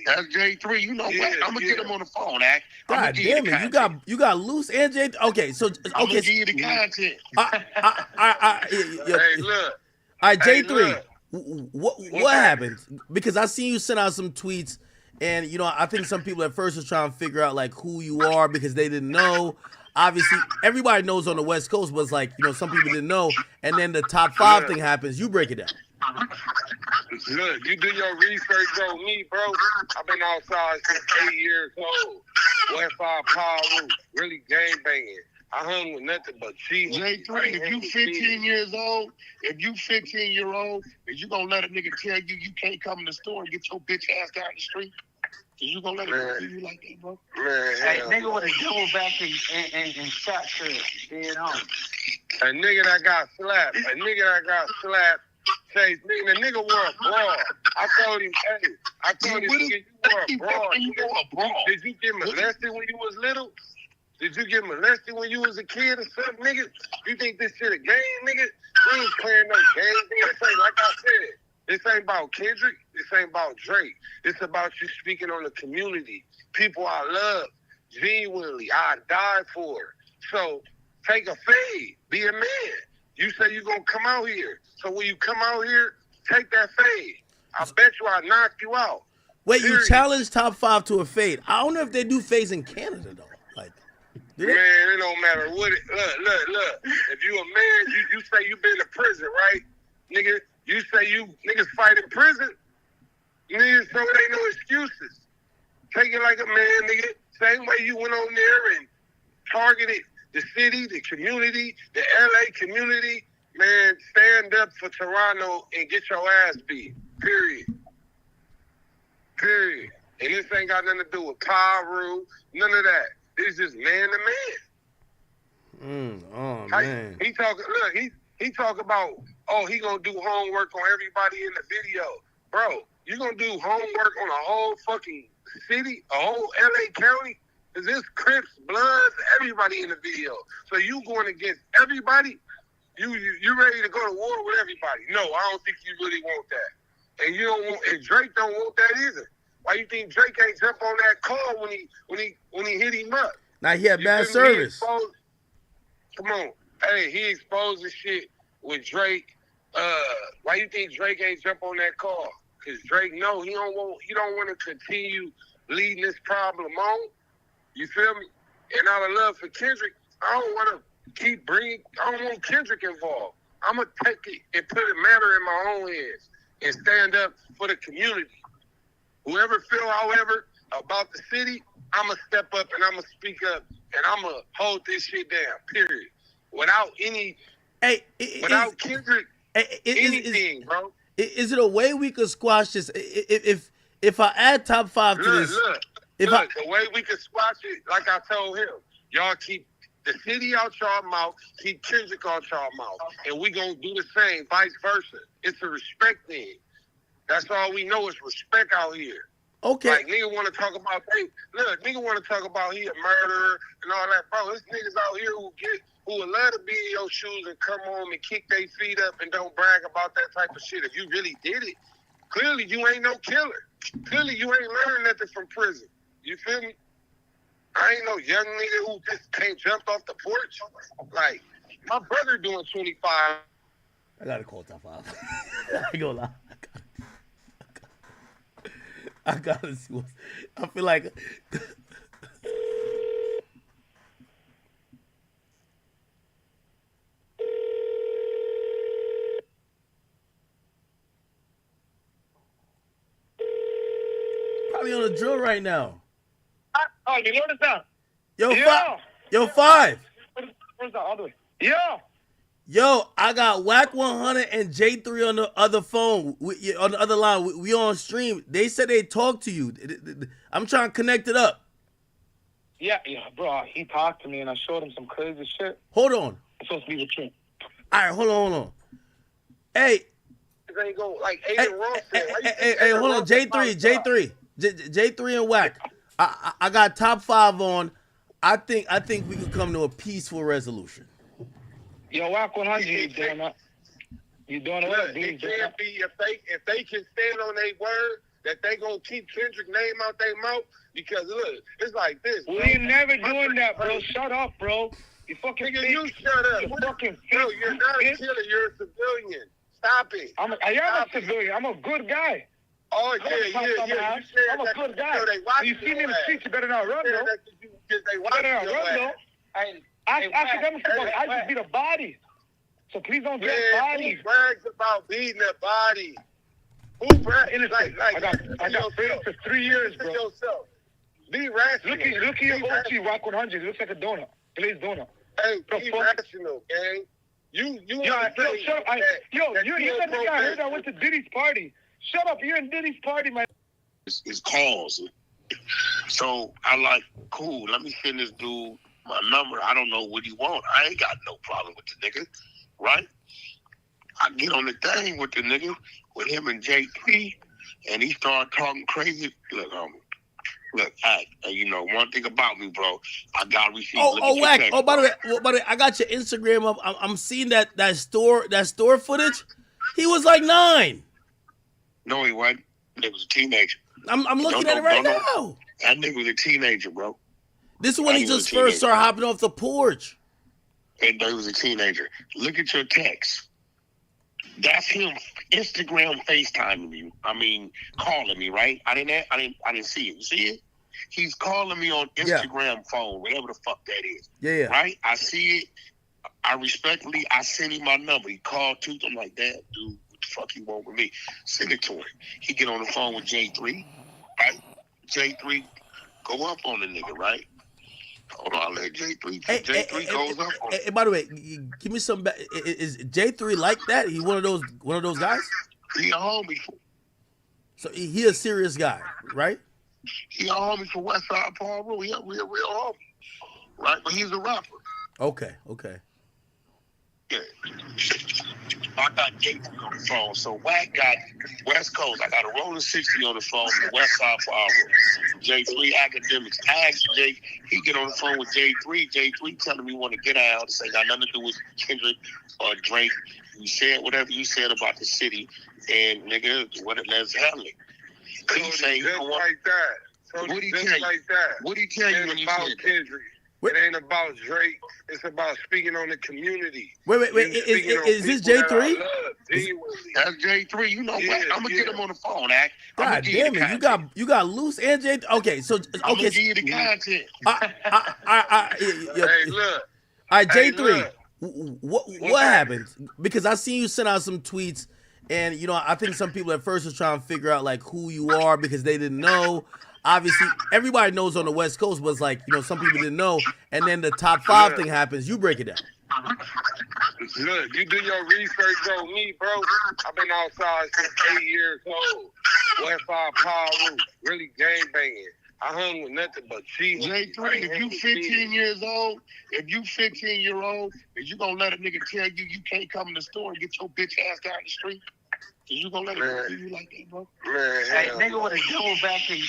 That's J3. You know what? I'm gonna get him on the phone, Act. God damn it! You got Loose and J3. Okay, so I'm gonna give you the content. Hey, look. All right, J3. What happened? Because I seen you send out some tweets, and I think some people at first was trying to figure out like who you are because they didn't know. Obviously, everybody knows on the West Coast, but it's like, some people didn't know. And then the top 5 thing happens. You break it down. Look, you do your research on me, bro. I've been outside since 8 years old. Westside Power Room, really gang banging. I hung with nothing but cheese. J3, if you 15 years old, is you gonna let a nigga tell you can't come in the store and get your bitch ass down the street? Is you gonna let him do you like that, bro? Man, hey, nigga would have doubled back and shot dead on. A nigga that got slapped. Say, the nigga wore a bra. I told him, hey, I told him, nigga, you were abroad. Did you get molested when you was little? Did you get molested when you was a kid or something, nigga? You think this shit a game, nigga? We ain't playing no game. This ain't, like I said, this ain't about Kendrick. This ain't about Drake. It's about you speaking on the community. People I love, genuinely. I die for. So take a fade. Be a man. You say you gonna come out here. So when you come out here, take that fade. I bet you I knock you out. Wait, Period. you challenge top 5 to a fade. I don't know if they do fades in Canada though. Like, man, it don't matter what it. Look. If you a man, you say you been to prison, right, nigga? You say you niggas fight in prison, niggas. So it ain't no excuses. Take it like a man, nigga. Same way you went on there and targeted the city, the community, the LA community. Man, stand up for Toronto and get your ass beat. Period. And this ain't got nothing to do with Pyru, none of that. It's just man to man. Oh man. He talk. Look, he talk about. Oh, he gonna do homework on everybody in the video, bro. You gonna do homework on a whole fucking city, a whole LA County? Is this Crips, Bloods, everybody in the video? So you going against everybody? You ready to go to war with everybody? No, I don't think you really want that. And you don't want. And Drake don't want that either. Why you think Drake ain't jump on that call when he hit him up? Now he had bad service. Come on, hey, he exposed the shit with Drake. Why you think Drake ain't jump on that call? Cause Drake know he don't want to continue leading this problem on. You feel me? And out of love for Kendrick, I don't want to I don't want Kendrick involved. I'm gonna take it and put it matter in my own hands and stand up for the community. Whoever feel however about the city, I'm going to step up and I'm going to speak up and I'm going to hold this shit down, period. Without any, without Kendrick, anything, bro. Is it a way we could squash this? If I add top 5 to this. Look, the way we could squash it, like I told him, y'all keep the city out y'all mouth, keep Kendrick out y'all mouth. And we going to do the same, vice versa. It's a respect thing. That's all we know is respect out here. Okay. Like, nigga want to talk about, nigga want to talk about he a murderer and all that. Bro, there's niggas out here who would love to be in your shoes and come home and kick their feet up and don't brag about that type of shit. If you really did it, clearly you ain't no killer. Clearly you ain't learned nothing from prison. You feel me? I ain't no young nigga who just can't jump off the porch. Like, my brother doing 25. I gotta call top 5. I ain't gonna lie. I gotta see what I feel like. Probably on a drill right now. Oh, you notice that? Yo, 5. Where's the other? Yeah. Yo, I got Whack 100 and J3 on the other phone, on the other line. We on stream. They said they talked to you. I'm trying to connect it up. Yeah, bro. He talked to me and I showed him some crazy shit. Hold on. It's supposed to be the truth. All right, hold on. Hey. Ain't go like Aiden Ross said. Hey, hold on. J3 and Whack. I got top 5 on. I think we could come to a peaceful resolution. Yo, Whack 100, you doing that? You doing it? Look, it can't be if they can stand on their word that they gonna keep Kendrick name out their mouth, because look, it's like this. We ain't never doing that, bro. Shut up, bro. You fucking nigga, you shut up. You fucking no, you're not a killer. You're a civilian. Stop it. I am a civilian. I'm a good guy. Oh yeah. I'm a good guy. You see me in the streets, you better not run, though. They better not run, though. I just beat a body. So please don't get body. Who brags about beating a body? Who brags? I got freedom for 3 years, bro. Yourself. Be rational. Look at your OT Rock 100. It looks like a donut. Glazed donut. Hey, be rational, gang. You let the guy heard I went to Diddy's party. Shut up, you're in Diddy's party, man. It's calls. So I like, cool, let me send this dude my number. I don't know what he want. I ain't got no problem with the nigga, right? I get on the thing with the nigga, with him and J3. and he started talking crazy. Look, look, you know one thing about me, bro. I got receipts. Wack. Oh, by the way, I got your Instagram up. I'm seeing that store footage. He was like 9. No, he wasn't. He was a teenager. I'm looking at it right now. That nigga was a teenager, bro. This is when he just first started hopping off the porch. And he was a teenager. Look at your text. That's him Instagram FaceTiming you. I mean, calling me, right? I didn't see it. You see it? He's calling me on Instagram phone, whatever the fuck that is. Yeah. Right? I see it. I respectfully, I send him my number. He called too. I'm like, damn, dude, what the fuck he want with me? Send it to him. He get on the phone with J3, right? J3 go up on the nigga, right? Hold on, I'll let J3. J3 goes up on him. By the way, give me some. Is J3 like that? He one of those guys? He a homie. So he a serious guy, right? He a homie for Westside Paul Rule. He a real homie, right? But he's a rapper. Okay. Yeah. I got J3 on the phone. So Wack got West Coast. I got a Rolling 60 on the phone from West Side Power. J3 Academics. I asked Jay, he get on the phone with J3. J3 telling me want to get out. This ain't got nothing to do with Kendrick or Drake. You said whatever you said about the city, and nigga, let's handle it. He say, just like that. So what he just tell you? like that. What he tell you when you said Kendrick? It ain't about Drake. It's about speaking on the community. Wait. Is this J3? That's J3. You know what? I'm gonna get him on the phone, Act. God damn it! You got Loose and J3. Okay, so I'm gonna give you the content. Hey, look. All right, J3. Hey, what happened? Because I seen you send out some tweets, and you know I think some people at first was trying to figure out like who you are because they didn't know. Obviously, everybody knows on the West Coast, but it's like, you know, some people didn't know. And then the top 5 thing happens. You break it down. Look, you do your research on me, bro. I've been outside since 8 years old. West Side Power Roof, really gang banging. I hung with nothing but cheese. J3, if you 15 years old, is you gonna let a nigga tell you can't come in the store and get your bitch ass down the street? Is you gonna let it do you like that, bro? Hey, nigga would have doubled back and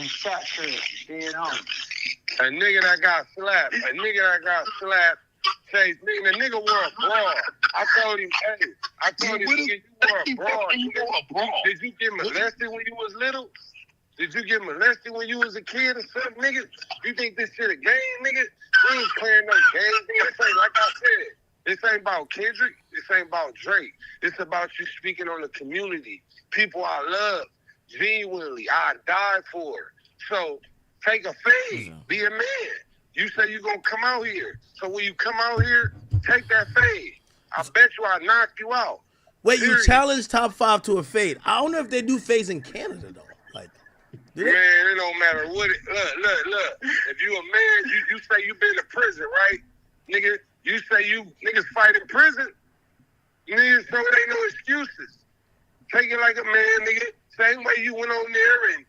shot her dead on. A nigga that got slapped say, the nigga wore a bra. I told him, nigga, you wore a bra. Did you get molested when you was little? Did you get molested when you was a kid or something, nigga? You think this shit a game, nigga? We ain't playing no game, nigga. This ain't, like I said, this ain't about Kendrick. This ain't about Drake. It's about you speaking on the community. People I love, genuinely, I die for. So take a fade. Be a man. You say you gonna come out here. So when you come out here, take that fade. I bet you I knock you out. Wait, you challenge top 5 to a fade. I don't know if they do fades in Canada though. Like, man, it don't matter what it. Look. If you a man, you say you been to prison, right, nigga? You say you niggas fight in prison. Niggas, so it ain't no excuses. Take it like a man, nigga. Same way you went on there and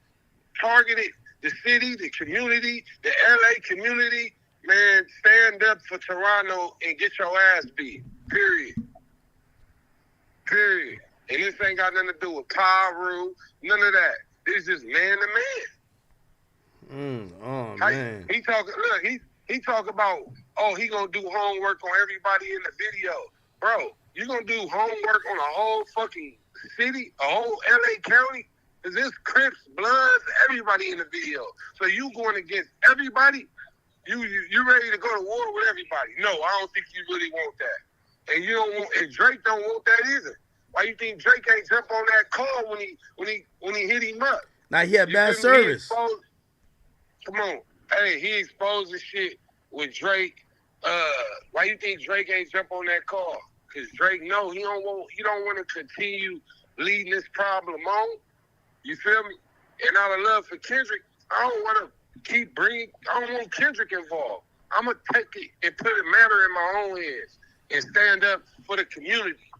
targeted the city, the community, the LA community. Man, stand up for Toronto and get your ass beat. Period. And this ain't got nothing to do with Pyro, none of that. This is man to man. Oh man. He talk about, he gonna do homework on everybody in the video. Bro, you gonna do homework on a whole fucking city, a whole LA County? Cause there's Crips, Bloods, everybody in the video. So you going against everybody? You ready to go to war with everybody? No, I don't think you really want that. And you don't want, and Drake don't want that either. Why you think Drake ain't jump on that call when he hit him up? Now he had bad service. Come on. Hey, he exposed the shit with Drake. Why you think Drake ain't jump on that call? Cause Drake he don't want to continue leading this problem on. You feel me? And out of love for Kendrick, I don't want Kendrick involved. I'm gonna take it and put a matter in my own hands and stand up for the community.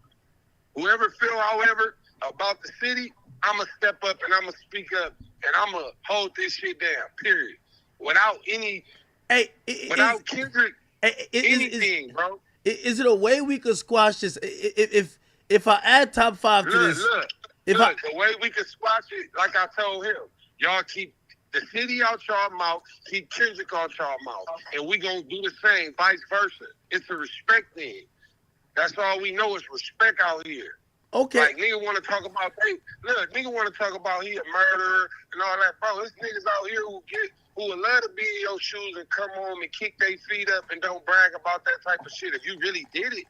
Whoever feel however about the city, I'm gonna step up and I'm gonna speak up and I'm gonna hold this shit down. Period. Without any, Kendrick, anything, bro. Is it a way we could squash this? If I add top 5 to this, Look, the way we can squash it, like I told him, y'all keep the city out y'all mouth, keep Kendrick out y'all mouth, and we gonna do the same, vice versa. It's a respect thing. That's all we know is respect out here. Okay. Like, nigga want to talk about, nigga want to talk about he a murderer and all that, bro. There's niggas out here who would love to be in your shoes and come home and kick their feet up and don't brag about that type of shit. If you really did it,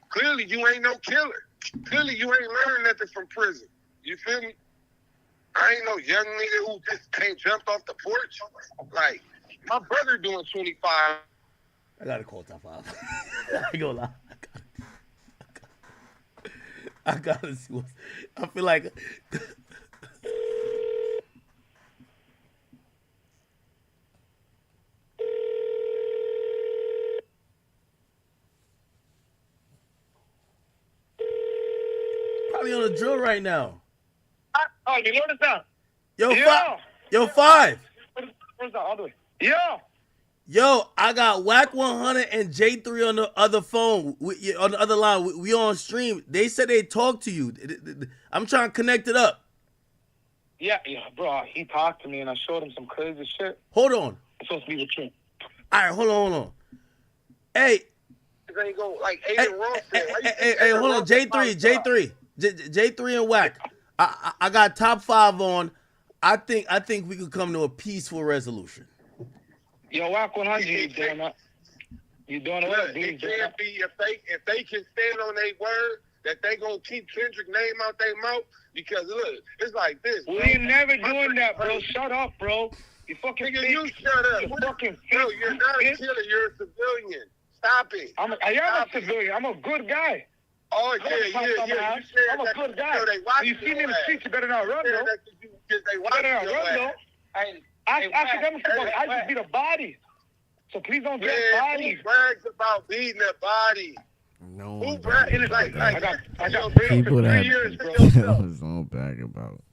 clearly you ain't no killer. Clearly you ain't learned nothing from prison. You feel me? I ain't no young nigga who just can't jump off the porch. Like, my brother doing 25. I gotta call top 5. I ain't gonna lie. I gotta see what I feel like. Probably on a drill right now. Oh, you notice that? Yo, Yeah. Yo, 5. Where's the other way? Yeah. Yo, I got Whack 100 and J3 on the other phone, on the other line. We on stream. They said they talked to you. I'm trying to connect it up. Yeah, bro. He talked to me and I showed him some crazy shit. Hold on. It's supposed to be the truth. All right, hold on. Hey. They go like Aiden Ross said. Hey, hold on. J3 and Whack. I got top 5 on. I think we could come to a peaceful resolution. Yo, Whack 100, you doing that? You doing it? Look, it can't be if they can stand on their word that they gonna keep Kendrick name out their mouth, because look, it's like this. We ain't never doing that, bro. Shut up, bro. You fucking nigga, fake. you shut up. You fucking No, fake. you're not a killer. You're a civilian. Stop it. I am a civilian. I'm a good guy. Oh yeah. I'm a good guy. You see me in the streets, you better not run, though. You better not run, though. Academics, I just beat a body. So please don't get bodies. Who brags about beating a body? No. Who brags? Like, I got people that 3 years, bro. don't brag about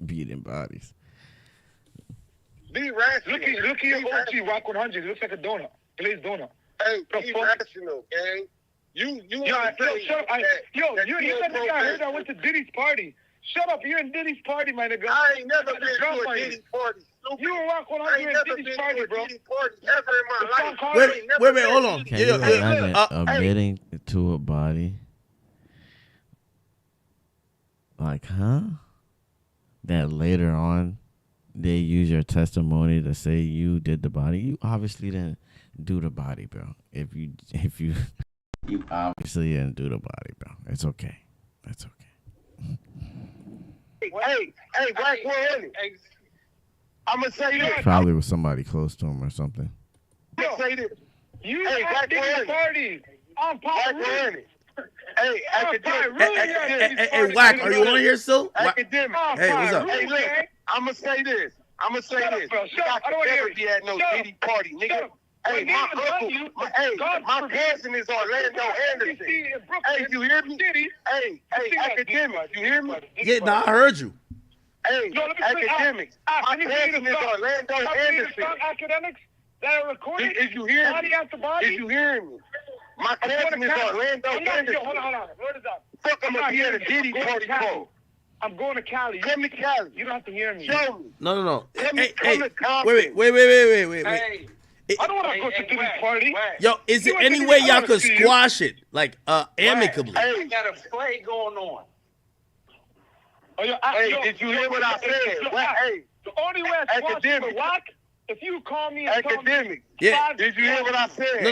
beating bodies. Be rational. Look at your OG Rock 100. It looks like a donut. Glazed donut. Hey, be rational, gang. You shut up. You let the guy heard I went to Diddy's party. Shut up. You're in Diddy's party, my nigga. I ain't never been to a Diddy party. You were Rock 100 in Diddy's party, bro. Diddy party ever in my life. Wait, hold on. Can you imagine admitting to a body? Like, huh? That later on, they use your testimony to say you did the body. You obviously didn't do the body, bro. If you you obviously didn't do the body, bro. It's okay. It's okay. Hey, Black 100. I'm gonna say this. Probably with somebody close to him or something. I'm gonna say this. You at Diddy's party. I'm Black 100. Hey, academic. Hey, Whack, are you on here still? Academic. Hey, what's up? Hey, look, I'm gonna say this. I don't never be at no Diddy party, nigga. Hey, my cousin is Orlando Anderson. Hey, you hear me? Hey, academic, you hear me? Yeah, I heard you. Hey, academics. My cousin is Orlando Anderson. Academics that are recording. Is you hear me? Is you hearing me? My cousin is Orlando Anderson. Hold on. Where is that? Fuck, I'm gonna be at a Diddy party, bro. I'm going to Cali. Come to Cali. You don't have to hear me. Show me. No. Hey, Wait. Hey, I don't want to go to Diddy's party. Yo, is there any way y'all could squash it, like, amicably? Hey, got a play going on. Did you hear what I said? Hey, the only way I squash it with Rock, if you call me and academic. Yeah. Did you hear what I said?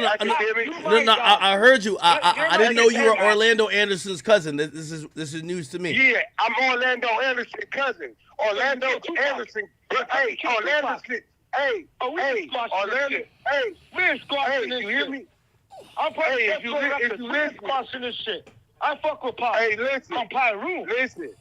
No, I heard you. I didn't know you were Orlando Anderson's cousin. This is news to me. Yeah, I'm Orlando Anderson's cousin. Orlando Anderson. Hey, Orlando. Orlando. We're squashing this you hear shit. me? I'm probably if you listen, squashing this shit. I fuck with Pop. Hey, listen. On Pyru. Listen.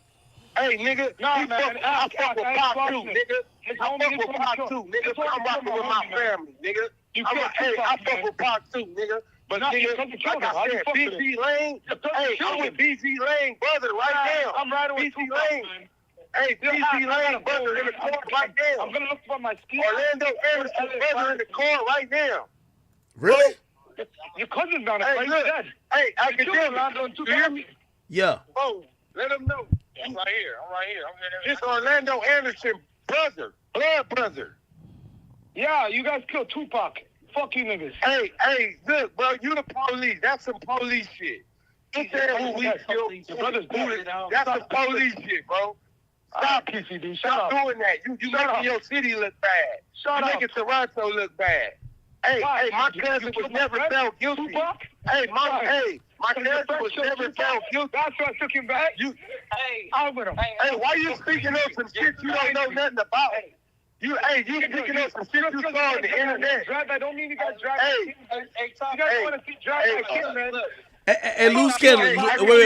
Hey, nigga. Nah, man. I fuck with Pop too, nigga. I fuck with Pop too, nigga. I'm rocking with my family, nigga. I fuck with Pop too, nigga. But nigga, like I said, BG Lane. Hey, I'm with BG Lane, brother, right now. I'm riding with BG Lane. Hey, BG Lane, brother, in the car right now. I'm gonna look for my ski. Orlando Anderson, brother, in the car right now. Really? Your cousin's down there. Hey, look. Hey, academic. You hear me? Yeah. Oh, let him know. I'm right here. This Orlando Anderson brother, blood brother. Yeah, you guys killed Tupac. Fuck you niggas. Hey, look, bro, you the police. That's some police shit. You said who we killed. Your brother's dead. That's some police shit, bro. Stop, PCD. Stop doing that. You making your city look bad. Shut up. You making Toronto look bad. Hey, my cousin was never found guilty. Tupac? My cousin was never found guilty. That's why I took him back. I'm with him. Hey, why you speaking up some shit you don't know nothing about? You speaking up some shit you saw on the internet. I don't mean you got dragged. Hey, you guys want to see dragged by kid, man. Hey, Loose Cannon, wait.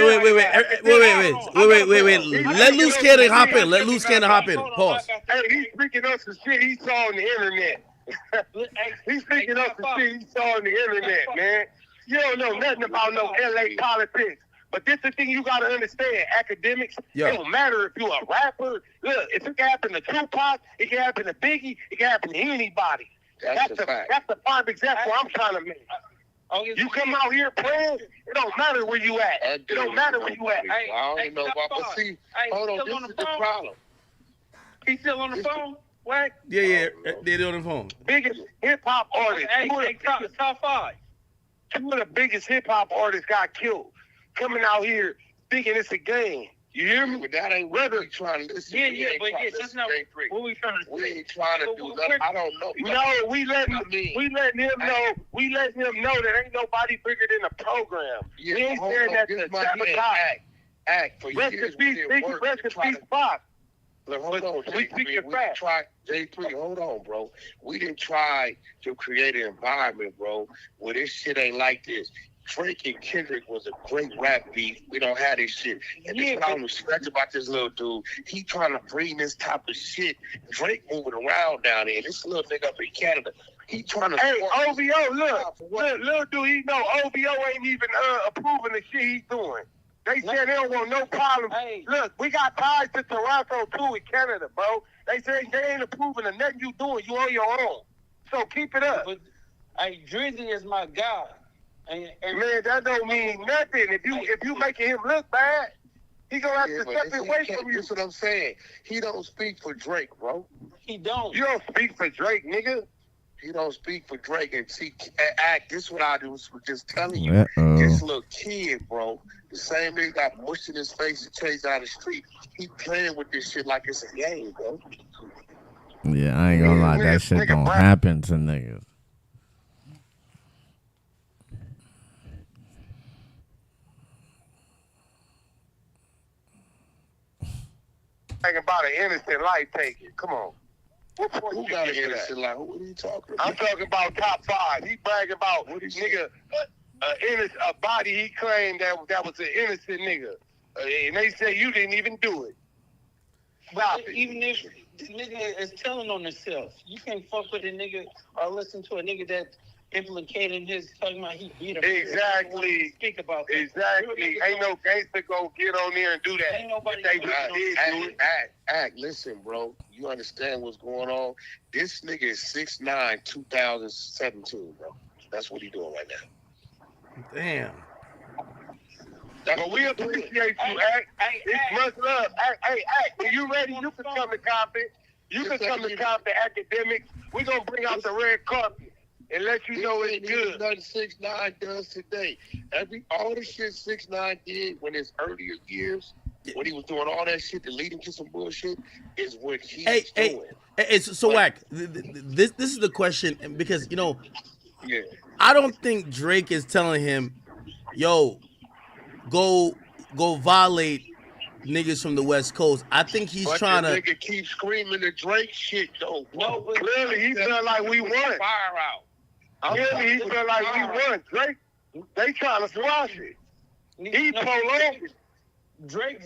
Let Loose Cannon hop in. Let Loose Cannon hop in. Pause. Hey, he's speaking up some shit he saw on the internet. He's speaking up some shit he saw on the internet, man. You don't know nothing about no LA politics. But this is the thing you gotta understand. Academics, it don't matter if you're a rapper. Look, if it can happen to Tupac, it can happen to Biggie, it can happen to anybody. That's the prime example I'm trying to make. You come out here playing, it don't matter where you at. It don't matter where you at. I don't know about, but see, hold on, this is the problem. He's still on the phone? What? Yeah, they're on the phone. Biggest hip-hop artists. Top five. Two of the biggest hip-hop artists got killed. Coming out here thinking it's a game. You hear me? But that ain't what we trying to listen. That's not what we trying to say. We ain't trying to do nothing. I don't know. No, we letting him know. We letting him know that ain't nobody bigger than the program. Yeah, we ain't saying that to sabotage. Act for rest years. in peace, Biggie. Rest in peace, Fox. Look, hold on, we tried, J3, hold on, bro. We didn't try to create an environment, bro, where this shit ain't like this. Drake and Kendrick was a great rap beef. We don't have this shit. And this what I don't respect about this little dude. He trying to bring this type of shit. Drake moving around down there. This little nigga up in Canada. He trying to... Hey, OVO, look, little dude, he know OVO ain't even approving the shit he's doing. They said they don't want no problem. Hey. Look, we got ties to Toronto, too, in Canada, bro. They say they ain't approving of nothing you doing. You on your own. So keep it up. But, hey, Drizzy is my guy. And man, that don't mean nothing. If you making him look bad, he gonna have to step away from you. That's what I'm saying. He don't speak for Drake, bro. He don't. You don't speak for Drake, nigga. He don't speak for Drake. And see, Act, this is what I do. Was just telling you. This little kid, bro, the same nigga got mushed in his face and chased out the street. He playing with this shit like it's a game, bro. Yeah, I ain't gonna lie. That shit don't happen to niggas. Talking about an innocent life taking. Come on. Who got an innocent life? What are you talking about? I'm talking about top five. He bragging about nigga a body he claimed that was an innocent nigga. And they say you didn't even do it. Stop it. Even if the nigga is telling on himself, you can't fuck with a nigga or listen to a nigga that's implicating his talking about he beat him. Exactly. Speak about that. Exactly. Ain't no gangster gonna get on there and do that. Ain't nobody Act, listen, bro. You understand what's going on? This nigga is 6'9", 2017, bro. That's what he doing right now. Damn. But we appreciate you, Act. It's much love. Act. When you ready, you can come to Compton. You can come to Compton Academics. We're gonna bring out the red carpet and let you know it's good. Nothing 6'9" does today. All the shit 6'9" did when his earlier years, when he was doing all that shit to lead him to some bullshit, is what he's doing. So Wack, this is the question, because I don't think Drake is telling him, yo, go violate niggas from the West Coast. I think he's trying to. Nigga keep screaming the Drake shit though. No, but clearly he felt like we won. Fire out. Clearly he felt like we won. Drake, they trying to squash it. He prolonged it. Drake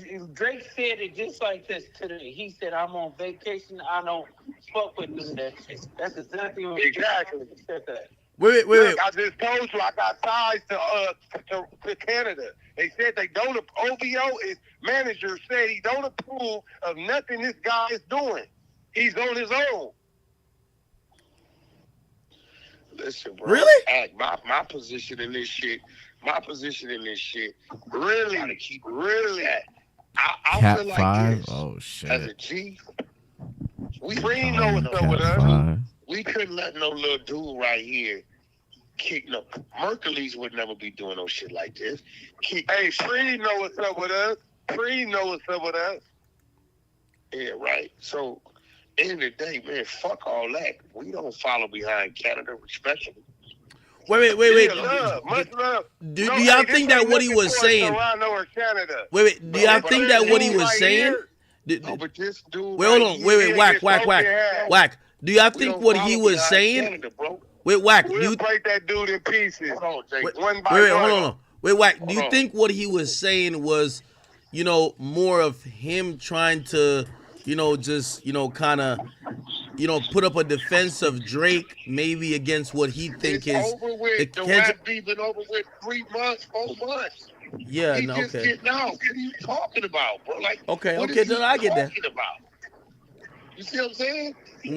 said it just like this today. He said, "I'm on vacation. I don't fuck with that shit." That's exactly what he said. That. Wait. I just told you I got ties to Canada. They said they don't. OVO is manager said he don't approve of nothing this guy is doing. He's on his own. Listen, bro. Really? Act, my position in this shit. Really. Cat feel like 5? this. Oh As a shit. G, we Free know what's up with Cat us. 5. we couldn't let no little dude right here kick no. Mercules would never be doing no shit like this. Hey, Free know what's up with us. Free know what's up with us. Yeah, right. So, end of the day, man, fuck all that. We don't follow behind Canada, respectfully. Wait. Yeah, love, much love. Do No, y'all hey, this think that ain't what he nothing was for saying? Toronto or Canada. Wait. Do y'all think that what he was right saying? here- No, but this dude. Wait, hold right on. here, Wait. he Whack. gets funky ass. Do y'all we think don't what he follow was behind saying? Canada, bro. Wait, Whack. We'll break that dude in pieces. Hold on, Jake. One by Wait, one. hold on. Wait, Whack. Do you Hold on. think what he was saying was, more of him trying to, just, kind of, put up a defense of Drake, maybe against what he think It's is over with. The rap beef been over with 3 months, 4 months. Yeah, he no, just okay. getting out. What are you talking about, bro? Like, Okay, what okay, is he then I get that. talking about? You see what I'm saying?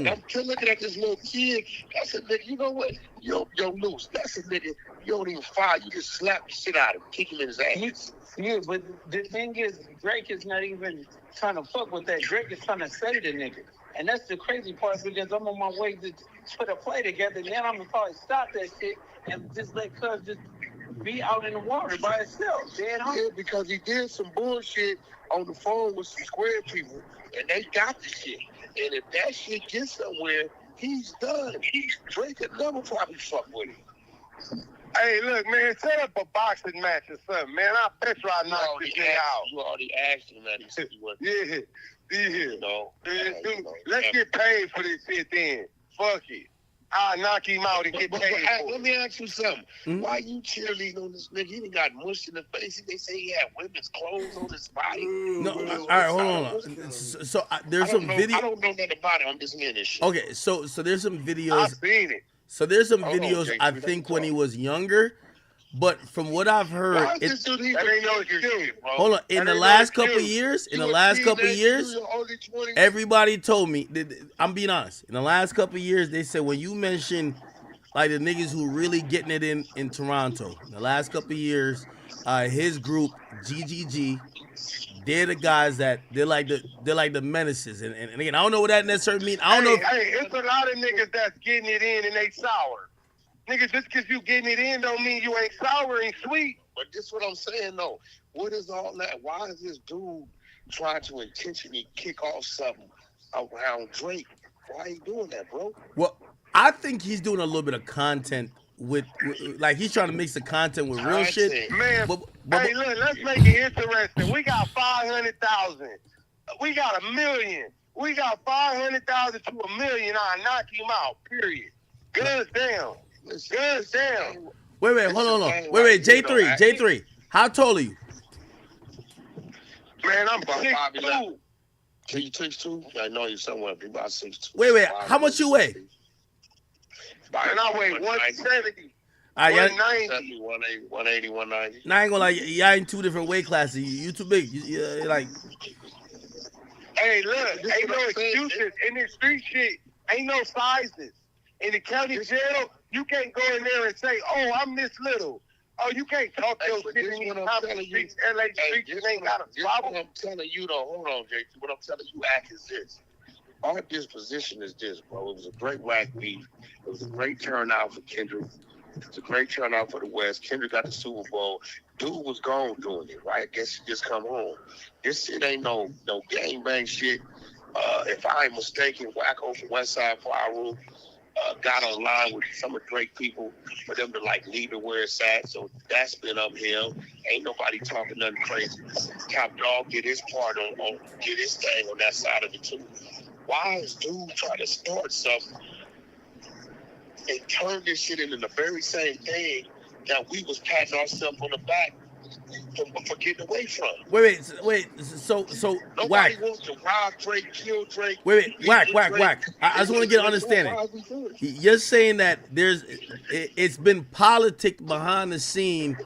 I'm still looking at this little kid. That's a nigga. You know what? Yo, loose. That's a nigga. You don't even fire. You just slap the shit out of him, kick him in his ass. Yeah, but the thing is, Drake is not even trying to fuck with that. Drake is trying to say the nigga. And that's the crazy part, because I'm on my way to put a play together, and then I'm gonna probably stop that shit and just let Cuz just be out in the water by itself. Dead home. Yeah, because he did some bullshit on the phone with some square people, and they got the shit. And if that shit gets somewhere, he's done. Drake could never probably fuck with him. Hey, look, man, set up a boxing match or something, man. I bet you I knock this nigga out. You already asked him that. He said he wasn't. Yeah. You know, Dude, let's get paid for this shit then. Fuck it. I'll knock him out and get paid for Let it. me ask you something. Why you cheerleading on this nigga? He done got mushed in the face. They say he had women's clothes on his body. No, all right, hold on. So there's some video. I don't know nothing about it. I'm just hearing this shit. Okay, so there's some videos. I've seen it. So there's some Hold on, videos Jake, I we think don't when he talk. was younger, but from what I've heard, Why is this dude That ain't no excuse, bro. hold on. In That the ain't last no couple excuse. years, You only 20. everybody told me. I'm being honest. In the last couple years, they said when you mention like the niggas who really getting it in Toronto, in the last couple years, his group GGG, they're the guys that they're like the menaces. And again, I don't know what that necessarily means. I don't know. Hey, it's a lot of niggas that's getting it in and they sour. Niggas, just because you getting it in don't mean you ain't sour and sweet. But this is what I'm saying, though. What is all that? Why is this dude trying to intentionally kick off something around Drake? Why he doing that, bro? Well, I think he's doing a little bit of content with like he's trying to mix the content with real shit. Man, But hey, look, let's make it interesting. We got 500,000. We got 1 million. We got 500,000 to 1 million. I'll knock him out, period. Guns down. Guns down. Wait, hold on. Wait, J3. How tall are you? Man, I'm About 6'2". Can you 6'2"? I know you somewhere. Be about 6'2". Wait, how much you weigh? And I weigh 170. All right, 190. 180, 190. Now I ain't gonna lie, y'all in two different weight classes. You too big. You like. Hey, look, ain't no excuses. In this street shit, ain't no sizes. In the county jail, you can't go in there and say, oh, I'm this little. Oh, you can't talk your shit in these common streets, LA streets, and ain't got a problem. What I'm telling you, though, hold on, JT. What I'm telling you, Ack, is this. Our disposition is this, bro. It was a great whack beef. It was a great turnout for Kendrick. It was a great turnout for the West. Kendrick got the Super Bowl. Dude was gone doing it, right? I guess he just come home. This shit ain't no gangbang shit. If I ain't mistaken, Wacko from West Side Flower got online with some of Drake people for them to like leave it where it's at. So that's been uphill. Ain't nobody talking nothing crazy. Top Dog did his part on did his thing on that side of it too. Why is dude trying to start something and turn this shit into the very same thing that we was patting ourselves on the back for getting away from? Wait. So Nobody Whack. wants to rob Drake, kill Drake. Wait, beat Whack. Drake. I just want to get an understanding. You're saying that it's been politic behind the scene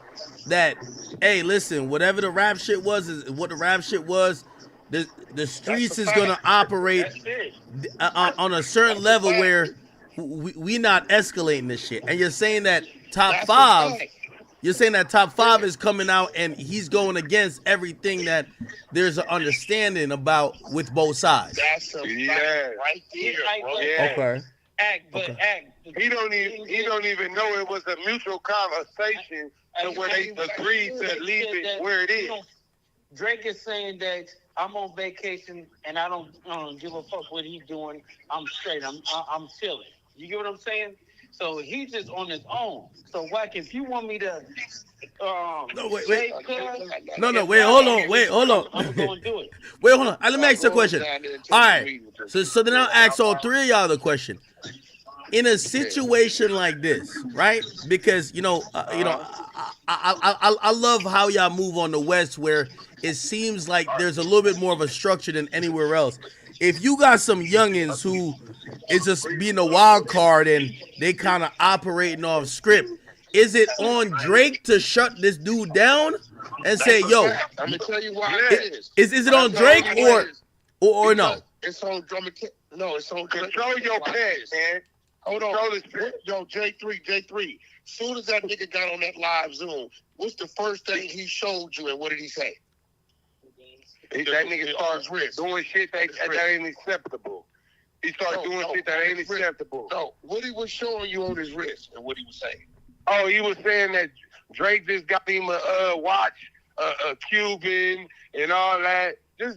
that, hey, listen, whatever the rap shit was is what the rap shit was. The streets is gonna operate on a certain level where we not escalating this shit. And you're saying that top five You're saying that top 5 is coming out and he's going against everything that there's an understanding about with both sides. That's a fact right there, bro. Yeah. Okay. He don't even know it was a mutual conversation to where they agreed to leave it where it is. Drake is saying that I'm on vacation and I don't give a fuck what he's doing. I'm straight. I'm chilling. You get what I'm saying? So he's just on his own. So Wack, if you want me to No, wait. wait, Hold on. I'm gonna do it. Wait, hold on. Let me ask you a question. All right. So then I'll ask all 3 of y'all the question. In a situation like this, right? Because I love how y'all move on the West, where it seems like there's a little bit more of a structure than anywhere else. If you got some youngins who is just being a wild card and they kind of operating off script, is it on Drake to shut this dude down and say, "Yo"? I'm gonna tell you why it is. Is it on Drake or no? It's on No, it's on Drake. Control your pants, man. Hold on. Yo, J3. Soon as that nigga got on that live Zoom, what's the first thing he showed you and what did he say? That nigga started doing shit that ain't acceptable. He started doing shit that ain't acceptable. No, what he was showing you on his wrist and what he was saying. Oh, he was saying that Drake just got him a watch, a Cuban, and all that. This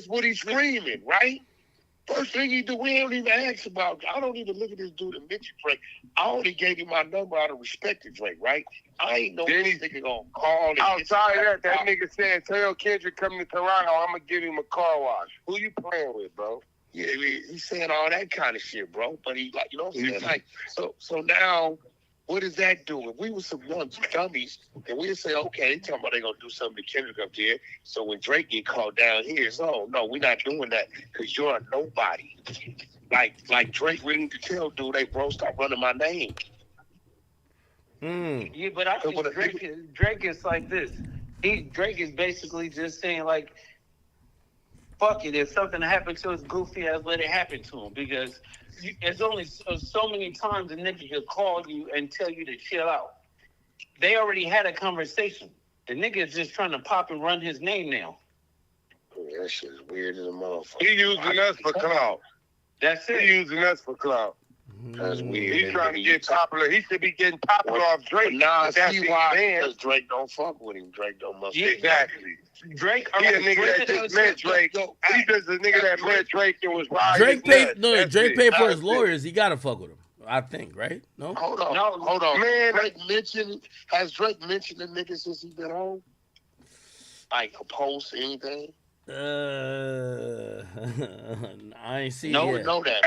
what he's screaming, right? First thing he do, we don't even ask about. I don't even look at this dude and mention Drake. I only gave him my number out of respect to Drake, right? I ain't know this nigga gonna call. Outside of that nigga saying, tell Kendrick come to Toronto, I'm gonna give him a car wash. Who you playing with, bro? Yeah, he's saying all that kind of shit, bro. But he like, you know what I'm saying? Like, so now, what does that do? If we were some young dummies, and we'd say, okay, they talking about they gonna do something to Kendrick up there. So when Drake get called down here, so no, we're not doing that because you're a nobody. Like Drake really need to tell dude, hey bro, stop running my name. Yeah, but I think Drake is like this. Drake is basically just saying like, fuck it. If something happened to his goofy ass, let it happen to him because there's only so many times a nigga could call you and tell you to chill out. They already had a conversation. The nigga is just trying to pop and run his name now. Yeah, that shit is weird as a motherfucker. He using us for clout. That's it. He using us for clout. That's weird. He's trying to get popular. He should be getting popular off Drake. Nah, see why? Because Drake don't fuck with him. Drake don't must. Exactly. Drake, he a nigga that just met Drake. He just a nigga that met Drake and was riding. Drake paid. Drake paid for his lawyers. He gotta fuck with him. I think, right? No. Hold on, man. Has Drake mentioned the nigga since he been home? Like a post, anything? I ain't seen. No, yet. know that.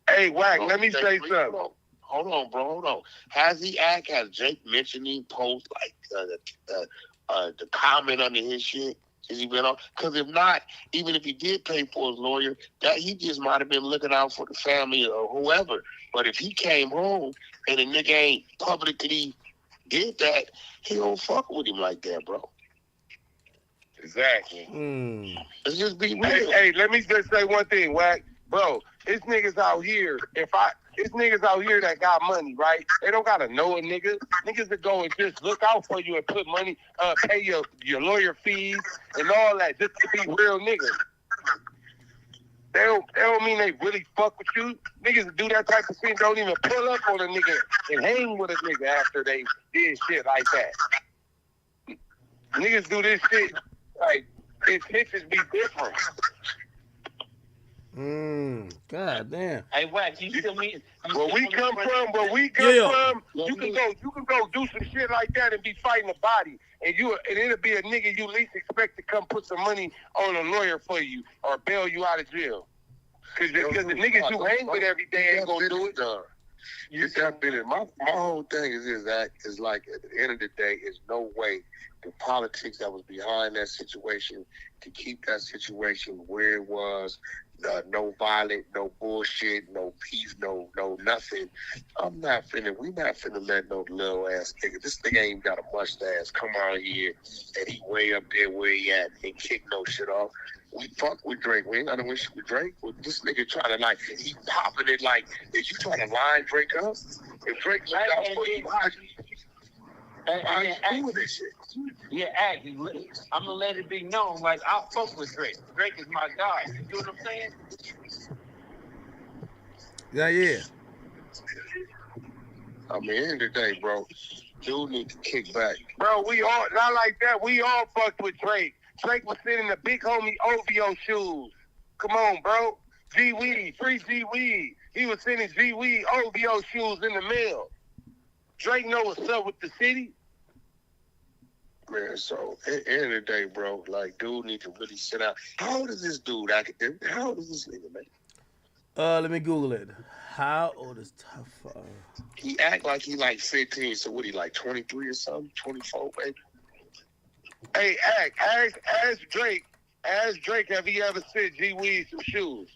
Hey, Wack. Let me say something. Hold on, bro. Hold on. Has Drake mentioned him post like the comment under his shit? Has he been on? Because if not, even if he did pay for his lawyer, that he just might have been looking out for the family or whoever. But if he came home and the nigga ain't publicly did that, he don't fuck with him like that, bro. Exactly. Let's just be real. Hey, let me just say one thing, Wack. Bro, it's niggas out here. It's niggas out here that got money, right? They don't gotta know a nigga. Niggas that go and just look out for you and put money, pay your lawyer fees and all that, just to be real niggas. They don't mean they really fuck with you. Niggas that do that type of thing don't even pull up on a nigga and hang with a nigga after they did shit like that. Niggas do this shit like his hitches be different. God damn. Hey, Wack, you feel me? Where we come from, you can go do some shit like that and be fighting a body, and it'll be a nigga you least expect to come put some money on a lawyer for you or bail you out of jail. Because the niggas you hang with every day ain't gonna do it. You got been in my whole thing is like at the end of the day, is no way the politics that was behind that situation to keep that situation where it was. No violent, no bullshit, no peace, no nothing. We not finna let no little ass nigga. This nigga ain't got a mustache come out here and he way up there where he at and kick no shit off. We fuck with Drake. We ain't got no issue with Drake. With this nigga trying to he popping it like, is you trying to line Drake up? If Drake looked out for you, Doing this shit. Yeah, I'm gonna let it be known. Like I fuck with Drake. Drake is my guy. You know what I'm saying? Yeah. I mean, end of the day, bro, dude need to kick back. Bro, we all, not like that. We all fucked with Drake. Drake was sending the big homie OVO shoes. Come on, bro. G-Weed, free G-Weed. He was sending G-Weed OVO shoes in the mail. Drake know what's up with the city. Man, so at the end of the day, bro, like, dude need to really sit out. How old is this dude? How old is this nigga, man? Let me Google it. How old is Top 5? He act like he like 15, so what, he like 23 or something? 24, baby? Hey, ask Drake. Ask Drake, have he ever sent G-Weed some shoes?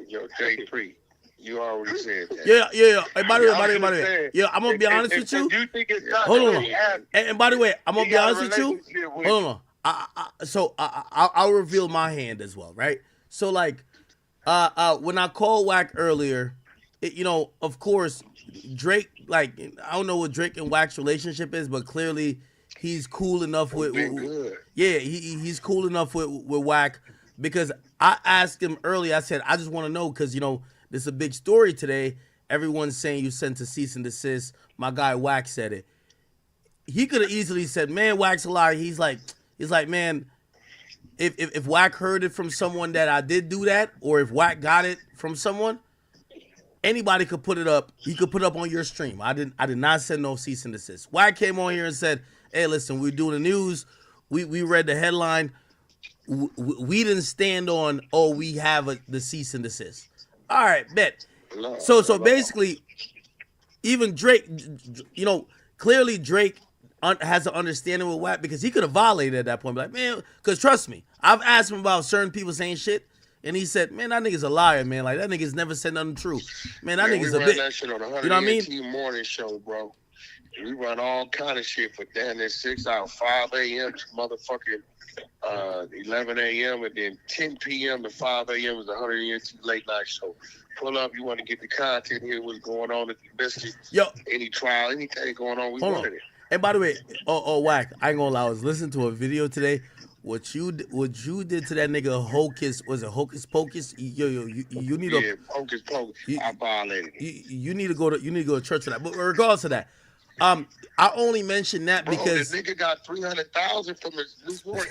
Yo, J3, you already said that. Yeah. Hey, by the way. Yeah, I'm gonna be honest with you. You think it's not Hold on. really ask, And by the way, I'm gonna be honest with you. with Hold on. I'll reveal my hand as well, right? So like, when I called Wack earlier, of course, Drake, like, I don't know what Drake and Wack's relationship is, but clearly he's cool enough with he's cool enough with Wack, because I asked him earlier, I said, I just want to know, because, this is a big story today. Everyone's saying you sent a cease and desist. My guy Wack said it. He could have easily said, man, Wack's a liar. He's like, man, if Wack heard it from someone that I did do that, or if Wack got it from someone, anybody could put it up. He could put it up on your stream. I did not send no cease and desist. Wack came on here and said, hey, listen, we're doing the news. We read the headline. We didn't stand on, we have the cease and desist. All right, bet. So basically, even Drake, clearly Drake has an understanding with Wack, because he could have violated at that point. Be like, man, because trust me, I've asked him about certain people saying shit, and he said, man, that nigga's a liar, man. Like, that nigga's never said nothing true. Man, that nigga's a bitch. We run that shit on the 100 you know what I mean? morning show, bro. We run all kind of shit for down there 6 out, 5 a.m. to motherfucking 11 a.m. and then 10 p.m. to 5 a.m. is a 100 late night show. Pull up, you want to get the content here, what's going on, if you missed it, any trial, anything going on, we wanted it. And by the way, Wack, I ain't gonna lie, I was listening to a video today. What you did to that nigga Hocus, was it Hocus Pocus? You need to. Yeah, Hocus Pocus. I violated it. You need to go to church for that. But regardless of that, I only mention that because the nigga got 300,000 from his New York,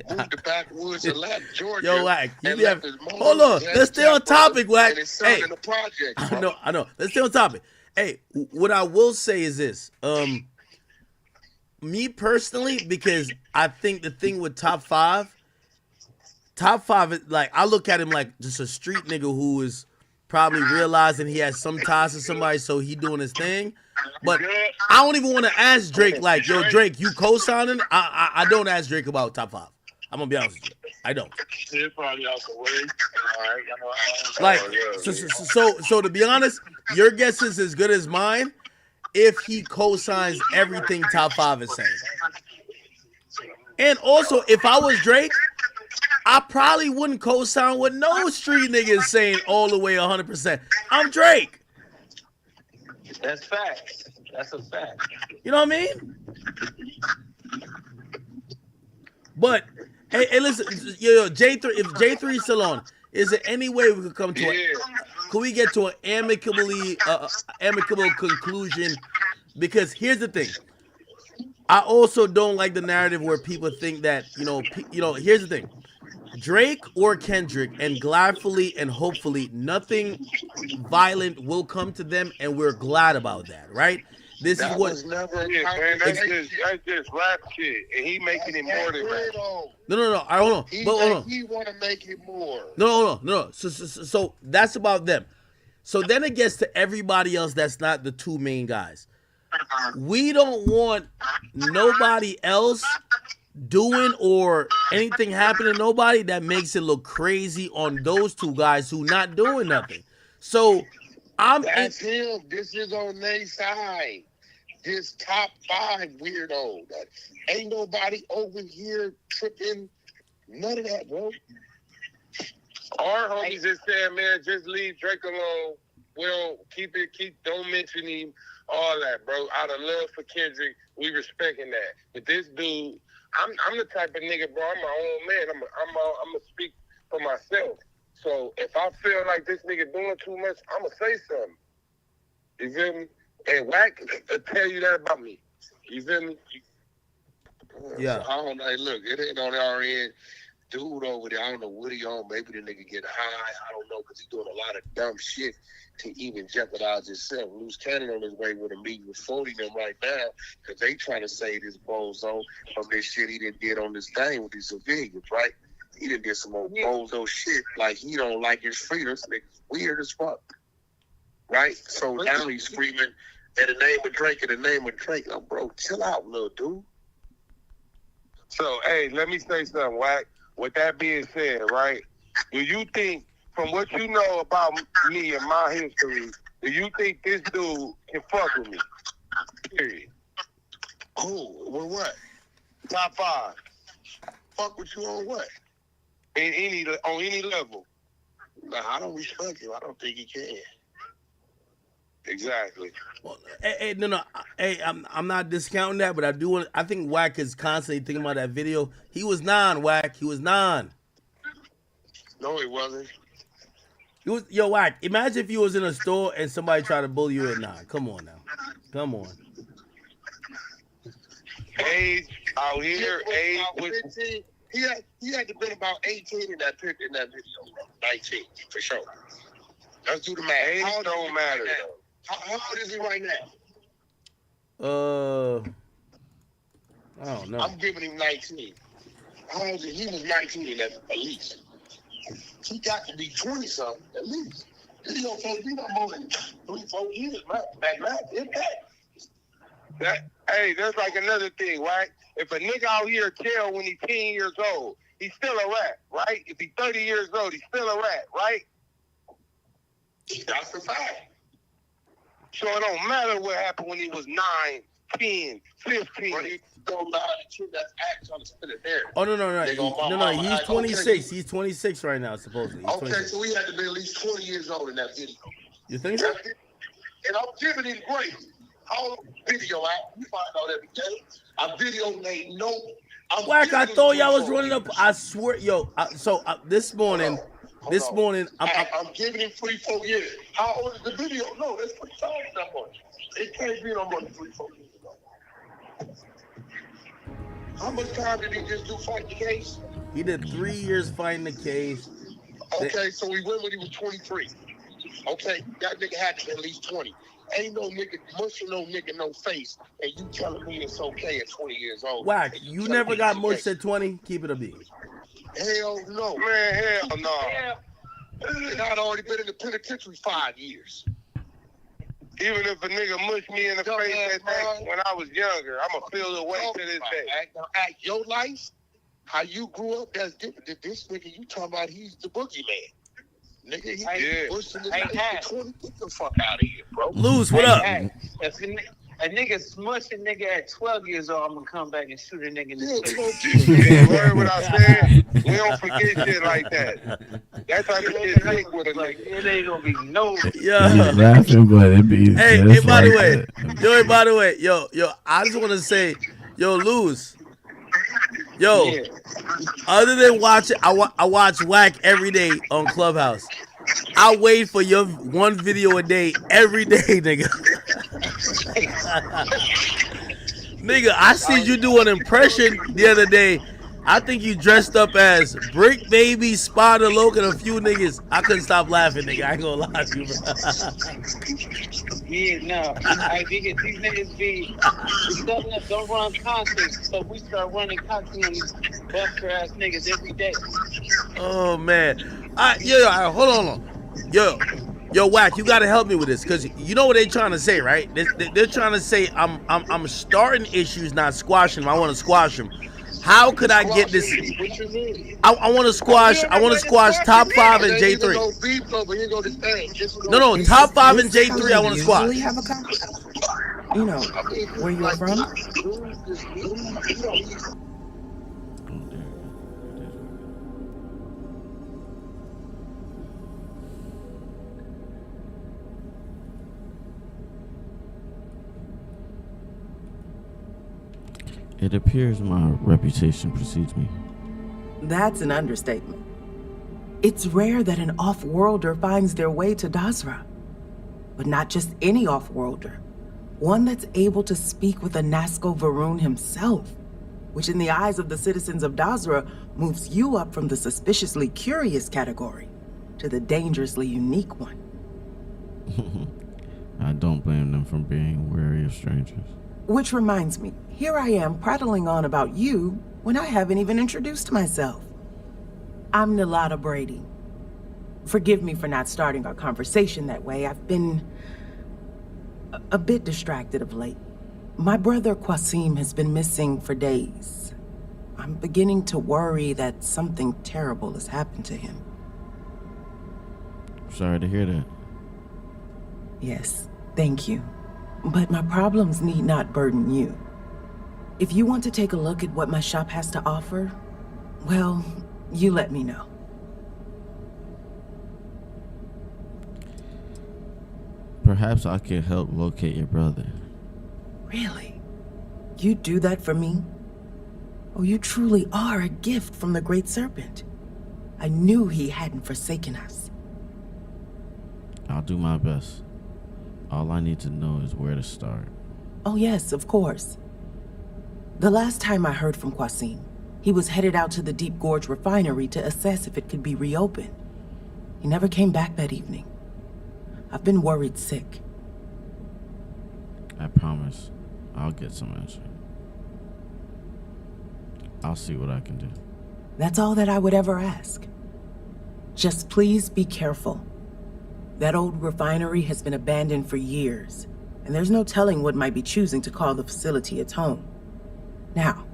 moved to backwoods and left Georgia. Yo, Wack, hold on, let's stay on topic, Wack. Hey, in the project, I know. Let's stay on topic. Hey, what I will say is this. Me personally, because I think the thing with top five is like, I look at him like just a street nigga who is probably realizing he has some ties to somebody, so he doing his thing. But I don't even want to ask Drake, like, yo, Drake, you co-signing? I don't ask Drake about top five. I'm gonna be honest with you. I don't. Like, so to be honest, your guess is as good as mine if he co-signs everything top five is saying. And also, if I was Drake, I probably wouldn't co-sign what no street nigga is saying all the way 100%. I'm Drake. That's facts. That's a fact. You know what I mean? But hey, listen, yo, J3, if J3 is still on, is there any way we could come to could we get to an amicable conclusion? Because here's the thing. I also don't like the narrative where people think that, here's the thing. Drake or Kendrick, and gladfully and hopefully nothing violent will come to them, and we're glad about that, right? This that is what. Was never that's just rap shit, and he making it more than rap. No. I don't know. Hold on. He want to make it more. No. So that's about them. So then it gets to everybody else that's not the two main guys. We don't want nobody else doing or anything happening to nobody that makes it look crazy on those two guys who not doing nothing. So that's him. This is on their side. This top five weirdo. Ain't nobody over here tripping. None of that, bro. Our homies just saying, man, just leave Drake alone. Well, don't mention him. all that, bro. Out of love for Kendrick, we respecting that. But this dude, I'm the type of nigga, bro. I'm my own man. I'm gonna speak for myself. So if I feel like this nigga doing too much, I'm gonna say something. You feel me? And Wack will tell you that about me. You feel me? Yeah. So I don't know. Hey, look, it ain't on our end. Dude over there, I don't know what he on. Maybe the nigga get high. I don't know, because he doing a lot of dumb shit to even jeopardize himself. Loose Cannon on his way with a meeting with 40 them right now, because they trying to save this bozo from this shit he did on this thing with these civilians, right? He did some more bozo shit, like he don't like his freedom. This nigga's weird as fuck, right? So now he's screaming in the name of Drake, in the name of Drake. Oh, bro, chill out, little dude. So, hey, let me say something, Wack. With that being said, right, do you think, from what you know about me and my history, do you think this dude can fuck with me? Period. Who? Well, what? Top 5. Fuck with you on what? On any level. Nah, I don't respect him. I don't think he can. Exactly. Well, hey, no. Hey, I'm not discounting that, but I think Wack is constantly thinking about that video. He was 9, Wack. He was 9. No, he wasn't. Yo, Wack, imagine if you was in a store and somebody tried to bully you at 9. Come on now. Come on. Age out here, age with... 15. He had to been about 18 in that picture, in that video, bro. 19, for sure. Let's do the math. Age don't matter. How old is he right now? I don't know. I'm giving him 19. How old is he? He was 19 at least. He got to be 20-something at least. He don't supposed to be no more than 3-4 years. Hey, there's like another thing, right? If a nigga out here kill when he's 10 years old, he's still a rat, right? If he's 30 years old, he's still a rat, right? That's the fact. So it don't matter what happened when he was 9, 10, 15. But he don't lie to kid that's trying to spit it there. Oh, no. He's 26. Okay. He's 26 right now, supposedly. He's 26. So he had to be at least 20 years old in that video. You think so? And I'm giving him grace. How video out? You find out every day. A video made no. Wack, I thought y'all was running up. I swear, yo. This morning, I'm giving him 3-4 years. How old is the video? No, that's 3 times that much. It can't be no more than 3-4 years ago. How much time did he just do fighting the case? He did 3 years fighting the case. Okay, so he went when he was 23. Okay, that nigga had to be at least 20. Ain't no nigga mushing no nigga no face, and you telling me it's okay at 20 years old. Wack, you never got mushed at 20? Keep it a beat. Hell no. Man, hell no. And I'd already been in the penitentiary 5 years. Even if a nigga mushed me in the face that day when I was younger, I'ma feel the way to this day. At your life, how you grew up, that's different. This nigga you talking about, he's the boogeyman. Nigga, he pushing his face for 20. Get the fuck out of here, bro. Lose, what up? If a nigga smush a nigga at 12 years old, I'm gonna come back and shoot a nigga in the face. Heard what I said? We don't forget shit like that. That's how this shit think with a nigga. It ain't gonna be no. Yeah. Laughing, but it be. Hey, by the way, yo, I just want to say, yo, Luz. Yo, other than watching, I watch Wack every day on Clubhouse. I wait for your one video a day every day, nigga. Nigga, I see you do an impression the other day. I think you dressed up as Brick Baby, Spider Loke, and a few niggas. I couldn't stop laughing, nigga. I ain't gonna lie to you, bro. Yeah, no. I think these niggas be setting up, don't run contests, so we start running content on these buster ass niggas every day. Oh man. Hold on. Yo, Wack, you gotta help me with this, cause you know what they're trying to say, right? They're trying to say I'm starting issues, not squashing them. I want to squash them. How could I get this? I want to squash. I want to squash top 5 and J3. No, top 5 and J3. I want to squash. Have a you know where you're from. It appears my reputation precedes me. That's an understatement. It's rare that an off-worlder finds their way to Dazra. But not just any off-worlder. One that's able to speak with a Nazca Varun himself, which in the eyes of the citizens of Dazra moves you up from the suspiciously curious category to the dangerously unique one. I don't blame them for being wary of strangers. Which reminds me, here I am prattling on about you when I haven't even introduced myself. I'm Nalada Brady. Forgive me for not starting our conversation that way. I've been a bit distracted of late. My brother Qasim has been missing for days. I'm beginning to worry that something terrible has happened to him. Sorry to hear that. Yes, thank you. But my problems need not burden you. If you want to take a look at what my shop has to offer, well, you let me know. Perhaps I could help locate your brother. Really? You'd do that for me? Oh, you truly are a gift from the Great Serpent. I knew he hadn't forsaken us. I'll do my best. All I need to know is where to start. Oh yes, of course. The last time I heard from Qasim, he was headed out to the Deep Gorge refinery to assess if it could be reopened. He never came back that evening. I've been worried sick. I promise I'll get some answer. I'll see what I can do. That's all that I would ever ask. Just please be careful. That old refinery has been abandoned for years, and there's no telling what might be choosing to call the facility its home. Now,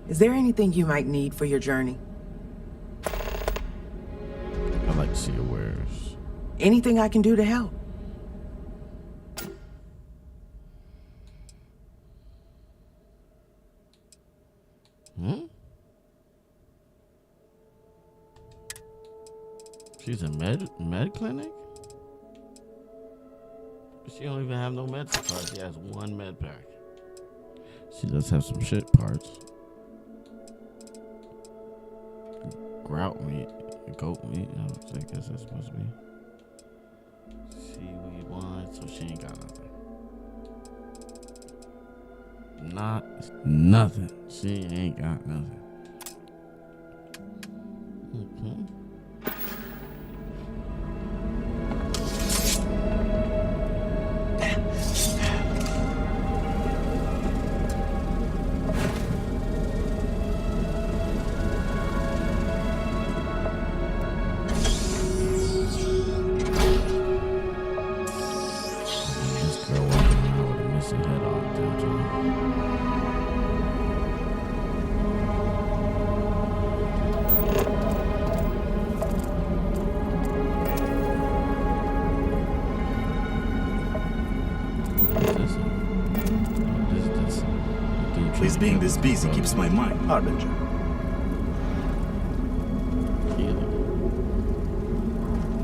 is there anything you might need for your journey? I'd like to see your wares. Anything I can do to help? She's a med clinic? She don't even have no medical cards. She has one med pack. She does have some shit parts. Grout meat, goat meat. I guess that's supposed to be. Seaweed wine, so she ain't got nothing. Nothing. She ain't got nothing. Please, being this busy keeps my mind, Harbinger.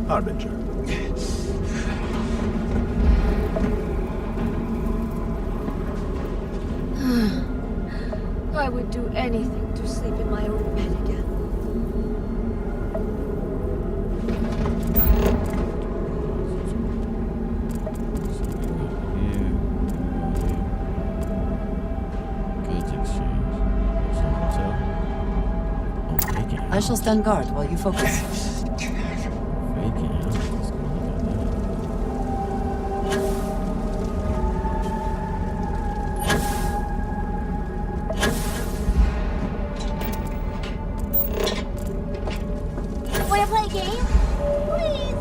Harbinger. I would do anything to sleep in my own bed again. I shall stand guard while you focus. Wanna play a game? Please!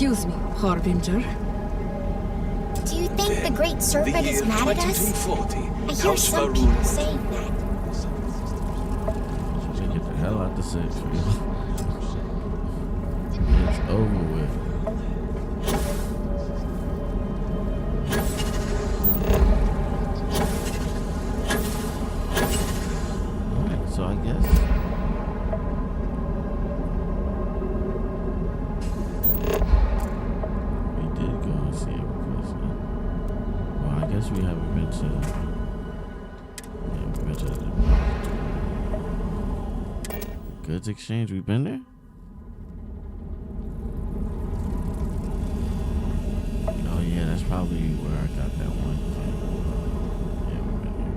Excuse me, Harbinger. Do you think the Great Serpent is mad at us? 2240. I hear some people saying that. Should get the hell out the set for you. It's over with. Alright, so I guess we did go and see every place, huh? Well, I guess we haven't been to the goods exchange. We've been there? Oh yeah, that's probably where I got that one thing. Yeah, we've been here.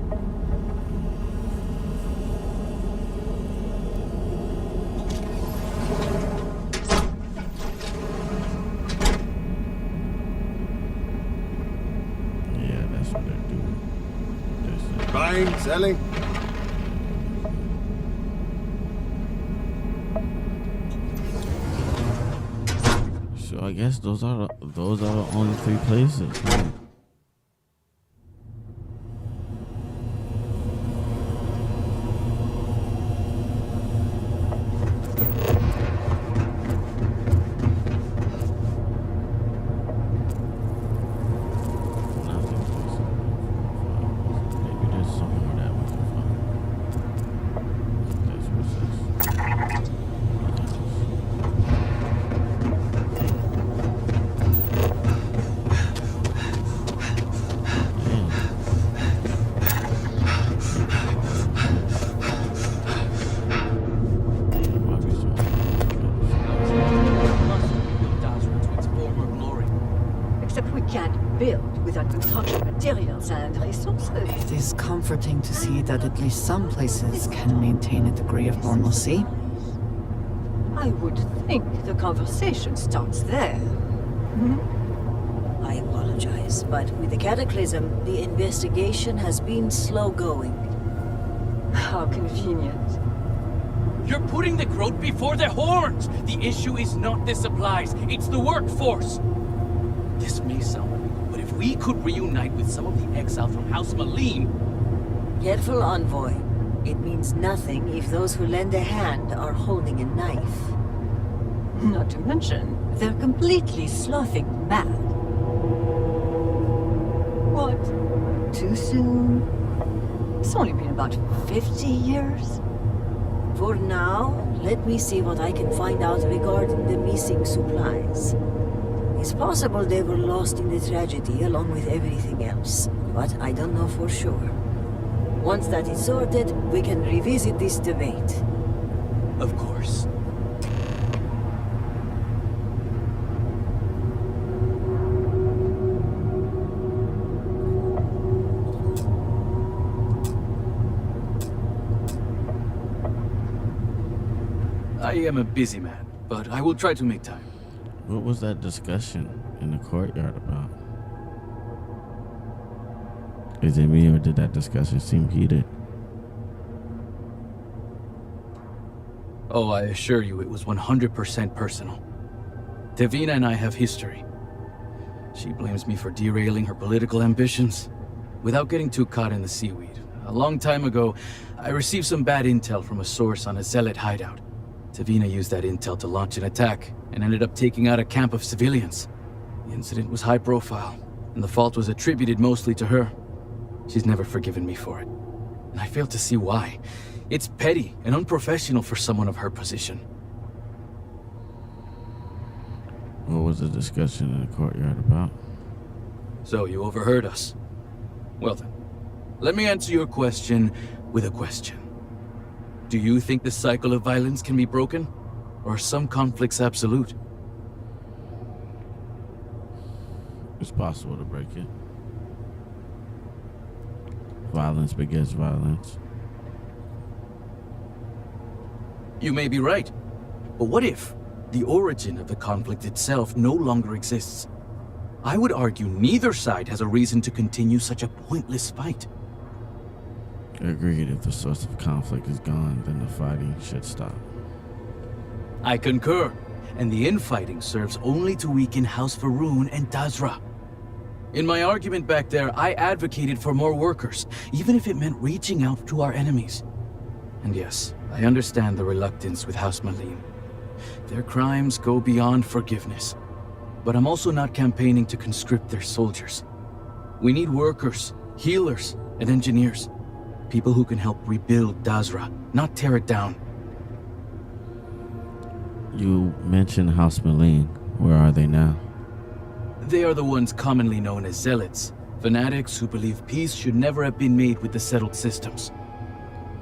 Yeah, that's what they're doing. Buying, selling. So I guess those are the only 3 places. Huh? Maybe there's some more that we can find. That's what's this. Except we can't build without construction materials and resources. It is comforting to see that at least some places can maintain a degree of normalcy. I would think the conversation starts there. I apologize, but with the cataclysm, the investigation has been slow going. How convenient. You're putting the growth before the horns! The issue is not the supplies, it's the workforce! This may sound weird, but if we could reunite with some of the exile from House Malim... Careful, Envoy. It means nothing if those who lend a hand are holding a knife. Not to mention, they're completely sloughing mad. What? Too soon? It's only been about 50 years. For now, let me see what I can find out regarding the missing supplies. It's possible they were lost in the tragedy along with everything else, but I don't know for sure. Once that is sorted, we can revisit this debate. Of course. I am a busy man, but I will try to make time. What was that discussion in the courtyard about? Is it me or did that discussion seem heated? Oh, I assure you it was 100% personal. Davina and I have history. She blames me for derailing her political ambitions. Without getting too caught in the seaweed, a long time ago, I received some bad intel from a source on a zealot hideout. Davina used that intel to launch an attack and ended up taking out a camp of civilians. The incident was high profile, and the fault was attributed mostly to her. She's never forgiven me for it, and I fail to see why. It's petty and unprofessional for someone of her position. What was the discussion in the courtyard about? So you overheard us. Well then, let me answer your question with a question. Do you think the cycle of violence can be broken? Or are some conflicts absolute? It's possible to break it. Violence begets violence. You may be right. But what if the origin of the conflict itself no longer exists? I would argue neither side has a reason to continue such a pointless fight. Agreed, if the source of conflict is gone, then the fighting should stop. I concur. and the infighting serves only to weaken House Varun and Dazra. In my argument back there, I advocated for more workers, even if it meant reaching out to our enemies. And yes, I understand the reluctance with House Malin. Their crimes go beyond forgiveness. But I'm also not campaigning to conscript their soldiers. We need workers, healers, and engineers. People who can help rebuild Dazra, not tear it down. You mentioned House Malin. Where are they now? They are the ones commonly known as Zealots, fanatics who believe peace should never have been made with the settled systems.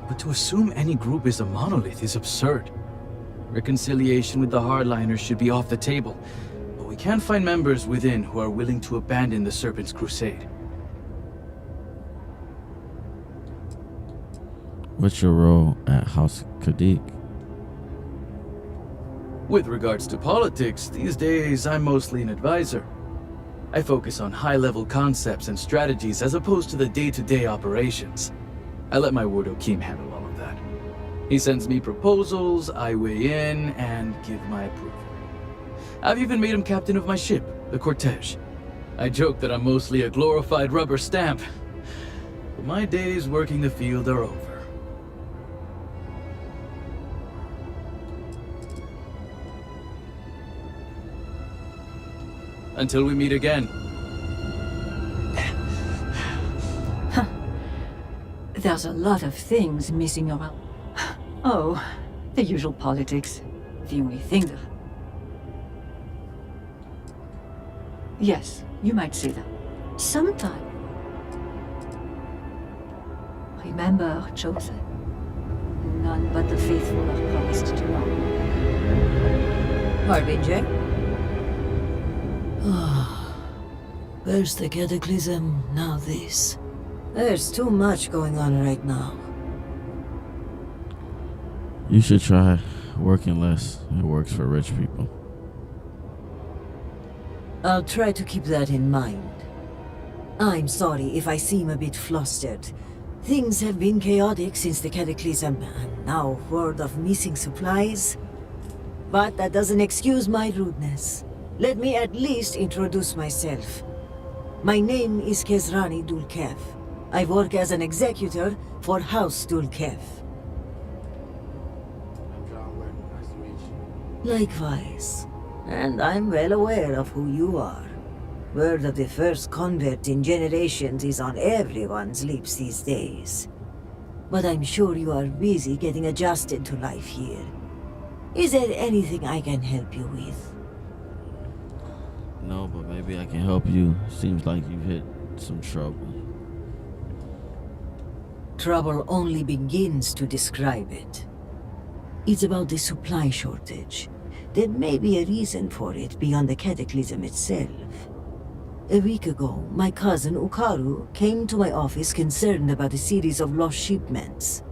But to assume any group is a monolith is absurd. Reconciliation with the hardliners should be off the table, but we can find members within who are willing to abandon the Serpent's crusade. What's your role at House Kadik? With regards to politics, these days I'm mostly an advisor. I focus on high-level concepts and strategies as opposed to the day-to-day operations. I let my ward Okeem handle all of that. He sends me proposals, I weigh in, and give my approval. I've even made him captain of my ship, the Cortege. I joke that I'm mostly a glorified rubber stamp, but my days working the field are over. Until we meet again. There's a lot of things missing around. Oh, the usual politics. The only thing that... Yes, you might say that. Sometime. Remember, Chosen. None but the faithful are promised to know. Harbinger? First the Cataclysm, now this. There's too much going on right now. You should try working less. It works for rich people. I'll try to keep that in mind. I'm sorry if I seem a bit flustered. Things have been chaotic since the Cataclysm, and now word of missing supplies. But that doesn't excuse my rudeness. Let me at least introduce myself. My name is Kezrani Dulkev. I work as an executor for House Dulkev. Likewise. And I'm well aware of who you are. Word of the first convert in generations is on everyone's lips these days. But I'm sure you are busy getting adjusted to life here. Is there anything I can help you with? No, but maybe I can help you. Seems like you've hit some trouble. Trouble only begins to describe it. It's about the supply shortage. There may be a reason for it beyond the Cataclysm itself. A week ago, my cousin Ukaru came to my office concerned about a series of lost shipments.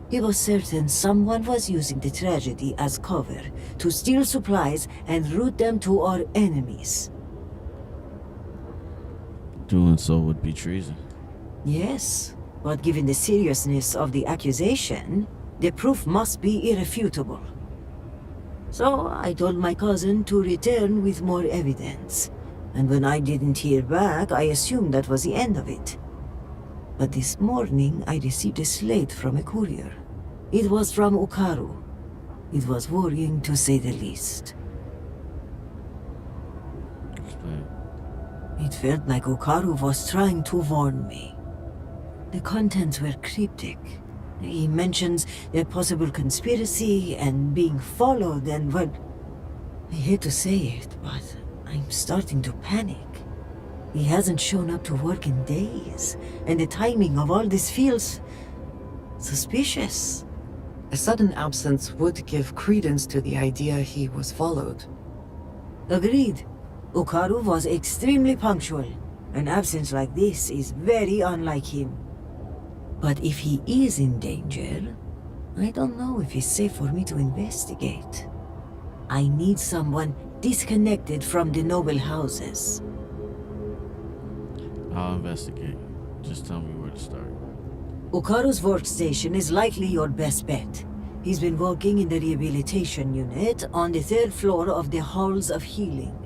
He was certain someone was using the tragedy as cover to steal supplies and route them to our enemies. Doing so would be treason. Yes, but given the seriousness of the accusation, the proof must be irrefutable. So I told my cousin to return with more evidence. And when I didn't hear back, I assumed that was the end of it. But this morning, I received a slate from a courier. It was from Ukaru. It was worrying to say the least. Explain. It felt like Ukaru was trying to warn me. The contents were cryptic. He mentions a possible conspiracy and being followed and, well, I hate to say it, but I'm starting to panic. He hasn't shown up to work in days, and the timing of all this feels suspicious. A sudden absence would give credence to the idea he was followed. Agreed. Ukaru was extremely punctual. An absence like this is very unlike him. But if he is in danger, I don't know if it's safe for me to investigate. I need someone disconnected from the noble houses. I'll investigate. Just tell me where to start. Ukaru's workstation is likely your best bet. He's been working in the rehabilitation unit on the 3rd floor of the Halls of Healing.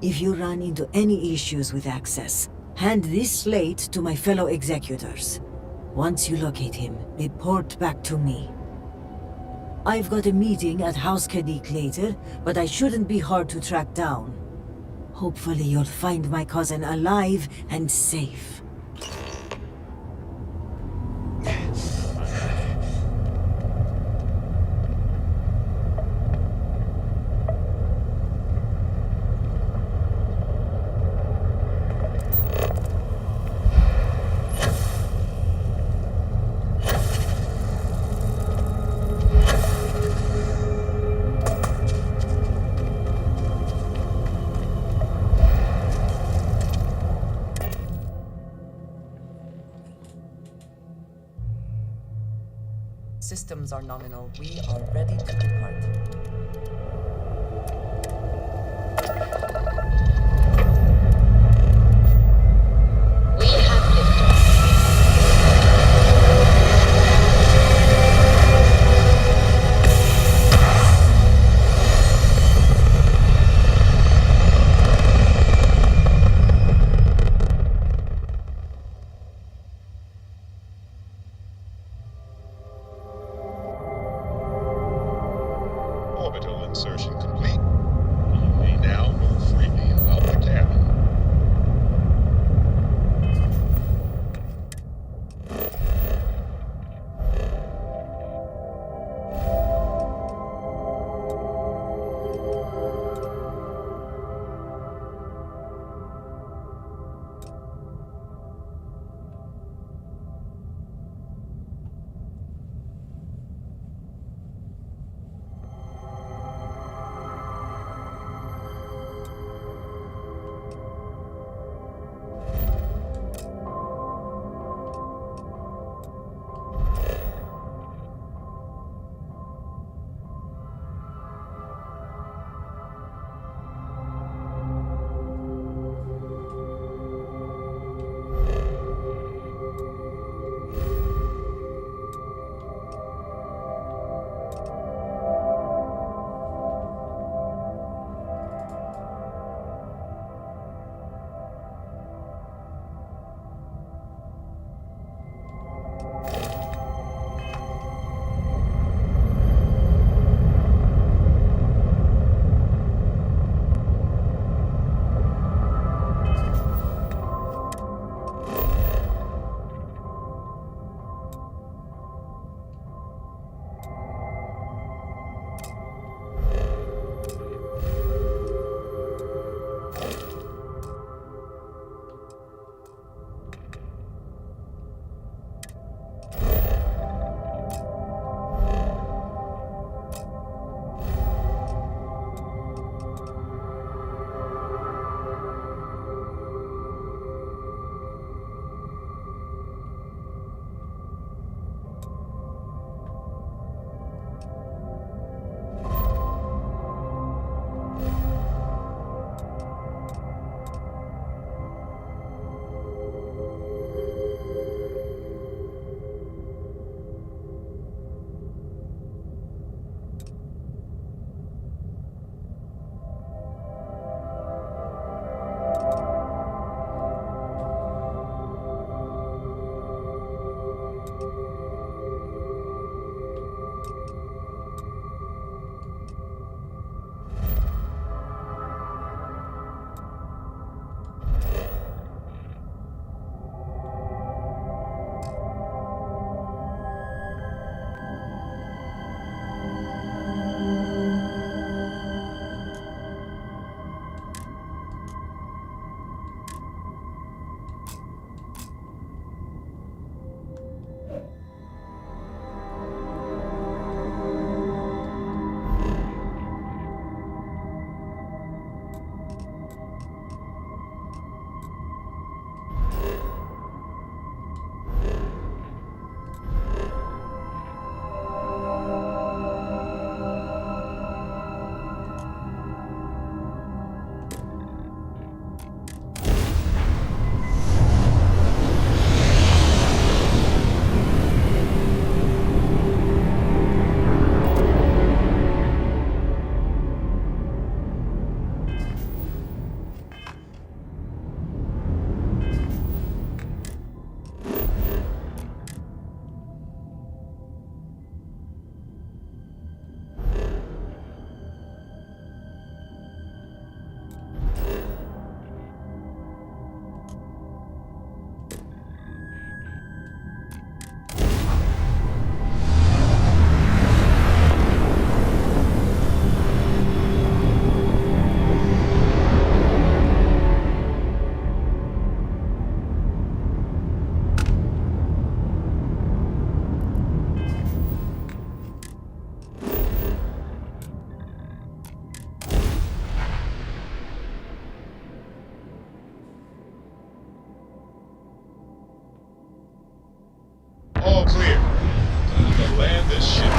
If you run into any issues with access, hand this slate to my fellow executors. Once you locate him, report back to me. I've got a meeting at House Kadik later, but I shouldn't be hard to track down. Hopefully you'll find my cousin alive and safe. Systems are nominal. We are ready to depart. We have liftoff. Orbital insertion. all clear. Time to land this ship.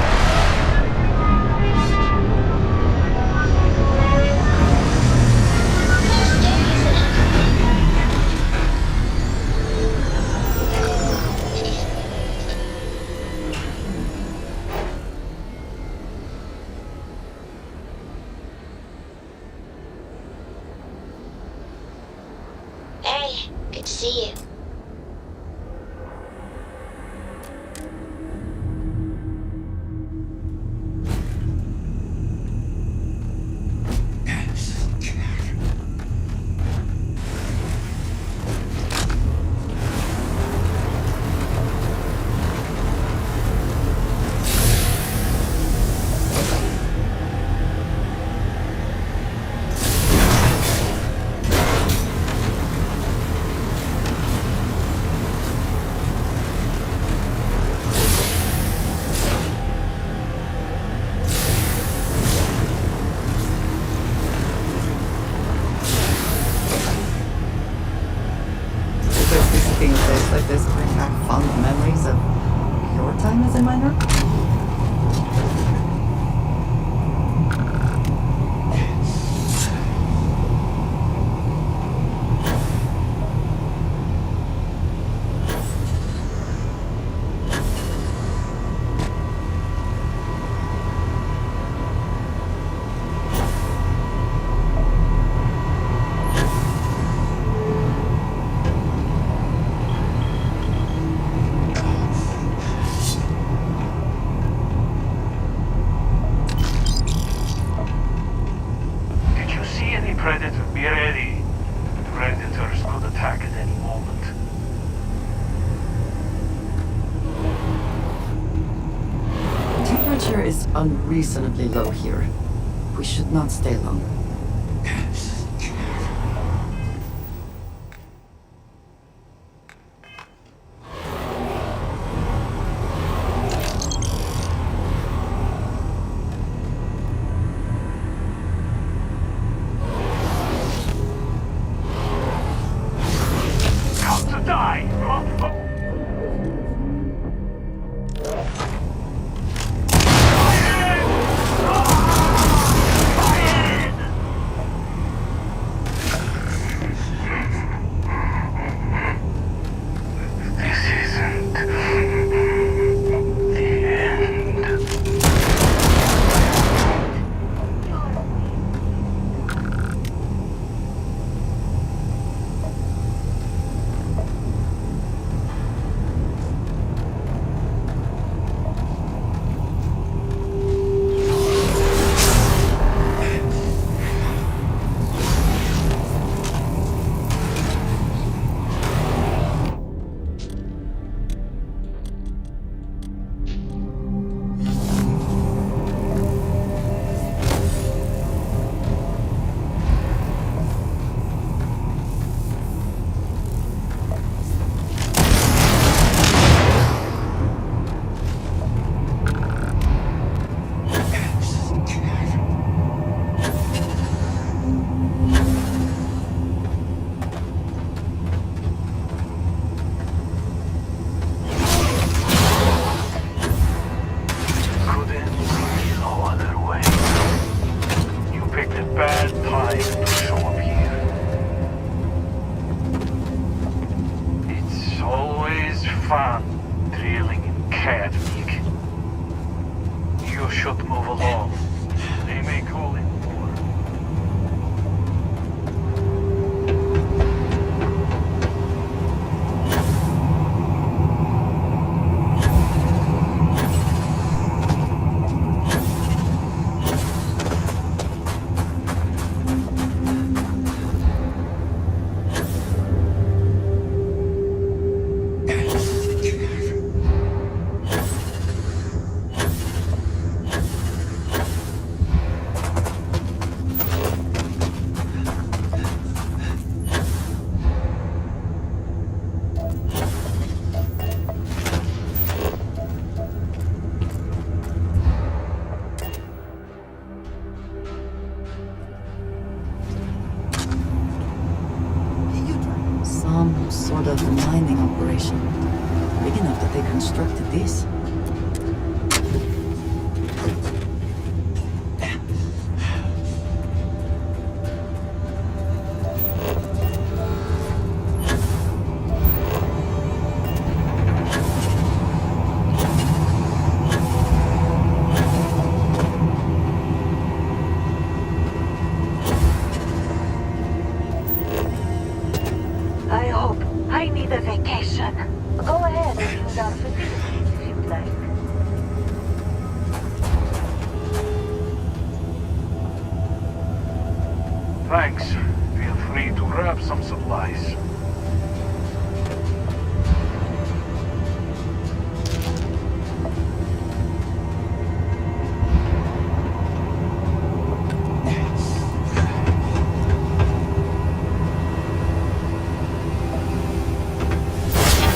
Hey, good to see you. Does this thing taste like this bring back fond memories of your time as a minor? Did you see any predator? Be ready. Predators could attack at any moment. Temperature is unreasonably low here. We should not stay long. Come to die, motherfucker! This isn't the end. Couldn't be no other way. You picked a bad time to show up here. It's always fun drilling in cat meat. You should move along. They may call it more. Some sort of mining operation. big enough that they constructed this. I hope. I need a vacation. Go ahead and use our facilities if you'd like. Thanks. Feel free to grab some supplies.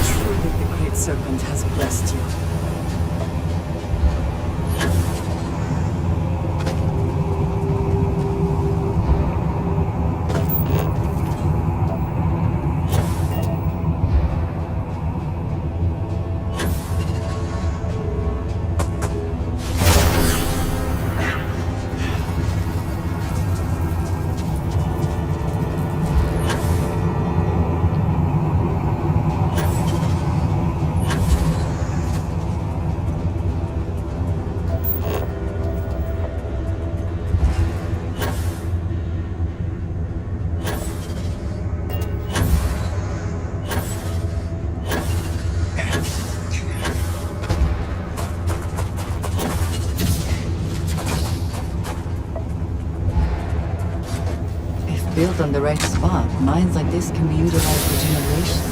Truly, the Great Serpent has blessed you. If built on the right spot, mines like this can be utilized for generations.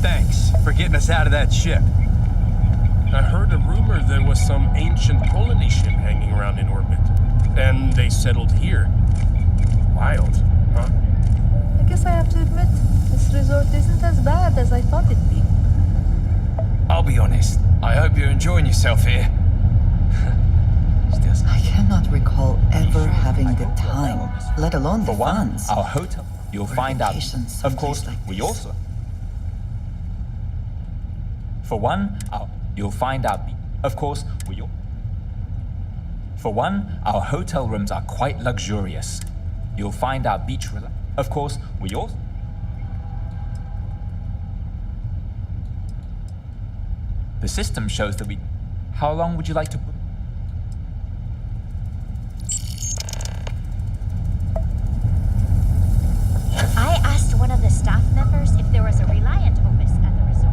Thanks for getting us out of that ship. I heard a rumor there was some ancient colony ship hanging around in orbit. And they settled here. Wild, huh? I guess I have to admit, this resort isn't as bad as I thought it'd be. I'll be honest. I hope you're enjoying yourself here. I cannot recall ever having the time, let alone the funds. Our hotel, you'll find out. Of course, we also. For one, you'll find out. Of course, For one, our hotel rooms are quite luxurious. You'll find our beach Of course, we also. The system shows that we. How long would you like to book? I asked one of the staff members if there was a Reliant office at the resort.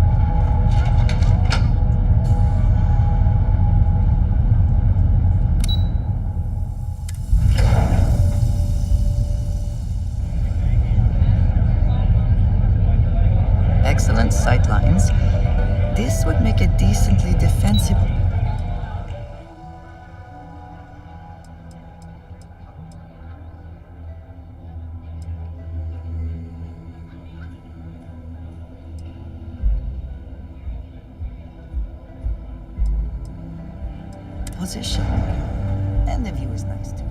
Excellent sightlines. This would make it decently defensible. Position. And the view is nice too.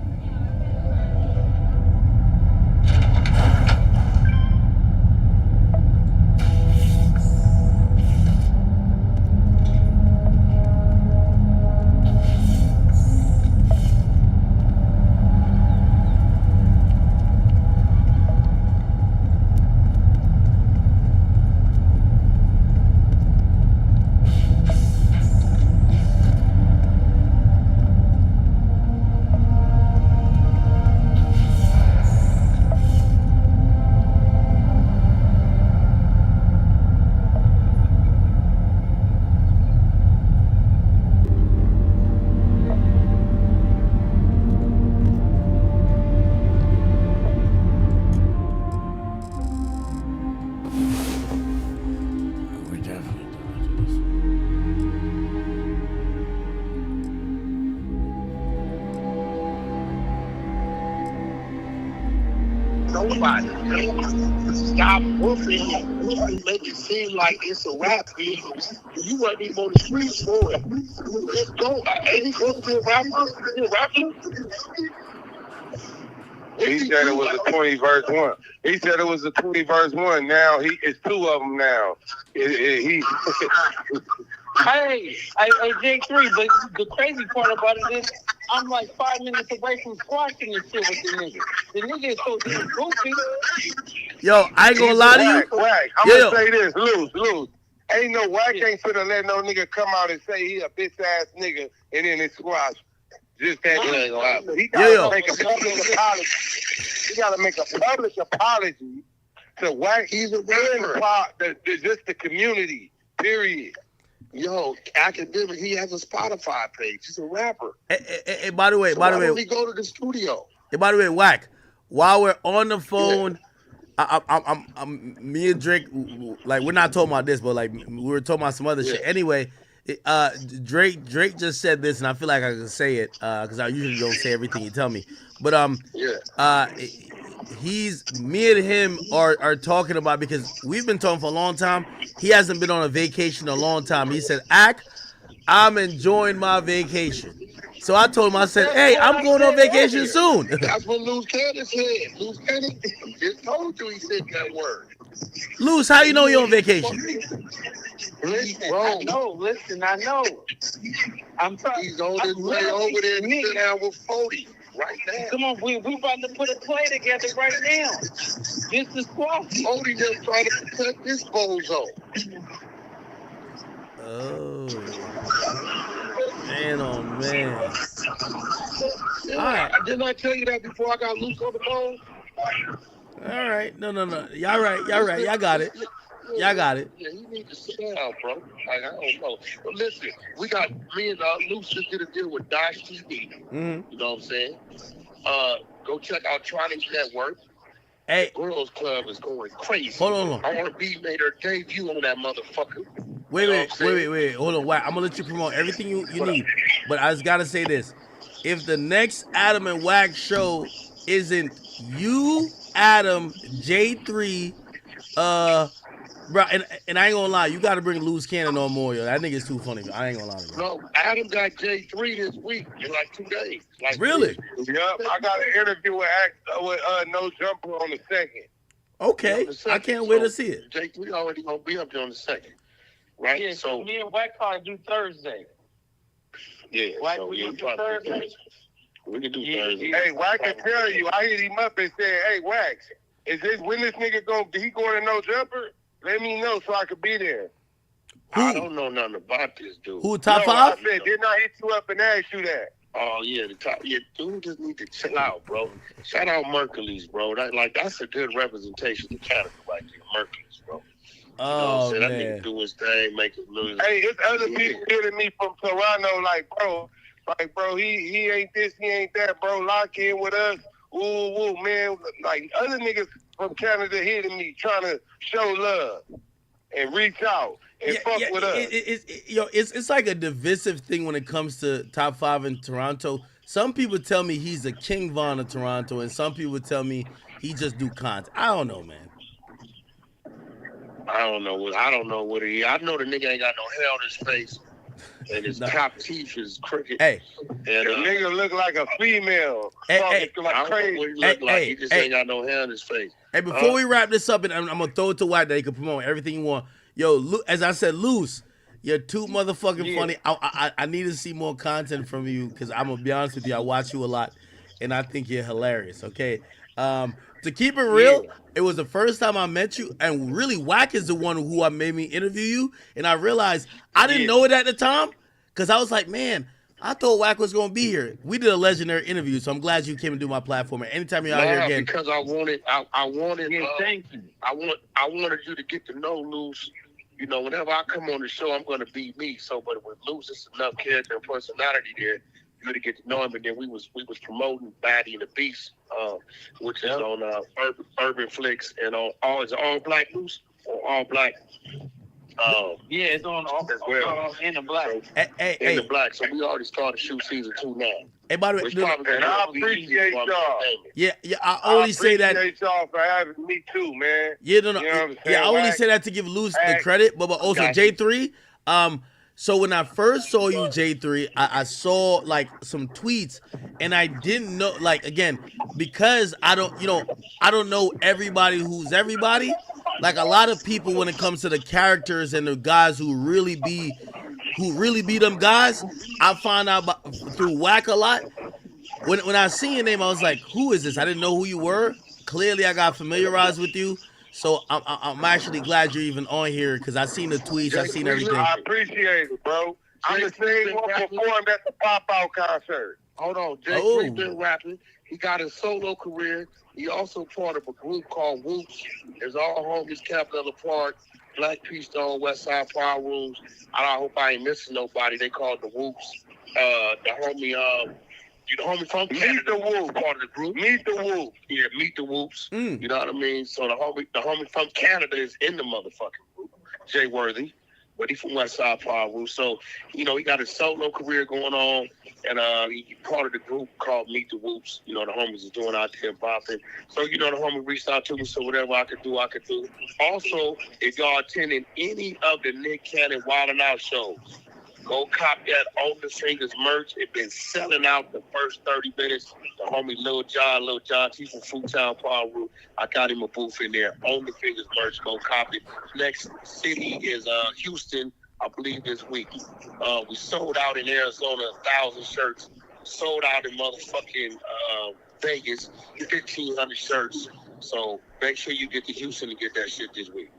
Nobody. Stop woofing. Make it seem like it's a rap video. You wasn't even on the streets for it. Let's go. Ain't he supposed to be a rapper? He a rapper? He said it was a 20 verse 1. He said it was a 20 verse 1. Now it's 2 of them now. Hey, J3, but the crazy part about it is I'm like 5 minutes away from squashing this shit with the nigga. The nigga is so damn goofy. Yo, I ain't gonna lie to you. Whack. I'm gonna say this, lose. Ain't no whack ain't finna let no nigga come out and say he a bitch ass nigga and then it's squash. Just that ain't gonna happen. He gotta make a public apology. He gotta make a public apology to whack. He's a rapper. Just the community. Period. Yo, academic, he has a Spotify page. He's a rapper. Hey, by the way, why don't we go to the studio? Hey, by the way, Whack, while we're on the phone, I'm me and Drake, like, we're not talking about this, but like we were talking about some other shit. Anyway, Drake just said this, and I feel like I can say it because I usually don't say everything you tell me. But me and him are talking about, because we've been talking for a long time. He hasn't been on a vacation in a long time. He said, I'm enjoying my vacation. So I told him, I said, hey, I'm going on vacation soon. That's what Luz Cannon said. Luz Cannon just told you he said that word. Luz, how you know you're on vacation? Listen, I know. I'm trying. He's on his way over there and sit down with 40 right now. Come on, we about to put a play together right now. Just the squash. 40 just trying to protect this bozo. Oh. Man, oh man. All right. Didn't I tell you that before I got loose on the phone? All right. No. Y'all right. Y'all got it. Yeah, you need to sit down, bro. Like, I don't know. But listen, me and Luce just did a deal with Dash TV. Mm-hmm. You know what I'm saying? Go check out Tronics Network. The girls club is going crazy. Hold on. I want to be made her debut on that motherfucker. Wait. Hold on. Wack, I'm gonna let you promote everything you need. But I just gotta say this. If the next Adam and Wack show isn't you, Adam, J3, bro, and I ain't gonna lie, you gotta bring Loose Cannon on more, yo. That nigga's too funny, yo. I ain't gonna lie to you. No, Adam got J3 this week in like 2 days. Like, really? Yup, I got an interview with No Jumper on the 2nd. Okay, I can't wait to see it. J3 already gonna be up there on the 2nd, right? Yeah, so me and Wack probably do Thursday. Yeah, Wack, so we yeah, can do Thursday. We can do Thursday. Hey, Wack can tell you. I hit him up and said, "Hey, Wack, when this nigga going to No Jumper? Let me know so I could be there." I don't know nothing about this dude. Who, top 5? I said, didn't I hit you up and ask you that? Oh yeah, the top. Yeah, dude just need to chill out, bro. Shout out Mercules, bro. That's a good representation of Canada right there, Mercules, bro. Oh, man. That nigga do his thing, make it lose. Hey, it's other people hitting me from Toronto, like, bro, he ain't this, he ain't that, bro. Lock in with us. Ooh, man. Like, other niggas from Canada hitting me, trying to show love and reach out and fuck with us. It's like a divisive thing when it comes to top 5 in Toronto. Some people tell me he's a King Von of Toronto, and some people tell me he just do content. I don't know, man. I don't know what he. I know the nigga ain't got no hair on his face, and his top teeth is crooked. Hey, and the nigga look like a female. Hey, like crazy. What he look like. He just ain't got no hair on his face. Hey, before we wrap this up, and I'm gonna throw it to Wack that he can promote everything you want. Yo, as I said, Loose, you're too motherfucking funny. I need to see more content from you because I'm gonna be honest with you. I watch you a lot, and I think you're hilarious. Okay. To keep it real, it was the first time I met you, and really Wack is the one who made me interview you, and I realized I didn't know it at the time, because I was like, man, I thought Wack was going to be here. We did a legendary interview, so I'm glad you came and do my platform. And anytime you're out here again. Because I wanted, thank you. I wanted you to get to know Loose. You know, whenever I come on the show, I'm going to be me. So, but with Loose, it's enough character and personality there. You to get to know him, and then we was promoting Baddie and the Beast, which is on Urban Flicks and on all black Loose or all black. Yeah, it's on all in the black. In the black. So we already started shoot season 2 now. Hey, by the way, and I appreciate y'all. Yeah, I only say that. I appreciate y'all for having me too, man. Yeah, no. You know what I'm yeah, I only say that to give Loose the credit, but also J3. So when I first saw you, J3, I saw like some tweets, and I didn't know, like, again, because I don't know everybody who's everybody. Like, a lot of people, when it comes to the characters and the guys who really be them guys, I find out through Wack a lot. When I seen your name, I was like, who is this? I didn't know who you were. Clearly, I got familiarized with you. So I'm actually glad you're even on here because I seen the tweets, I seen everything. I appreciate it, bro. I'm the same one performed at the Pop-Out concert. Hold on, J3 been rapping. He got his solo career. He also part of a group called Whoops. There's all homies, Capitol Park, Black Peace Stone, West Side Fire Rooms. I hope I ain't missing nobody. They call it the Whoops. The homie from Canada. Meet the Whoops. Part of the group. Meet the Whoops. Yeah, Meet the Whoops. You know what I mean? So the homie from Canada is in the motherfucking group. Jay Worthy. But he's from West Side Fire Rooms. So, you know, he got his solo career going on. And he part of the group called Meet the Whoops. You know, the homies is doing out there bopping. So, you know, the homie reached out to me. So whatever I could do, I could do. Also, if y'all attending any of the Nick Cannon Wild 'N Out shows, go cop that On the Fingers merch. It's been selling out the first 30 minutes. The homie Lil John, he's from Foodtown Power Room. I got him a booth in there. On the Fingers merch. Go cop it. Next city is Houston, I believe this week. We sold out in Arizona 1,000 shirts. Sold out in motherfucking Vegas 1,500 shirts. So make sure you get to Houston to get that shit this week.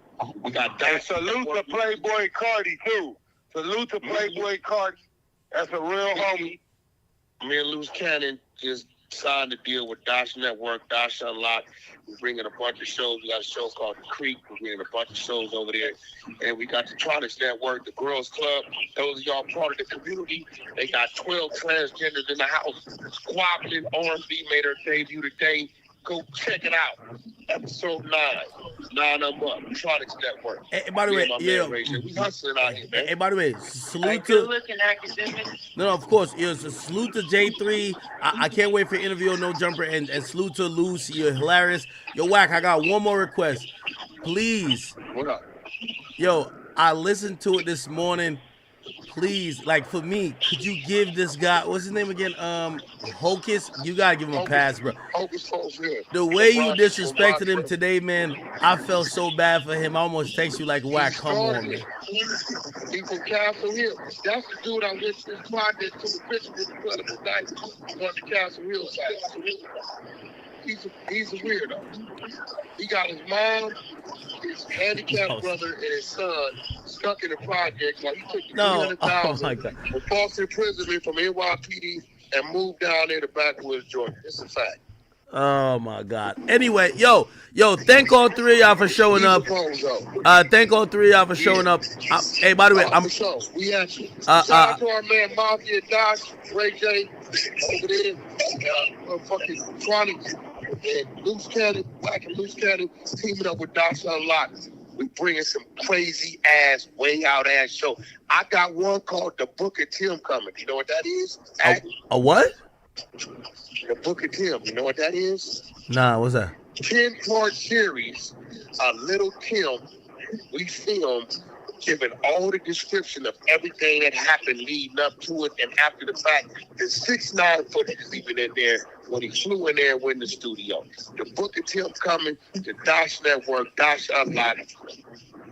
We got and salute to Playboy Cardi too. Salute to Playboy Cardi. That's a real homie. Me and Loose Cannon just signed a deal with Dash Network, Dash Unlocked. We're bringing a bunch of shows. We got a show called The Creek. We're bringing a bunch of shows over there. And we got the Tronics Network, the Girls Club. Those of y'all part of the community. They got 12 transgenders in the house. Squabbling R&B made her debut today. Go check it out. Episode 9. 9 of them up. Tronics Network. Hey, by the way, we hustling out here, man. Hey, by the way, salute to. No, of course. Salute to J3. I can't wait for interview on No Jumper, and salute to Lucy. You're hilarious. Yo, Wack, I got one more request. Please. What up? Yo, I listened to it this morning. Please, like for me, could you give this guy, what's his name again? Hocus? You gotta give him a pass, bro. Hocus, the way you disrespected him today, man, I felt so bad for him. I almost text you like, Wack, come on, man. He from Castle Hill. That's the dude I went to this project to the picture with the incredible night on the Castle Hill side. He's a weirdo. He got his mom, his handicapped brother, and his son stuck in the project while he took the $300,000 for false imprisonment from NYPD and moved down there to backwoods Georgia. It's a fact. Oh my God. Anyway, yo, thank all three of y'all for showing up. Thank all three of y'all for showing up. Hey, by the way, I'm we actually shout out to our man Mafia Dosh, Ray J over there, fucking Tronics and Loose Cannon, Black and Loose Cannon, teaming up with Dosh Unlocked. We bringing some crazy ass, way out ass show. I got one called The Book of Tim coming. You know what that is? A what? The Book of Tim. You know what that is? Nah, what's that? 10-part series. Little Tim. We filmed, giving all the description of everything that happened leading up to it and after the fact. The 6ix9ine footage is even in there when he flew in there and went in the studio. The Book of Tim coming. The Dosh Network, Dosh Unlocked.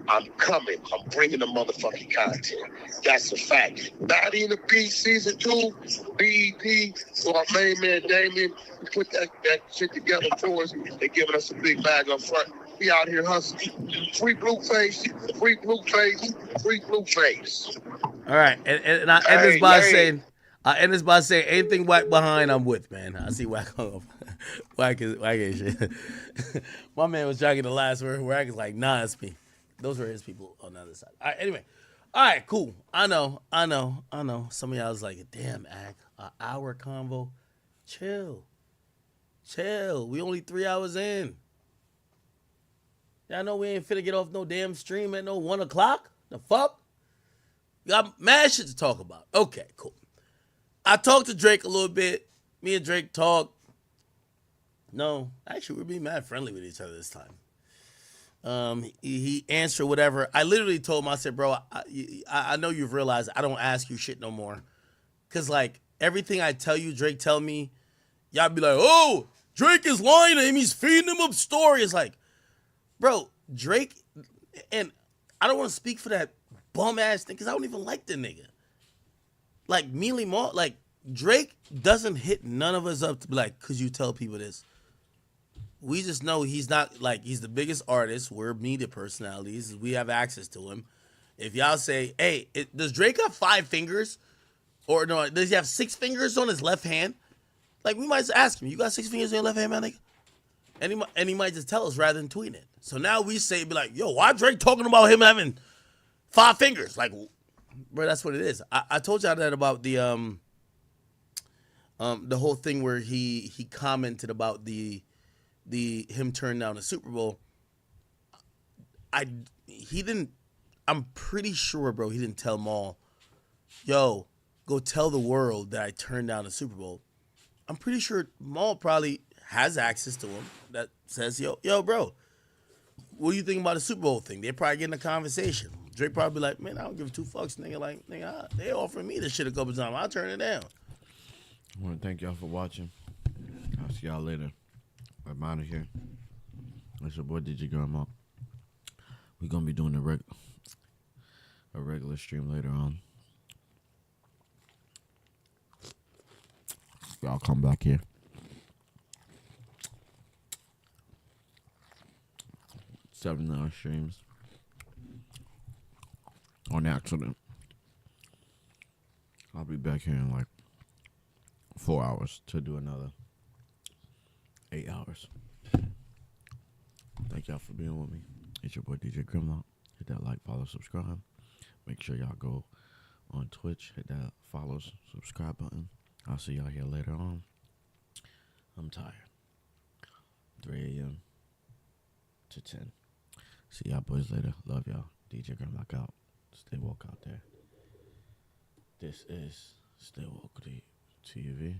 I'm coming. I'm bringing the motherfucking content. That's a fact. Body in the Beast Season 2, BET. So our main man Damien, he put that shit together for us. They're giving us a big bag up front. We out here hustling. Free Blueface, free Blueface, free Blueface. All right, and I end this by saying, anything Wack behind, I'm with, man. I see Wack home. Wack is shit. My man was jogging the last word. Wack is like, nah, it's me. Those were his people on the other side. All right, anyway. All right, cool. I know. Some of y'all was like, damn, an hour convo. Chill. We only 3 hours in. Y'all know we ain't finna get off no damn stream at no 1 o'clock? The fuck? We got mad shit to talk about. Okay, cool. I talked to Drake a little bit. Me and Drake talked. No, actually, we're being mad friendly with each other this time. He answered whatever. I literally told him, I said, bro, I know you've realized I don't ask you shit no more. Because, like, everything I tell you, Drake tell me, y'all be like, oh, Drake is lying to him. He's feeding him up stories. Like, bro, Drake, and I don't want to speak for that bum-ass thing because I don't even like the nigga. Like, Mealy Moore, like, Drake doesn't hit none of us up to be like, could you tell people this? We just know he's not, like, he's the biggest artist. We're media personalities. We have access to him. If y'all say, hey, does Drake have 5 fingers? Or no, does he have 6 fingers on his left hand? Like, we might just ask him, you got 6 fingers on your left hand, man, nigga? And he might just tell us rather than tweet it. So now we say, be like, yo, why Drake talking about him having 5 fingers? Like, bro, that's what it is. I told y'all that about the whole thing where he commented about the him turning down the Super Bowl. I'm pretty sure, bro, he didn't tell Maul, yo, go tell the world that I turned down the Super Bowl. I'm pretty sure Maul probably has access to him that says, yo, bro, what do you think about the Super Bowl thing? They're probably getting a conversation. Drake probably like, man, I don't give 2 fucks, nigga. Like, nigga, they offering me this shit a couple times. I'll turn it down. I want to thank y'all for watching. I'll see y'all later. I'm out of here. That's your boy DJ Grandma. We're gonna be doing a regular stream later on. Y'all come back here. $7 streams on accident. I'll be back here in like 4 hours to do another 8 hours. Thank y'all for being with me. It's your boy DJ Grimlock. Hit that like, follow, subscribe. Make sure y'all go on Twitch. Hit that follow, subscribe button. I'll see y'all here later on. I'm tired. 3 a.m. to 10. See y'all boys later. Love y'all. DJ Grimlock out. Stay woke out there. This is Stay Woke TV.